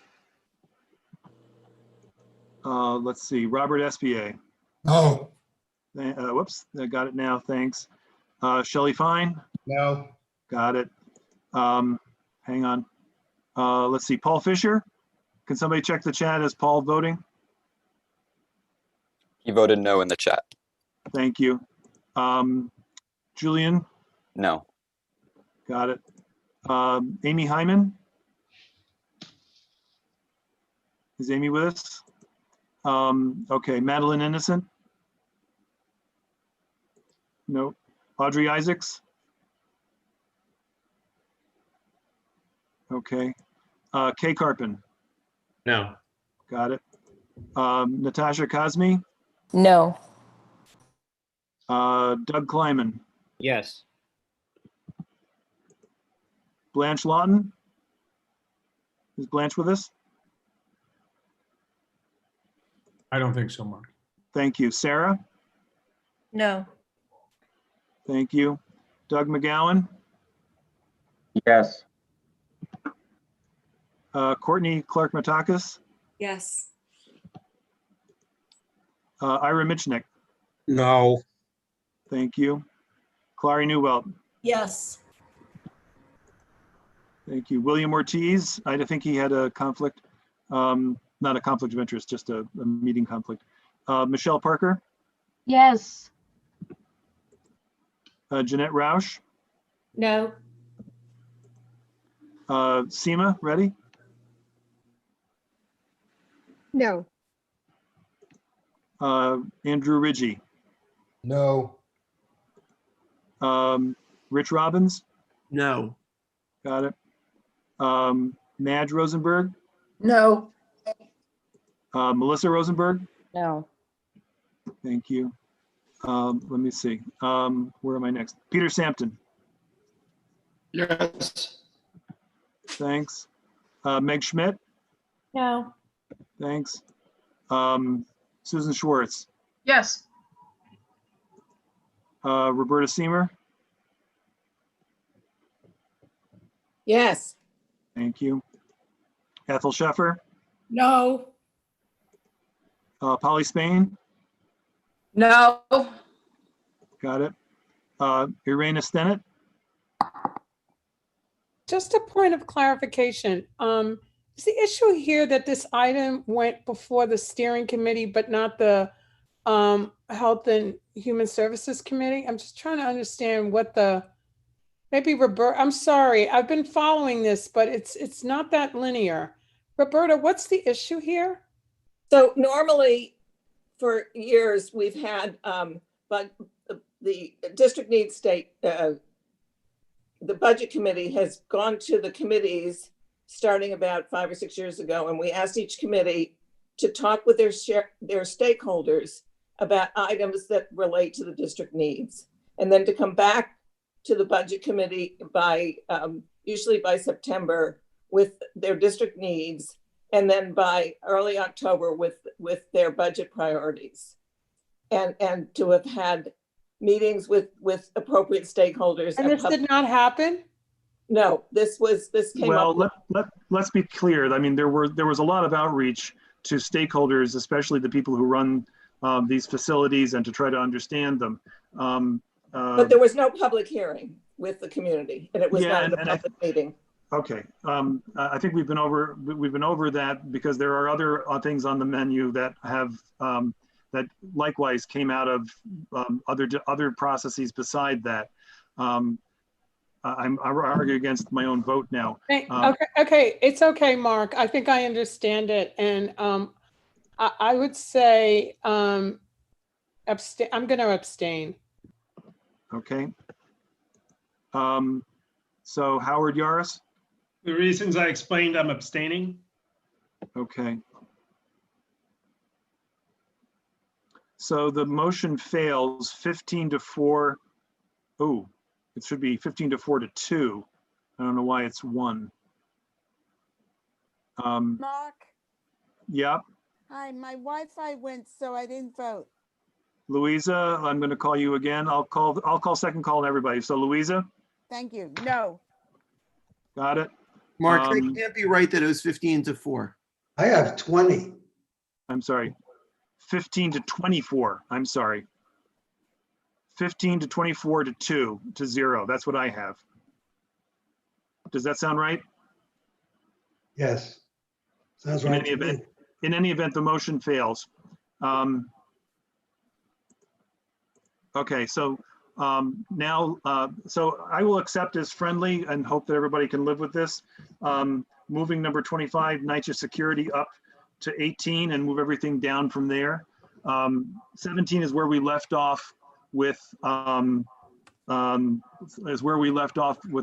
B: Let's see. Robert SBA?
U: No.
B: Whoops, I got it now. Thanks. Shelley Fine?
L: No.
B: Got it. Hang on. Let's see. Paul Fisher? Can somebody check the chat? Is Paul voting?
I: He voted no in the chat.
B: Thank you. Julian?
I: No.
B: Got it. Amy Hyman? Is Amy with us? Okay, Madeline Innocent? No. Audrey Isaacs? Okay. Kay Carpin?
X: No.
B: Got it. Natasha Cosme?
G: No.
B: Doug Kleiman?
H: Yes.
B: Blanche Lawton? Is Blanche with us?
X: I don't think so, Mark.
B: Thank you. Sarah?
K: No.
B: Thank you. Doug McGowan?
P: Yes.
B: Courtney Clark Matakis?
K: Yes.
B: Ira Michnick?
P: No.
B: Thank you. Clary Newwelt?
K: Yes.
B: Thank you. William Ortiz? I think he had a conflict. Not a conflict of interest, just a meeting conflict. Michelle Parker?
K: Yes.
B: Jeanette Roush?
K: No.
B: Seema, ready?
K: No.
B: Andrew Ridgie?
P: No.
B: Rich Robbins?
M: No.
B: Got it. Madge Rosenberg?
K: No.
B: Melissa Rosenberg?
G: No.
B: Thank you. Let me see. Where am I next? Peter Sampton?
P: Yes.
B: Thanks. Meg Schmidt?
K: No.
B: Thanks. Susan Schwartz?
A: Yes.
B: Roberta Seamer?
F: Yes.
B: Thank you. Ethel Sheffer?
O: No.
B: Polly Spain?
F: No.
B: Got it. Irena Stennett?
S: Just a point of clarification. Is the issue here that this item went before the steering committee, but not the Health and Human Services Committee? I'm just trying to understand what maybe Roberta, I'm sorry, I've been following this, but it's not that linear. Roberta, what's the issue here?
F: So normally for years, we've had, but the district needs state, the budget committee has gone to the committees starting about 5 or 6 years ago, and we asked each committee to talk with their stakeholders about items that relate to the district needs, and then to come back to the budget committee by usually by September with their district needs, and then by early October with their budget priorities, and to have had meetings with appropriate stakeholders.
S: And this did not happen?
F: No, this came up.
B: Well, let's be clear. I mean, there was a lot of outreach to stakeholders, especially the people who run these facilities, and to try to understand them.
F: But there was no public hearing with the community, and it was not a public meeting.
B: Okay, I think we've been over that, because there are other things on the menu that have that likewise came out of other processes beside that. I'm arguing against my own vote now.
S: Okay, it's okay, Mark. I think I understand it, and I would say I'm going to abstain.
B: Okay. So Howard Yaris?
X: The reasons I explained, I'm abstaining.
B: Okay. So the motion fails 15-4. Oh, it should be 15-4 to 2. I don't know why it's 1.
T: Mark,
B: Yep.
T: hi, my Wi-Fi went, so I didn't vote.
B: Louisa, I'm going to call you again. I'll call second call on everybody. So Louisa?
T: Thank you. No.
B: Got it.
M: Mark, that can't be right that it was 15-4.
J: I have 20.
B: I'm sorry. 15 to 24. I'm sorry. 15 to 24 to 2 to 0. That's what I have. Does that sound right?
J: Yes. Sounds
B: In
J: right
B: any
J: to me.
B: event, in any event, the motion fails. Okay, so now, so I will accept as friendly and hope that everybody can live with this. Moving number 25, NYPD security, up to 18 and move everything down from there. 17 is where we left off with the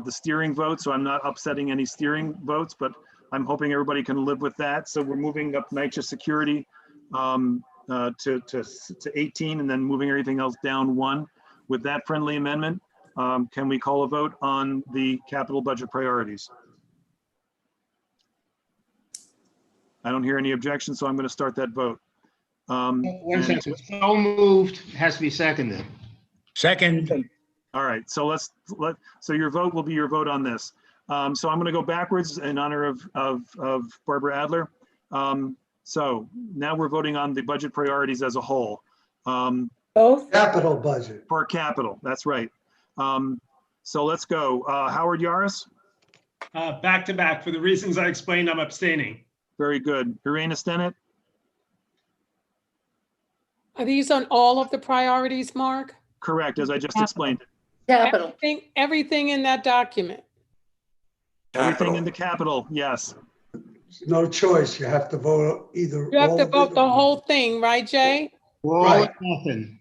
B: steering vote. So I'm not upsetting any steering votes, but I'm hoping everybody can live with that. So we're moving up NYPD security to 18 and then moving everything else down 1. With that friendly amendment, can we call a vote on the capital budget priorities? I don't hear any objections, so I'm going to start that vote.
L: One second. So moved, has to be seconded.
U: Second.
B: All right, so so your vote will be your vote on this. So I'm going to go backwards in honor of Barbara Adler. So now we're voting on the budget priorities as a whole.
J: Both? Capital budget.
B: For capital, that's right. So let's go. Howard Yaris?
C: Back to back. For the reasons I explained, I'm abstaining.
B: Very good. Irena Stennett?
S: Are these on all of the priorities, Mark?
B: Correct, as I just explained.
K: Capital.
S: Everything in that document.
B: Everything in the capital, yes.
J: No choice. You have to vote either.
S: You have
J: all
S: to
J: of it
S: vote the
J: or-
S: whole thing, right, Jay?
J: Right.
L: Nothing.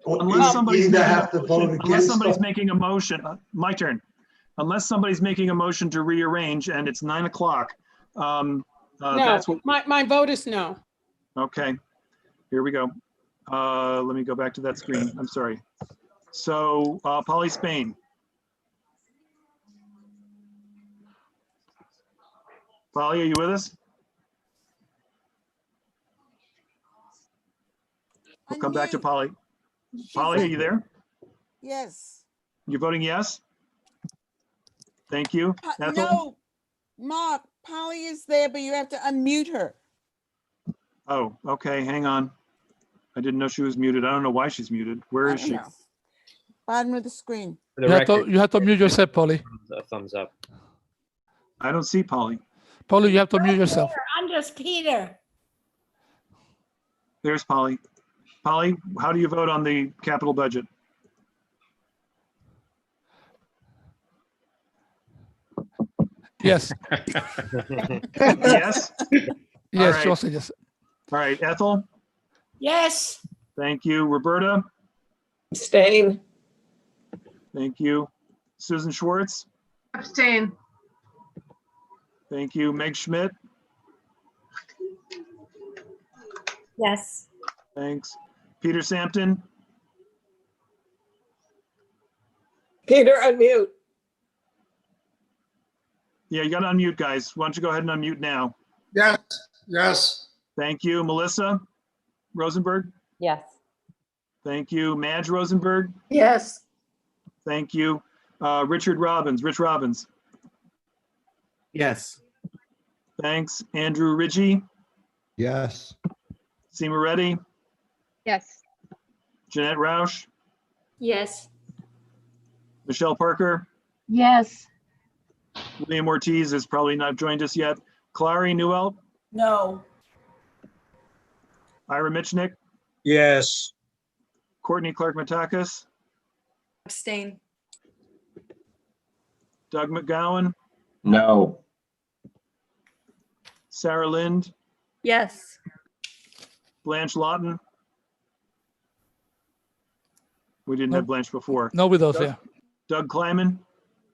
B: Unless somebody's
J: either
B: making a
J: have to vote
B: motion- unless
J: against
B: somebody's
J: them.
B: making a motion, my turn. Unless somebody's making a motion to rearrange and it's 9 o'clock.
S: No,
B: That's what,
S: my vote is no.
B: okay, here we go. Let me go back to that screen. I'm sorry. So Polly Spain. Polly, are you with us? We'll come back to Polly. Polly, are you there?
T: Yes.
B: You're voting yes? Thank you. Ethel?
T: No, Mark, Polly is there, but you have to unmute her.
B: Oh, okay, hang on. I didn't know she was muted. I don't know why she's muted. Where is she?
T: Bottom of the screen.
H: For the
W: You have to mute yourself, Polly.
H: A thumbs up.
B: I don't see Polly.
W: Polly, you have to mute yourself.
O: I'm just Peter.
B: There's Polly. Polly, how do you vote on the capital budget?
W: Yes.
B: Yes?
W: Yes,
B: right.
W: she also yes.
B: All right, Ethel?
O: Yes.
B: Thank you. Roberta?
F: Abstain.
B: Thank you. Susan Schwartz?
A: Abstain.
B: Thank you. Meg Schmidt?
K: Yes.
B: Thanks. Peter Sampton?
F: Peter, unmute.
B: Yeah, you got to unmute, guys. Why don't you go ahead and unmute now?
U: Yes. Yes.
B: Thank you. Melissa Rosenberg?
G: Yes.
B: Thank you. Madge Rosenberg?
K: Yes.
B: Thank you. Richard Robbins? Rich Robbins?
M: Yes.
B: Thanks. Andrew Ritchie?
P: Yes.
B: Seema Reddy?
K: Yes.
B: Jeanette Roush?
K: Yes.
B: Michelle Parker?
K: Yes.
B: William Ortiz has probably not joined us yet. Clary Newell?
O: No.
B: Ira Michnick?
U: Yes.
B: Courtney Clark Matakis?
K: Abstain.
B: Doug McGowan?
P: No.
B: Sarah Lind?
K: Yes.
B: Blanche Lawton? We didn't have Blanche before.
W: No with us, yeah.
B: Doug Kleiman?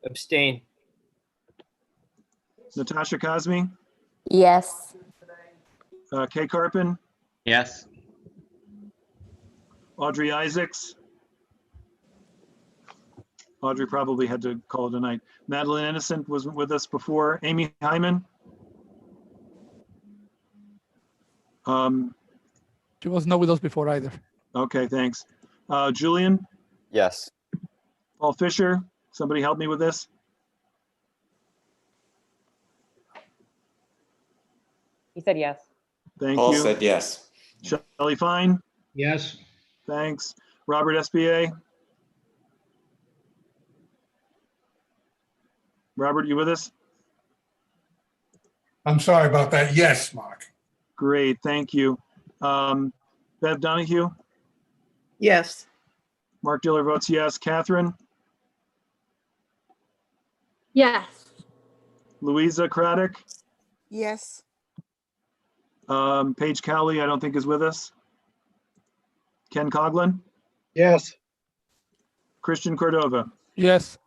H: Abstain.
B: Natasha Cosme?
G: Yes.
B: Kay Carpin?
P: Yes.
B: Audrey Isaacs? Audrey probably had to call tonight. Madeline Innocent was with us before. Amy Hyman?
W: She was not with us before either.
B: Okay, thanks. Julian?
I: Yes.
B: Paul Fisher? Somebody help me with this?
G: He said yes.
B: Thank
Q: Paul
B: you.
Q: said yes.
B: Shelley Fine?
L: Yes.
B: Thanks. Robert SBA? Robert, you with us?
U: I'm sorry about that. Yes, Mark.
B: Great, thank you. Bev Donahue,
F: Yes.
B: Mark Diller votes yes. Catherine,
K: Yes.
B: Louisa Craddock,
T: Yes.
B: Paige Cowley, I don't think is with us. Ken Coughlin,
P: Yes.
B: Christian Cordova,
W: Yes.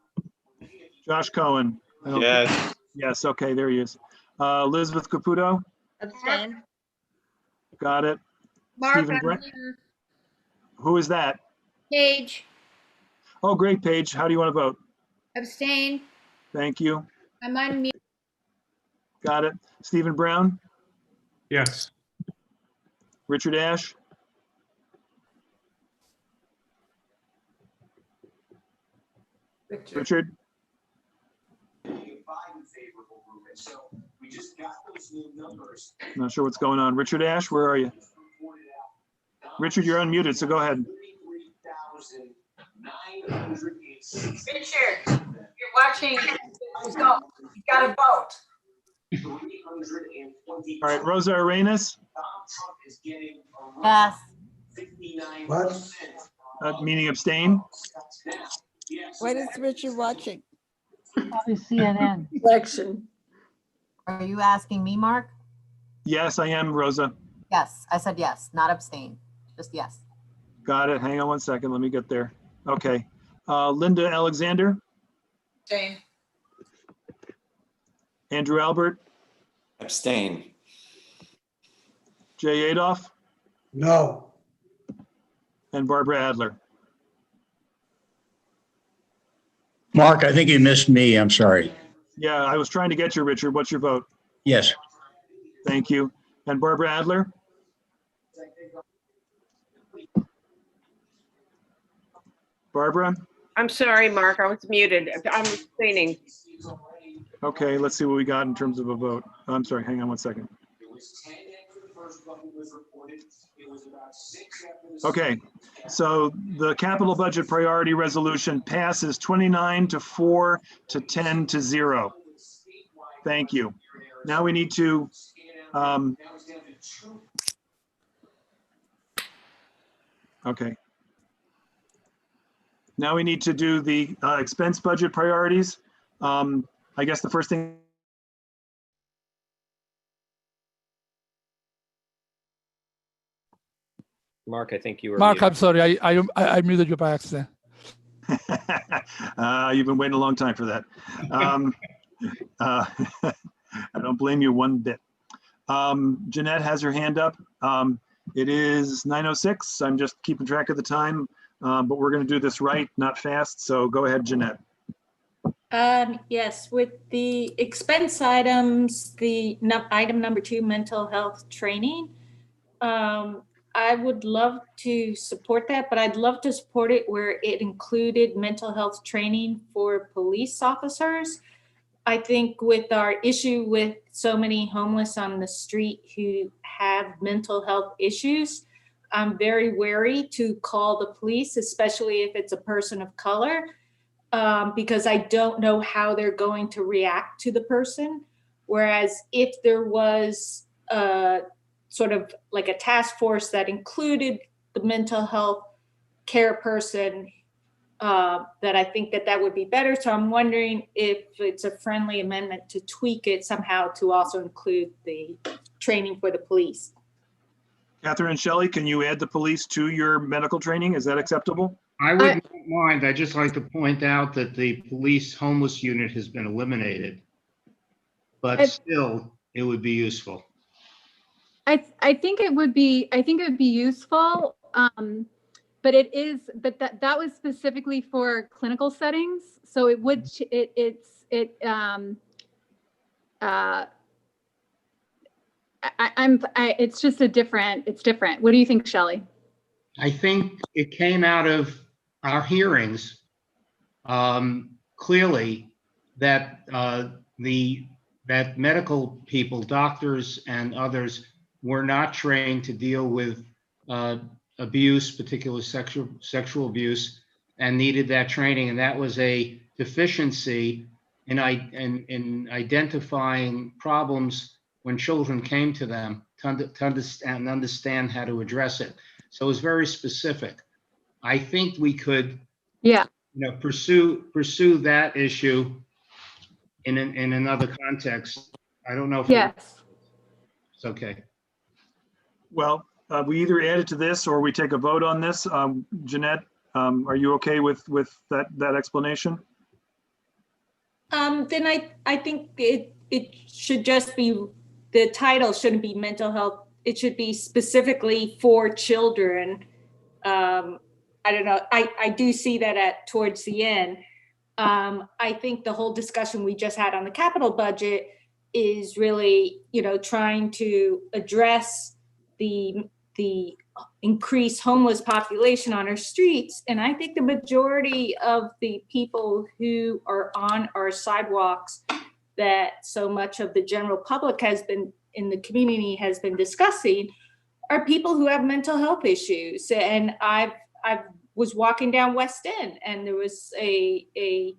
B: Josh Cohen. I don't-
P: Yes.
B: Yes, okay, there he is. Elizabeth Caputo,
K: Abstain.
B: got it.
K: Mark,
B: Stephen
K: I'm
B: Brent,
K: here.
B: who is that?
K: Paige,
B: Oh, great, Paige. How do you want to vote?
K: abstain.
B: Thank you.
K: I'm on mute.
B: Got it. Stephen Brown,
X: Yes.
B: Richard Ash, Richard, not sure what's going on. Richard Ash, where are you? Richard, you're unmuted, so go ahead.
D: Richard, you're watching. Let's go. You gotta vote.
B: All right, Rosa Arenas,
D: Yes.
J: What?
B: meaning abstain.
T: What is Richard watching?
D: Probably CNN.
F: Election.
D: Are you asking me, Mark?
B: Yes, I am, Rosa.
D: Yes, I said yes, not abstain, just yes.
B: Got it. Hang on one second. Let me get there. Okay. Linda Alexander,
D: Abstain.
B: Andrew Albert,
Q: Abstain.
B: Jay Adolph,
J: No.
B: and Barbara Adler.
E: Mark, I think you missed me. I'm sorry.
B: Yeah, I was trying to get you, Richard. What's your vote?
E: Yes.
B: Thank you. And Barbara Adler? Barbara?
R: I'm sorry, Mark, I was muted. I'm abstaining.
B: Okay, let's see what we got in terms of a vote. I'm sorry, hang on one second. Okay, so the capital budget priority resolution passes 29 to 4 to 10 to 0. Thank you. Now we need to okay. Now we need to do the expense budget priorities. I guess the first thing.
H: Mark, I think you were
W: Mark,
H: muted.
W: I'm sorry. I muted you by accident.
B: You've been waiting a long time for that. I don't blame you one bit. Jeanette has her hand up. It is 9:06. I'm just keeping track of the time, but we're going to do this right, not fast. So go ahead, Jeanette.
K: Yes, with the expense items, item number 2, mental health training. I would love to support that, but I'd love to support it where it included mental health training for police officers. I think with our issue with so many homeless on the street who have mental health issues, I'm very wary to call the police, especially if it's a person of color, because I don't know how they're going to react to the person. Whereas if there was sort of like a task force that included the mental health care person, that I think that would be better. So I'm wondering if it's a friendly amendment to tweak it somehow to also include the training for the police.
B: Catherine and Shelley, can you add the police to your medical training? Is that acceptable?
L: I wouldn't mind. I'd just like to point out that the police homeless unit has been eliminated, but still, it would be useful.
N: I think it would be useful, but that was specifically for clinical settings. So it would it's just it's different. What do you think, Shelley?
L: I think it came out of our hearings clearly that that medical people, doctors and others, were not trained to deal with abuse, particularly sexual abuse, and needed that training. And that was a deficiency in identifying problems when children came to them to understand how to address it. So it was very specific. I think we could,
N: Yeah.
L: pursue that issue in another context. I don't know if
N: Yes.
L: it's okay.
B: Well, we either add it to this or we take a vote on this. Jeanette, are you okay with that explanation?
K: Then I think it should just be, the title shouldn't be mental health. It should be specifically for children. I don't know. I do see that towards the end. I think the whole discussion we just had on the capital budget is really, trying to address the increased homeless population on our streets. And I think the majority of the people who are on our sidewalks that so much of the general public has been in the community has been discussing are people who have mental health issues. And I was walking down West End and there was a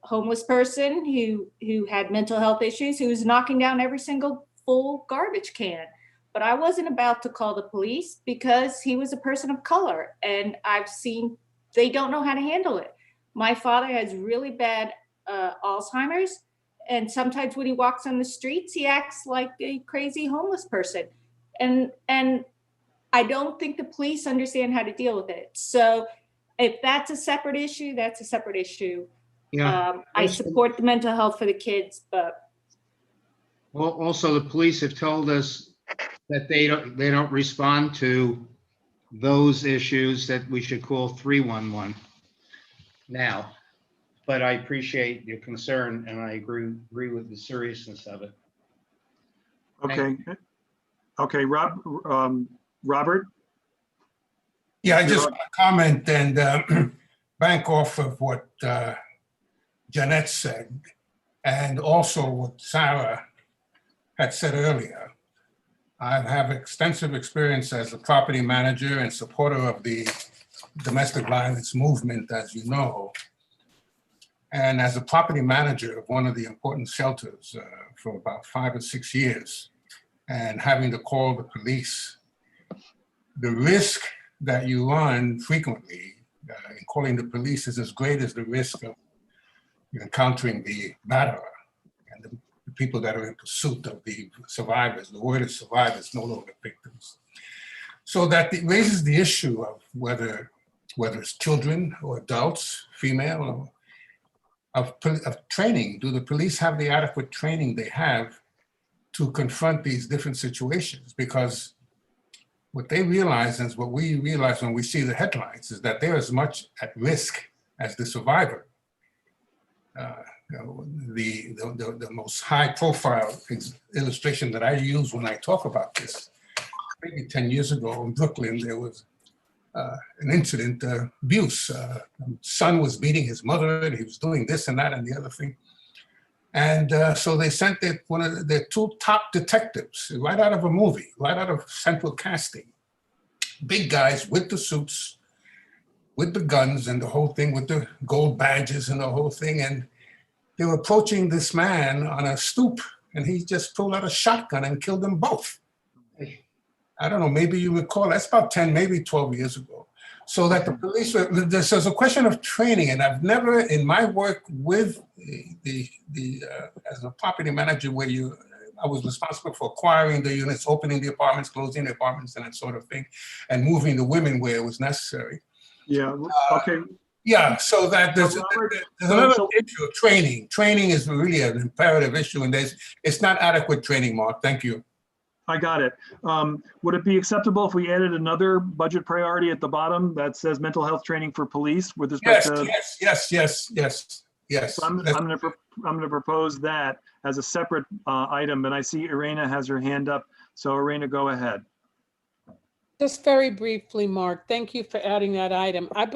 K: homeless person who had mental health issues who was knocking down every single full garbage can. But I wasn't about to call the police because he was a person of color. And I've seen, they don't know how to handle it. My father has really bad Alzheimer's. And sometimes when he walks on the streets, he acts like a crazy homeless person. And I don't think the police understand how to deal with it. So if that's a separate issue, that's a separate issue.
L: Yeah.
K: I support the mental health for the kids, but.
L: Well, also the police have told us that they don't respond to those issues, that we should call 311 now. But I appreciate your concern and I agree with the seriousness of it.
B: Okay. Okay, Robert?
U: Yeah, I just want to comment and bank off of what Jeanette said and also what Sarah had said earlier. I have extensive experience as a property manager and supporter of the domestic violence movement, as you know. And as a property manager of one of the important shelters for about 5 or 6 years, and having to call the police, the risk that you run frequently in calling the police is as great as the risk of encountering the batterer and the people that are in pursuit of the survivors. The word is survivors, no longer victims. So that it raises the issue of whether it's children or adults, female, or of training. Do the police have the adequate training they have to confront these different situations? Because what they realize is what we realize when we see the headlines is that they're as much at risk as the survivor. The most high profile illustration that I use when I talk about this, maybe 10 years ago in Brooklyn, there was an incident, abuse. Son was beating his mother and he was doing this and that and the other thing. And so they sent one of their 2 top detectives right out of a movie, right out of Central Casting. Big guys with the suits, with the guns and the whole thing, with the gold badges and the whole thing. And they were approaching this man on a stoop and he just pulled out a shotgun and killed them both. I don't know, maybe you recall, that's about 10, maybe 12 years ago. So that the police, there's a question of training, and I've never, in my work with as a property manager, where I was responsible for acquiring the units, opening the apartments, closing the apartments, and that sort of thing, and moving the women where it was necessary.
B: Yeah. Okay.
U: Yeah. So that there's another issue of training. Training is really an imperative issue, and it's not adequate training, Mark. Thank you.
B: I got it. Would it be acceptable if we added another budget priority at the bottom that says mental health training for police with respect to? Yes. So I'm going to propose that as a separate item, and I see Irena has her hand up. So Irena, go ahead.
A: Just very briefly, Mark, thank you for adding that item. I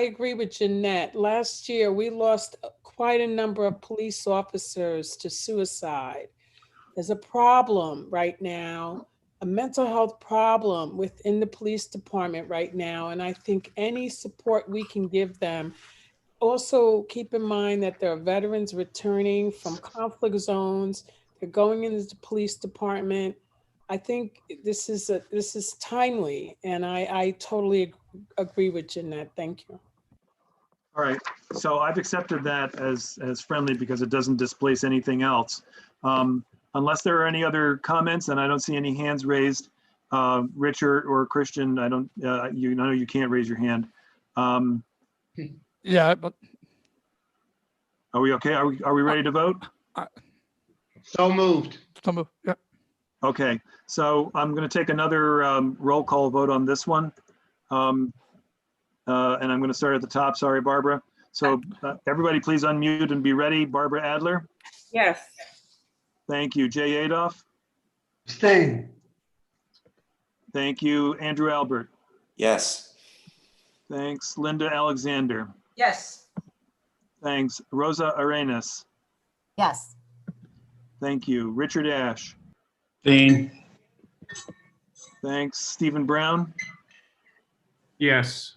A: agree with Jeanette. Last year, we lost quite a number of police officers to suicide. There's a problem right now, a mental health problem within the police department right now. And I think any support we can give them. Also keep in mind that there are veterans returning from conflict zones. They're going into the police department. I think this is timely, and I totally agree with Jeanette. Thank you.
B: All right, so I've accepted that as friendly because it doesn't displace anything else. Unless there are any other comments, and I don't see any hands raised, Richard or Christian, I know you can't raise your hand.
W: Yeah, but
B: Are we okay? Are we ready to vote?
L: So moved.
W: So moved. Yeah.
B: Okay, so I'm going to take another roll call vote on this one. And I'm going to start at the top. Sorry, Barbara. So everybody please unmute and be ready. Barbara Adler.
R: Yes.
B: Thank you. Jay Adolph.
J: Abstain.
B: Thank you. Andrew Albert.
Q: Yes.
B: Thanks. Linda Alexander.
D: Yes.
B: Thanks. Rosa Arenas.
O: Yes.
B: Thank you. Richard Ash.
E: Abstain.
B: Thanks. Stephen Brown.
X: Yes.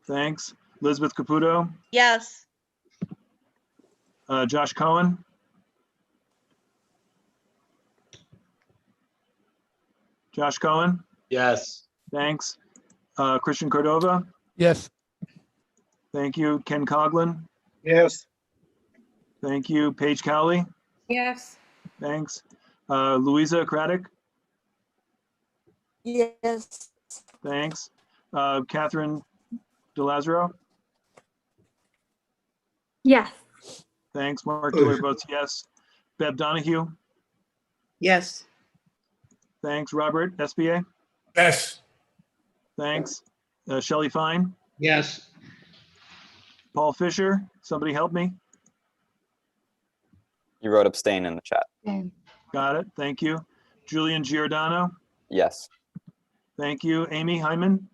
B: Thanks. Elizabeth Caputo.
T: Yes.
B: Josh Cohen. Josh Cohen.
P: Yes.
B: Thanks. Christian Cordova.
W: Yes.
B: Thank you. Ken Coughlin.
P: Yes.
B: Thank you. Paige Cowley.
R: Yes.
B: Thanks. Louisa Craddock.
T: Yes.
B: Thanks. Catherine DeLazaro.
N: Yes.
B: Thanks. Mark Diller votes yes. Bev Donahue.
R: Yes.
B: Thanks. Robert SBA.
U: Yes.
B: Thanks. Shelley Fine.
L: Yes.
B: Paul Fisher. Somebody help me.
I: You wrote abstain in the chat.
B: Got it. Thank you. Julian Giordano.
I: Yes.
B: Thank you. Amy Hyman.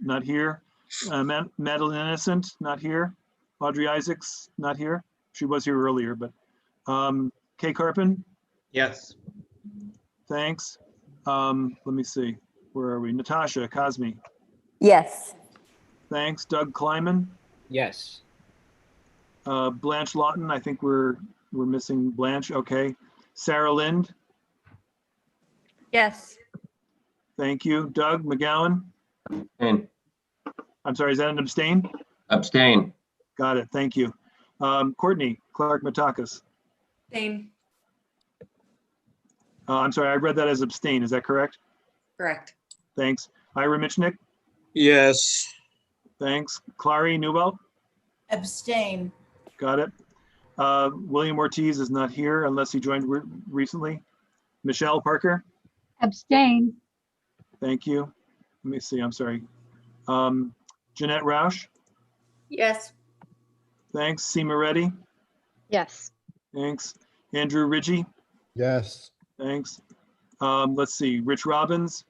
B: Not here. Madeline Innocent. Not here. Audrey Isaacs. Not here. She was here earlier, but Kay Carpin.
P: Yes.
B: Thanks. Let me see. Where are we? Natasha Cosme.
G: Yes.
B: Thanks. Doug Kleiman.
H: Yes.
B: Blanche Lawton. I think we're missing Blanche. Okay. Sarah Lind.
T: Yes.
B: Thank you. Doug McGowan.
P: Abstain.
B: I'm sorry, is that an abstain?
P: Abstain.
B: Got it. Thank you. Courtney Clark Matakis.
D: Same.
B: I'm sorry, I read that as abstain. Is that correct?
D: Correct.
B: Thanks. Ira Michnick.
P: Yes.
B: Thanks. Clary Newell.
O: Abstain.
B: Got it. William Ortiz is not here unless he joined recently. Michelle Parker.
N: Abstain.
B: Thank you. Let me see. I'm sorry. Jeanette Roush.
K: Yes.
B: Thanks. Seema Reddy.
N: Yes.
B: Thanks. Andrew Ridgie.
P: Yes.
B: Thanks. Let's see. Rich Robbins.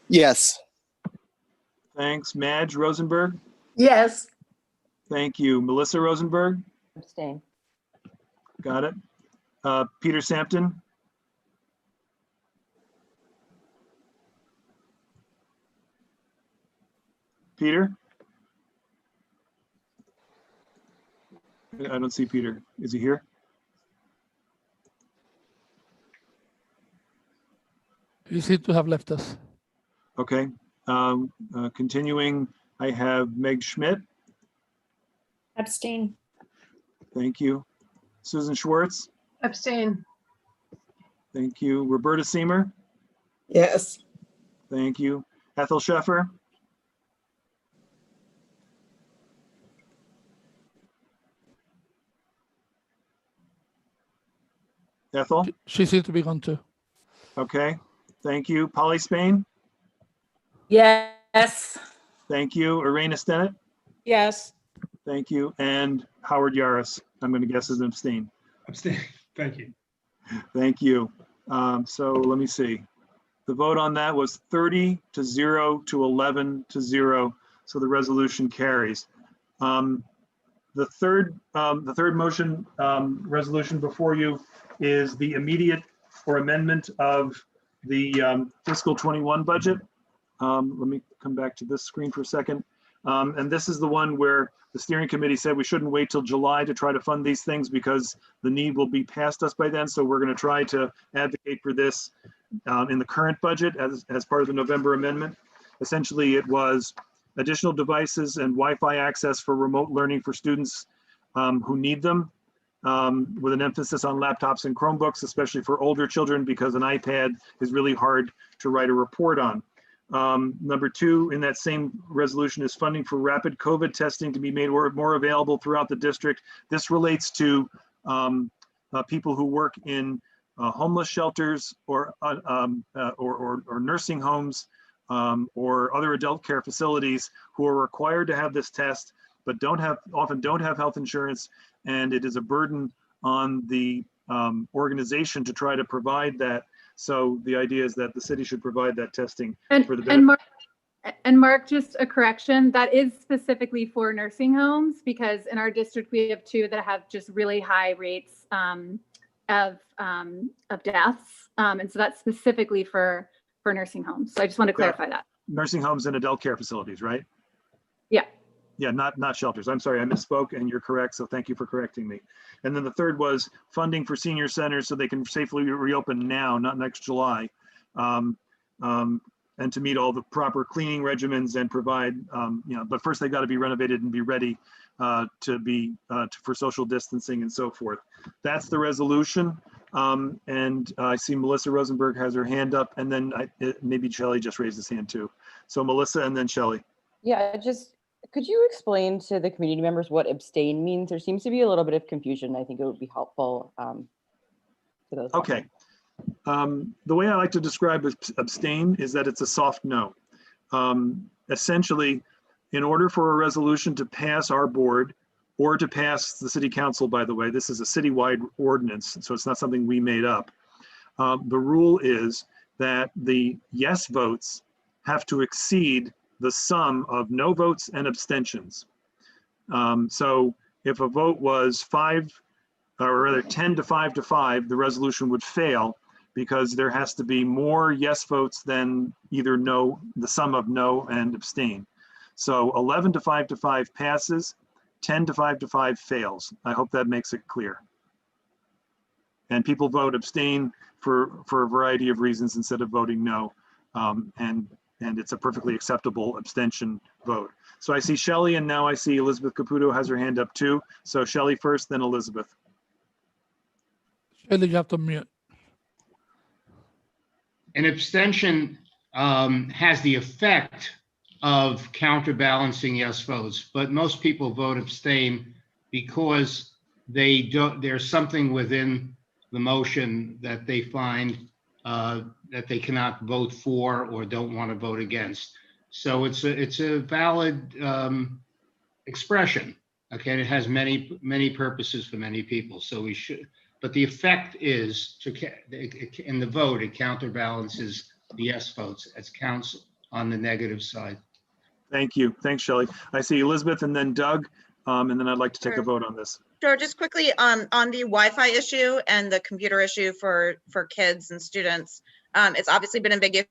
P: Yes.
B: Thanks. Madge Rosenberg.
O: Yes.
B: Thank you. Melissa Rosenberg.
G: Abstain.
B: Got it. Peter Sampton. Peter? I don't see Peter. Is he here?
W: You seem to have left us.
B: Okay. Continuing, I have Meg Schmidt.
K: Abstain.
B: Thank you. Susan Schwartz.
F: Abstain.
B: Thank you. Roberta Seamer.
F: Yes.
B: Thank you. Ethel Sheffer. Ethel.
W: She seems to be gone too.
B: Okay. Thank you. Polly Spain.
K: Yes.
B: Thank you. Irena Stennett.
A: Yes.
B: Thank you. And Howard Yaris, I'm going to guess is an abstain.
U: Abstain. Thank you.
B: Thank you. So let me see. The vote on that was 30-0 to 11-0. So the resolution carries. The third motion resolution before you is the immediate or amendment of the fiscal 21 budget. Let me come back to this screen for a second. And this is the one where the steering committee said we shouldn't wait till July to try to fund these things because the need will be past us by then. So we're going to try to advocate for this in the current budget as part of the November amendment. Essentially, it was additional devices and Wi-Fi access for remote learning for students who need them, with an emphasis on laptops and Chromebooks, especially for older children, because an iPad is really hard to write a report on. Number two, in that same resolution, is funding for rapid COVID testing to be made more available throughout the district. This relates to people who work in homeless shelters or nursing homes or other adult care facilities who are required to have this test, but often don't have health insurance, and it is a burden on the organization to try to provide that. So the idea is that the city should provide that testing for the benefit.
N: And Mark, just a correction, that is specifically for nursing homes, because in our district, we have 2 that have just really high rates of deaths. And so that's specifically for nursing homes. So I just want to clarify that.
B: Nursing homes and adult care facilities, right?
N: Yeah.
B: Yeah, not shelters. I'm sorry, I misspoke, and you're correct. So thank you for correcting me. And then the third was funding for senior centers so they can safely reopen now, not next July, and to meet all the proper cleaning regimens and provide, but first they got to be renovated and be ready for social distancing and so forth. That's the resolution. And I see Melissa Rosenberg has her hand up, and then maybe Shelley just raised his hand too. So Melissa and then Shelley.
G: Yeah, could you explain to the community members what abstain means? There seems to be a little bit of confusion. I think it would be helpful to those.
B: Okay. The way I like to describe abstain is that it's a soft no. Essentially, in order for a resolution to pass our board or to pass the city council, by the way, this is a citywide ordinance, so it's not something we made up. The rule is that the yes votes have to exceed the sum of no votes and abstentions. So if a vote was 10 to 5 to 5, the resolution would fail because there has to be more yes votes than either no, the sum of no and abstain. So 11 to 5 to 5 passes, 10 to 5 to 5 fails. I hope that makes it clear. And people vote abstain for a variety of reasons instead of voting no. And it's a perfectly acceptable abstention vote. So I see Shelley, and now I see Elizabeth Caputo has her hand up too. So Shelley first, then Elizabeth.
W: Shelley, you have to mute.
L: An abstention has the effect of counterbalancing yes votes, but most people vote abstain because there's something within the motion that they find that they cannot vote for or don't want to vote against. So it's a valid expression. Okay, it has many purposes for many people. So we should, but the effect is in the vote, it counterbalances the yes votes as counts on the negative side.
B: Thank you. Thanks, Shelley. I see Elizabeth and then Doug, and then I'd like to take a vote on this.
C: Sure, just quickly on the Wi-Fi issue and the computer issue for kids and students. It's obviously been a big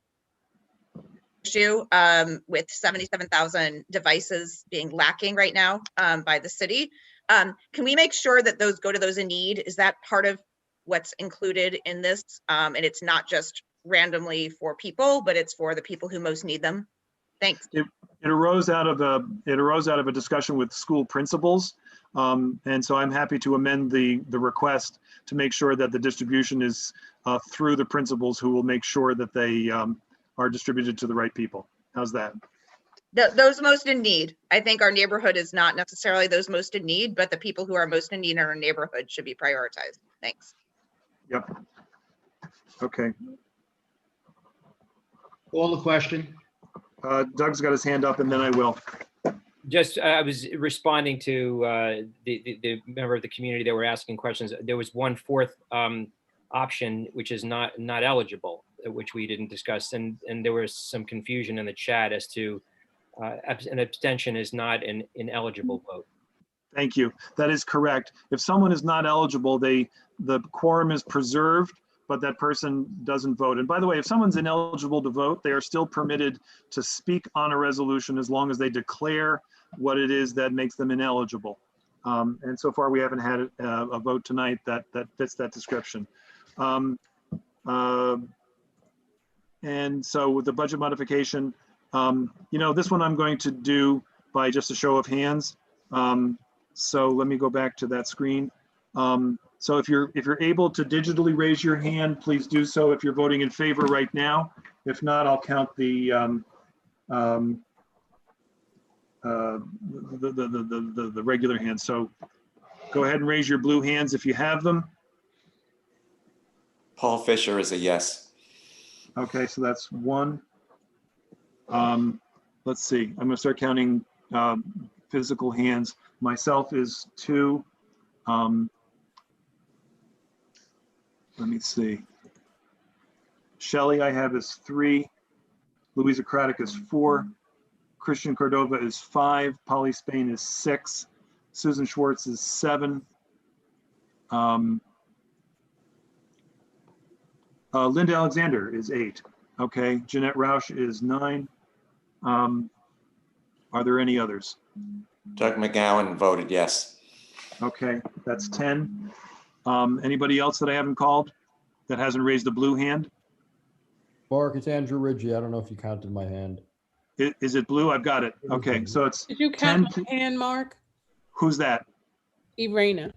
C: issue with 77,000 devices being lacking right now by the city. Can we make sure that those go to those in need? Is that part of what's included in this? And it's not just randomly for people, but it's for the people who most need them. Thanks.
B: It arose out of a discussion with school principals. And so I'm happy to amend the request to make sure that the distribution is through the principals, who will make sure that they are distributed to the right people. How's that?
C: Those most in need. I think our neighborhood is not necessarily those most in need, but the people who are most in need in our neighborhood should be prioritized. Thanks.
B: Yep. Okay.
L: Call the question.
B: Doug's got his hand up, and then I will.
H: Just, I was responding to the member of the community that were asking questions. There was 1/4 option, which is not eligible, which we didn't discuss. And there was some confusion in the chat as to an abstention is not an ineligible vote.
B: Thank you. That is correct. If someone is not eligible, the quorum is preserved, but that person doesn't vote. And by the way, if someone's ineligible to vote, they are still permitted to speak on a resolution as long as they declare what it is that makes them ineligible. And so far, we haven't had a vote tonight that fits that description. And so with the budget modification, this one I'm going to do by just a show of hands. So let me go back to that screen. So if you're able to digitally raise your hand, please do so if you're voting in favor right now. If not, I'll count the regular hands. So go ahead and raise your blue hands if you have them.
Q: Paul Fisher is a yes.
B: Okay, so that's one. Let's see, I'm gonna start counting physical hands. Myself is 2. Let me see. Shelley I have is 3. Louisa Craddock is 4. Christian Cordova is 5. Polly Spain is 6. Susan Schwartz is 7. Linda Alexander is 8. Okay, Jeanette Roush is 9. Are there any others?
Q: Doug McGowan voted yes.
B: Okay, that's 10. Anybody else that I haven't called that hasn't raised a blue hand?
J: Mark, it's Andrew Ridgey. I don't know if you counted my hand.
B: Is it blue? I've got it. Okay, so it's
A: Did you count
B: 10.
A: my hand, Mark?
B: Who's that?
A: Irena.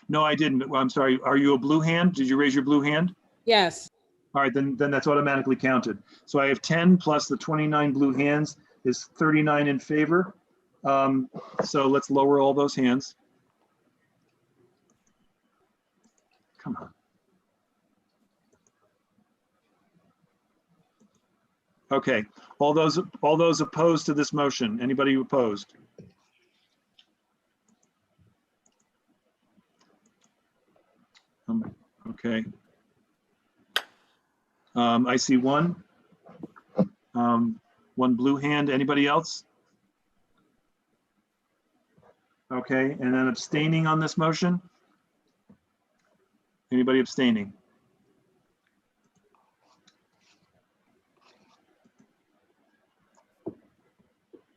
B: No, I didn't. I'm sorry. Are you a blue hand? Did you raise your blue hand?
A: Yes.
B: All right, then that's automatically counted. So I have 10 plus the 29 blue hands is 39 in favor. So let's lower all those hands. Come on. Okay, all those opposed to this motion, anybody opposed? Okay. I see one. One blue hand. Anybody else? Okay, and then abstaining on this motion? Anybody abstaining?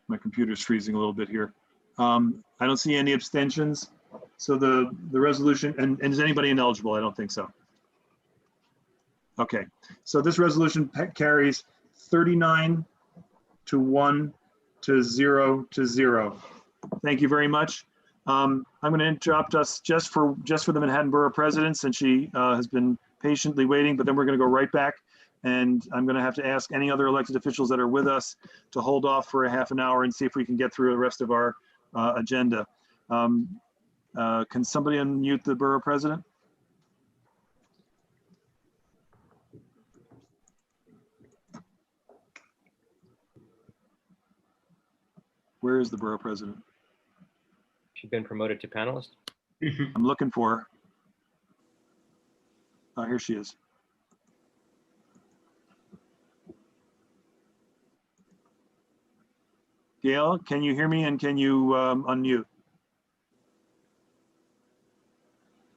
B: My computer's freezing a little bit here. I don't see any abstentions. So the resolution, and is anybody ineligible? I don't think so. Okay, so this resolution carries 39 to 1 to 0 to 0. Thank you very much. I'm going to interrupt us just for the Manhattan Borough President, since she has been patiently waiting, but then we're going to go right back. And I'm going to have to ask any other elected officials that are with us to hold off for a half an hour and see if we can get through the rest of our agenda. Can somebody unmute the Borough President? Where is the Borough President?
H: She's been promoted to panelist.
B: I'm looking for her. Oh, here she is. Gail, can you hear me and can you unmute?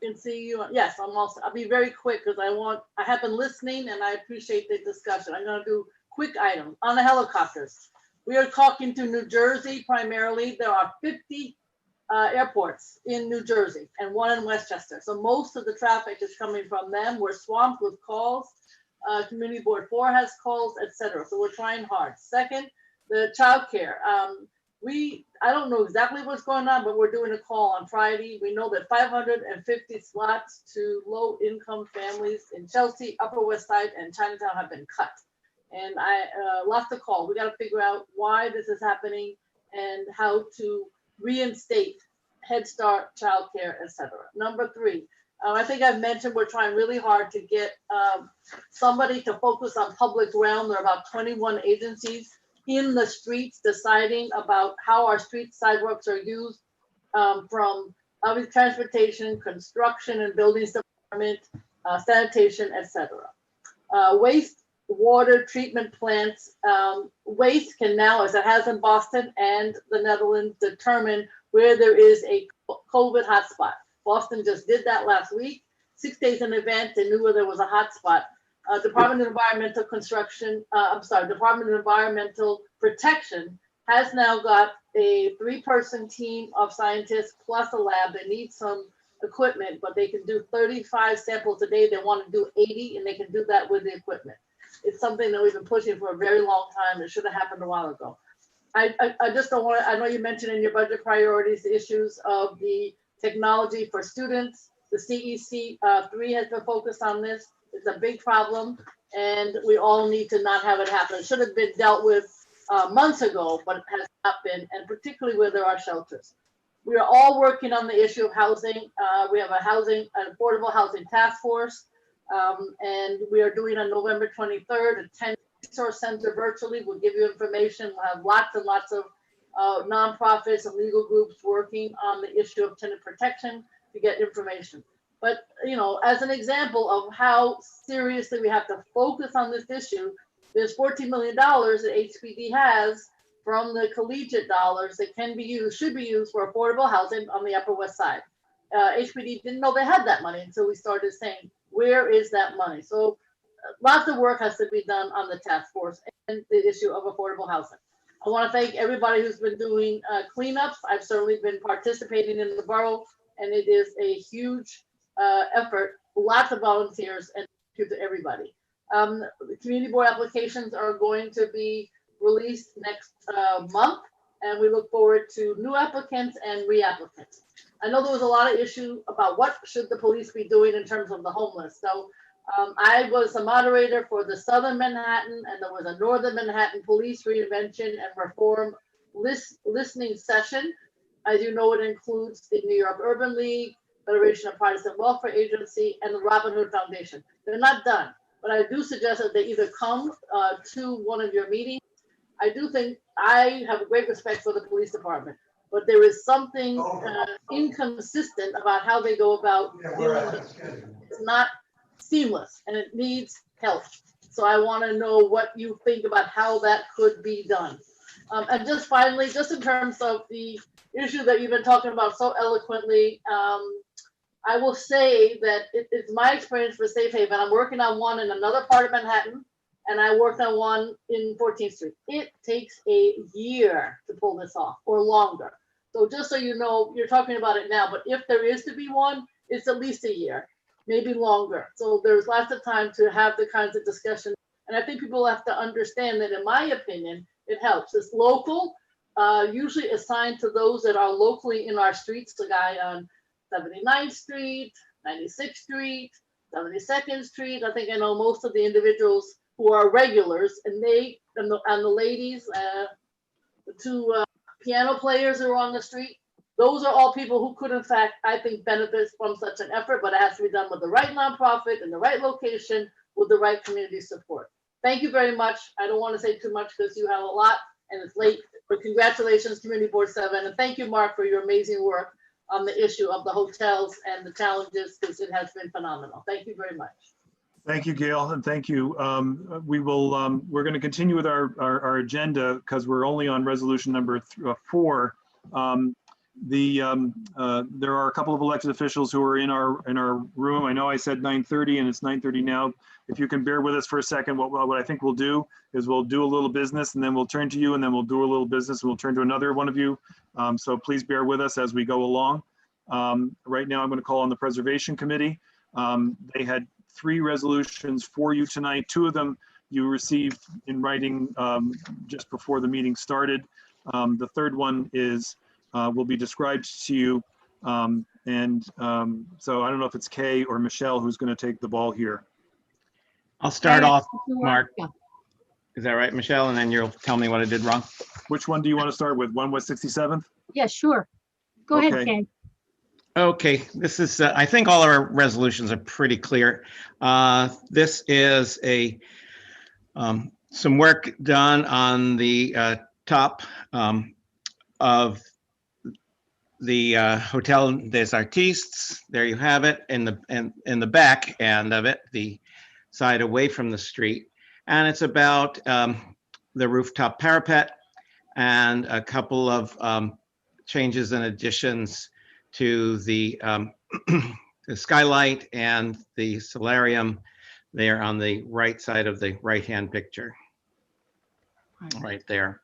M: Can see you. Yes, I'll be very quick because I have been listening and I appreciate the discussion. I'm going to do quick items on the helicopters. We are talking to New Jersey primarily. There are 50 airports in New Jersey and 1 in Westchester. So most of the traffic is coming from them. We're swamped with calls. Community Board 4 has calls, etc. So we're trying hard. Second, the childcare. I don't know exactly what's going on, but we're doing a call on Friday. We know that 550 slots to low-income families in Chelsea, Upper West Side, and Chinatown have been cut. And I lost the call. We got to figure out why this is happening and how to reinstate Head Start, childcare, etc. Number 3, I think I've mentioned we're trying really hard to get somebody to focus on public realm. There are about 21 agencies in the streets deciding about how our street sidewalks are used, from transportation, construction and buildings department, sanitation, etc. Waste water treatment plants, waste can now, as it has in Boston and the Netherlands, determine where there is a COVID hotspot. Boston just did that last week. 6 days in advance, they knew where there was a hot spot. Department of Environmental Construction, Department of Environmental Protection has now got a 3-person team of scientists plus a lab. They need some equipment, but they can do 35 samples a day. They want to do 80, and they can do that with the equipment. It's something that we've been pushing for a very long time. It should have happened a while ago. I just don't want to, I know you mentioned in your budget priorities the issues of the technology for students. The CEC 3 has been focused on this. It's a big problem, and we all need to not have it happen. It should have been dealt with months ago, but it has not been, and particularly where there are shelters. We are all working on the issue of housing. We have an affordable housing task force, and we are doing on November 23rd, a 10 resource center virtually. We'll give you information. We'll have lots and lots of nonprofits and legal groups working on the issue of tenant protection to get information. But, you know, as an example of how seriously we have to focus on this issue, there's $14 million that HPD has from the collegiate dollars that can be used, should be used for affordable housing on the Upper West Side. HPD didn't know they had that money until we started saying, where is that money? So lots of work has to be done on the task force and the issue of affordable housing. I want to thank everybody who's been doing cleanups. I've certainly been participating in the borough, and it is a huge effort, lots of volunteers, and thank you to everybody. The community board applications are going to be released next month, and we look forward to new applicants and re-applicants. I know there was a lot of issue about what should the police be doing in terms of the homeless. So I was a moderator for the Southern Manhattan, and there was a Northern Manhattan Police Reinvention and Reform listening session. As you know, it includes the New York Urban League, Federation of Protestant Welfare Agency, and the Robin Hood Foundation. They're not done, but I do suggest that they either come to one of your meetings. I do think I have a great respect for the police department, but there is something inconsistent about how they go about dealing with it. It's not seamless, and it needs help. So I want to know what you think about how that could be done. And just finally, just in terms of the issue that you've been talking about so eloquently, I will say that it's my experience for Safe Haven. I'm working on one in another part of Manhattan, and I worked on one in 14th Street. It takes a year to pull this off, or longer. So just so you know, you're talking about it now, but if there is to be one, it's at least a year, maybe longer. So there's lots of time to have the kinds of discussions. And I think people have to understand that, in my opinion, it helps. It's local, usually assigned to those that are locally in our streets. The guy on 79th Street, 96th Street, 72nd Street. I think I know most of the individuals who are regulars, and they and the ladies, the two piano players who are on the street. Those are all people who could, in fact, I think, benefit from such an effort, but it has to be done with the right nonprofit in the right location with the right community support. Thank you very much. I don't want to say too much because you have a lot and it's late, but congratulations, Community Board 7. And thank you, Mark, for your amazing work on the issue of the hotels and the challenges, because it has been phenomenal. Thank you very much.
B: Thank you, Gail, and thank you. We're going to continue with our agenda because we're only on resolution number 4. There are a couple of elected officials who are in our room. I know I said 9:30 and it's 9:30 now. If you can bear with us for a second, what I think we'll do is we'll do a little business, and then we'll turn to you, and then we'll do a little business, and we'll turn to another one of you. So please bear with us as we go along. Right now, I'm going to call on the Preservation Committee. They had 3 resolutions for you tonight. 2 of them you received in writing just before the meeting started. The third one will be described to you. So I don't know if it's Kay or Michelle who's going to take the ball here.
E: I'll start off, Mark. Is that right, Michelle? And then you'll tell me what I did wrong.
B: Which one do you want to start with? 1 West 67th?
S: Yeah, sure. Go ahead, Kay.
E: Okay, this is, I think all our resolutions are pretty clear. This is some work done on the top of the Hotel des Artistes. There you have it in the back end of it, the side away from the street. And it's about the rooftop parapet and a couple of changes and additions to the the skylight and the solarium there on the right side of the right-hand picture, right there.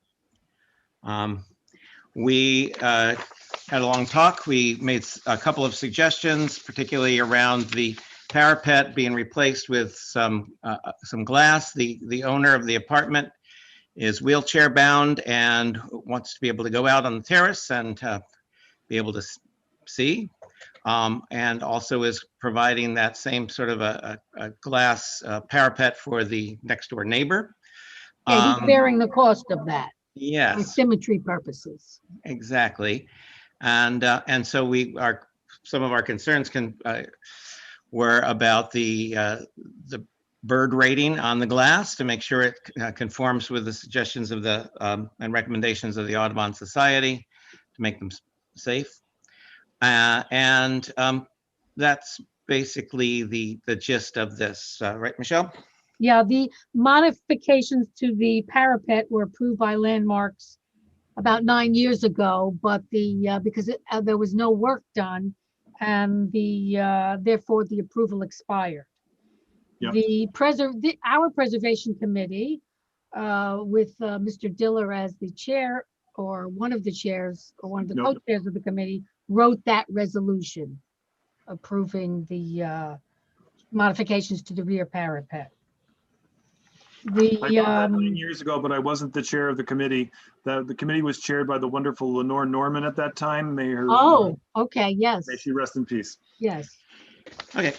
E: We had a long talk. We made a couple of suggestions, particularly around the parapet being replaced with some glass. The owner of the apartment is wheelchair bound and wants to be able to go out on the terrace and be able to see, and also is providing that same sort of a glass parapet for the next door neighbor.
S: Yeah, he's bearing the cost of that. For
E: Yes,
S: symmetry purposes.
E: exactly. And so some of our concerns were about the bird rating on the glass to make sure it conforms with the suggestions of the and recommendations of the Audubon Society to make them safe. And that's basically the gist of this, right, Michelle?
S: Yeah, the modifications to the parapet were approved by Landmarks about 9 years ago, but because there was no work done, and therefore the approval expired.
B: Yep.
S: Our preservation committee, with Mr. Diller as the chair, or one of the chairs, or one of the
B: Nope.
S: co-chairs of the committee, wrote that resolution approving the modifications to the rear parapet.
B: I thought that 9 years ago, but I wasn't the chair of the committee. The committee was chaired by the wonderful Lenore Norman at that time. May her,
S: Oh, okay, yes,
B: may she rest in peace.
S: yes.
E: Okay.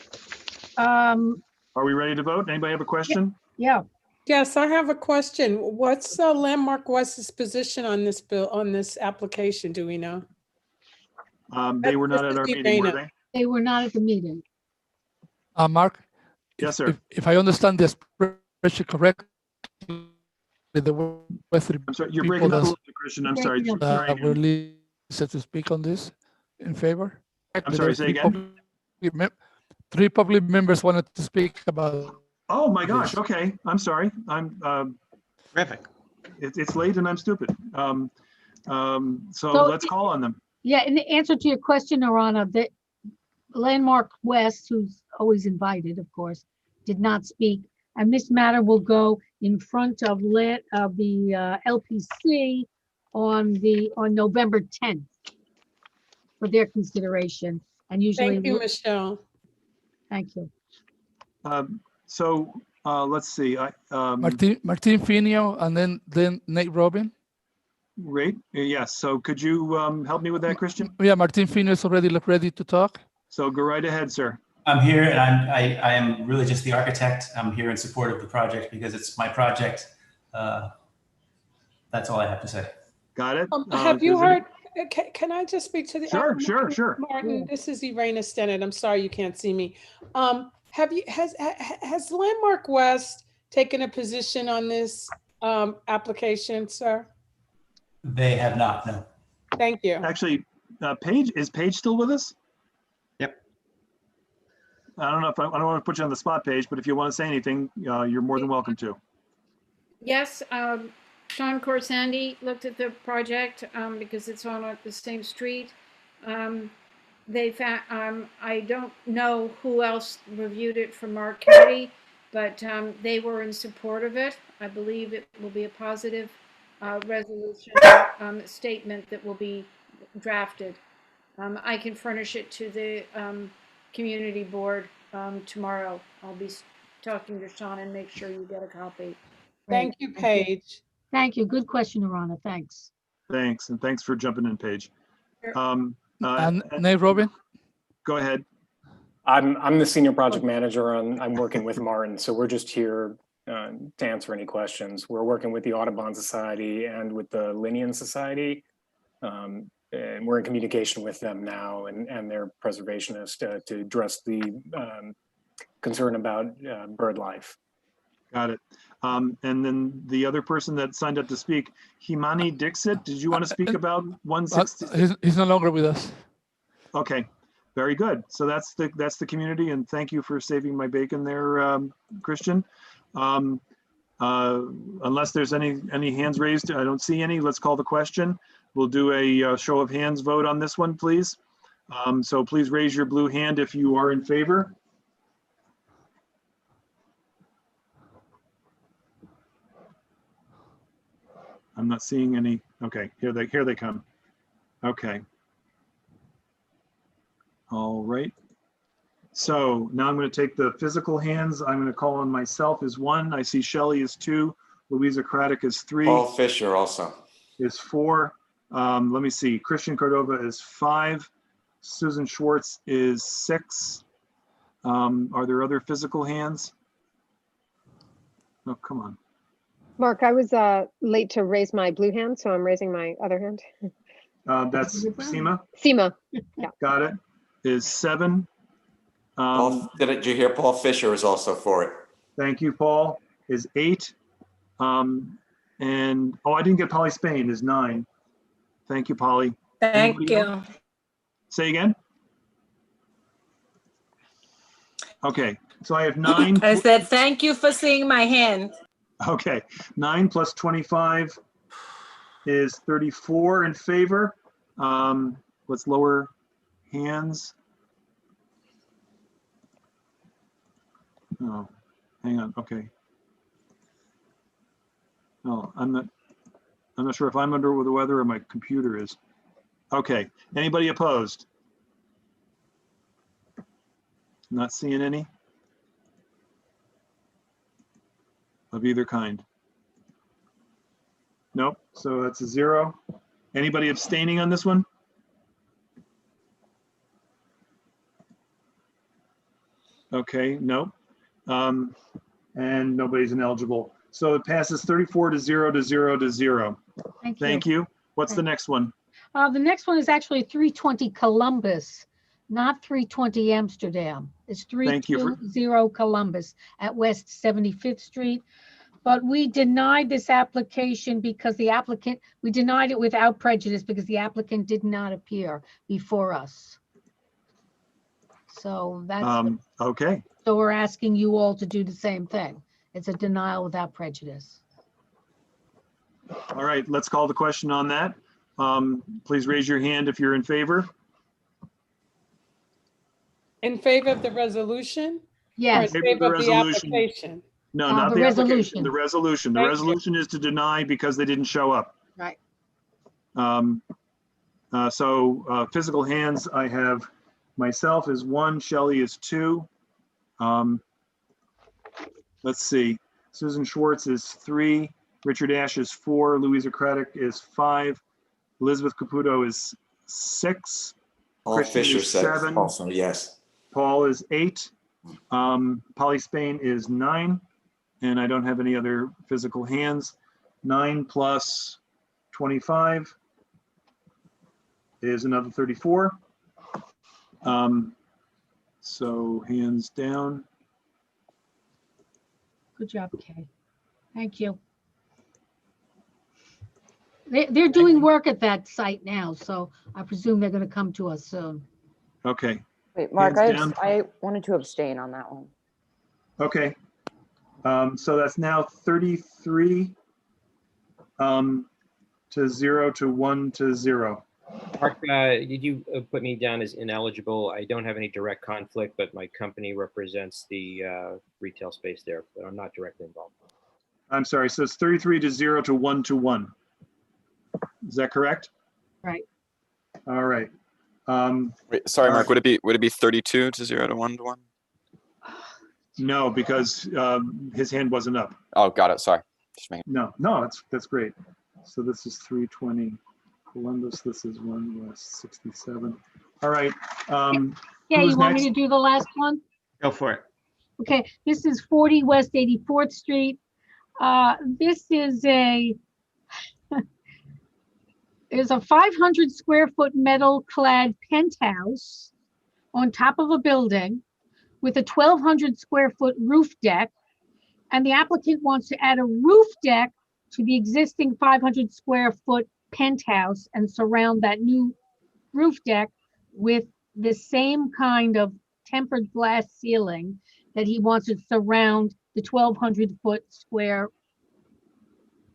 B: Are we ready to vote? Anybody have a question?
S: Yeah.
A: Yes, I have a question. What's Landmark West's position on this bill, on this application? Do we know?
B: They were not at our meeting, were they?
S: They were not at the meeting.
W: Mark?
B: Yes, sir.
W: If I understand this spreadsheet correctly, there were three
B: I'm sorry, you're
W: people
B: breaking up a
W: that
B: little bit, Christian. I'm sorry.
W: were listed to speak on this in favor.
B: I'm sorry, say again?
W: Three public members wanted to speak about.
B: Oh my gosh, okay. I'm sorry. I'm
E: terrific.
B: It's late and I'm stupid. So let's call on them.
S: Yeah, in the answer to your question, Arana, that Landmark West, who's always invited, of course, did not speak. And this matter will go in front of the LPC on November 10th for their consideration. And usually.
A: Thank you, Michelle.
S: Thank you.
B: Let's see.
W: Martin Finio and then Nate Robin.
B: Great. Yes. So could you help me with that, Christian?
W: Yeah, Martin Finio is already ready to talk.
B: So go right ahead, sir.
I: I'm here, and I am really just the architect. I'm here in support of the project because it's my project. That's all I have to say.
B: Got it.
A: Have you heard? Can I just speak to the?
B: Sure.
A: Martin, this is Irena Stennett. I'm sorry you can't see me. Has Landmark West taken a position on this application, sir?
I: They have not, no.
A: Thank you.
B: Actually, is Paige still with us?
E: Yep.
B: I don't know if I don't want to put you on the spot, Paige, but if you want to say anything, you're more than welcome to.
R: Yes, Sean Corsandi looked at the project because it's on the same street. They found, I don't know who else reviewed it from our committee, but they were in support of it. I believe it will be a positive resolution statement that will be drafted. I can furnish it to the community board tomorrow. I'll be talking to Sean and make sure you get a copy.
A: Thank you, Paige.
S: Thank you. Good question, Arana. Thanks.
B: Thanks, and thanks for jumping in, Paige.
W: And Nate Robin?
B: Go ahead.
V: I'm the senior project manager, and I'm working with Martin, so we're just here to answer any questions. We're working with the Audubon Society and with the Linnean Society, and we're in communication with them now and their preservationist to address the concern about bird life.
B: Got it. And then the other person that signed up to speak, Himani Dixit, did you want to speak about 160?
W: He's no longer with us.
B: Okay, very good. So that's the community, and thank you for saving my bacon there, Christian. Unless there's any hands raised, I don't see any. Let's call the question. We'll do a show of hands vote on this one, please. So please raise your blue hand if you are in favor. I'm not seeing any. Okay, here they come. Okay. All right. So now I'm going to take the physical hands. I'm going to call on myself as 1. I see Shelley is 2. Louisa Craddock is 3.
Q: Paul Fisher also.
B: Is 4. Let me see. Christian Cordova is 5. Susan Schwartz is 6. Are there other physical hands? Oh, come on.
D: Mark, I was late to raise my blue hand, so I'm raising my other hand.
B: That's Seema.
D: Seema, yeah.
B: Got it. Is 7.
Q: Did you hear Paul Fisher is also for it?
B: Thank you, Paul. Is 8. And I didn't get Polly Spain. Is 9. Thank you, Polly.
P: Thank
B: Anybody
P: you.
B: else? Say again. Okay, so I have 9.
P: I said, thank you for seeing my hand.
B: Okay, 9 plus 25 is 34 in favor. Let's lower hands. Oh, hang on. Okay. Oh, I'm not sure if I'm under the weather or my computer is. Okay. Anybody opposed? Not seeing any of either kind. Nope. So that's a 0. Anybody abstaining on this one? Okay. Nope. And nobody's ineligible. So it passes 34 to 0 to 0 to 0. Thank you. What's the next one?
S: The next one is actually 320 Columbus, not 320 Amsterdam. It's
B: Thank you for-
S: 320 Columbus at West 75th Street. But we denied this application because we denied it without prejudice because the applicant did not appear before us. So that's,
B: okay.
S: so we're asking you all to do the same thing. It's a denial without prejudice.
B: All right, let's call the question on that. Please raise your hand if you're in favor.
A: In favor of the resolution?
S: Yes.
A: Or in favor of the application?
B: No, not the application, the resolution. The
A: Thank
B: resolution is to deny because they didn't show up.
S: Right.
B: Physical hands, I have myself is 1, Shelley is 2. Let's see, Susan Schwartz is 3, Richard Ash is 4, Louisa Craddock is 5, Elizabeth Caputo is 6.
Q: Paul
B: Christian
Q: Fisher
B: is
Q: said
B: 7.
Q: also, yes.
B: Paul is 8. Polly Spain is 9. And I don't have any other physical hands. 9 plus 25 is another 34. So hands down.
S: Good job, Kay. Thank you. They're doing work at that site now, so I presume they're going to come to us soon.
B: Okay.
G: Wait, Mark,
B: Hands down.
G: I wanted to abstain on that one.
B: Okay. So that's now 33 to 0 to 1 to 0.
H: Mark, did you put me down as ineligible? I don't have any direct conflict, but my company represents the retail space there, but I'm not directly involved.
B: I'm sorry, so it's 33 to 0 to 1 to 1. Is that correct?
S: Right.
B: All right.
T: Wait, sorry, Mark, would it be 32 to 0 to 1 to 1?
B: No, because his hand wasn't up.
T: Oh, got it. Sorry. Just making.
B: No, that's great. So this is 320 Columbus. This is 1 West 67. All right.
S: Yeah,
B: who's
S: you want
B: next?
S: me to do the last one?
E: Go for it.
S: Okay, this is 40 West 84th Street. This is is a 500 square foot metal clad penthouse on top of a building with a 1,200 square foot roof deck. And the applicant wants to add a roof deck to the existing 500 square foot penthouse and surround that new roof deck with the same kind of tempered glass ceiling that he wants to surround the 1,200 foot square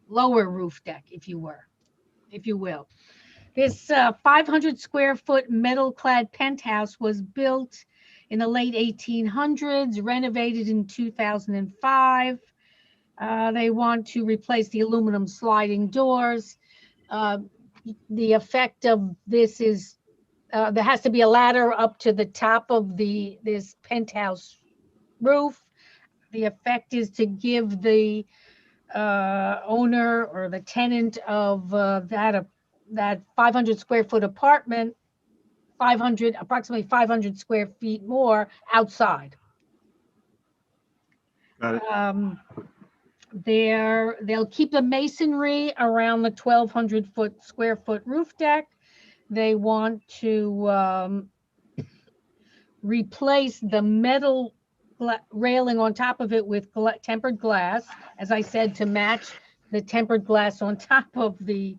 S: lower roof deck, if you will. This 500 square foot metal clad penthouse was built in the late 1800s, renovated in 2005. They want to replace the aluminum sliding doors. The effect of this is there has to be a ladder up to the top of this penthouse roof. The effect is to give the owner or the tenant of that 500 square foot apartment, approximately 500 square feet more outside.
B: Got it.
S: They'll keep the masonry around the 1,200 square foot roof deck. They want to replace the metal railing on top of it with tempered glass, as I said, to match the tempered glass on top of the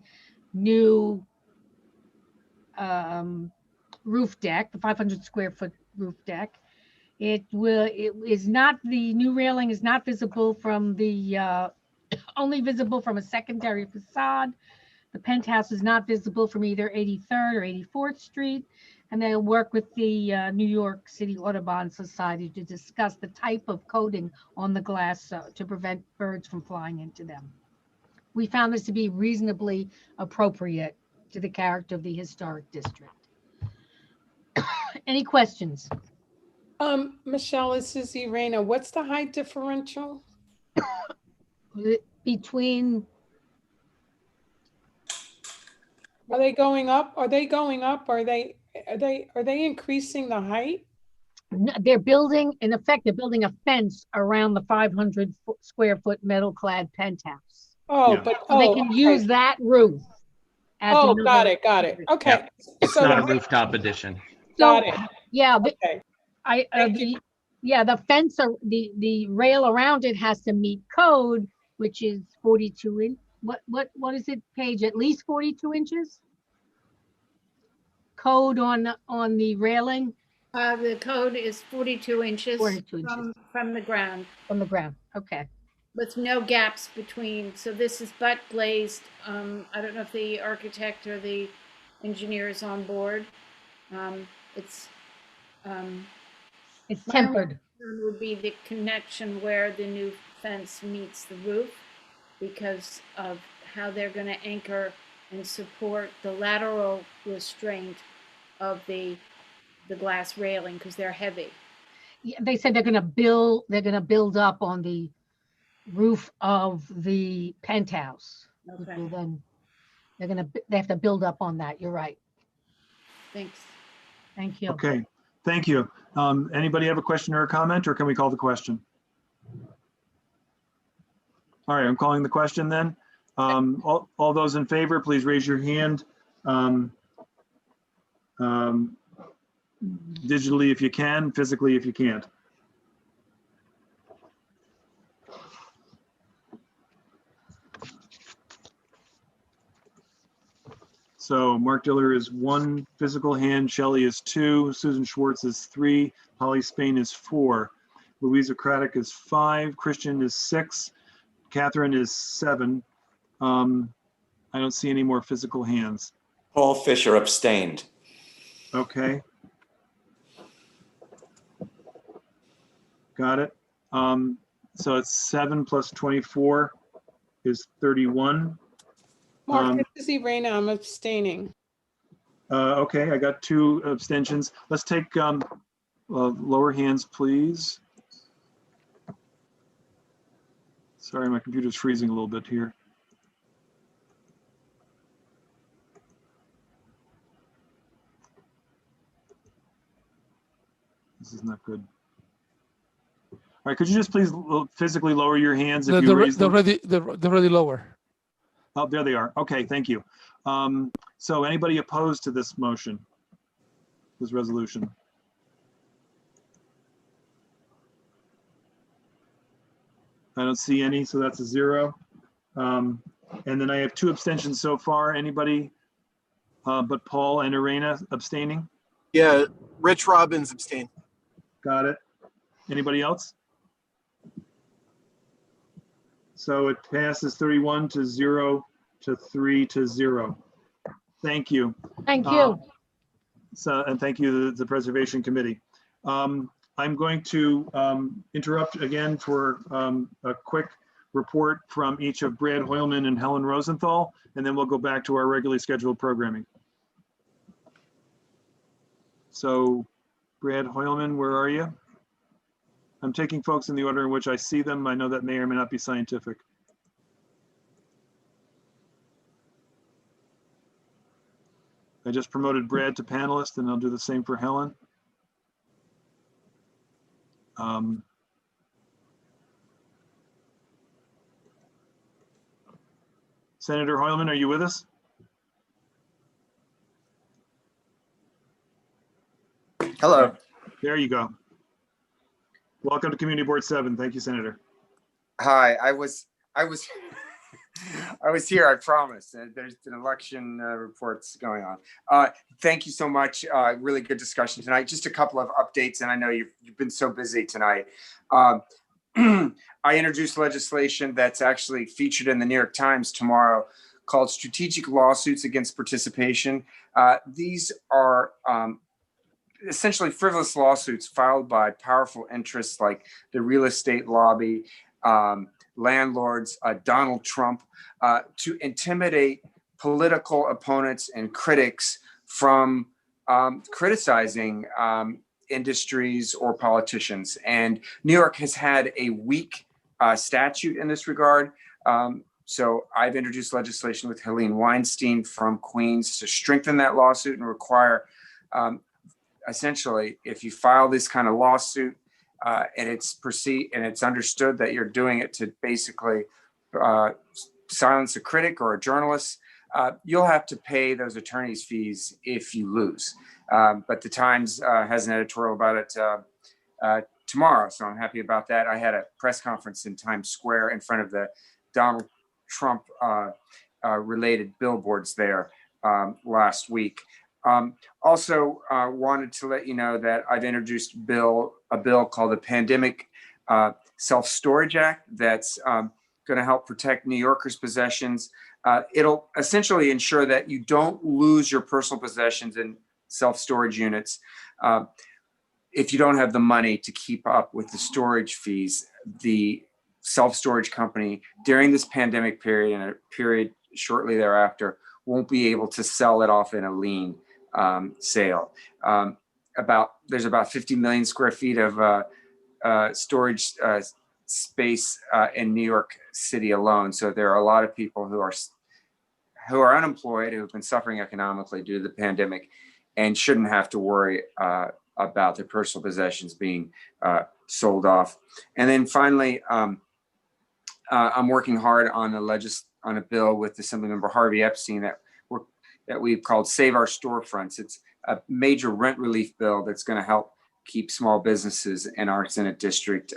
S: new roof deck, the 500 square foot roof deck. The new railing is not visible from the, only visible from a secondary facade. The penthouse is not visible from either 83rd or 84th Street. And they'll work with the New York City Audubon Society to discuss the type of coating on the glass to prevent birds from flying into them. We found this to be reasonably appropriate to the character of the historic district. Any questions?
A: Michelle, this is Irena. What's the height differential?
S: Between.
A: Are they going up? Are they going up? Are they increasing the height?
S: No, they're building, in effect, they're building a fence around the 500 square foot metal clad penthouse.
A: Oh,
B: Yeah.
A: but
S: So they can use that roof. As
A: got it. Okay.
E: Yeah. It's
A: So
E: not a rooftop addition.
A: got it.
S: Yeah,
A: Okay.
S: the fence, the rail around it has to meet code, which is 42 inch. What is it, Paige? At least 42 inches? Code on the railing?
R: The code is 42 inches,
S: 42 inches.
R: From the ground.
S: From the ground, okay.
R: With no gaps between. So this is butt glazed. I don't know if the architect or the engineer is on board. It's
S: tempered.
R: Would be the connection where the new fence meets the roof, because of how they're going to anchor and support the lateral restraint of the glass railing, because they're heavy.
S: Yeah, they said they're going to build up on the roof of the penthouse.
R: Okay.
S: Then they have to build up on that. You're right.
R: Thanks.
S: Thank you.
B: Okay, thank you. Anybody have a question or a comment, or can we call the question? All right, I'm calling the question then. All those in favor, please raise your hand. Digitally if you can, physically if you can't. So Mark Diller is 1 physical hand, Shelley is 2, Susan Schwartz is 3, Holly Spain is 4, Louisa Craddock is 5, Christian is 6, Catherine is 7. I don't see any more physical hands.
Q: Paul Fisher abstained.
B: Okay. Got it. So it's 7 plus 24 is 31.
A: Mark, this is Irena. I'm abstaining.
B: Okay, I got 2 abstentions. Let's take lower hands, please. Sorry, my computer's freezing a little bit here. This is not good. All right, could you just please physically lower your hands if you raise them?
W: They're already lower.
B: Oh, there they are. Okay, thank you. So anybody opposed to this motion, this resolution? I don't see any, so that's a 0. And then I have 2 abstentions so far. Anybody but Paul and Irena abstaining?
F: Yeah, Rich Robbins abstained.
B: Got it. Anybody else? So it passes 31 to 0 to 3 to 0. Thank you.
S: Thank you.
B: And thank you, the Preservation Committee. I'm going to interrupt again for a quick report from each of Brad Hoylman and Helen Rosenthal, and then we'll go back to our regularly scheduled programming. So Brad Hoylman, where are you? I'm taking folks in the order in which I see them. I know that may or may not be scientific. I just promoted Brad to panelist, and I'll do the same for Helen. Senator Hoylman, are you with us?
K: Hello.
B: There you go. Welcome to Community Board 7. Thank you, Senator.
K: Hi, I was here, I promise. There's an election reports going on. Thank you so much. Really good discussion tonight. Just a couple of updates, and I know you've been so busy tonight. I introduced legislation that's actually featured in the New York Times tomorrow called Strategic Lawsuits Against Participation. These are essentially frivolous lawsuits filed by powerful interests like the real estate lobby, landlords, Donald Trump, to intimidate political opponents and critics from criticizing industries or politicians. And New York has had a weak statute in this regard. So I've introduced legislation with Helene Weinstein from Queens to strengthen that lawsuit and require, essentially, if you file this kind of lawsuit and it's understood that you're doing it to basically silence a critic or a journalist, you'll have to pay those attorney's fees if you lose. But the Times has an editorial about it tomorrow, so I'm happy about that. I had a press conference in Times Square in front of the Donald Trump related billboards there last week. Also wanted to let you know that I've introduced a bill called the Pandemic Self-Storage Act that's going to help protect New Yorkers' possessions. It'll essentially ensure that you don't lose your personal possessions in self-storage units if you don't have the money to keep up with the storage fees. The self-storage company during this pandemic period and a period shortly thereafter won't be able to sell it off in a lien sale. There's about 50 million square feet of storage space in New York City alone. So there are a lot of people who are unemployed, who have been suffering economically due to the pandemic, and shouldn't have to worry about their personal possessions being sold off. And then finally, I'm working hard on a bill with Assemblymember Harvey Epstein that we've called Save Our Storefronts. It's a major rent relief bill that's going to help keep small businesses in our Senate district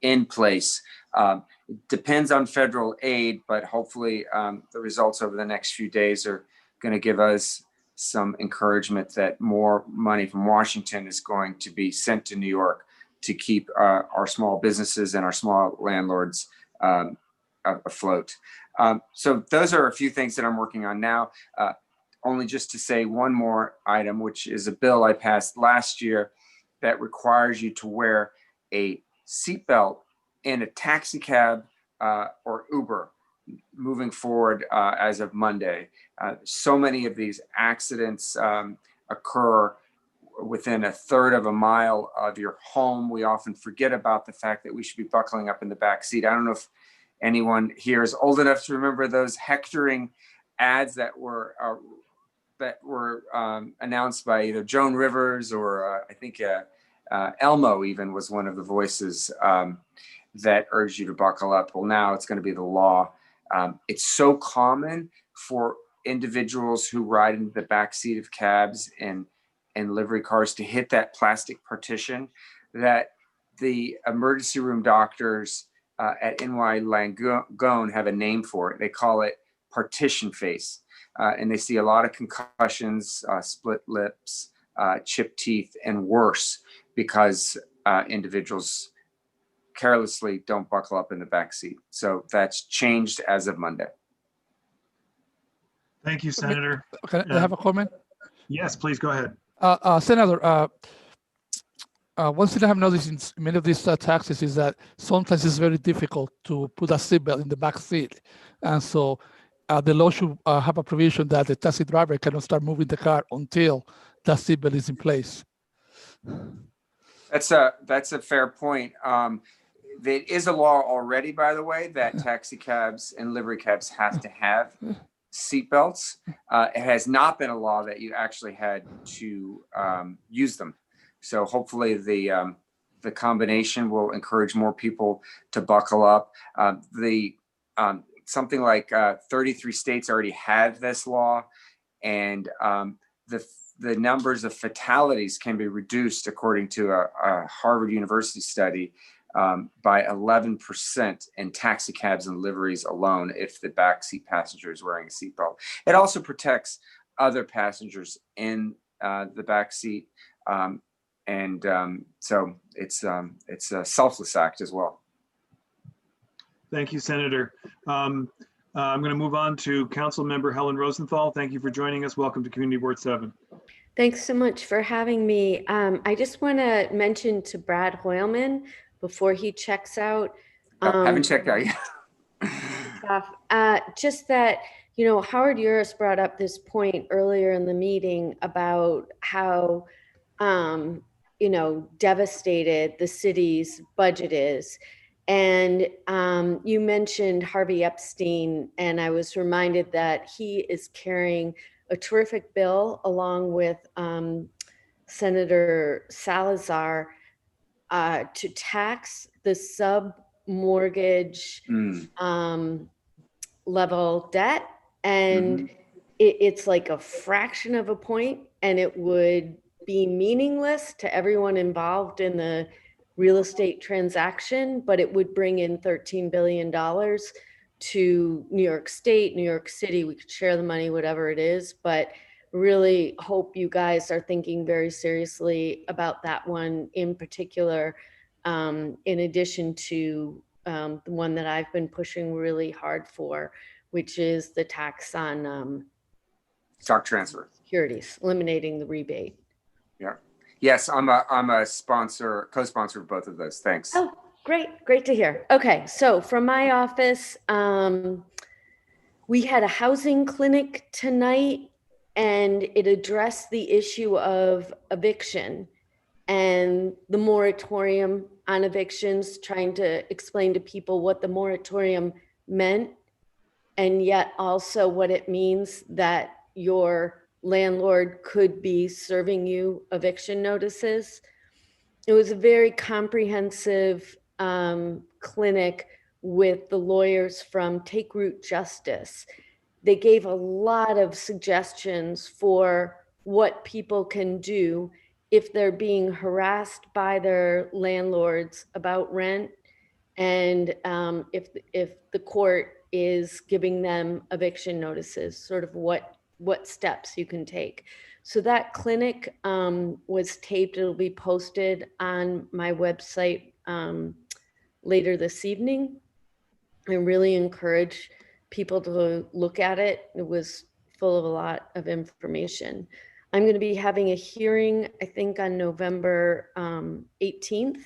K: in place. It depends on federal aid, but hopefully the results over the next few days are going to give us some encouragement that more money from Washington is going to be sent to New York to keep our small businesses and our small landlords afloat. So those are a few things that I'm working on now. Only just to say one more item, which is a bill I passed last year that requires you to wear a seatbelt in a taxi cab or Uber moving forward as of Monday. So many of these accidents occur within a third of a mile of your home. We often forget about the fact that we should be buckling up in the back seat. I don't know if anyone here is old enough to remember those hectoring ads that were announced by either Joan Rivers or I think Elmo even was one of the voices that urged you to buckle up. Well, now it's going to be the law. It's so common for individuals who ride in the back seat of cabs and livery cars to hit that plastic partition that the emergency room doctors at NY Langone have a name for it. They call it partition face. And they see a lot of concussions, split lips, chipped teeth, and worse because individuals carelessly don't buckle up in the back seat. So that's changed as of Monday.
B: Thank you, Senator.
W: Can I have a comment?
B: Yes, please go ahead.
W: Senator, one thing I have noticed in many of these taxis is that sometimes it's very difficult to put a seatbelt in the back seat. And so the law should have a provision that the taxi driver cannot start moving the car until that seatbelt is in place.
K: That's a fair point. There is a law already, by the way, that taxi cabs and livery cabs have to have seatbelts. It has not been a law that you actually had to use them. So hopefully the combination will encourage more people to buckle up. Something like 33 states already have this law, and the numbers of fatalities can be reduced, according to a Harvard University study, by 11% in taxi cabs and liveries alone if the backseat passenger is wearing a seatbelt. It also protects other passengers in the backseat. So it's a selfless act as well.
B: Thank you, Senator. I'm going to move on to Council Member Helen Rosenthal. Thank you for joining us. Welcome to Community Board 7.
N: Thanks so much for having me. I just want to mention to Brad Hoylman before he checks out.
K: Haven't checked out yet.
N: Just that, you know, Howard Uris brought up this point earlier in the meeting about how, you know, devastated the city's budget is. And you mentioned Harvey Epstein, and I was reminded that he is carrying a terrific bill along with Senator Salazar to tax the sub-mortgage level debt. And it's like a fraction of a point, and it would be meaningless to everyone involved in the real estate transaction, but it would bring in $13 billion to New York State, New York City. We could share the money, whatever it is, but really hope you guys are thinking very seriously about that one in particular, in addition to the one that I've been pushing really hard for, which is the tax on
K: stock transfer
N: securities, eliminating the rebate.
K: Yeah. Yes, I'm a sponsor, co-sponsor of both of those. Thanks.
N: Oh, great to hear. Okay, so from my office, we had a housing clinic tonight, and it addressed the issue of eviction and the moratorium on evictions, trying to explain to people what the moratorium meant, and yet also what it means that your landlord could be serving you eviction notices. It was a very comprehensive clinic with the lawyers from Take Root Justice. They gave a lot of suggestions for what people can do if they're being harassed by their landlords about rent, and if the court is giving them eviction notices, sort of what steps you can take. So that clinic was taped. It'll be posted on my website later this evening. I really encourage people to look at it. It was full of a lot of information. I'm going to be having a hearing, I think, on November 18th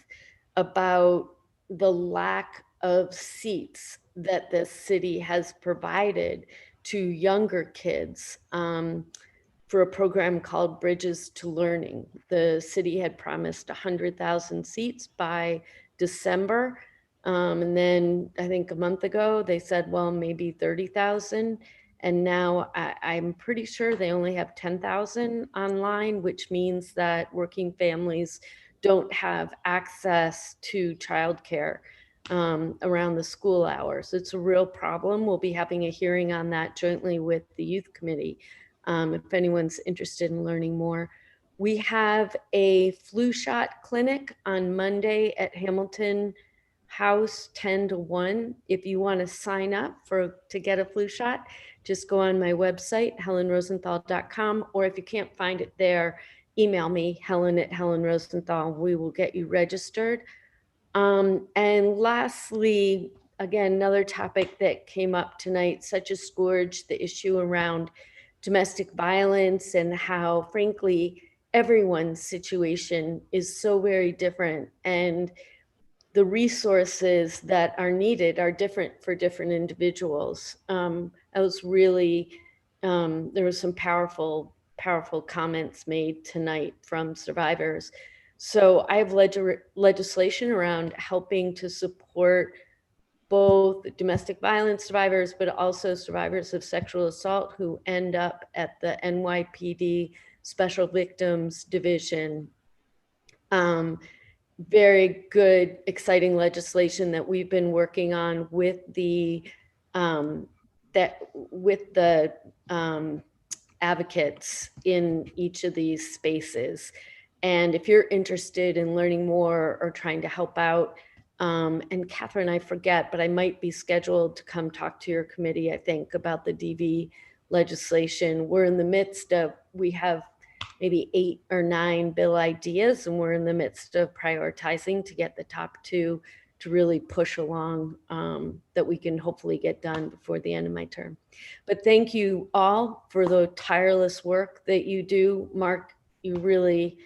N: about the lack of seats that the city has provided to younger kids for a program called Bridges to Learning. The city had promised 100,000 seats by December. And then I think a month ago, they said, well, maybe 30,000. And now I'm pretty sure they only have 10,000 online, which means that working families don't have access to childcare around the school hours. It's a real problem. We'll be having a hearing on that jointly with the youth committee. If anyone's interested in learning more. We have a flu shot clinic on Monday at Hamilton House 10 to 1. If you want to sign up to get a flu shot, just go on my website, helenrosenthal.com, or if you can't find it there, email me, Helen@helenrosenthal. We will get you registered. And lastly, again, another topic that came up tonight, such as Scourge, the issue around domestic violence and how, frankly, everyone's situation is so very different. And the resources that are needed are different for different individuals. I was really, there was some powerful comments made tonight from survivors. So I have legislation around helping to support both domestic violence survivors, but also survivors of sexual assault who end up at the NYPD Special Victims Division. Very good, exciting legislation that we've been working on with the advocates in each of these spaces. And if you're interested in learning more or trying to help out, and Catherine, I forget, but I might be scheduled to come talk to your committee, I think, about the DV legislation. We're in the midst of, we have maybe 8 or 9 bill ideas, and we're in the midst of prioritizing to get the top 2 to really push along, that we can hopefully get done before the end of my term. But thank you all for the tireless work that you do. Mark, you really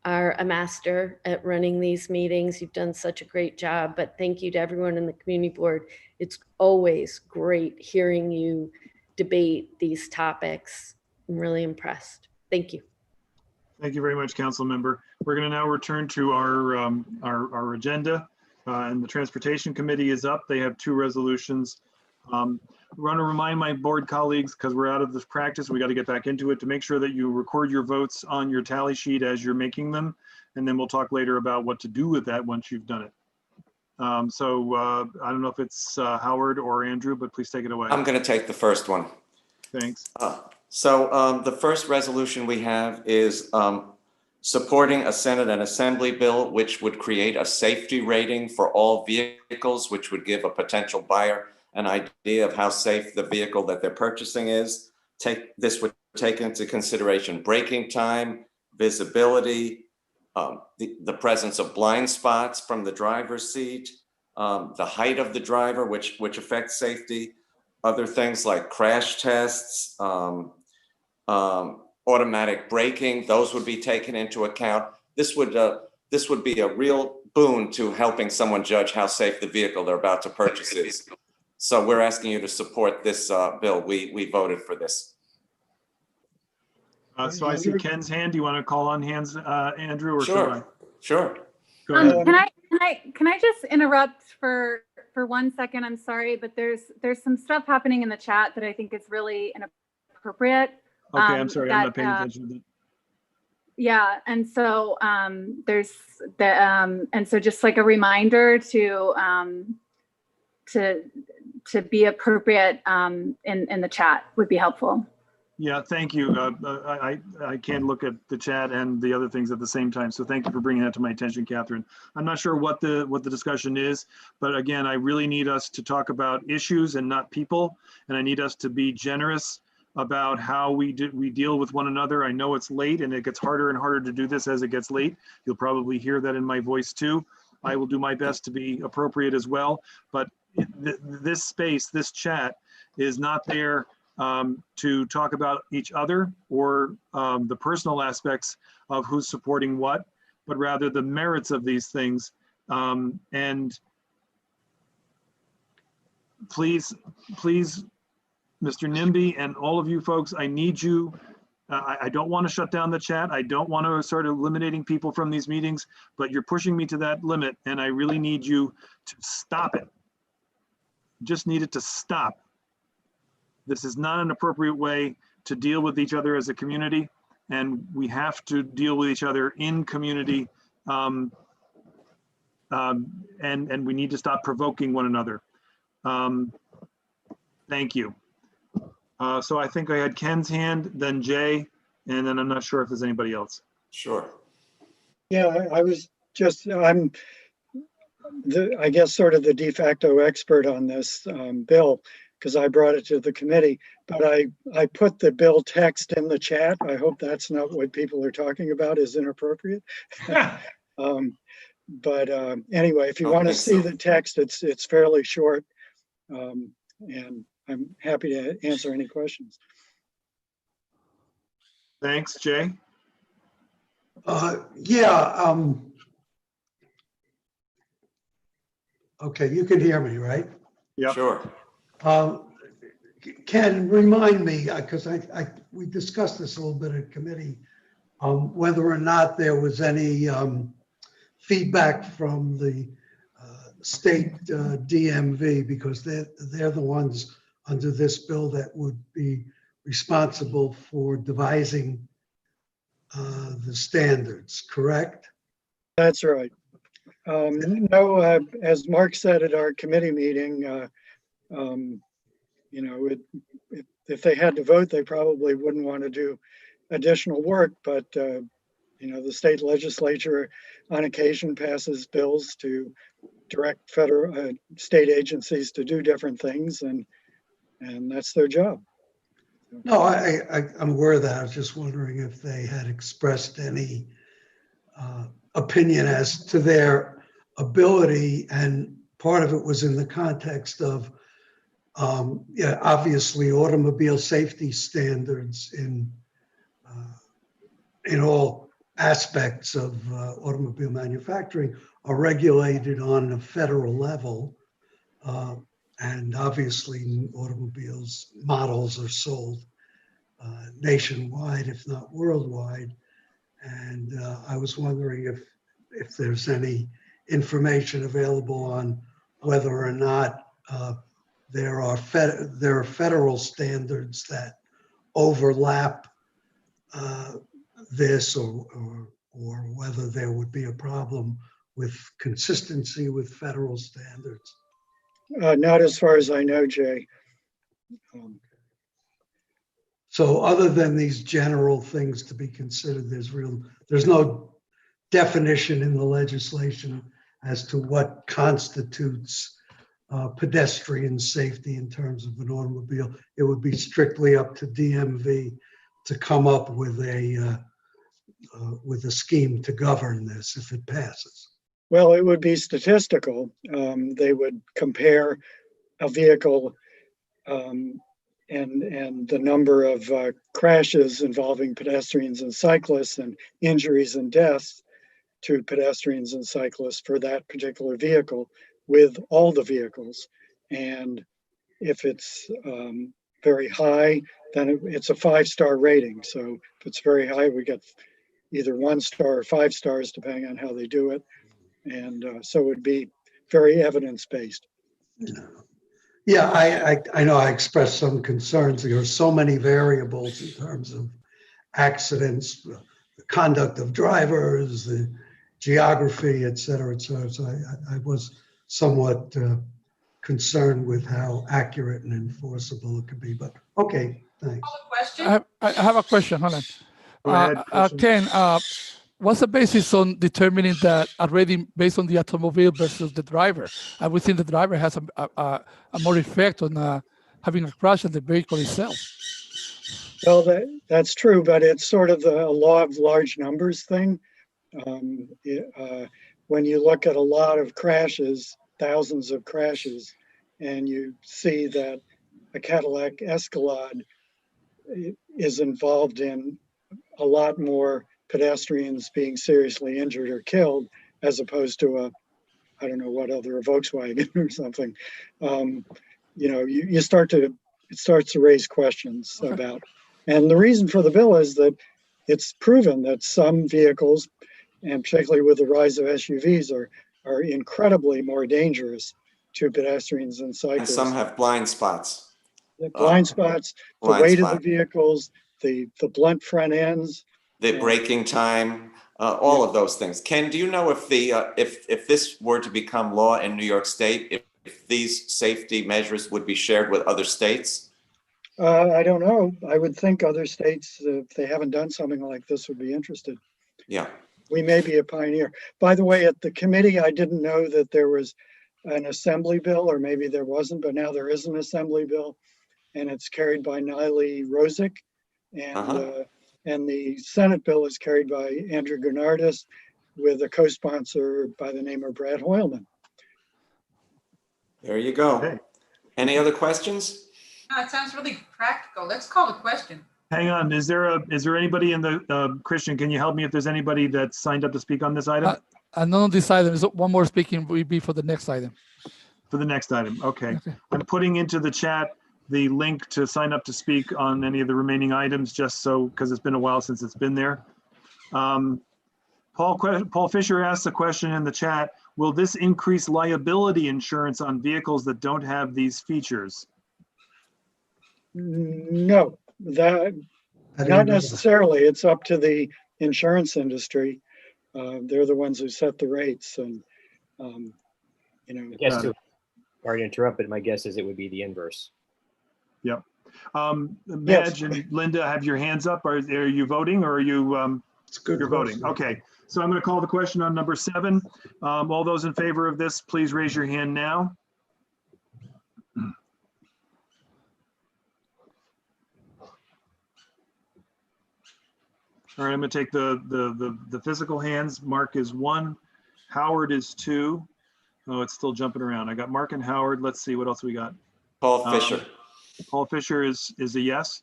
N: are a master at running these meetings. You've done such a great job, but thank you to everyone in the community board. It's always great hearing you debate these topics. I'm really impressed. Thank you.
B: Thank you very much, Council Member. We're going to now return to our agenda, and the Transportation Committee is up. They have 2 resolutions. I want to remind my board colleagues, because we're out of this practice, we got to get back into it, to make sure that you record your votes on your tally sheet as you're making them, and then we'll talk later about what to do with that once you've done it. I don't know if it's Howard or Andrew, but please take it away.
Q: I'm going to take the first one.
B: Thanks.
Q: The first resolution we have is supporting a Senate and Assembly bill which would create a safety rating for all vehicles, which would give a potential buyer an idea of how safe the vehicle that they're purchasing is. This would take into consideration braking time, visibility, the presence of blind spots from the driver's seat, the height of the driver, which affects safety, other things like crash tests, automatic braking, those would be taken into account. This would be a real boon to helping someone judge how safe the vehicle they're about to purchase is. So we're asking you to support this bill. We voted for this.
B: So I see Ken's hand. Do you want to call on hands, Andrew, or
Q: Sure.
B: should I?
Q: Sure.
B: Go ahead.
C: Can I just interrupt for 1 second? I'm sorry, but there's some stuff happening in the chat that I think is really inappropriate.
B: Okay, I'm sorry, I'm not paying attention to that.
C: Yeah, and so there's the and so just like a reminder to be appropriate in the chat would be helpful.
B: Yeah, thank you. I can't look at the chat and the other things at the same time, so thank you for bringing that to my attention, Catherine. I'm not sure what the discussion is, but again, I really need us to talk about issues and not people, and I need us to be generous about how we deal with one another. I know it's late, and it gets harder and harder to do this as it gets late. You'll probably hear that in my voice too. I will do my best to be appropriate as well, but this space, this chat, is not there to talk about each other or the personal aspects of who's supporting what, but rather the merits of these things. And please, Mr. Nimby and all of you folks, I need you. I don't want to shut down the chat. I don't want to start eliminating people from these meetings, but you're pushing me to that limit, and I really need you to stop it. Just need it to stop. This is not an appropriate way to deal with each other as a community, and we have to deal with each other in community, and we need to stop provoking one another. Thank you. So I think I had Ken's hand, then Jay, and then I'm not sure if there's anybody else.
Q: Sure.
O: Yeah, I was just, I'm I guess sort of the de facto expert on this bill, because I brought it to the committee, but I put the bill text in the chat. I hope that's not what people are talking about is inappropriate. But anyway, if you want to see the text, it's fairly short. And I'm happy to answer any questions.
B: Thanks, Jay.
J: Yeah. Okay, you can hear me, right?
B: Yeah.
Q: Sure.
J: Ken, remind me, because we discussed this a little bit at committee, whether or not there was any feedback from the state DMV, because they're the ones under this bill that would be responsible for devising the standards, correct?
O: That's right. No, as Mark said at our committee meeting, you know, if they had to vote, they probably wouldn't want to do additional work, but you know, the state legislature on occasion passes bills to direct federal state agencies to do different things, and that's their job.
J: No, I'm aware of that. I was just wondering if they had expressed any opinion as to their ability, and part of it was in the context of, yeah, obviously automobile safety standards in all aspects of automobile manufacturing are regulated on a federal level. And obviously automobiles models are sold nationwide, if not worldwide. And I was wondering if there's any information available on whether or not there are federal standards that overlap this, or whether there would be a problem with consistency with federal standards.
O: Not as far as I know, Jay.
J: So other than these general things to be considered, there's no definition in the legislation as to what constitutes pedestrian safety in terms of an automobile. It would be strictly up to DMV to come up with a scheme to govern this if it passes.
O: Well, it would be statistical. They would compare a vehicle and the number of crashes involving pedestrians and cyclists and injuries and deaths to pedestrians and cyclists for that particular vehicle with all the vehicles. And if it's very high, then it's a 5-star rating. So if it's very high, we get either 1 star or 5 stars, depending on how they do it. And so it would be very evidence-based.
J: Yeah, I know I expressed some concerns. There are so many variables in terms of accidents, the conduct of drivers, the geography, et cetera, et cetera. So I was somewhat concerned with how accurate and enforceable it could be, but okay, thanks.
W: I have a question, hold on.
B: Go ahead,
W: Ken, what's the basis on determining that already based on the automobile versus the driver? I would think the driver has a more effect on having a crash than the vehicle itself.
O: Well, that's true, but it's sort of the law of large numbers thing. When you look at a lot of crashes, thousands of crashes, and you see that a Cadillac Escalade is involved in a lot more pedestrians being seriously injured or killed, as opposed to I don't know what other, a Volkswagen or something. You know, it starts to raise questions about. And the reason for the bill is that it's proven that some vehicles, and particularly with the rise of SUVs, are incredibly more dangerous to pedestrians and cyclists.
Q: And some have blind spots.
O: The blind spots, the weight of the vehicles, the blunt front ends,
Q: the braking time, all of those things. Ken, do you know if if this were to become law in New York State, if these safety measures would be shared with other states?
O: I don't know. I would think other states, if they haven't done something like this, would be interested.
Q: Yeah.
O: We may be a pioneer. By the way, at the committee, I didn't know that there was an assembly bill, or maybe there wasn't, but now there is an assembly bill, and it's carried by Niley Rosick, and the Senate bill is carried by Andrew Gernardus with a co-sponsor by the name of Brad Hoylman.
Q: There you go.
B: Okay.
Q: Any other questions?
P: No, it sounds really practical. Let's call the question.
B: Hang on, is there anybody in the, Christian, can you help me if there's anybody that signed up to speak on this item?
W: None of these items, one more speaking will be for the next item.
B: For the next item, okay. I'm putting into the chat the link to sign up to speak on any of the remaining items, just so, because it's been a while since it's been there. Paul Fisher asked a question in the chat, will this increase liability insurance on vehicles that don't have these features?
O: No, that not necessarily. It's up to the insurance industry. They're the ones who set the rates, and you know.
H: I guess sorry to interrupt, but my guess is it would be the inverse.
B: Yep. Madge and Linda have your hands up. Are you voting, or are you?
J: It's a good
B: you're
J: question.
B: voting. Okay. So I'm going to call the question on number 7. All those in favor of this, please raise your hand now. All right, I'm going to take the physical hands. Mark is 1. Howard is 2. Oh, it's still jumping around. I got Mark and Howard. Let's see what else we got.
Q: Paul Fisher.
B: Paul Fisher is a yes.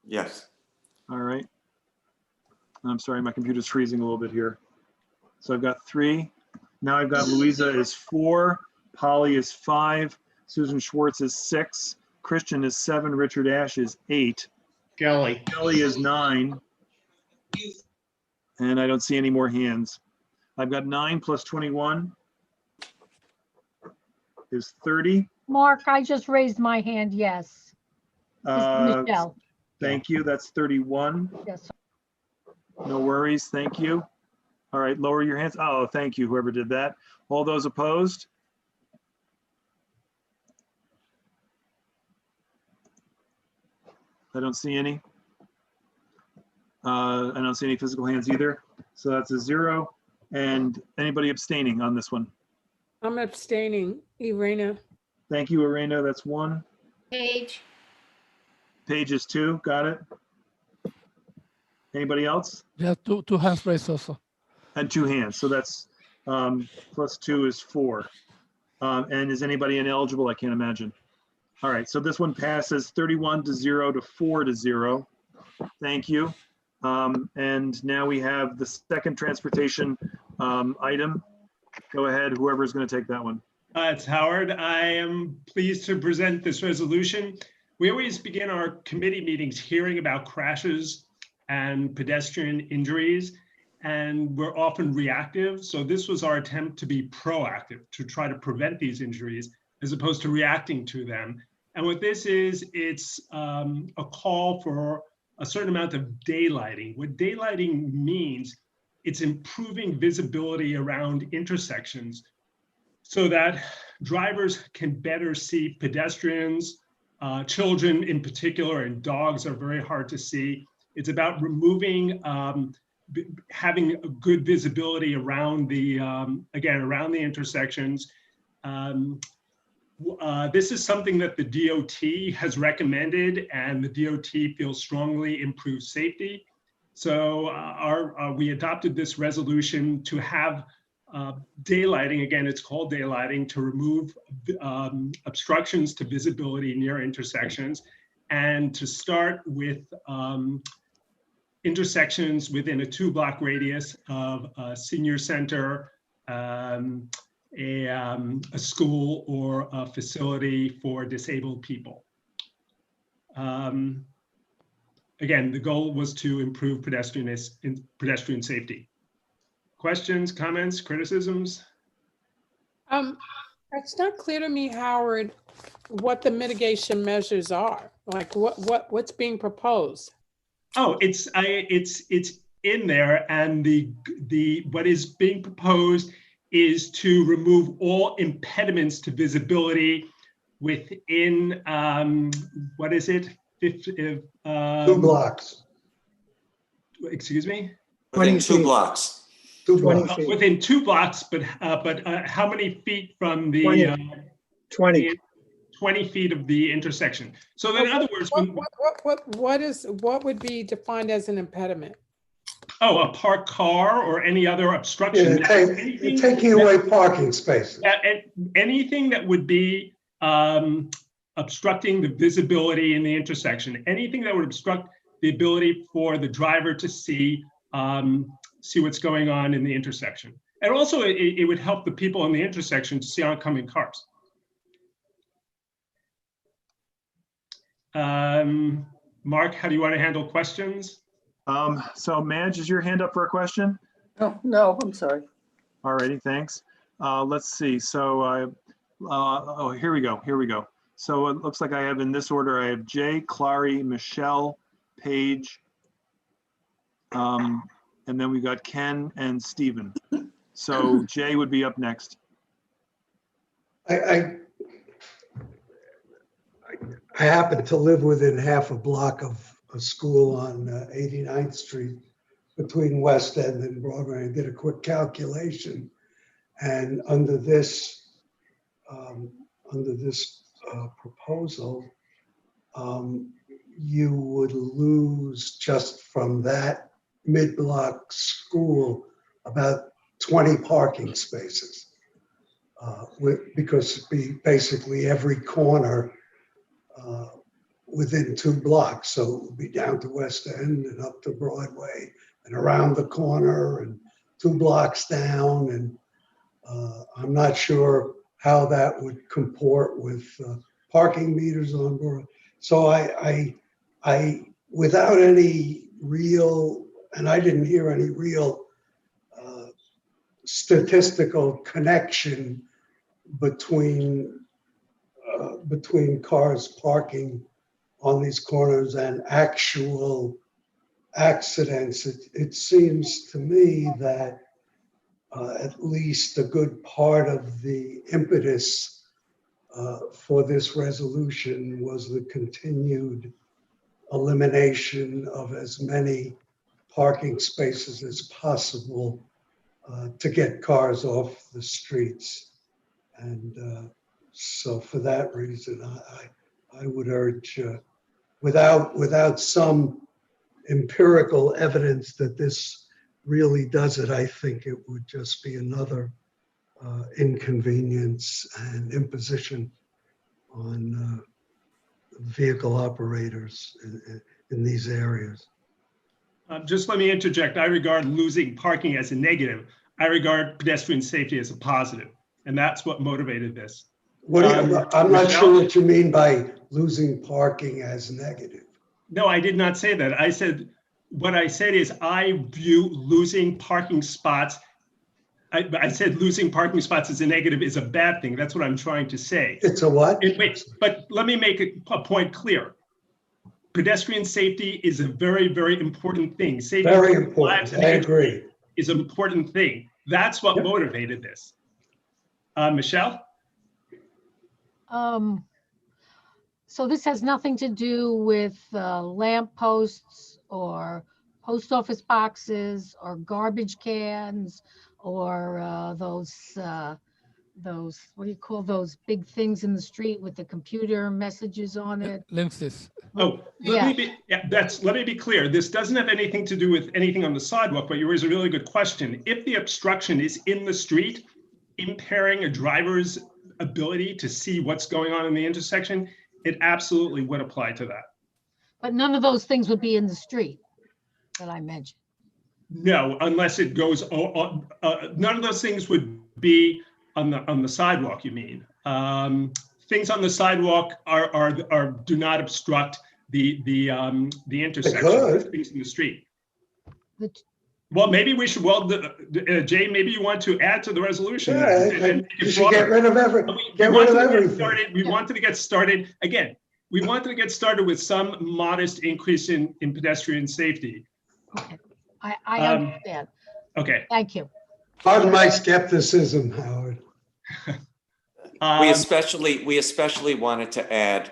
Q: Yes.
B: All right. I'm sorry, my computer's freezing a little bit here. So I've got 3. Now I've got Louisa is 4. Polly is 5. Susan Schwartz is 6. Christian is 7. Richard Ash is 8.
L: Kelly.
B: Kelly is 9. And I don't see any more hands. I've got 9 plus 21 is 30.
S: Mark, I just raised my hand, yes. This is Michelle.
B: Thank you. That's 31.
S: Yes.
B: No worries. Thank you. All right, lower your hands. Oh, thank you, whoever did that. All those opposed? I don't see any. I don't see any physical hands either. So that's a 0. And anybody abstaining on this one?
A: I'm abstaining. Irena.
B: Thank you, Irena. That's 1.
R: Paige.
B: Paige is 2. Got it. Anybody else?
W: Yeah, two hands raised also.
B: And 2 hands. So that's plus 2 is 4. And is anybody ineligible? I can't imagine. All right. So this one passes 31 to 0 to 4 to 0. Thank you. And now we have the second transportation item. Go ahead, whoever is going to take that one.
L: It's Howard. I am pleased to present this resolution. We always begin our committee meetings hearing about crashes and pedestrian injuries, and we're often reactive. So this was our attempt to be proactive, to try to prevent these injuries as opposed to reacting to them. And what this is, it's a call for a certain amount of daylighting. What daylighting means, it's improving visibility around intersections so that drivers can better see pedestrians, children in particular, and dogs are very hard to see. It's about removing, having a good visibility around the, again, around the intersections. This is something that the DOT has recommended, and the DOT feels strongly improves safety. So we adopted this resolution to have daylighting, again, it's called daylighting, to remove obstructions to visibility near intersections, and to start with intersections within a 2-block radius of a senior center, a school, or a facility for disabled people. Again, the goal was to improve pedestrian safety. Questions, comments, criticisms?
A: It's not clear to me, Howard, what the mitigation measures are. Like what's being proposed?
L: Oh, it's in there, and the what is being proposed is to remove all impediments to visibility within what is it? 2
J: blocks.
L: Excuse me?
Q: Within 2 blocks.
J: 20 feet.
L: Within 2 blocks, but how many feet from the 20 feet of the intersection? So in other words,
A: what would be defined as an impediment?
L: Oh, a parked car or any other obstruction.
J: Taking away parking spaces.
L: Anything that would be obstructing the visibility in the intersection. Anything that would obstruct the ability for the driver to see what's going on in the intersection. And also it would help the people in the intersection to see oncoming cars. Mark, how do you want to handle questions?
B: So Madge, is your hand up for a question?
I: No, I'm sorry.
B: All righty, thanks. Let's see. So, oh, here we go. So it looks like I have in this order, I have Jay, Clary, Michelle, Paige, and then we got Ken and Stephen. So Jay would be up next.
J: I happen to live within half a block of a school on 89th Street between West End and Broadway. I did a quick calculation, and under this proposal, you would lose just from that mid-block school about 20 parking spaces, because it'd be basically every corner within 2 blocks. So it would be down to West End and up to Broadway and around the corner and 2 blocks down. And I'm not sure how that would comport with parking meters on board. So I without any real, and I didn't hear any real statistical connection between cars parking on these corners and actual accidents. It seems to me that at least a good part of the impetus for this resolution was the continued elimination of as many parking spaces as possible to get cars off the streets. And so for that reason, I would urge, without some empirical evidence that this really does it, I think it would just be another inconvenience and imposition on vehicle operators in these areas.
L: Just let me interject. I regard losing parking as a negative. I regard pedestrian safety as a positive, and that's what motivated this.
J: I'm not sure what you mean by losing parking as negative.
L: No, I did not say that. What I said is I view losing parking spots. I said losing parking spots as a negative is a bad thing. That's what I'm trying to say.
J: It's a what?
L: Wait, but let me make a point clear. Pedestrian safety is a very, very important thing. Safety
J: very important. I agree.
L: Is an important thing. That's what motivated this. Michelle?
S: So this has nothing to do with lamp posts or post office boxes or garbage cans or those what do you call those big things in the street with the computer messages on it?
W: Lenses.
L: Oh, let me be clear. This doesn't have anything to do with anything on the sidewalk, but you raise a really good question. If the obstruction is in the street, impairing a driver's ability to see what's going on in the intersection, it absolutely would apply to that.
S: But none of those things would be in the street that I mentioned.
L: No, unless it goes, none of those things would be on the sidewalk, you mean. Things on the sidewalk do not obstruct the intersection. Things in the street. Well, maybe we should. Well, Jay, maybe you want to add to the resolution.
J: Yeah, you should get rid of everything.
L: We wanted to get started again. We wanted to get started with some modest increase in pedestrian safety.
S: Okay, I understand.
L: Okay.
S: Thank you.
J: Pardon my skepticism, Howard.
Q: We especially wanted to add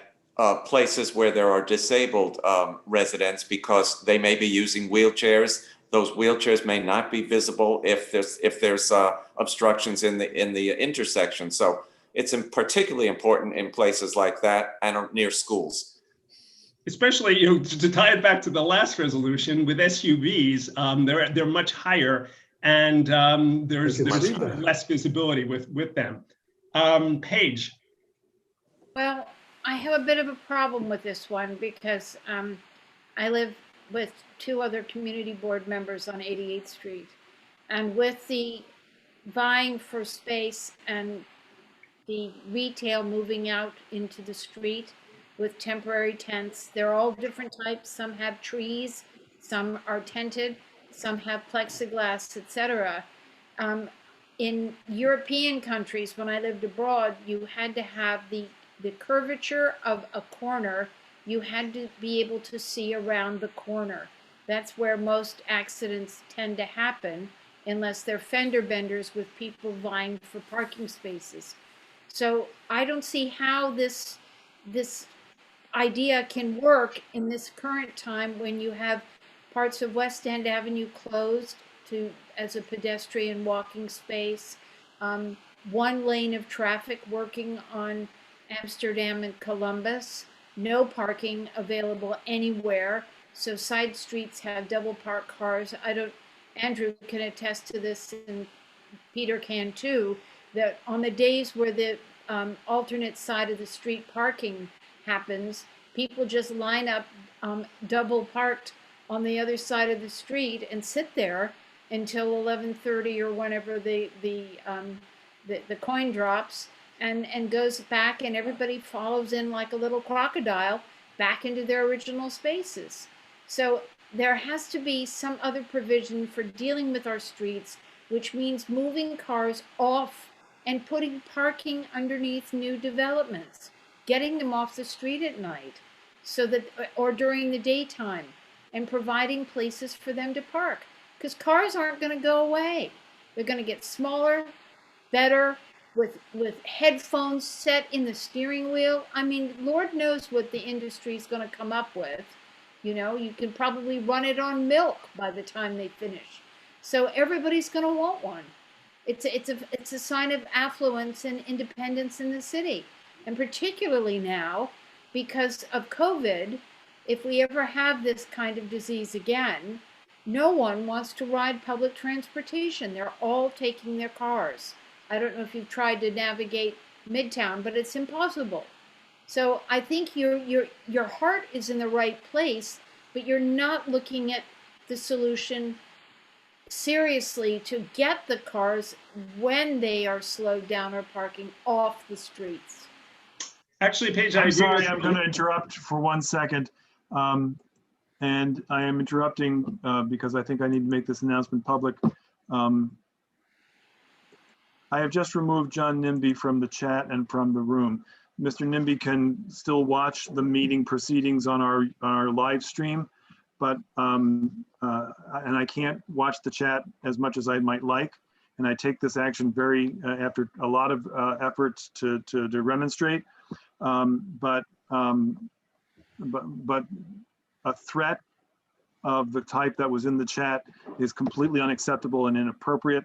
Q: places where there are disabled residents because they may be using wheelchairs. Those wheelchairs may not be visible if there's obstructions in the intersection. So it's particularly important in places like that and near schools.
L: Especially, to tie it back to the last resolution with SUVs, they're much higher, and there's less visibility with them. Paige.
R: Well, I have a bit of a problem with this one because I live with two other community board members on 88th Street. And with the vying for space and the retail moving out into the street with temporary tents, they're all different types. Some have trees, some are tented, some have plexiglass, etc. In European countries, when I lived abroad, you had to have the curvature of a corner. You had to be able to see around the corner. That's where most accidents tend to happen, unless they're fender benders with people vying for parking spaces. So I don't see how this idea can work in this current time when you have parts of West End Avenue closed as a pedestrian walking space, one lane of traffic working on Amsterdam and Columbus, no parking available anywhere. So side streets have double parked cars. Andrew can attest to this, and Peter can too, that on the days where the alternate side of the street parking happens, people just line up double parked on the other side of the street and sit there until 11:30 or whenever the coin drops and goes back, and everybody follows in like a little crocodile back into their original spaces. So there has to be some other provision for dealing with our streets, which means moving cars off and putting parking underneath new developments, getting them off the street at night, so that, or during the daytime, and providing places for them to park. Because cars aren't going to go away. They're going to get smaller, better, with headphones set in the steering wheel. I mean, Lord knows what the industry is going to come up with. You know, you can probably run it on milk by the time they finish. So everybody's going to want one. It's a sign of affluence and independence in the city. And particularly now, because of COVID, if we ever have this kind of disease again, no one wants to ride public transportation. They're all taking their cars. I don't know if you've tried to navigate Midtown, but it's impossible. So I think your heart is in the right place, but you're not looking at the solution seriously to get the cars, when they are slowed down or parking, off the streets.
L: Actually, Paige, I
B: I'm
L: agree
B: sorry,
L: with
B: I'm
L: you.
B: going to interrupt for 1 second. And I am interrupting because I think I need to make this announcement public. I have just removed John Nimby from the chat and from the room. Mr. Nimby can still watch the meeting proceedings on our live stream, but and I can't watch the chat as much as I might like. And I take this action very after a lot of efforts to remonstrate. But a threat of the type that was in the chat is completely unacceptable and inappropriate.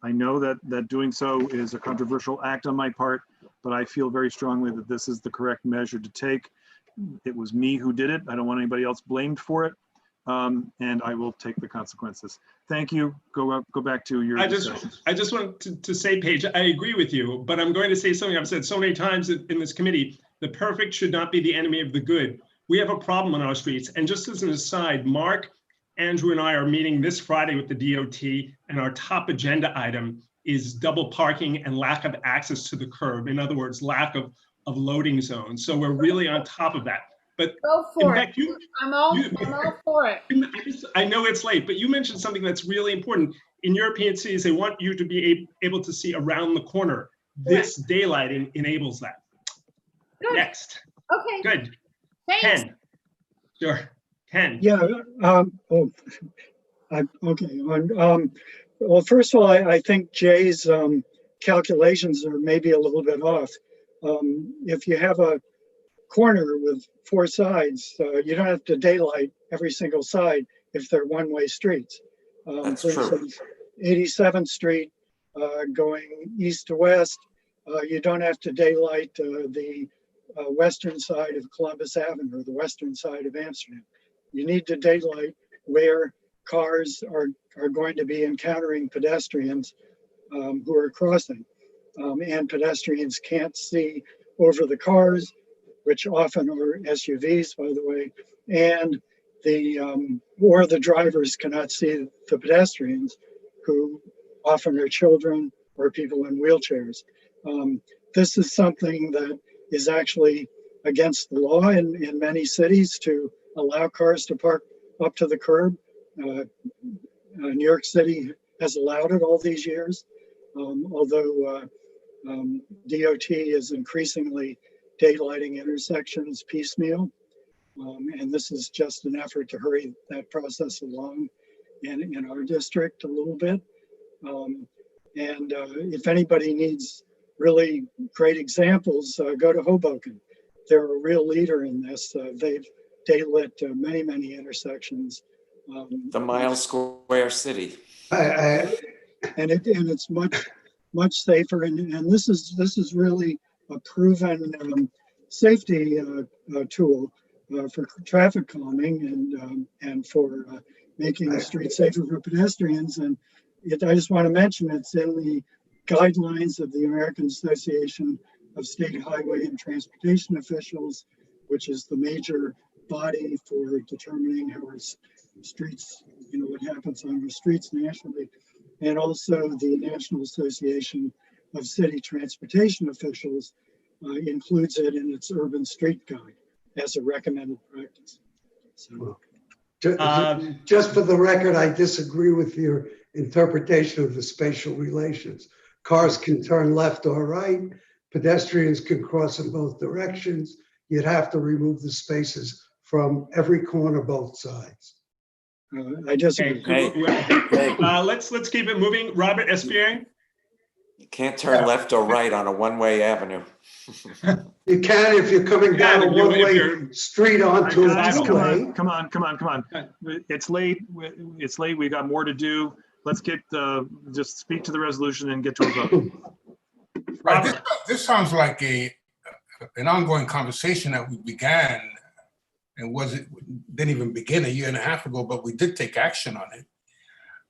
B: I know that doing so is a controversial act on my part, but I feel very strongly that this is the correct measure to take. It was me who did it. I don't want anybody else blamed for it. And I will take the consequences. Thank you. Go back to your discussion.
L: I just want to say, Paige, I agree with you, but I'm going to say something I've said so many times in this committee. The perfect should not be the enemy of the good. We have a problem on our streets. And just as an aside, Mark, Andrew, and I are meeting this Friday with the DOT, and our top agenda item is double parking and lack of access to the curb. In other words, lack of loading zones. So we're really on top of that. But
R: go for
L: it.
R: I'm all for it.
L: I know it's late, but you mentioned something that's really important. In European cities, they want you to be able to see around the corner. This daylighting enables that.
R: Good.
L: Next.
R: Okay.
L: Good.
R: Thanks.
L: Ken. Sure. Ken.
O: Yeah. Okay. Well, first of all, I think Jay's calculations are maybe a little bit off. If you have a corner with 4 sides, you don't have to daylight every single side if they're one-way streets.
Q: That's
O: for
Q: true.
O: instance, 87th Street going east to west, you don't have to daylight the western side of Columbus Avenue or the western side of Amsterdam. You need to daylight where cars are going to be encountering pedestrians who are crossing. And pedestrians can't see over the cars, which often are SUVs, by the way, and or the drivers cannot see the pedestrians, who often are children or people in wheelchairs. This is something that is actually against the law in many cities, to allow cars to park up to the curb. New York City has allowed it all these years, although DOT is increasingly daylighting intersections piecemeal. And this is just an effort to hurry that process along in our district a little bit. If anybody needs really great examples, go to Hoboken. They're a real leader in this. They've daylit many intersections.
Q: The Mile Square City.
O: And it's much safer. And this is really a proven safety tool for traffic calming and for making the street safer for pedestrians. And I just want to mention, it's in the guidelines of the American Association of State Highway and Transportation Officials, which is the major body for determining how our streets, what happens on the streets nationally, and also the National Association of City Transportation Officials includes it in its urban street guide as a recommended practice. So,
J: just for the record, I disagree with your interpretation of the spatial relations. Cars can turn left or right. Pedestrians can cross in both directions. You'd have to remove the spaces from every corner, both sides.
O: I disagree.
L: Let's keep it moving. Robert Espiang.
Q: You can't turn left or right on a one-way avenue.
J: You can if you're coming down a one-way street onto a two-way.
B: Come on. It's late. We got more to do. Let's get just speak to the resolution and get to a vote.
I: Right, this sounds like an ongoing conversation that we began, and didn't even begin a year and a half ago, but we did take action on it.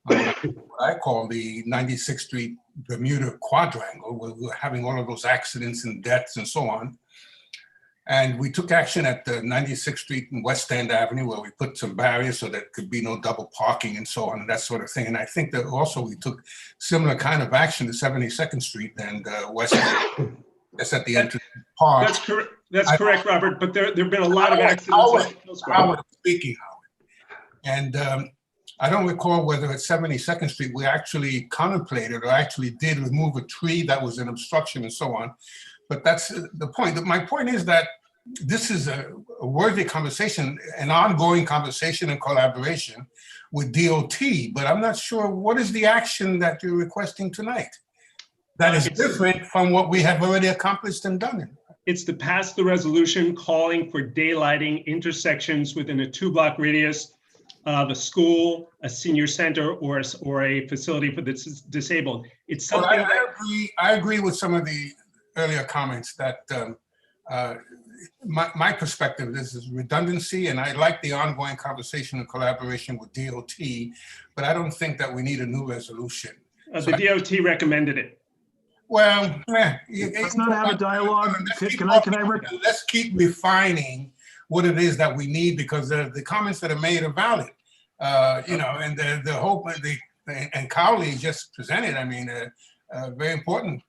I: What I call the 96th Street Bermuda Quadrangle, where we were having all of those accidents and deaths and so on. And we took action at the 96th Street and West End Avenue, where we put some barriers so there could be no double parking and so on, and that sort of thing. And I think that also we took similar kind of action to 72nd Street and West End. That's at the entrance of the park.
L: That's correct, Robert, but there have been a lot of accidents.
I: Howard speaking, Howard. And I don't recall whether at 72nd Street we actually contemplated or actually did remove a tree that was an obstruction and so on. But that's the point. My point is that this is a worthy conversation, an ongoing conversation and collaboration with DOT, but I'm not sure what is the action that you're requesting tonight that is different from what we have already accomplished and done.
L: It's to pass the resolution calling for daylighting intersections within a 2-block radius of a school, a senior center, or a facility for the disabled. It's something
I: I agree with some of the earlier comments that my perspective, this is redundancy, and I like the ongoing conversation and collaboration with DOT, but I don't think that we need a new resolution.
L: The DOT recommended it.
I: Well,
B: let's not have a dialogue.
I: Let's keep refining what it is that we need, because the comments that are made are valid. And the hope and Cowley just presented, I mean, a very important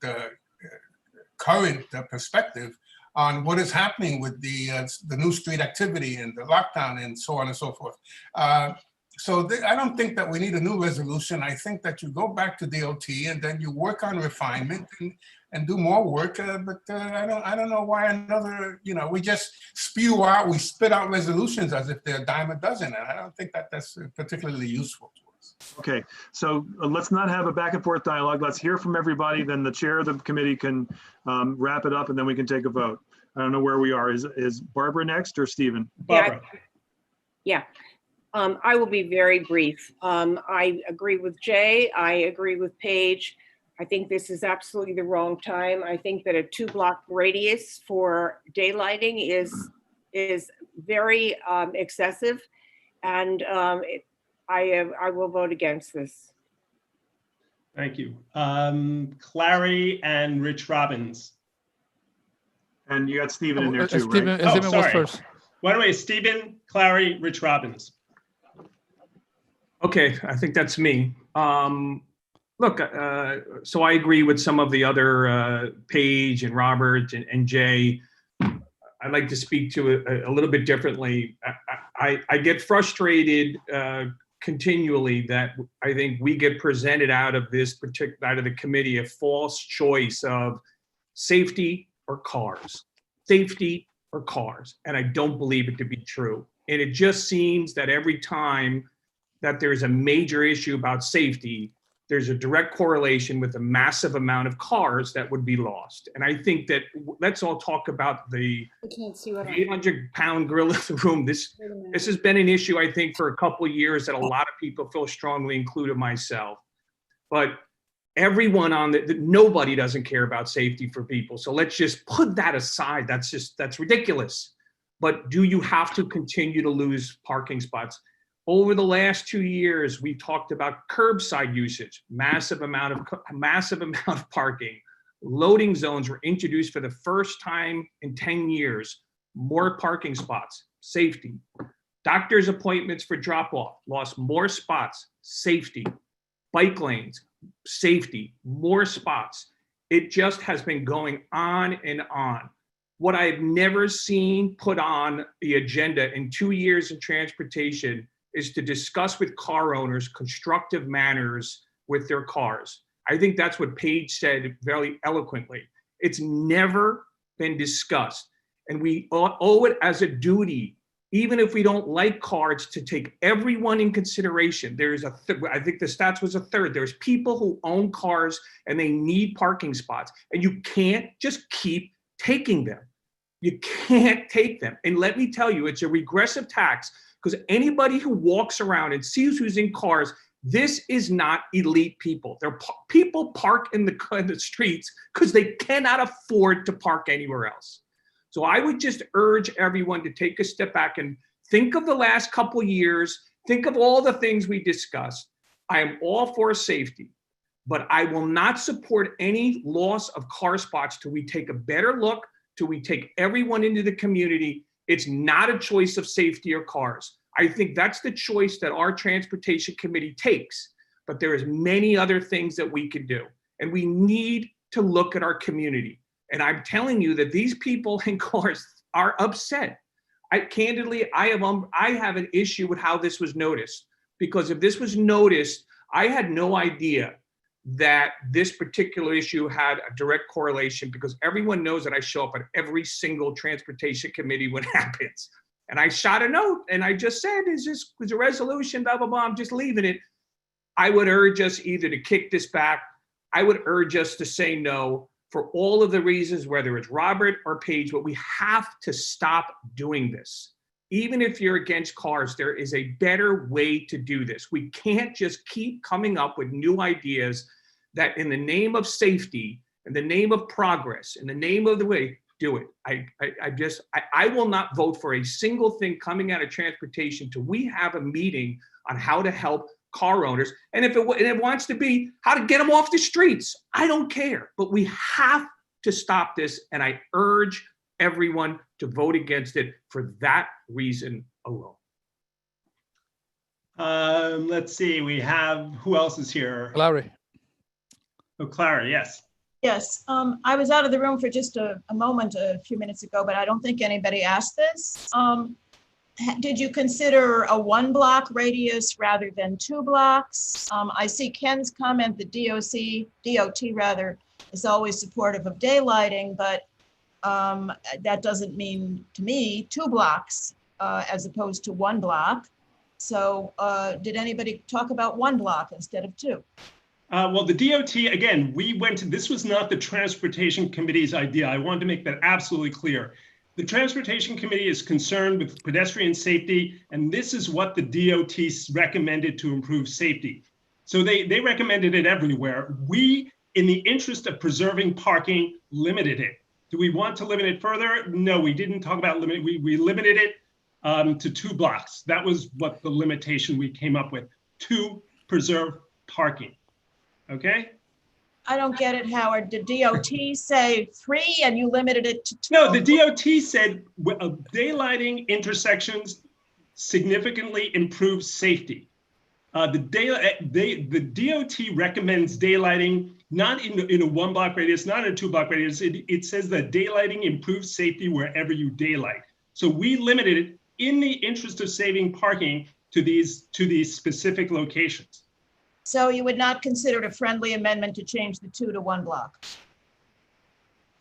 I: current perspective on what is happening with the new street activity and the lockdown and so on and so forth. I don't think that we need a new resolution. I think that you go back to DOT and then you work on refinement and do more work. But I don't know why another, we just we spit out resolutions as if they're a dime a dozen. And I don't think that that's particularly useful to us.
B: Okay, so let's not have a back and forth dialogue. Let's hear from everybody. Then the chair of the committee can wrap it up, and then we can take a vote. I don't know where we are. Is Barbara next or Stephen? Barbara.
M: Yeah. I will be very brief. I agree with Jay. I agree with Paige. I think this is absolutely the wrong time. I think that a 2-block radius for daylighting is very excessive, and I will vote against this.
L: Thank you. Clary and Rich Robbins.
B: And you got Stephen in there too,
W: Stephen,
B: right?
L: Oh,
W: Stephen was
L: sorry.
W: first.
L: By the way, Stephen, Clary, Rich Robbins. Okay, I think that's me. Look, so I agree with some of the other Paige and Robert and Jay. I'd like to speak to it a little bit differently. I get frustrated continually that I think we get presented out of the committee a false choice of safety or cars, safety or cars. And I don't believe it to be true. And it just seems that every time that there's a major issue about safety, there's a direct correlation with a massive amount of cars that would be lost. And I think that let's all talk about the
R: I can't see what
L: 800-pound gorilla in the room. This has been an issue, I think, for a couple of years that a lot of people feel strongly, including myself. But everyone nobody doesn't care about safety for people. So let's just put that aside. That's ridiculous. But do you have to continue to lose parking spots? Over the last 2 years, we talked about curbside usage, massive amount of parking. Loading zones were introduced for the first time in 10 years. More parking spots, safety. Doctor's appointments for drop-off, lost more spots, safety. Bike lanes, safety, more spots. It just has been going on and on. What I've never seen put on the agenda in 2 years in transportation is to discuss with car owners constructive manners with their cars. I think that's what Paige said very eloquently. It's never been discussed. And we owe it as a duty, even if we don't like cars, to take everyone in consideration. There's I think the stats was a third. There's people who own cars and they need parking spots, and you can't just keep taking them. You can't take them. And let me tell you, it's a regressive tax, because anybody who walks around and sees who's in cars, this is not elite people. People park in the streets because they cannot afford to park anywhere else. So I would just urge everyone to take a step back and think of the last couple of years, think of all the things we discussed. I am all for safety, but I will not support any loss of car spots till we take a better look, till we take everyone into the community. It's not a choice of safety or cars. I think that's the choice that our transportation committee takes, but there is many other things that we can do. And we need to look at our community. And I'm telling you that these people in cars are upset. Candidly, I have an issue with how this was noticed, because if this was noticed, I had no idea that this particular issue had a direct correlation, because everyone knows that I show up at every single transportation committee when it happens. And I shot a note and I just said, is a resolution, blah, blah, blah, I'm just leaving it. I would urge us either to kick this back. I would urge us to say no for all of the reasons, whether it's Robert or Paige, but we have to stop doing this. Even if you're against cars, there is a better way to do this. We can't just keep coming up with new ideas that in the name of safety, in the name of progress, in the name of the way, do it. I will not vote for a single thing coming out of transportation till we have a meeting on how to help car owners. And if it wants to be how to get them off the streets, I don't care. But we have to stop this. And I urge everyone to vote against it for that reason alone. Let's see, we have, who else is here?
W: Larry.
L: Oh, Clara, yes.
D: Yes, I was out of the room for just a moment a few minutes ago, but I don't think anybody asked this. Did you consider a 1-block radius rather than 2 blocks? I see Ken's comment, the DOT rather, is always supportive of daylighting, but that doesn't mean to me 2 blocks as opposed to 1 block. So did anybody talk about 1 block instead of 2?
L: Well, the DOT, again, this was not the Transportation Committee's idea. I wanted to make that absolutely clear. The Transportation Committee is concerned with pedestrian safety, and this is what the DOT recommended to improve safety. So they recommended it everywhere. We, in the interest of preserving parking, limited it. Do we want to limit it further? No, we didn't talk about limiting. We limited it to 2 blocks. That was what the limitation we came up with, to preserve parking. Okay?
D: I don't get it, Howard. Did DOT say 3 and you limited it to 2?
L: No, the DOT said daylighting intersections significantly improves safety. The DOT recommends daylighting not in a 1 block radius, not in a 2 block radius. It says that daylighting improves safety wherever you daylight. So we limited it in the interest of saving parking to these specific locations.
D: So you would not consider it a friendly amendment to change the 2 to 1 block?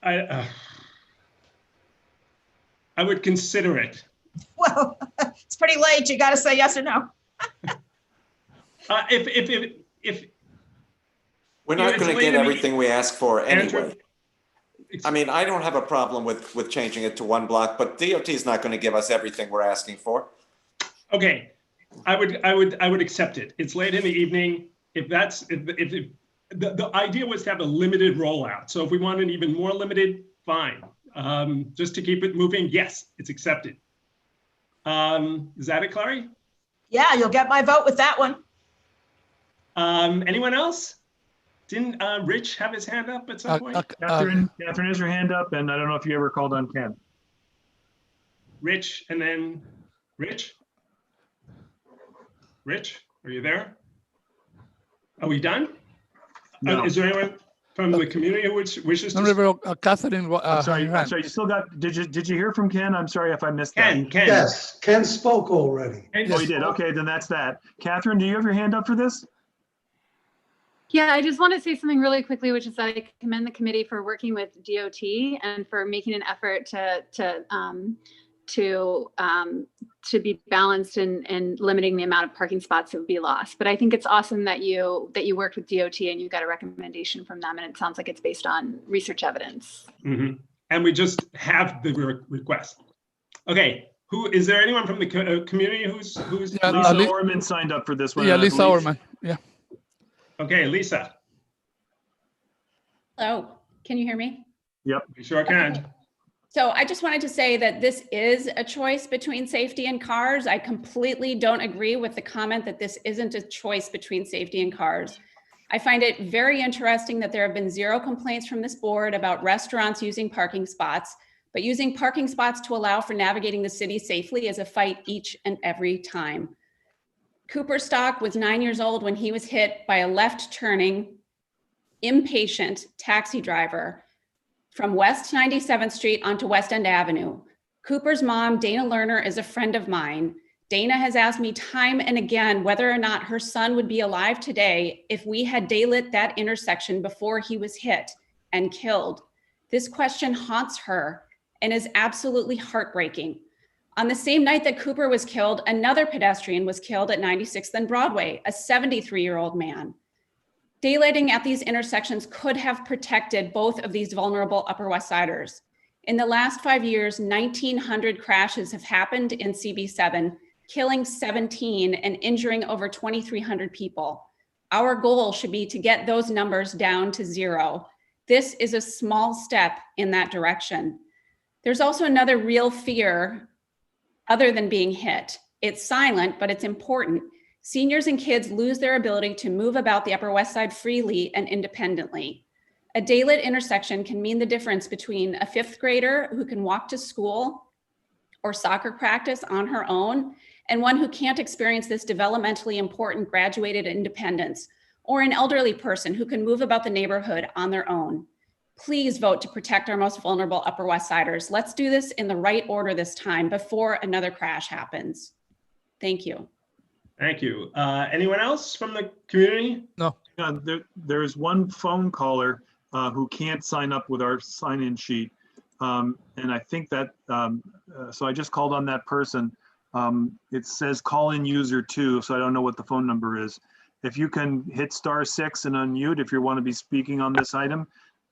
L: I would consider it.
D: Well, it's pretty late. You got to say yes or no.
L: If
Q: We're not going to get everything we ask for
L: Andrew,
Q: anyway. I mean, I don't have a problem with changing it to 1 block, but DOT is not going to give us everything we're asking for.
L: Okay, I would accept it. It's late in the evening. If the idea was to have a limited rollout. So if we want an even more limited, fine. Just to keep it moving, yes, it's accepted. Is that it, Clary?
D: Yeah, you'll get my vote with that one.
L: Anyone else? Didn't Rich have his hand up at some point?
B: Catherine has her hand up, and I don't know if you ever called on Ken.
L: Rich, and then Rich? Rich, are you there? Are we done?
B: No.
L: Is there anyone from the community who wishes to?
W: No, Catherine.
B: I'm sorry. You still got? Did you hear from Ken? I'm sorry if I missed that.
L: Ken.
J: Yes, Ken spoke already.
B: Oh, he did. Okay, then that's that. Catherine, do you have your hand up for this?
C: Yeah, I just want to say something really quickly, which is that I commend the committee for working with DOT and for making an effort to be balanced and limiting the amount of parking spots that would be lost. But I think it's awesome that you worked with DOT and you got a recommendation from them, and it sounds like it's based on research evidence.
L: Mm-hmm. And we just have the request. Okay, is there anyone from the community who's?
B: Yeah, Lisa Orman signed up for this one.
W: Yeah, Lisa Orman. Yeah.
L: Okay, Lisa.
G: Hello, can you hear me?
L: Yep, we sure can.
G: Okay. So I just wanted to say that this is a choice between safety and cars. I completely don't agree with the comment that this isn't a choice between safety and cars. I find it very interesting that there have been 0 complaints from this board about restaurants using parking spots, but using parking spots to allow for navigating the city safely is a fight each and every time. Cooper Stock was 9 years old when he was hit by a left-turning, impatient taxi driver from West 97th Street onto West End Avenue. Cooper's mom, Dana Lerner, is a friend of mine. Dana has asked me time and again whether or not her son would be alive today if we had daylit that intersection before he was hit and killed. This question haunts her and is absolutely heartbreaking. On the same night that Cooper was killed, another pedestrian was killed at 96th and Broadway, a 73-year-old man. Daylighting at these intersections could have protected both of these vulnerable Upper West Siders. In the last 5 years, 1,900 crashes have happened in CB7, killing 17 and injuring over 2,300 people. Our goal should be to get those numbers down to 0. This is a small step in that direction. There's also another real fear other than being hit. It's silent, but it's important. Seniors and kids lose their ability to move about the Upper West Side freely and independently. A daylit intersection can mean the difference between a 5th grader who can walk to school or soccer practice on her own and one who can't experience this developmentally important graduated independence, or an elderly person who can move about the neighborhood on their own. Please vote to protect our most vulnerable Upper West Siders. Let's do this in the right order this time before another crash happens. Thank you.
L: Thank you. Anyone else from the community?
W: No.
B: There's one phone caller who can't sign up with our sign-in sheet. And I think that, so I just called on that person. It says call-in user 2, so I don't know what the phone number is. If you can hit *6 and unmute if you want to be speaking on this item,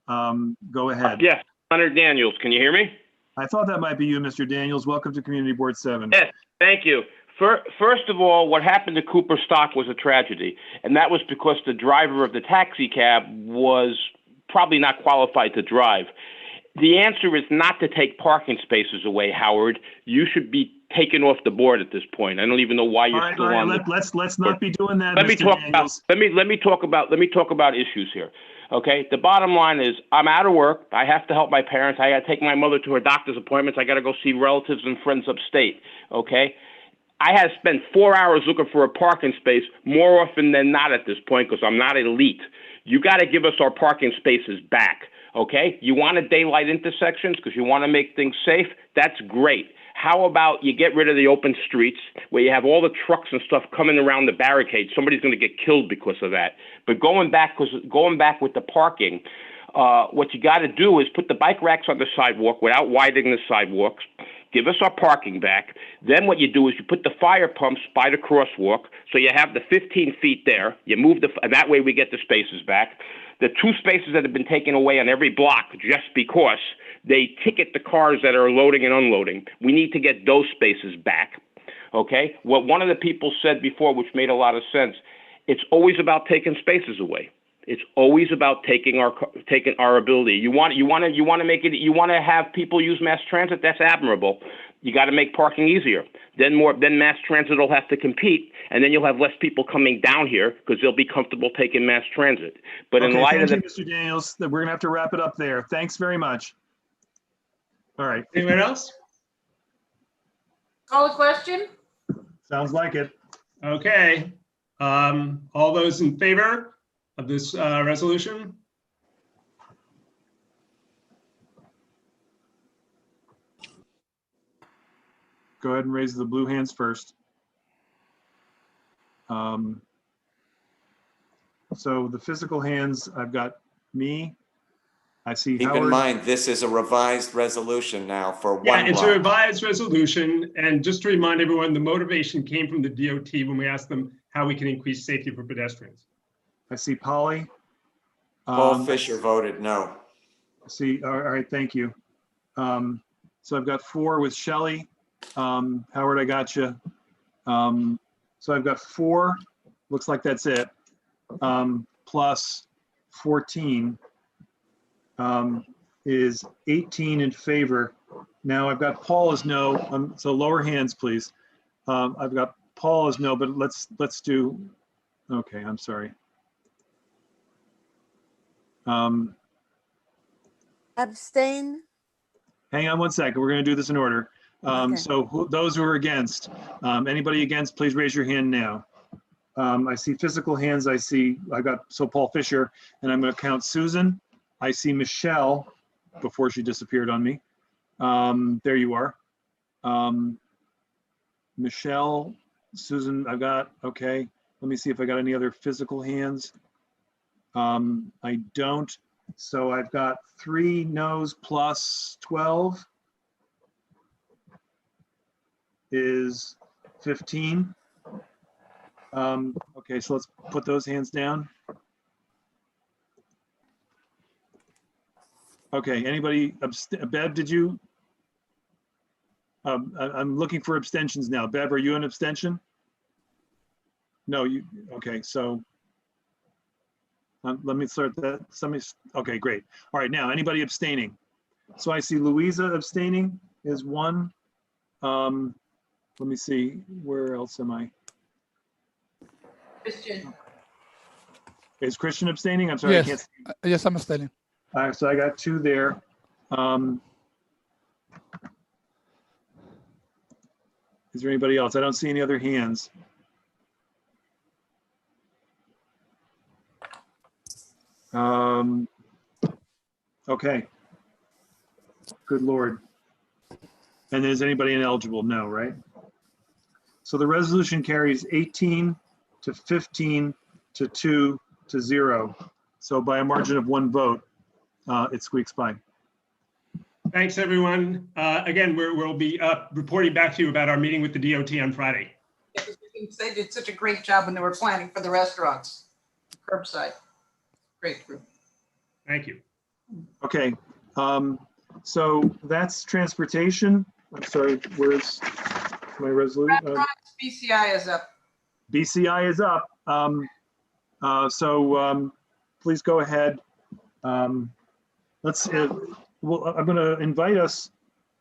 B: go ahead.
U: Yes, Leonard Daniels. Can you hear me?
B: I thought that might be you, Mr. Daniels. Welcome to Community Board 7.
U: Yes, thank you. First of all, what happened to Cooper Stock was a tragedy, and that was because the driver of the taxi cab was probably not qualified to drive. The answer is not to take parking spaces away, Howard. You should be taken off the board at this point. I don't even know why you're still on.
B: Let's not be doing that.
U: Let me talk about issues here. Okay. The bottom line is I'm out of work. I have to help my parents. I got to take my mother to her doctor's appointments. I got to go see relatives and friends upstate. Okay. I had to spend 4 hours looking for a parking space more often than not at this point because I'm not elite. You got to give us our parking spaces back. Okay. You want to daylight intersections because you want to make things safe. That's great. How about you get rid of the open streets where you have all the trucks and stuff coming around the barricade? Somebody's going to get killed because of that. But going back with the parking, what you got to do is put the bike racks on the sidewalk without widening the sidewalks. Give us our parking back. Then what you do is you put the fire pumps by the crosswalk, so you have the 15 feet there. You move and that way we get the spaces back. The 2 spaces that have been taken away on every block just because they ticket the cars that are loading and unloading. We need to get those spaces back. Okay? What one of the people said before, which made a lot of sense, it's always about taking spaces away. It's always about taking our ability. You want to have people use mass transit. That's admirable. You got to make parking easier. Then mass transit will have to compete, and then you'll have less people coming down here because they'll be comfortable taking mass transit. But in light of
B: thank you, Mr. Daniels. We're gonna have to wrap it up there. Thanks very much. All right.
L: Anyone else?
P: Call a question?
B: Sounds like it.
L: Okay. All those in favor of this resolution?
B: Go ahead and raise the blue hands first. So the physical hands, I've got me. I see
Q: Keep
B: Howard.
Q: in mind, this is a revised resolution now for one
L: Yeah, it's a
Q: block.
L: revised resolution. And just to remind everyone, the motivation came from the DOT when we asked them how we can increase safety for pedestrians.
B: I see Polly.
Q: Paul Fisher voted no.
B: I see, all right, thank you. So I've got 4 with Shelley. Howard, I got you. So I've got 4, looks like that's it, plus 14 is 18 in favor. Now I've got Paul as no, so lower hands, please. I've got Paul as no, but let's do, okay, I'm sorry.
E: Abstain?
B: Hang on one second, we're gonna do this in order.
E: Okay.
B: So those who are against, anybody against, please raise your hand now. I see physical hands. So Paul Fisher, and I'm going to count Susan. I see Michelle before she disappeared on me. There you are. Michelle, Susan, I've got, okay. Let me see if I got any other physical hands. I don't. So I've got 3 no's plus 12. Is 15. Okay, so let's put those hands down. Okay, anybody, Bev, did you? I'm looking for abstentions now. Bev, are you an abstention? No, you, okay, so let me start that. Okay, great. All right, now anybody abstaining? So I see Louisa abstaining is 1. Let me see, where else am I?
P: Christian.
B: Is Christian abstaining? I'm sorry,
W: Yes.
B: I can't see.
W: Yes, I'm abstaining.
B: All right, so I got 2 there. Is there anybody else? I don't see any other hands. Okay. Good Lord. And is anybody ineligible? No, right? So the resolution carries 18 to 15 to 2 to 0. So by a margin of 1 vote, it squeaks by.
L: Thanks, everyone. Again, we'll be reporting back to you about our meeting with the DOT on Friday.
P: They did such a great job when they were planning for the restaurants, curbside. Great group.
L: Thank you.
B: Okay, so that's transportation. I'm sorry, where's my resolution?
P: Restaurants, BCI is up.
B: BCI is up. Please go ahead. Well, I'm going to invite us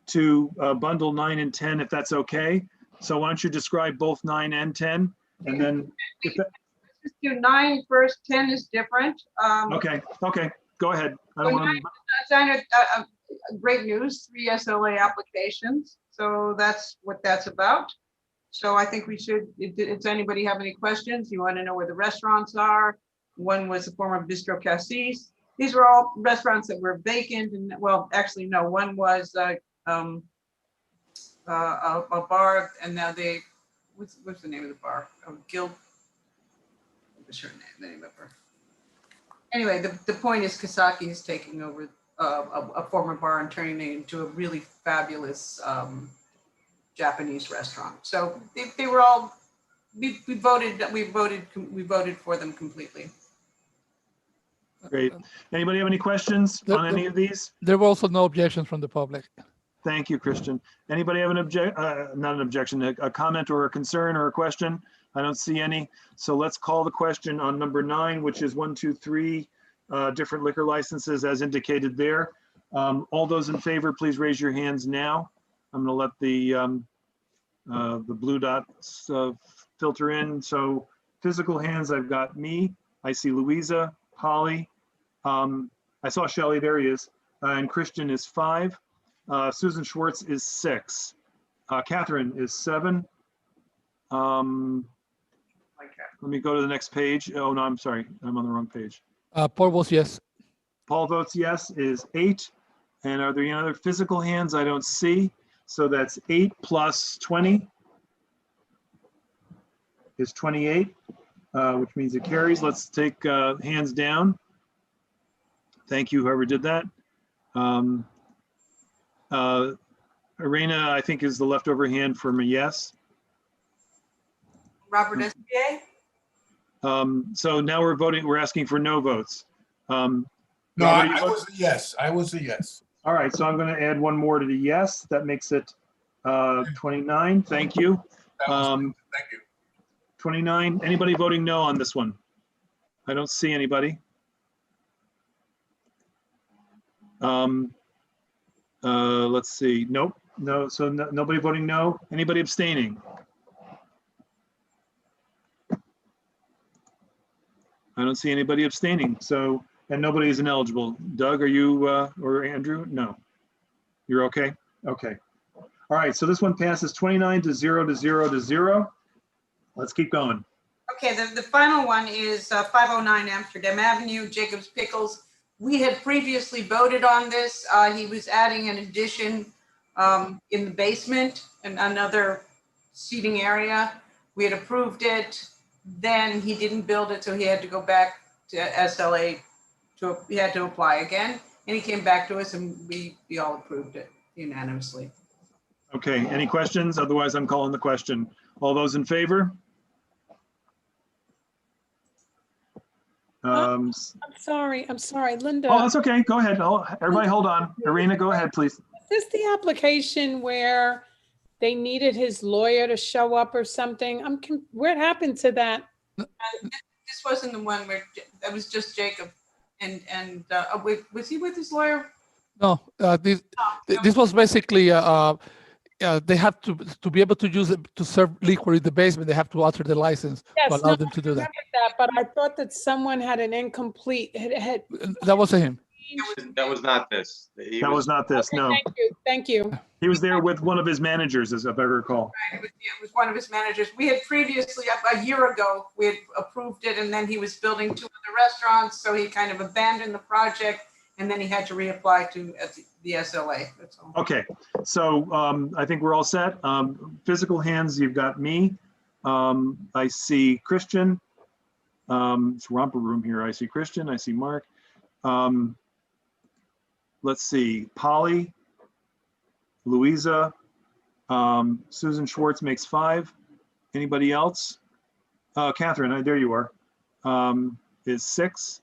B: to bundle 9 and 10, if that's okay. So why don't you describe both 9 and 10, and then if that,
P: just do 9 first, 10 is different.
B: Okay, go ahead. I don't
P: So
B: want
P: nine, great news, 3 SLA applications. So that's what that's about. So I think we should, does anybody have any questions? You want to know where the restaurants are? One was the former Bistro Cassis. These were all restaurants that were vacant and, well, actually, no, one was a bar, and now they, what's the name of the bar? Guild, what's her name, the name of her? Anyway, the point is Kasaki is taking over a former bar and turning it into a really fabulous Japanese restaurant. So they were all, we voted for them completely.
B: Great. Anybody have any questions on any of these?
W: There were also no objections from the public.
B: Thank you, Christian. Anybody have not an objection, a comment or a concern or a question? I don't see any. So let's call the question on number 9, which is 1, 2, 3 different liquor licenses as indicated there. All those in favor, please raise your hands now. I'm going to let the blue dots filter in. So physical hands, I've got me. I see Louisa, Holly. I saw Shelley, there he is. And Christian is 5. Susan Schwartz is 6. Catherine is 7. Let me go to the next page. Oh, no, I'm sorry. I'm on the wrong page.
W: Paul votes yes.
B: Paul votes yes is 8. And are there any other physical hands? I don't see. So that's 8 plus 20 is 28, which means it carries. Let's take hands down. Thank you, whoever did that. Arena, I think, is the leftover hand from a yes.
P: Robert SBA?
B: So now we're voting, we're asking for no votes.
I: No,
B: Robert,
I: I was a yes. I was a yes.
B: All right, so I'm going to add one more to the yes. That makes it 29. Thank you.
I: Thank you.
B: 29. Anybody voting no on this one? I don't see anybody. Let's see. Nope. No. So nobody voting no. Anybody abstaining? I don't see anybody abstaining. So, and nobody is ineligible. Doug, are you or Andrew? No. You're okay? Okay. All right. So this one passes 29 to 0 to 0 to 0. Let's keep going.
P: Okay, the final one is 509 Amsterdam Avenue, Jacob's Pickles. We had previously voted on this. He was adding an addition in the basement and another seating area. We had approved it. Then he didn't build it, so he had to go back to SLA. He had to apply again, and he came back to us, and we all approved it unanimously.
B: Okay, any questions? Otherwise, I'm calling the question. All those in favor?
A: I'm sorry, Linda.
B: Oh, that's okay. Go ahead. Everybody hold on. Irina, go ahead, please.
A: Is this the application where they needed his lawyer to show up or something? What happened to that?
P: This wasn't the one where it was just Jacob, and was he with his lawyer?
W: No, this was basically they have to be able to use it to serve liquor in the basement. They have to alter the license to allow them to do that.
A: But I thought that someone had an incomplete.
W: That wasn't him.
F: That was not this.
B: That was not this. No.
A: Thank you.
B: He was there with one of his managers, as I recall.
P: Right, it was one of his managers. We had previously, a year ago, we had approved it, and then he was building 2 other restaurants, so he kind of abandoned the project, and then he had to reapply to the SLA. That's all.
B: Okay, so I think we're all set. Physical hands, you've got me. I see Christian. It's romper room here. I see Christian. I see Mark. Let's see, Polly, Louisa, Susan Schwartz makes 5. Anybody else? Catherine, there you are, is 6.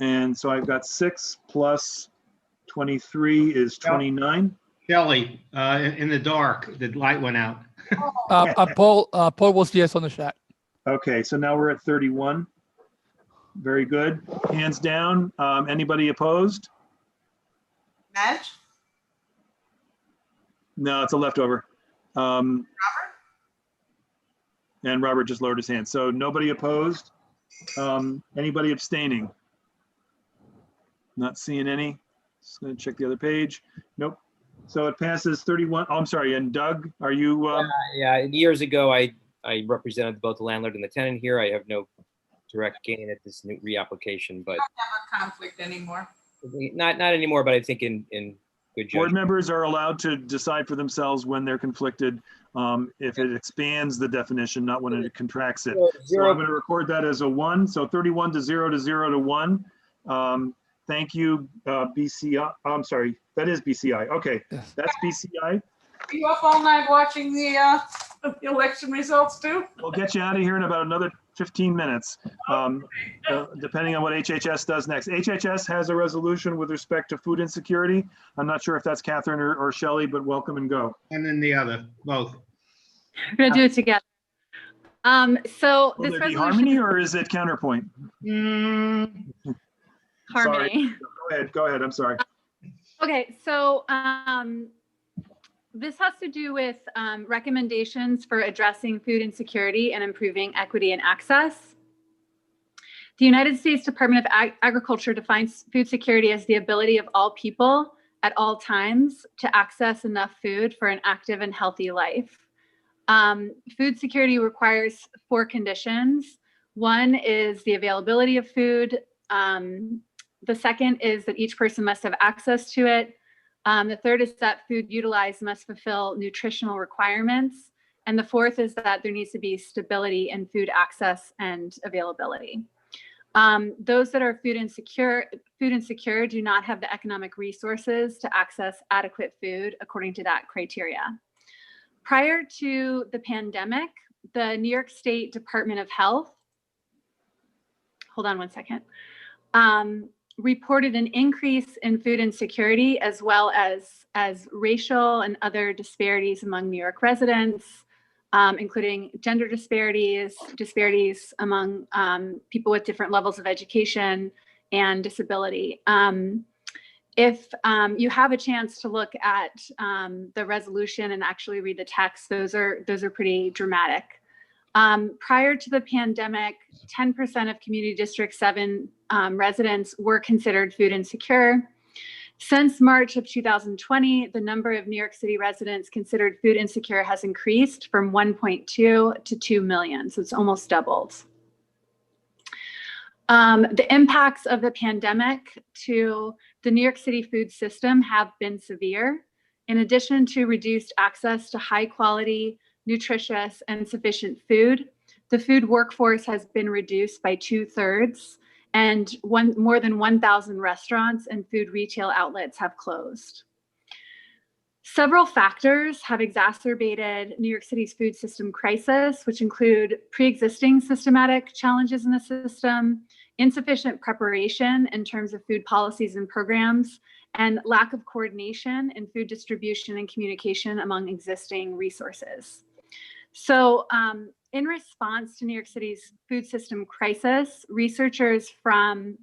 B: And so I've got 6 plus 23 is 29.
T: Shelley, in the dark, the light went out.
W: Paul was yes on the chat.
B: Okay, so now we're at 31. Very good. Hands down. Anybody opposed?
P: Madge?
B: No, it's a leftover.
P: Robert?
B: And Robert just lowered his hand. So nobody opposed? Anybody abstaining? Not seeing any. Just gonna check the other page. Nope. So it passes 31. Oh, I'm sorry. And Doug, are you?
H: Yeah, years ago, I represented both the landlord and the tenant here. I have no direct gain at this new reapplication, but
P: Don't have a conflict anymore.
H: not anymore, but I think in good
B: Board
H: judgment.
B: members are allowed to decide for themselves when they're conflicted, if it expands the definition, not when it contracts it. So I'm going to record that as a 1. So 31 to 0 to 0 to 1. Thank you, BCI. I'm sorry, that is BCI. Okay, that's BCI.
P: Are you up all night watching the election results too?
B: We'll get you out of here in about another 15 minutes, depending on what HHS does next. HHS has a resolution with respect to food insecurity. I'm not sure if that's Catherine or Shelley, but welcome and go.
T: And then the other, both.
C: We're gonna do it together. So
B: Will
C: this
B: there be
C: resolution.
B: harmony or is it counterpoint?
C: Harmony.
B: Sorry. Go ahead. I'm sorry.
C: Okay, so this has to do with recommendations for addressing food insecurity and improving equity and access. The United States Department of Agriculture defines food security as the ability of all people at all times to access enough food for an active and healthy life. Food security requires 4 conditions. One is the availability of food. The second is that each person must have access to it. The third is that food utilized must fulfill nutritional requirements. And the fourth is that there needs to be stability in food access and availability. Those that are food insecure do not have the economic resources to access adequate food according to that criteria. Prior to the pandemic, the New York State Department of Health, hold on one second, reported an increase in food insecurity as well as racial and other disparities among New York residents, including gender disparities among people with different levels of education and disability. If you have a chance to look at the resolution and actually read the text, those are pretty dramatic. Prior to the pandemic, 10% of Community District 7 residents were considered food insecure. Since March of 2020, the number of New York City residents considered food insecure has increased from 1.2 to 2 million, so it's almost doubled. The impacts of the pandemic to the New York City food system have been severe. In addition to reduced access to high quality, nutritious, and sufficient food, the food workforce has been reduced by 2/3, and more than 1,000 restaurants and food retail outlets have closed. Several factors have exacerbated New York City's food system crisis, which include pre-existing systematic challenges in the system, insufficient preparation in terms of food policies and programs, and lack of coordination in food distribution and communication among existing resources. So in response to New York City's food system crisis, researchers from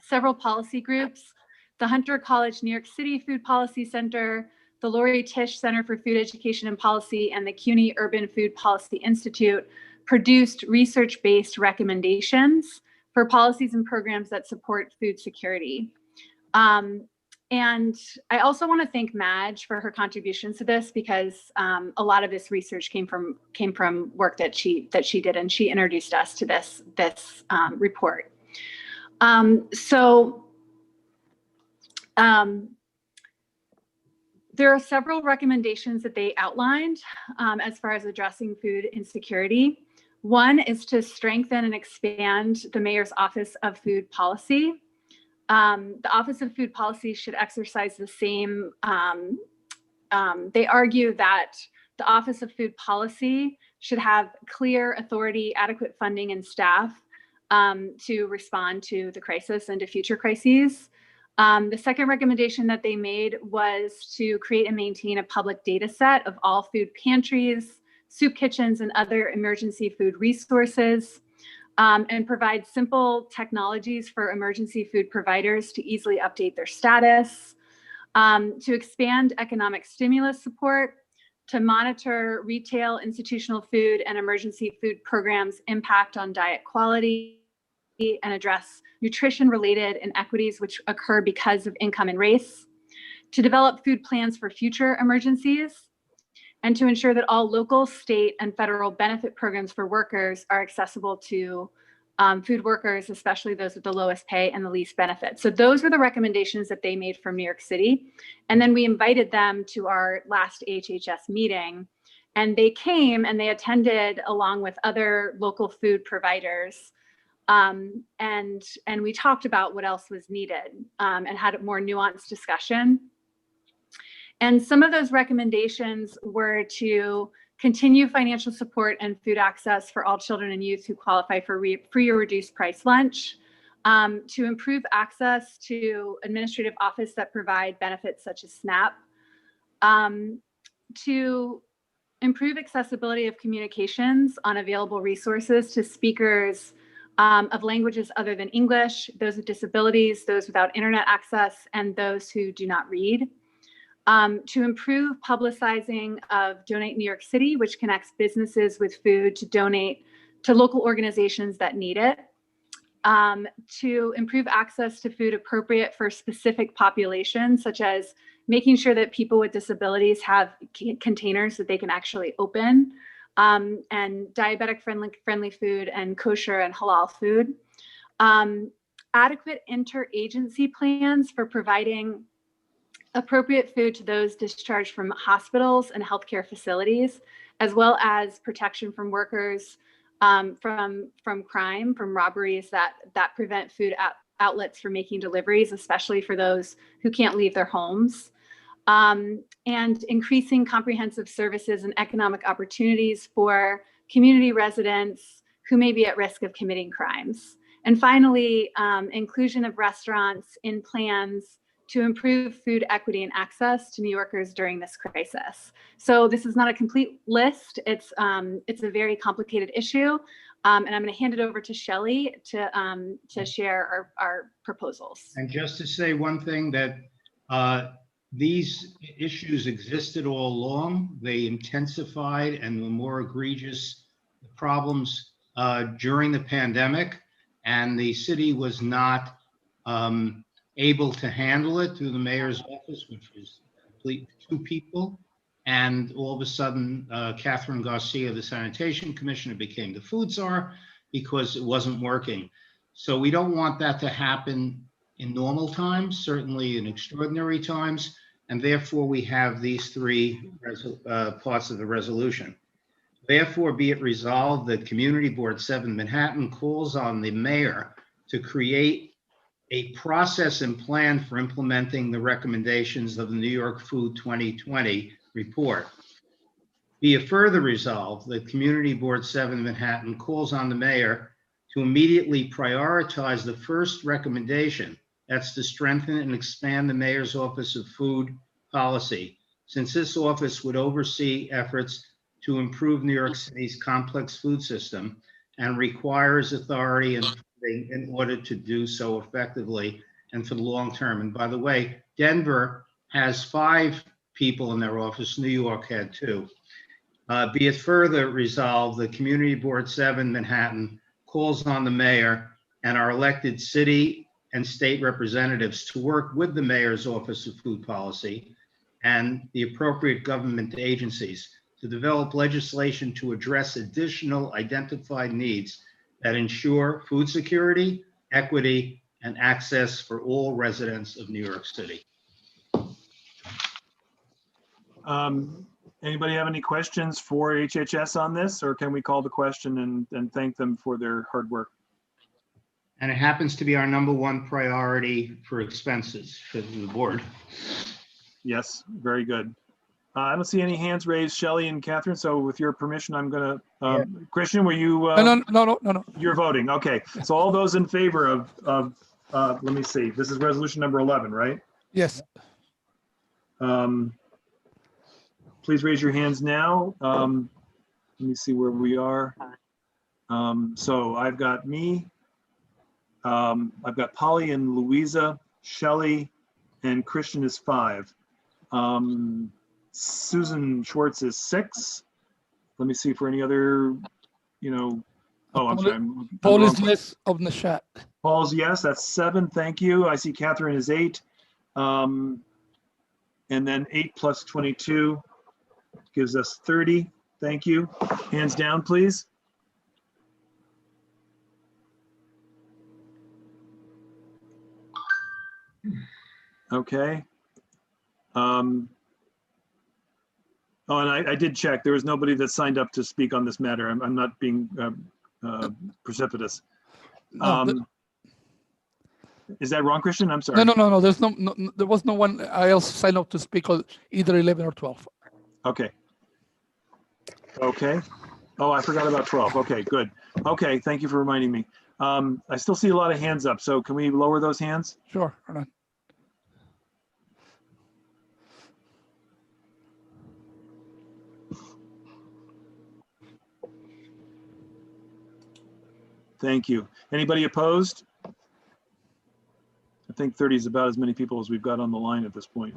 C: several policy groups, the Hunter College New York City Food Policy Center, the Lori Tisch Center for Food Education and Policy, and the CUNY Urban Food Policy Institute produced research-based recommendations for policies and programs that support food security. And I also want to thank Madge for her contributions to this, because a lot of this research came from work that she did, and she introduced us to this report. There are several recommendations that they outlined as far as addressing food insecurity. One is to strengthen and expand the Mayor's Office of Food Policy. The Office of Food Policy should exercise the same, they argue that the Office of Food Policy should have clear authority, adequate funding, and staff to respond to the crisis and to future crises. The second recommendation that they made was to create and maintain a public data set of all food pantries, soup kitchens, and other emergency food resources. And provide simple technologies for emergency food providers to easily update their status, to expand economic stimulus support, to monitor retail, institutional food, and emergency food programs' impact on diet quality and address nutrition-related inequities which occur because of income and race, to develop food plans for future emergencies, and to ensure that all local, state, and federal benefit programs for workers are accessible to food workers, especially those with the lowest pay and the least benefits. So those were the recommendations that they made from New York City. And then we invited them to our last HHS meeting, and they came and they attended along with other local food providers. And we talked about what else was needed and had a more nuanced discussion. And some of those recommendations were to continue financial support and food access for all children and youth who qualify for free or reduced price lunch, to improve access to administrative office that provide benefits such as SNAP, to improve accessibility of communications on available resources to speakers of languages other than English, those with disabilities, those without internet access, and those who do not read. To improve publicizing of Donate New York City, which connects businesses with food to donate to local organizations that need it. To improve access to food appropriate for specific populations, such as making sure that people with disabilities have containers that they can actually open, and diabetic friendly food and kosher and halal food. Adequate interagency plans for providing appropriate food to those discharged from hospitals and healthcare facilities, as well as protection from workers from crime, from robberies that prevent food outlets from making deliveries, especially for those who can't leave their homes, and increasing comprehensive services and economic opportunities for community residents who may be at risk of committing crimes. And finally, inclusion of restaurants in plans to improve food equity and access to New Yorkers during this crisis. So this is not a complete list. It's a very complicated issue. And I'm going to hand it over to Shelley to share our proposals.
T: And just to say one thing, that these issues existed all along. They intensified and were more egregious problems during the pandemic, and the city was not able to handle it through the mayor's office, which was complete two people. And all of a sudden, Catherine Garcia, the sanitation commissioner, became the food czar because it wasn't working. So we don't want that to happen in normal times, certainly in extraordinary times. And therefore, we have these three parts of the resolution. Therefore, be it resolved that Community Board 7 Manhattan calls on the mayor to create a process and plan for implementing the recommendations of the New York Food 2020 report. Be it further resolved that Community Board 7 Manhattan calls on the mayor to immediately prioritize the first recommendation, that's to strengthen and expand the mayor's Office of Food Policy, since this office would oversee efforts to improve New York City's complex food system and requires authority and funding in order to do so effectively and for the long term. And by the way, Denver has 5 people in their office. New York had 2. Be it further resolved, the Community Board 7 Manhattan calls on the mayor and our elected city and state representatives to work with the mayor's Office of Food Policy and the appropriate government agencies to develop legislation to address additional identified needs that ensure food security, equity, and access for all residents of New York City.
B: Anybody have any questions for HHS on this, or can we call the question and thank them for their hard work?
T: And it happens to be our #1 priority for expenses for the board.
B: Yes, very good. I don't see any hands raised, Shelley and Catherine. So with your permission, I'm going to, Christian, were you?
W: No.
B: You're voting. Okay. So all those in favor of let me see, this is resolution number 11, right?
W: Yes.
B: Please raise your hands now. Let me see where we are. So I've got me, I've got Polly and Louisa, Shelley, and Christian is 5. Susan Schwartz is 6. Let me see for any other, oh, I'm sorry.
W: Paul is yes of the chat.
B: Paul's yes, that's 7. Thank you. I see Catherine is 8. And then 8 plus 22 gives us 30. Thank you. Hands down, please. Okay. Oh, and I did check. There was nobody that signed up to speak on this matter. I'm not being precipitous. Is that wrong, Christian? I'm sorry.
W: No. There's there was no one else signed up to speak on either 11 or 12.
B: Okay. Okay. Oh, I forgot about 12. Okay, good. Okay, thank you for reminding me. I still see a lot of hands up, so can we lower those hands?
W: Sure. Hold on.
B: Thank you. Anybody opposed? I think 30 is about as many people as we've got on the line at this point.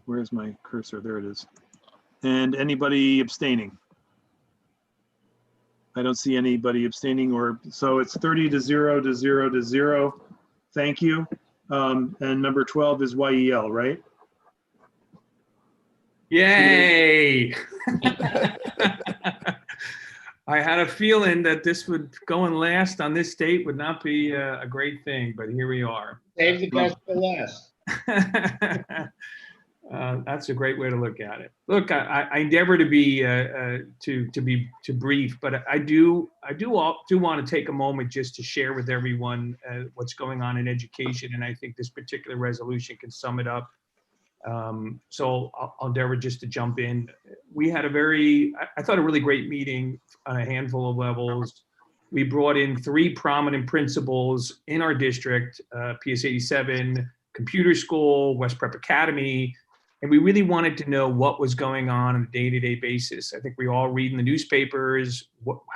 B: Where's my cursor? There it is. And anybody abstaining? I don't see anybody abstaining, or so it's 30 to 0 to 0 to 0. Thank you. And number 12 is YEL, right?
K: Yay! I had a feeling that this would going last on this date would not be a great thing, but here we are.
T: Save the best for last.
K: That's a great way to look at it. Look, I endeavor to be brief, but I do want to take a moment just to share with everyone what's going on in education, and I think this particular resolution can sum it up. So I'll endeavor just to jump in. We had I thought a really great meeting on a handful of levels. We brought in 3 prominent principals in our district, PS 87, Computer School, West Prep Academy, and we really wanted to know what was going on a day-to-day basis. I think we all read in the newspapers,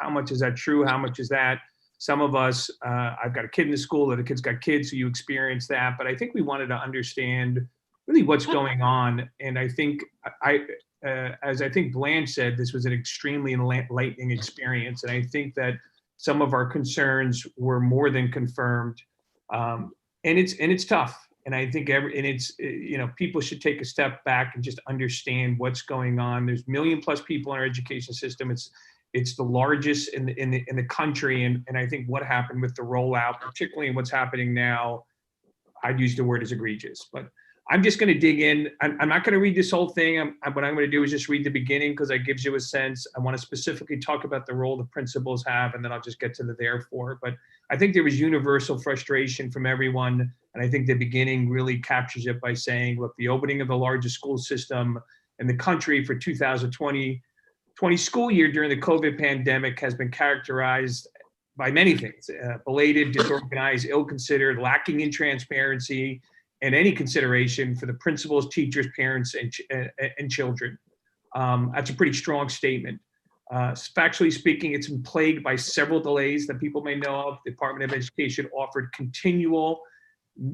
K: how much is that true? How much is that? Some of us, I've got a kid in the school, the other kid's got kids, so you experience that. But I think we wanted to understand really what's going on. And I think, as I think Blanche said, this was an extremely enlightening experience. And I think that some of our concerns were more than confirmed. And it's tough. And I think people should take a step back and just understand what's going on. There's 1 million+ people in our education system. It's the largest in the country. And I think what happened with the rollout, particularly in what's happening now, I'd use the word as egregious. But I'm just going to dig in. I'm not going to read this whole thing. What I'm going to do is just read the beginning because that gives you a sense. I want to specifically talk about the role the principals have, and then I'll just get to the therefore. But I think there was universal frustration from everyone. And I think the beginning really captures it by saying, look, the opening of the largest school system in the country for 2020 school year during the COVID pandemic has been characterized by many things: belated, disorganized, ill-considered, lacking in transparency, and any consideration for the principals, teachers, parents, and children. That's a pretty strong statement. Factually speaking, it's been plagued by several delays that people may know of. The Department of Education offered continual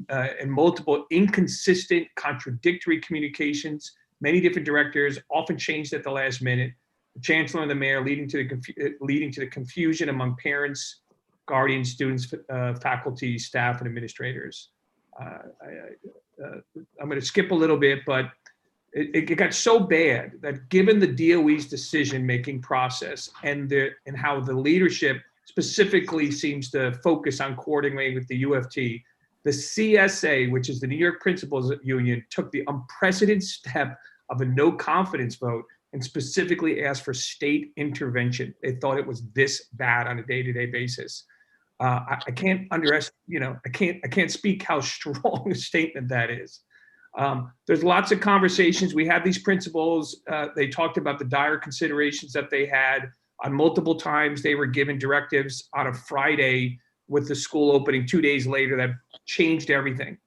K: and multiple inconsistent, contradictory communications. Many different directors, often changed at the last minute. The chancellor and the mayor leading to the confusion among parents, guardians, students, faculty, staff, and administrators. I'm going to skip a little bit, but it got so bad that given the DOE's decision-making process and how the leadership specifically seems to focus on coordinating with the UFT, the CSA, which is the New York Principals Union, took the unprecedented step of a no confidence vote and specifically asked for state intervention. They thought it was this bad on a day-to-day basis. I can't I can't speak how strong a statement that is. There's lots of conversations. We had these principals. They talked about the dire considerations that they had. On multiple times, they were given directives on a Friday with the school opening 2 days later that changed everything.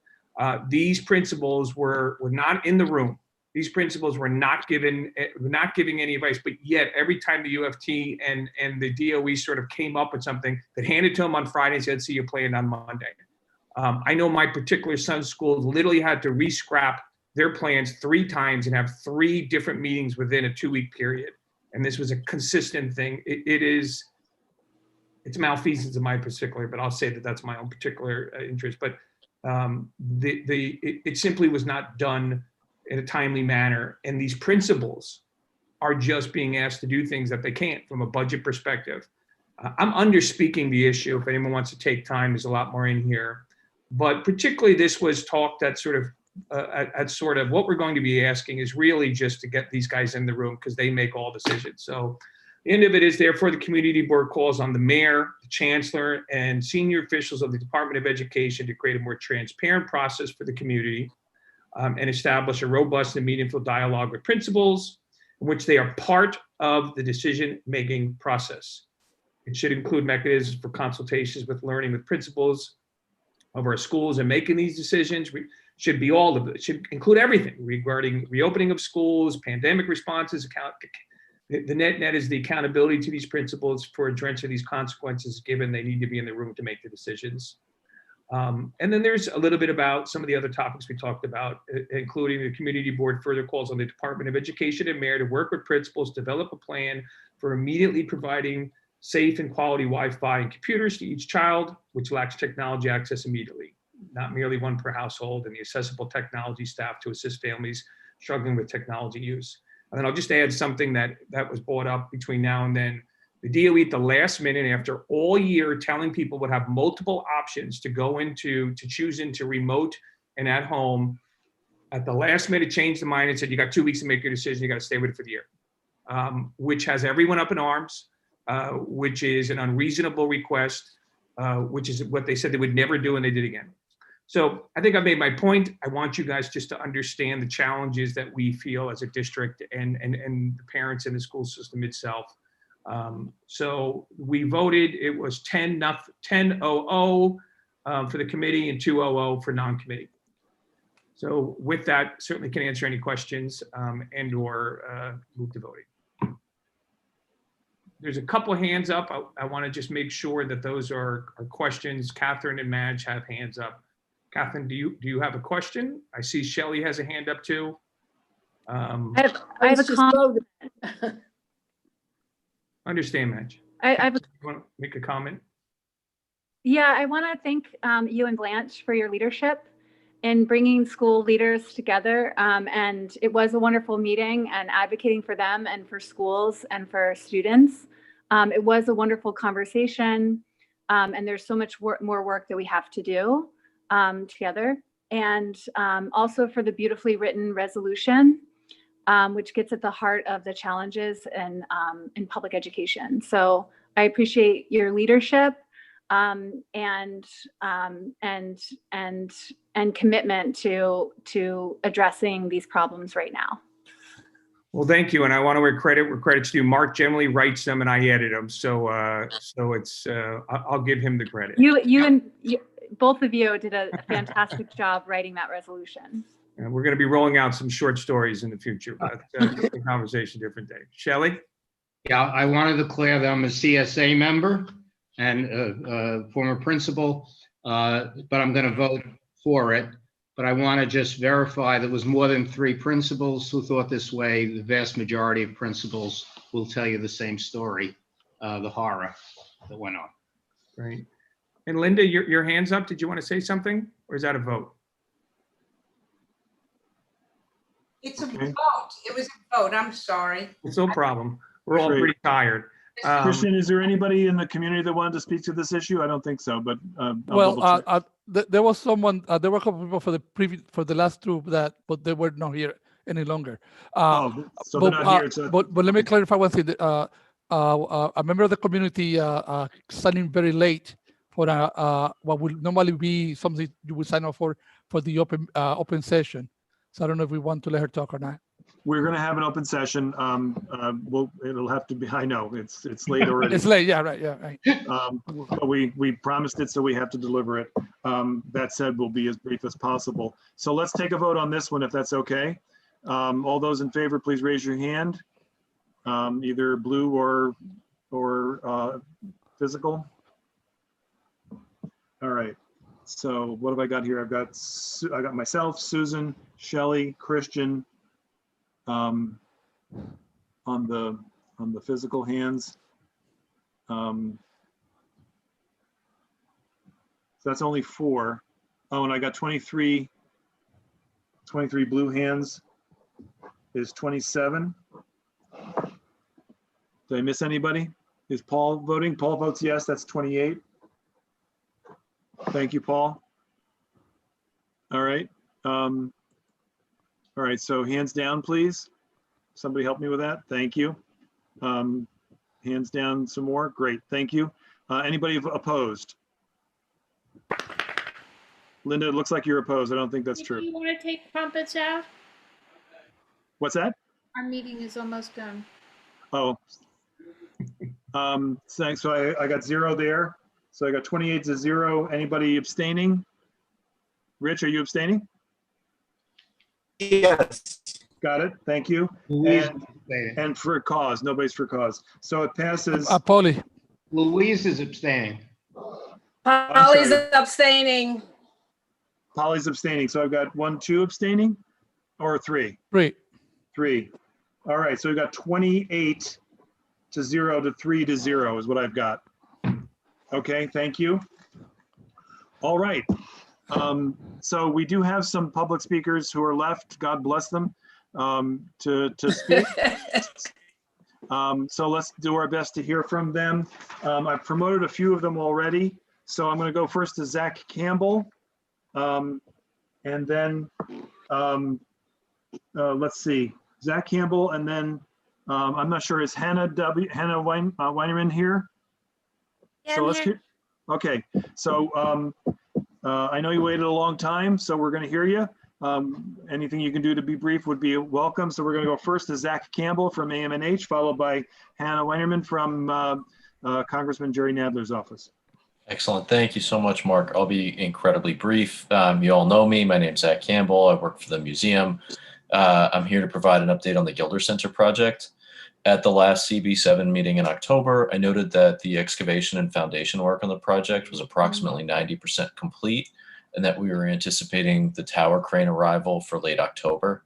K: These principals were not in the room. These principals were not giving any advice, but yet every time the UFT and the DOE sort of came up with something that handed to them on Friday and said, see you playing on Monday. I know my particular son's school literally had to re-scrap their plans 3 times and have 3 different meetings within a 2-week period. And this was a consistent thing. It's malfeasance in my particular, but I'll say that that's my own particular interest. But it simply was not done in a timely manner. And these principals are just being asked to do things that they can't from a budget perspective. I'm under-speaking the issue. If anyone wants to take time, there's a lot more in here. But particularly this was talked at sort of what we're going to be asking is really just to get these guys in the room because they make all decisions. So the end of it is, therefore, the community board calls on the mayor, the chancellor, and senior officials of the Department of Education to create a more transparent process for the community and establish a robust and meaningful dialogue with principals in which they are part of the decision-making process. It should include mechanisms for consultations with learning with principals of our schools and making these decisions. Should be all of it. It should include everything regarding reopening of schools, pandemic responses, the net is the accountability to these principals for addressing these consequences, given they need to be in the room to make the decisions. And then there's a little bit about some of the other topics we talked about, including the community board further calls on the Department of Education and mayor to work with principals, develop a plan for immediately providing safe and quality Wi-Fi and computers to each child which lacks technology access immediately, not merely one per household, and the accessible technology staff to assist families struggling with technology use. And then I'll just add something that was brought up between now and then. The DOE at the last minute, after all year telling people would have multiple options to go into, to choose into remote and at home, at the last minute changed the mind and said, you got 2 weeks to make your decision, you got to stay with it for the year, which has everyone up in arms, which is an unreasonable request, which is what they said they would never do and they did again. So I think I made my point. I want you guys just to understand the challenges that we feel as a district and the parents in the school system itself. So we voted, it was 10-0 for the committee and 2-0 for non-committee. So with that, certainly can answer any questions and or move to voting. There's a couple hands up. I want to just make sure that those are questions. Catherine and Madge have hands up. Catherine, do you have a question? I see Shelley has a hand up too.
C: I have a comment.
K: Understand, Madge.
C: I have
K: You want to make a comment?
C: Yeah, I want to thank you and Blanche for your leadership in bringing school leaders together. And it was a wonderful meeting and advocating for them and for schools and for students. It was a wonderful conversation. And there's so much more work that we have to do together. And also for the beautifully written resolution, which gets at the heart of the challenges in public education. So I appreciate your leadership and commitment to addressing these problems right now.
K: Well, thank you, and I want to where credit's due. Mark generally writes them, and I edit them, so it's I'll give him the credit.
C: You both of you did a fantastic job writing that resolution.
K: And we're going to be rolling out some short stories in the future, but different conversation, different day. Shelley?
T: Yeah, I want to declare that I'm a CSA member and a former principal, but I'm going to vote for it. But I want to just verify there was more than 3 principals who thought this way. The vast majority of principals will tell you the same story, the horror that went on.
K: Great. And Linda, your hand's up. Did you want to say something, or is that a vote?
P: It's a vote. It was a vote. I'm sorry.
K: It's no problem. We're all pretty tired.
B: Christian, is there anybody in the community that wanted to speak to this issue? I don't think so, but
W: there was someone. There were a couple of people for the last 2 but they were not here any longer.
B: So they're not here. So
W: but let me clarify one thing. A member of the community signing very late for what would normally be something you would sign up for the open session. So I don't know if we want to let her talk or not.
B: We're going to have an open session. It'll have to be. I know it's late already.
W: It's late. Yeah, right. Yeah, right.
B: But we promised it, so we have to deliver it. That said, we'll be as brief as possible. So let's take a vote on this one, if that's okay. All those in favor, please raise your hand. Either blue or physical. All right. So what have I got here? I got myself, Susan, Shelley, Christian, on the physical hands. So that's only 4. Oh, and I got 23 blue hands is 27. Did I miss anybody? Is Paul voting? Paul votes yes, that's 28. Thank you, Paul. All right. All right, so hands down, please. Somebody help me with that. Thank you. Hands down some more. Great, thank you. Anybody opposed? Linda, it looks like you're opposed. I don't think that's
R: Do
B: true.
R: you want to take trumpets out?
B: What's that?
R: Our meeting is almost done.
B: Oh. Thanks. So I got 0 there. So I got 28 to 0. Anybody abstaining? Rich, are you abstaining?
N: Yes.
B: Got it. Thank you.
T: Louise
B: And,
T: is abstaining.
B: and for a cause. Nobody's for cause. So it passes.
W: Polly.
T: Louise is abstaining.
S: Polly's
B: sorry.
S: abstaining.
B: Polly's abstaining. So I've got 1, 2 abstaining or 3?
W: 3.
B: 3. All right. So we've got 28 to 0 to 3 to 0 is what I've got. Okay. Thank you. All right. So we do have some public speakers who are left, God bless them, to speak. So let's do our best to hear from them. I've promoted a few of them already. So I'm going to go first to Zach Campbell. And then let's see, Zach Campbell, and then I'm not sure, is Hannah Weinerman here?
S: Yeah,
B: So
S: I'm
B: let's
S: here.
B: okay. So I know you waited a long time, so we're going to hear you. Anything you can do to be brief would be welcome. So we're going to go first to Zach Campbell from AMNH, followed by Hannah Weinerman from Congressman Jerry Nadler's office.
V: Excellent. Thank you so much, Mark. I'll be incredibly brief. You all know me. My name's Zach Campbell. I work for the museum. I'm here to provide an update on the Gilder Center project. At the last CB7 meeting in October, I noted that the excavation and foundation work on the project was approximately 90% complete, and that we were anticipating the tower crane arrival for late October.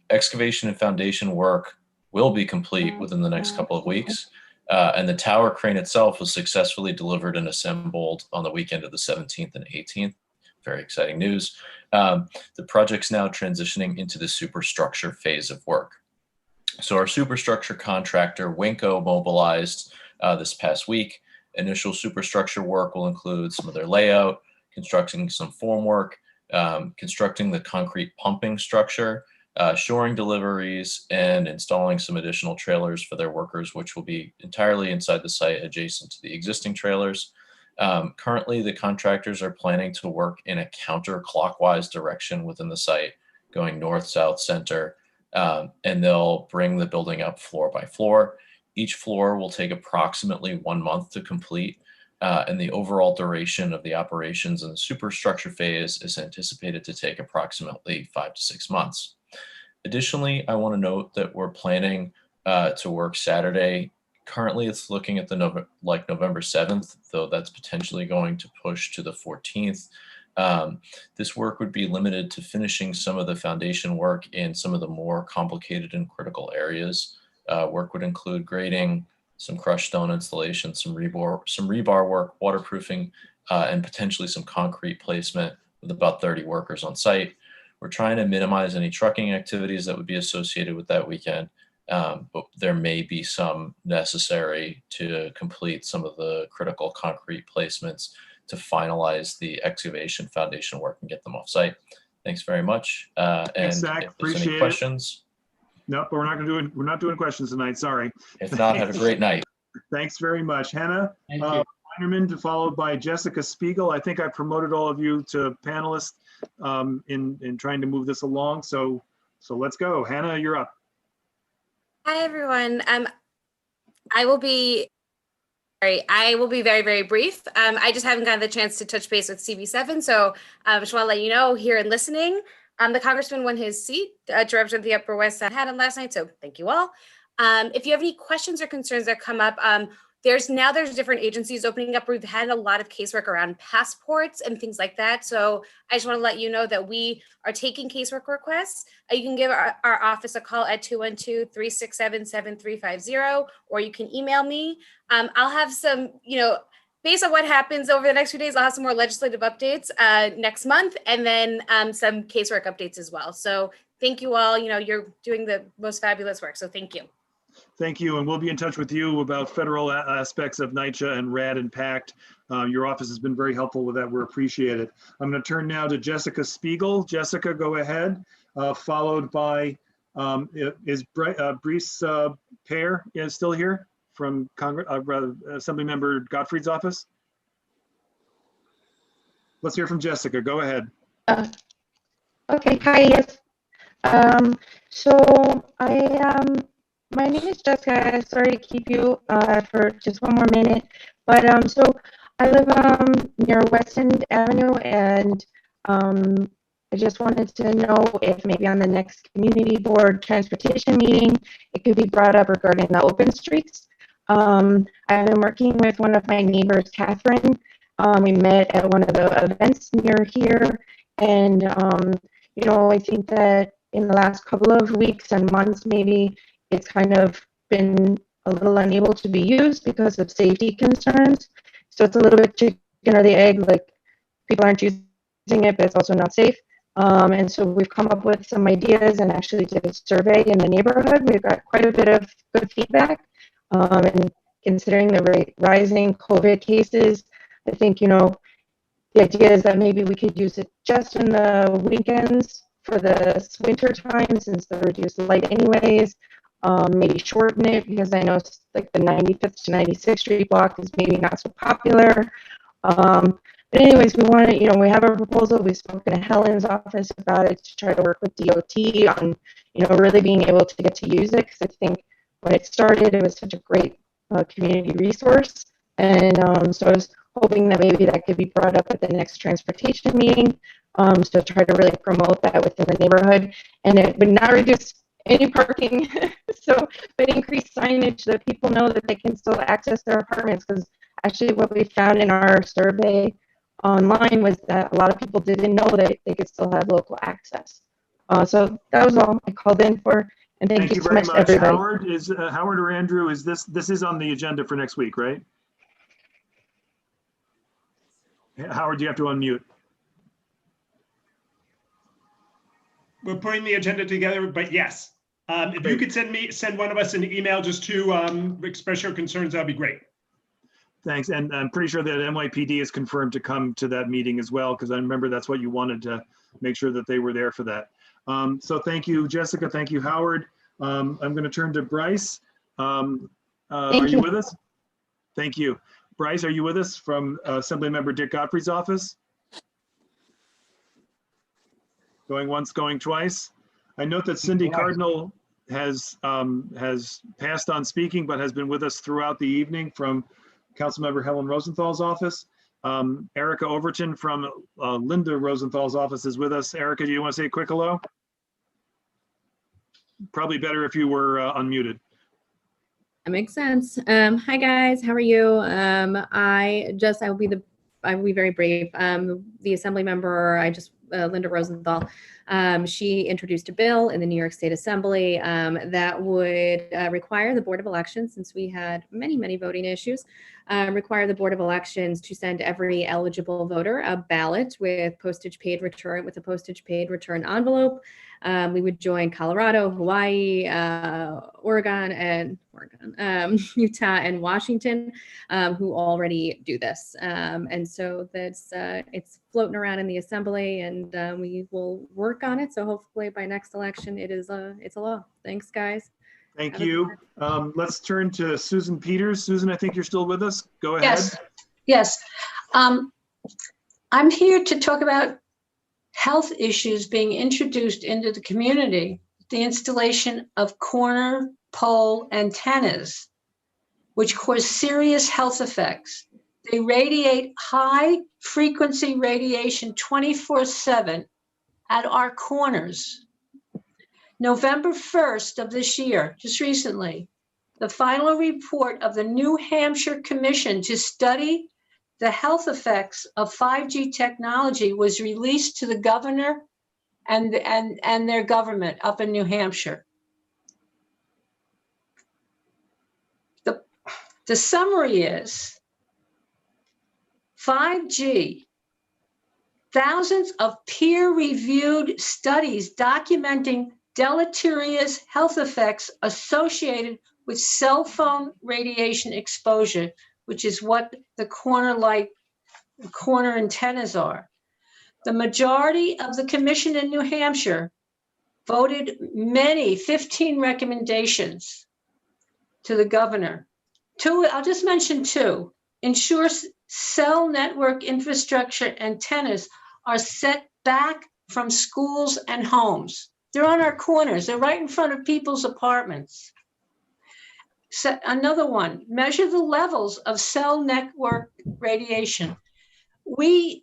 V: Excavation and foundation work will be complete within the next couple of weeks. And the tower crane itself was successfully delivered and assembled on the weekend of the 17th and 18th. Very exciting news. The project's now transitioning into the superstructure phase of work. So our superstructure contractor, Winco, mobilized this past week. Initial superstructure work will include some of their layout, constructing some formwork, constructing the concrete pumping structure, shoring deliveries, and installing some additional trailers for their workers, which will be entirely inside the site adjacent to the existing trailers. Currently, the contractors are planning to work in a counterclockwise direction within the site, going north, south, center, and they'll bring the building up floor by floor. Each floor will take approximately 1 month to complete, and the overall duration of the operations in the superstructure phase is anticipated to take approximately 5 to 6 months. Additionally, I want to note that we're planning to work Saturday. Currently, it's looking at the November 7th, though that's potentially going to push to the 14th. This work would be limited to finishing some of the foundation work in some of the more complicated and critical areas. Work would include grading, some crushed stone installation, some rebar work, waterproofing, and potentially some concrete placement with about 30 workers on site. We're trying to minimize any trucking activities that would be associated with that weekend, but there may be some necessary to complete some of the critical concrete placements to finalize the excavation foundation work and get them off site. Thanks very much. And
B: Zach,
V: if there's any
B: appreciate it.
V: questions,
B: Nope, but we're not doing questions tonight. Sorry.
V: if not, have a great night.
B: Thanks very much, Hannah.
T: Thank you.
B: Weinerman, followed by Jessica Spiegel. I think I promoted all of you to panelists in trying to move this along. So let's go. Hannah, you're up.
S: Hi, everyone. I will be very, very brief. I just haven't gotten the chance to touch base with CB7, so I just want to let you know here and listening. The congressman won his seat to represent the Upper West Side. Had him last night, so thank you all. If you have any questions or concerns that come up, there's different agencies opening up. We've had a lot of casework around passports and things like that. So I just want to let you know that we are taking casework requests. You can give our office a call at 212-367-7350, or you can email me. I'll have some, based on what happens over the next few days, I'll have some more legislative updates next month, and then some casework updates as well. So thank you all. You're doing the most fabulous work. So thank you.
B: Thank you, and we'll be in touch with you about federal aspects of NYCHA and RAD and PACT. Your office has been very helpful with that. We're appreciated. I'm going to turn now to Jessica Spiegel. Jessica, go ahead, followed by, is Brice Pear still here from Congress, Assemblymember Gottfried's office? Let's hear from Jessica. Go ahead.
M: Okay, hi, yes. So my name is Jessica. Sorry to keep you for just one more minute, but so I live near West End Avenue, and I just wanted to know if maybe on the next community board transportation meeting, it could be brought up regarding the open streets. I've been working with one of my neighbors, Catherine. We met at one of the events near here, and I think that in the last couple of weeks and months, maybe it's kind of been a little unable to be used because of safety concerns. So it's a little bit chicken or the egg, like people aren't using it, but it's also not safe. And so we've come up with some ideas and actually did a survey in the neighborhood. We've got quite a bit of good feedback. And considering the rising COVID cases, I think, the idea is that maybe we could use it just in the weekends for the winter time, since the reduced light anyways. Maybe shorten it, because I know like the 95th to 96th Street block is maybe not so popular. But anyways, we want to, we have a proposal. We've spoken to Helen's office about it to try to work with DOT on, really being able to get to use it. Because I think when it started, it was such a great community resource. And so I was hoping that maybe that could be brought up at the next transportation meeting. So try to really promote that within the neighborhood. And it would not reduce any parking, but increase signage so that people know that they can still access their apartments. Because actually what we found in our survey online was that a lot of people didn't know that they could still have local access. So that was all I called in for, and thank you so
B: very
M: much, everybody.
B: Howard, Howard or Andrew, this is on the agenda for next week, right? Howard, you have to unmute.
L: We're putting the agenda together, but yes. If you could send one of us an email just to express your concerns, that'd be great.
B: Thanks, and I'm pretty sure that NYPD is confirmed to come to that meeting as well, because I remember that's what you wanted, to make sure that they were there for that. So thank you, Jessica. Thank you, Howard. I'm going to turn to Brice. Are you with us? Thank you. Brice, are you with us from Assemblymember Dick Gottfried's office? Going once, going twice. I note that Cindy Cardinal has passed on speaking, but has been with us throughout the evening from Councilmember Helen Rosenthal's office. Erica Overton from Linda Rosenthal's office is with us. Erica, do you want to say a quick hello? Probably better if you were unmuted.
N: That makes sense. Hi guys, how are you? I will be very brief. The assembly member, Linda Rosenthal, she introduced a bill in the New York State Assembly that would require the Board of Elections, since we had many voting issues, require the Board of Elections to send every eligible voter a ballot with a postage paid return envelope. We would join Colorado, Hawaii, Oregon, Utah, and Washington, who already do this. And so it's floating around in the assembly, and we will work on it. So hopefully by next election, it's a law. Thanks, guys.
B: Thank you. Let's turn to Susan Peters. Susan, I think you're still with us. Go ahead.
O: Yes. I'm here to talk about health issues being introduced into the community, the installation of corner pole antennas, which cause serious health effects. They radiate high frequency radiation 24/7 at our corners. November 1st of this year, just recently, the final report of the New Hampshire Commission to study the health effects of 5G technology was released to the governor and their government up in New Hampshire. The summary is 5G, thousands of peer-reviewed studies documenting deleterious health effects associated with cell phone radiation exposure, which is what the corner antennas are. The majority of the commission in New Hampshire voted 15 recommendations to the governor. Two, I'll just mention two. Ensure cell network infrastructure antennas are set back from schools and homes. They're on our corners. They're right in front of people's apartments. Another one, measure the levels of cell network radiation. We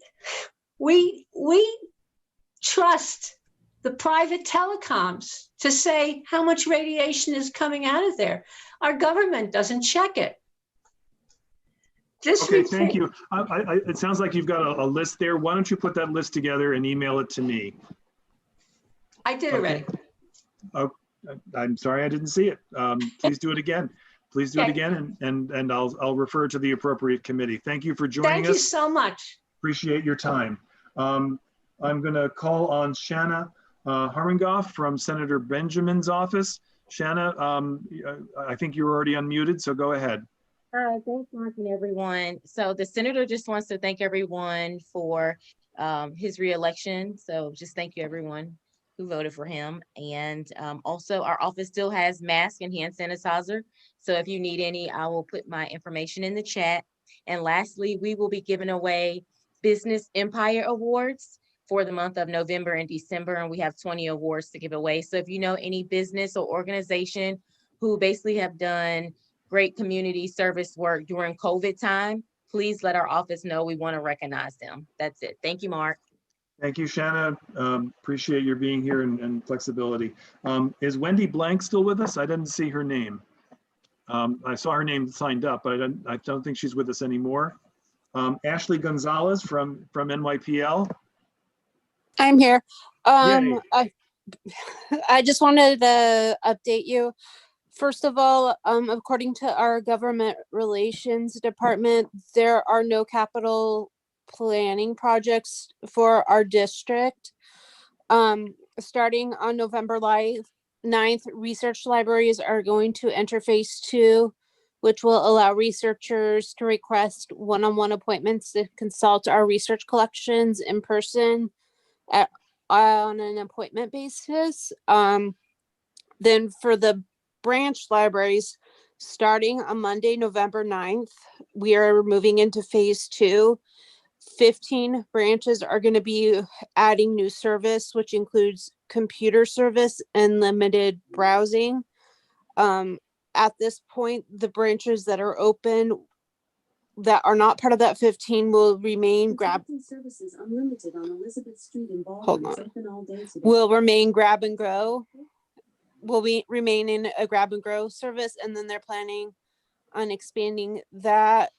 O: trust the private telecoms to say how much radiation is coming out of there. Our government doesn't check it.
B: Okay, thank you. It sounds like you've got a list there. Why don't you put that list together and email it to me?
O: I did already.
B: Oh, I'm sorry I didn't see it. Please do it again. Please do it again, and I'll refer to the appropriate committee. Thank you for joining us.
O: Thank you so much.
B: Appreciate your time. I'm going to call on Shanna Haringoff from Senator Benjamin's office. Shanna, I think you're already unmuted, so go ahead.
D: Thanks, Mark, and everyone. So the senator just wants to thank everyone for his reelection. So just thank you, everyone who voted for him. And also our office still has mask and hand sanitizer. So if you need any, I will put my information in the chat. And lastly, we will be giving away Business Empire Awards for the month of November and December. And we have 20 awards to give away. So if you know any business or organization who basically have done great community service work during COVID time, please let our office know. We want to recognize them. That's it. Thank you, Mark.
B: Thank you, Shanna. Appreciate your being here and flexibility. Is Wendy Blank still with us? I didn't see her name. I saw her name signed up, but I don't think she's with us anymore. Ashley Gonzalez from NYPL.
G: I'm here.
B: Yay.
G: I just wanted to update you. First of all, according to our government relations department, there are no capital planning projects for our district. Starting on November 9th, research libraries are going to enter phase 2, which will allow researchers to request one-on-one appointments to consult our research collections in person on an appointment basis. Then for the branch libraries, starting on Monday, November 9th, we are moving into phase 2. 15 branches are going to be adding new service, which includes computer service and limited browsing. At this point, the branches that are open that are not part of that 15 will remain
J: Services unlimited on Elizabeth Street in
G: Hold
J: Baldwin,
G: on.
J: open all day today.
G: will remain grab and go. Will be remain in a grab and go service, and then they're planning on expanding that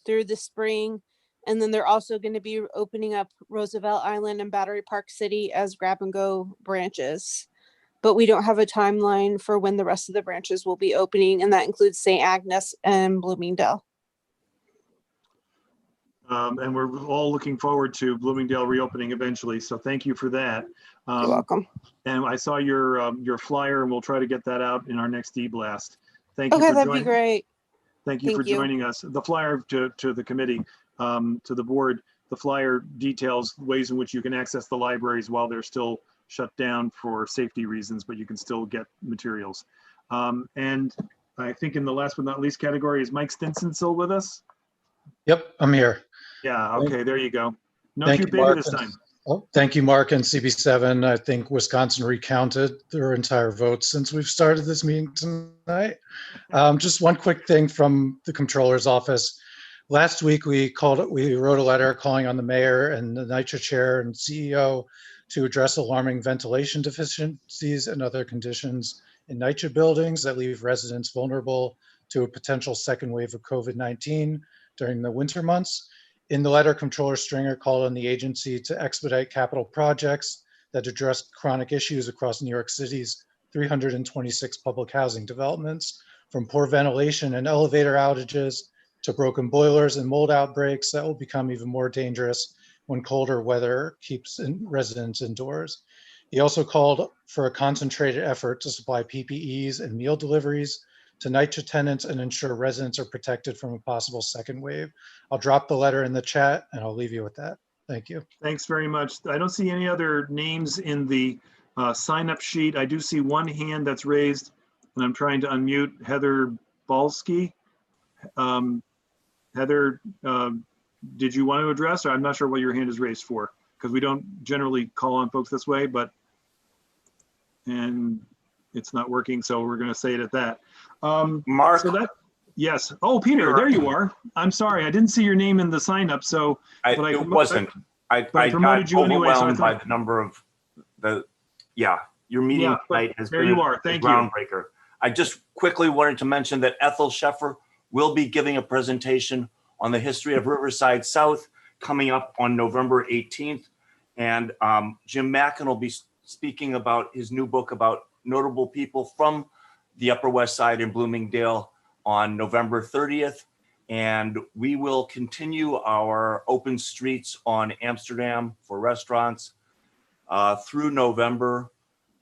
G: through the spring. And then they're also going to be opening up Roosevelt Island and Battery Park City as grab and go branches. But we don't have a timeline for when the rest of the branches will be opening, and that includes St. Agnes and Bloomingdale.
B: And we're all looking forward to Bloomingdale reopening eventually. So thank you for that.
G: You're welcome.
B: And I saw your flyer, and we'll try to get that out in our next e-blast. Thank you
G: Okay,
B: for
G: that'd
B: joining.
G: be great.
B: Thank you for joining us. The flyer to the committee, to the board, the flyer details ways in which you can access the libraries while they're still shut down for safety reasons, but you can still get materials. And I think in the last but not least category, is Mike Stinson still with us?
X: Yep, I'm here.
B: Yeah, okay, there you go. No
X: Thank
B: cute
X: you,
B: baby
X: Mark.
B: this time.
X: Oh, thank you, Mark and CB7. I think Wisconsin recounted their entire votes since we've started this meeting tonight. Just one quick thing from the controller's office. Last week, we wrote a letter calling on the mayor and the NYCHA chair and CEO to address alarming ventilation deficiencies and other conditions in NYCHA buildings that leave residents vulnerable to a potential second wave of COVID-19 during the winter months. In the letter, Comptroller Stringer called on the agency to expedite capital projects that address chronic issues across New York City's 326 public housing developments, from poor ventilation and elevator outages to broken boilers and mold outbreaks that will become even more dangerous when colder weather keeps residents indoors. He also called for a concentrated effort to supply PPEs and meal deliveries to NYCHA tenants and ensure residents are protected from a possible second wave. I'll drop the letter in the chat and I'll leave you with that. Thank you.
B: Thanks very much. I don't see any other names in the sign-up sheet. I do see one hand that's raised, and I'm trying to unmute Heather Balsky. Heather, did you want to address? Or I'm not sure what your hand is raised for, because we don't generally call on folks this way, and it's not working, so we're going to say it at that.
E: Mark.
B: So that, yes. Oh, Peter, there you are. I'm sorry, I didn't see your name in the sign-up, so.
E: It wasn't. I
B: promoted
E: got
B: you anyway, so I
E: overwhelmed by
B: thought.
E: the number of your meeting
B: Yeah, but
E: tonight has
B: there
E: been
B: you are.
E: a
B: Thank you.
E: groundbreaker. I just quickly wanted to mention that Ethel Sheffer will be giving a presentation on the history of Riverside South coming up on November 18th. And Jim Mackin will be speaking about his new book about notable people from the Upper West Side in Bloomingdale on November 30th. And we will continue our open streets on Amsterdam for restaurants through November.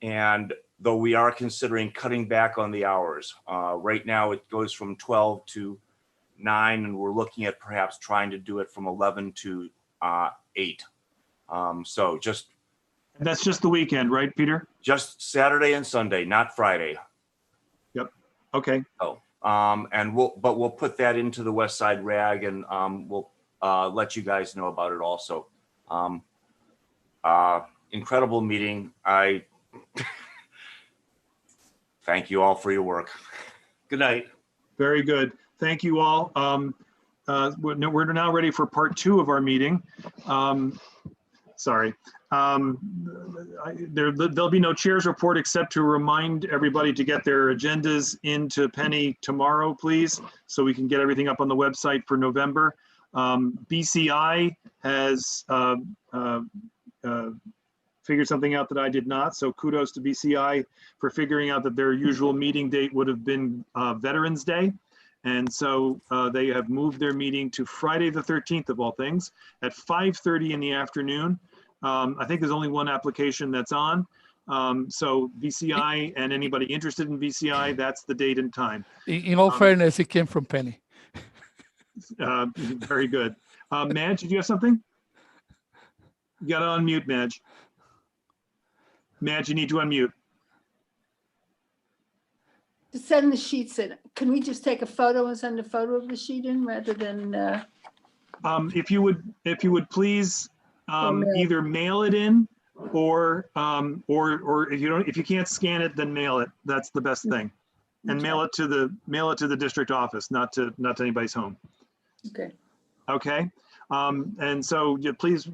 E: And though we are considering cutting back on the hours, right now it goes from 12 to 9, and we're looking at perhaps trying to do it from 11 to 8. So just.
B: And that's just the weekend, right, Peter?
E: Just Saturday and Sunday, not Friday.
B: Yep. Okay.
E: Oh, and we'll put that into the West Side Rag, and we'll let you guys know about it also. Incredible meeting. I thank you all for your work. Good night.
B: Very good. Thank you all. We're now ready for part 2 of our meeting. Sorry. There'll be no chair's report except to remind everybody to get their agendas into Penny tomorrow, please, so we can get everything up on the website for November. BCI has figured something out that I did not, so kudos to BCI for figuring out that their usual meeting date would have been Veterans Day. And so they have moved their meeting to Friday the 13th of all things at 5:30 in the afternoon. I think there's only one application that's on. So BCI and anybody interested in BCI, that's the date and time.
W: In all fairness, it came from Penny.
B: Very good. Madge, did you have something? You got to unmute, Madge. Madge, you need to unmute.
I: To send the sheets in, can we just take a photo and send a photo of the sheet in rather than?
B: If you would please either mail it in, or if you can't scan it, then mail it. That's the best thing, and mail it to the district office, not to anybody's home.
I: Okay.
B: Okay. And so please,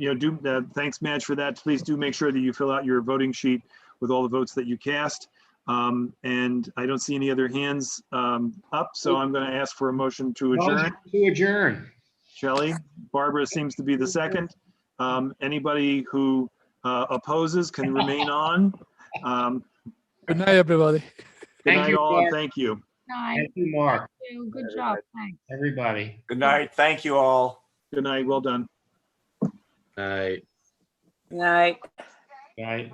B: thanks, Madge, for that. Please do make sure that you fill out your voting sheet with all the votes that you cast. And I don't see any other hands up, so I'm going to ask for a motion to adjourn.
T: To adjourn.
B: Shelley, Barbara seems to be the second. Anybody who opposes can remain on.
W: Good night, everybody.
B: Good night, all, and thank you.
T: Thank you, Mark.
M: Good job. Thanks.
T: Everybody.
E: Good night. Thank you all.
B: Good night. Well done.
T: Night.
P: Night.
T: Night.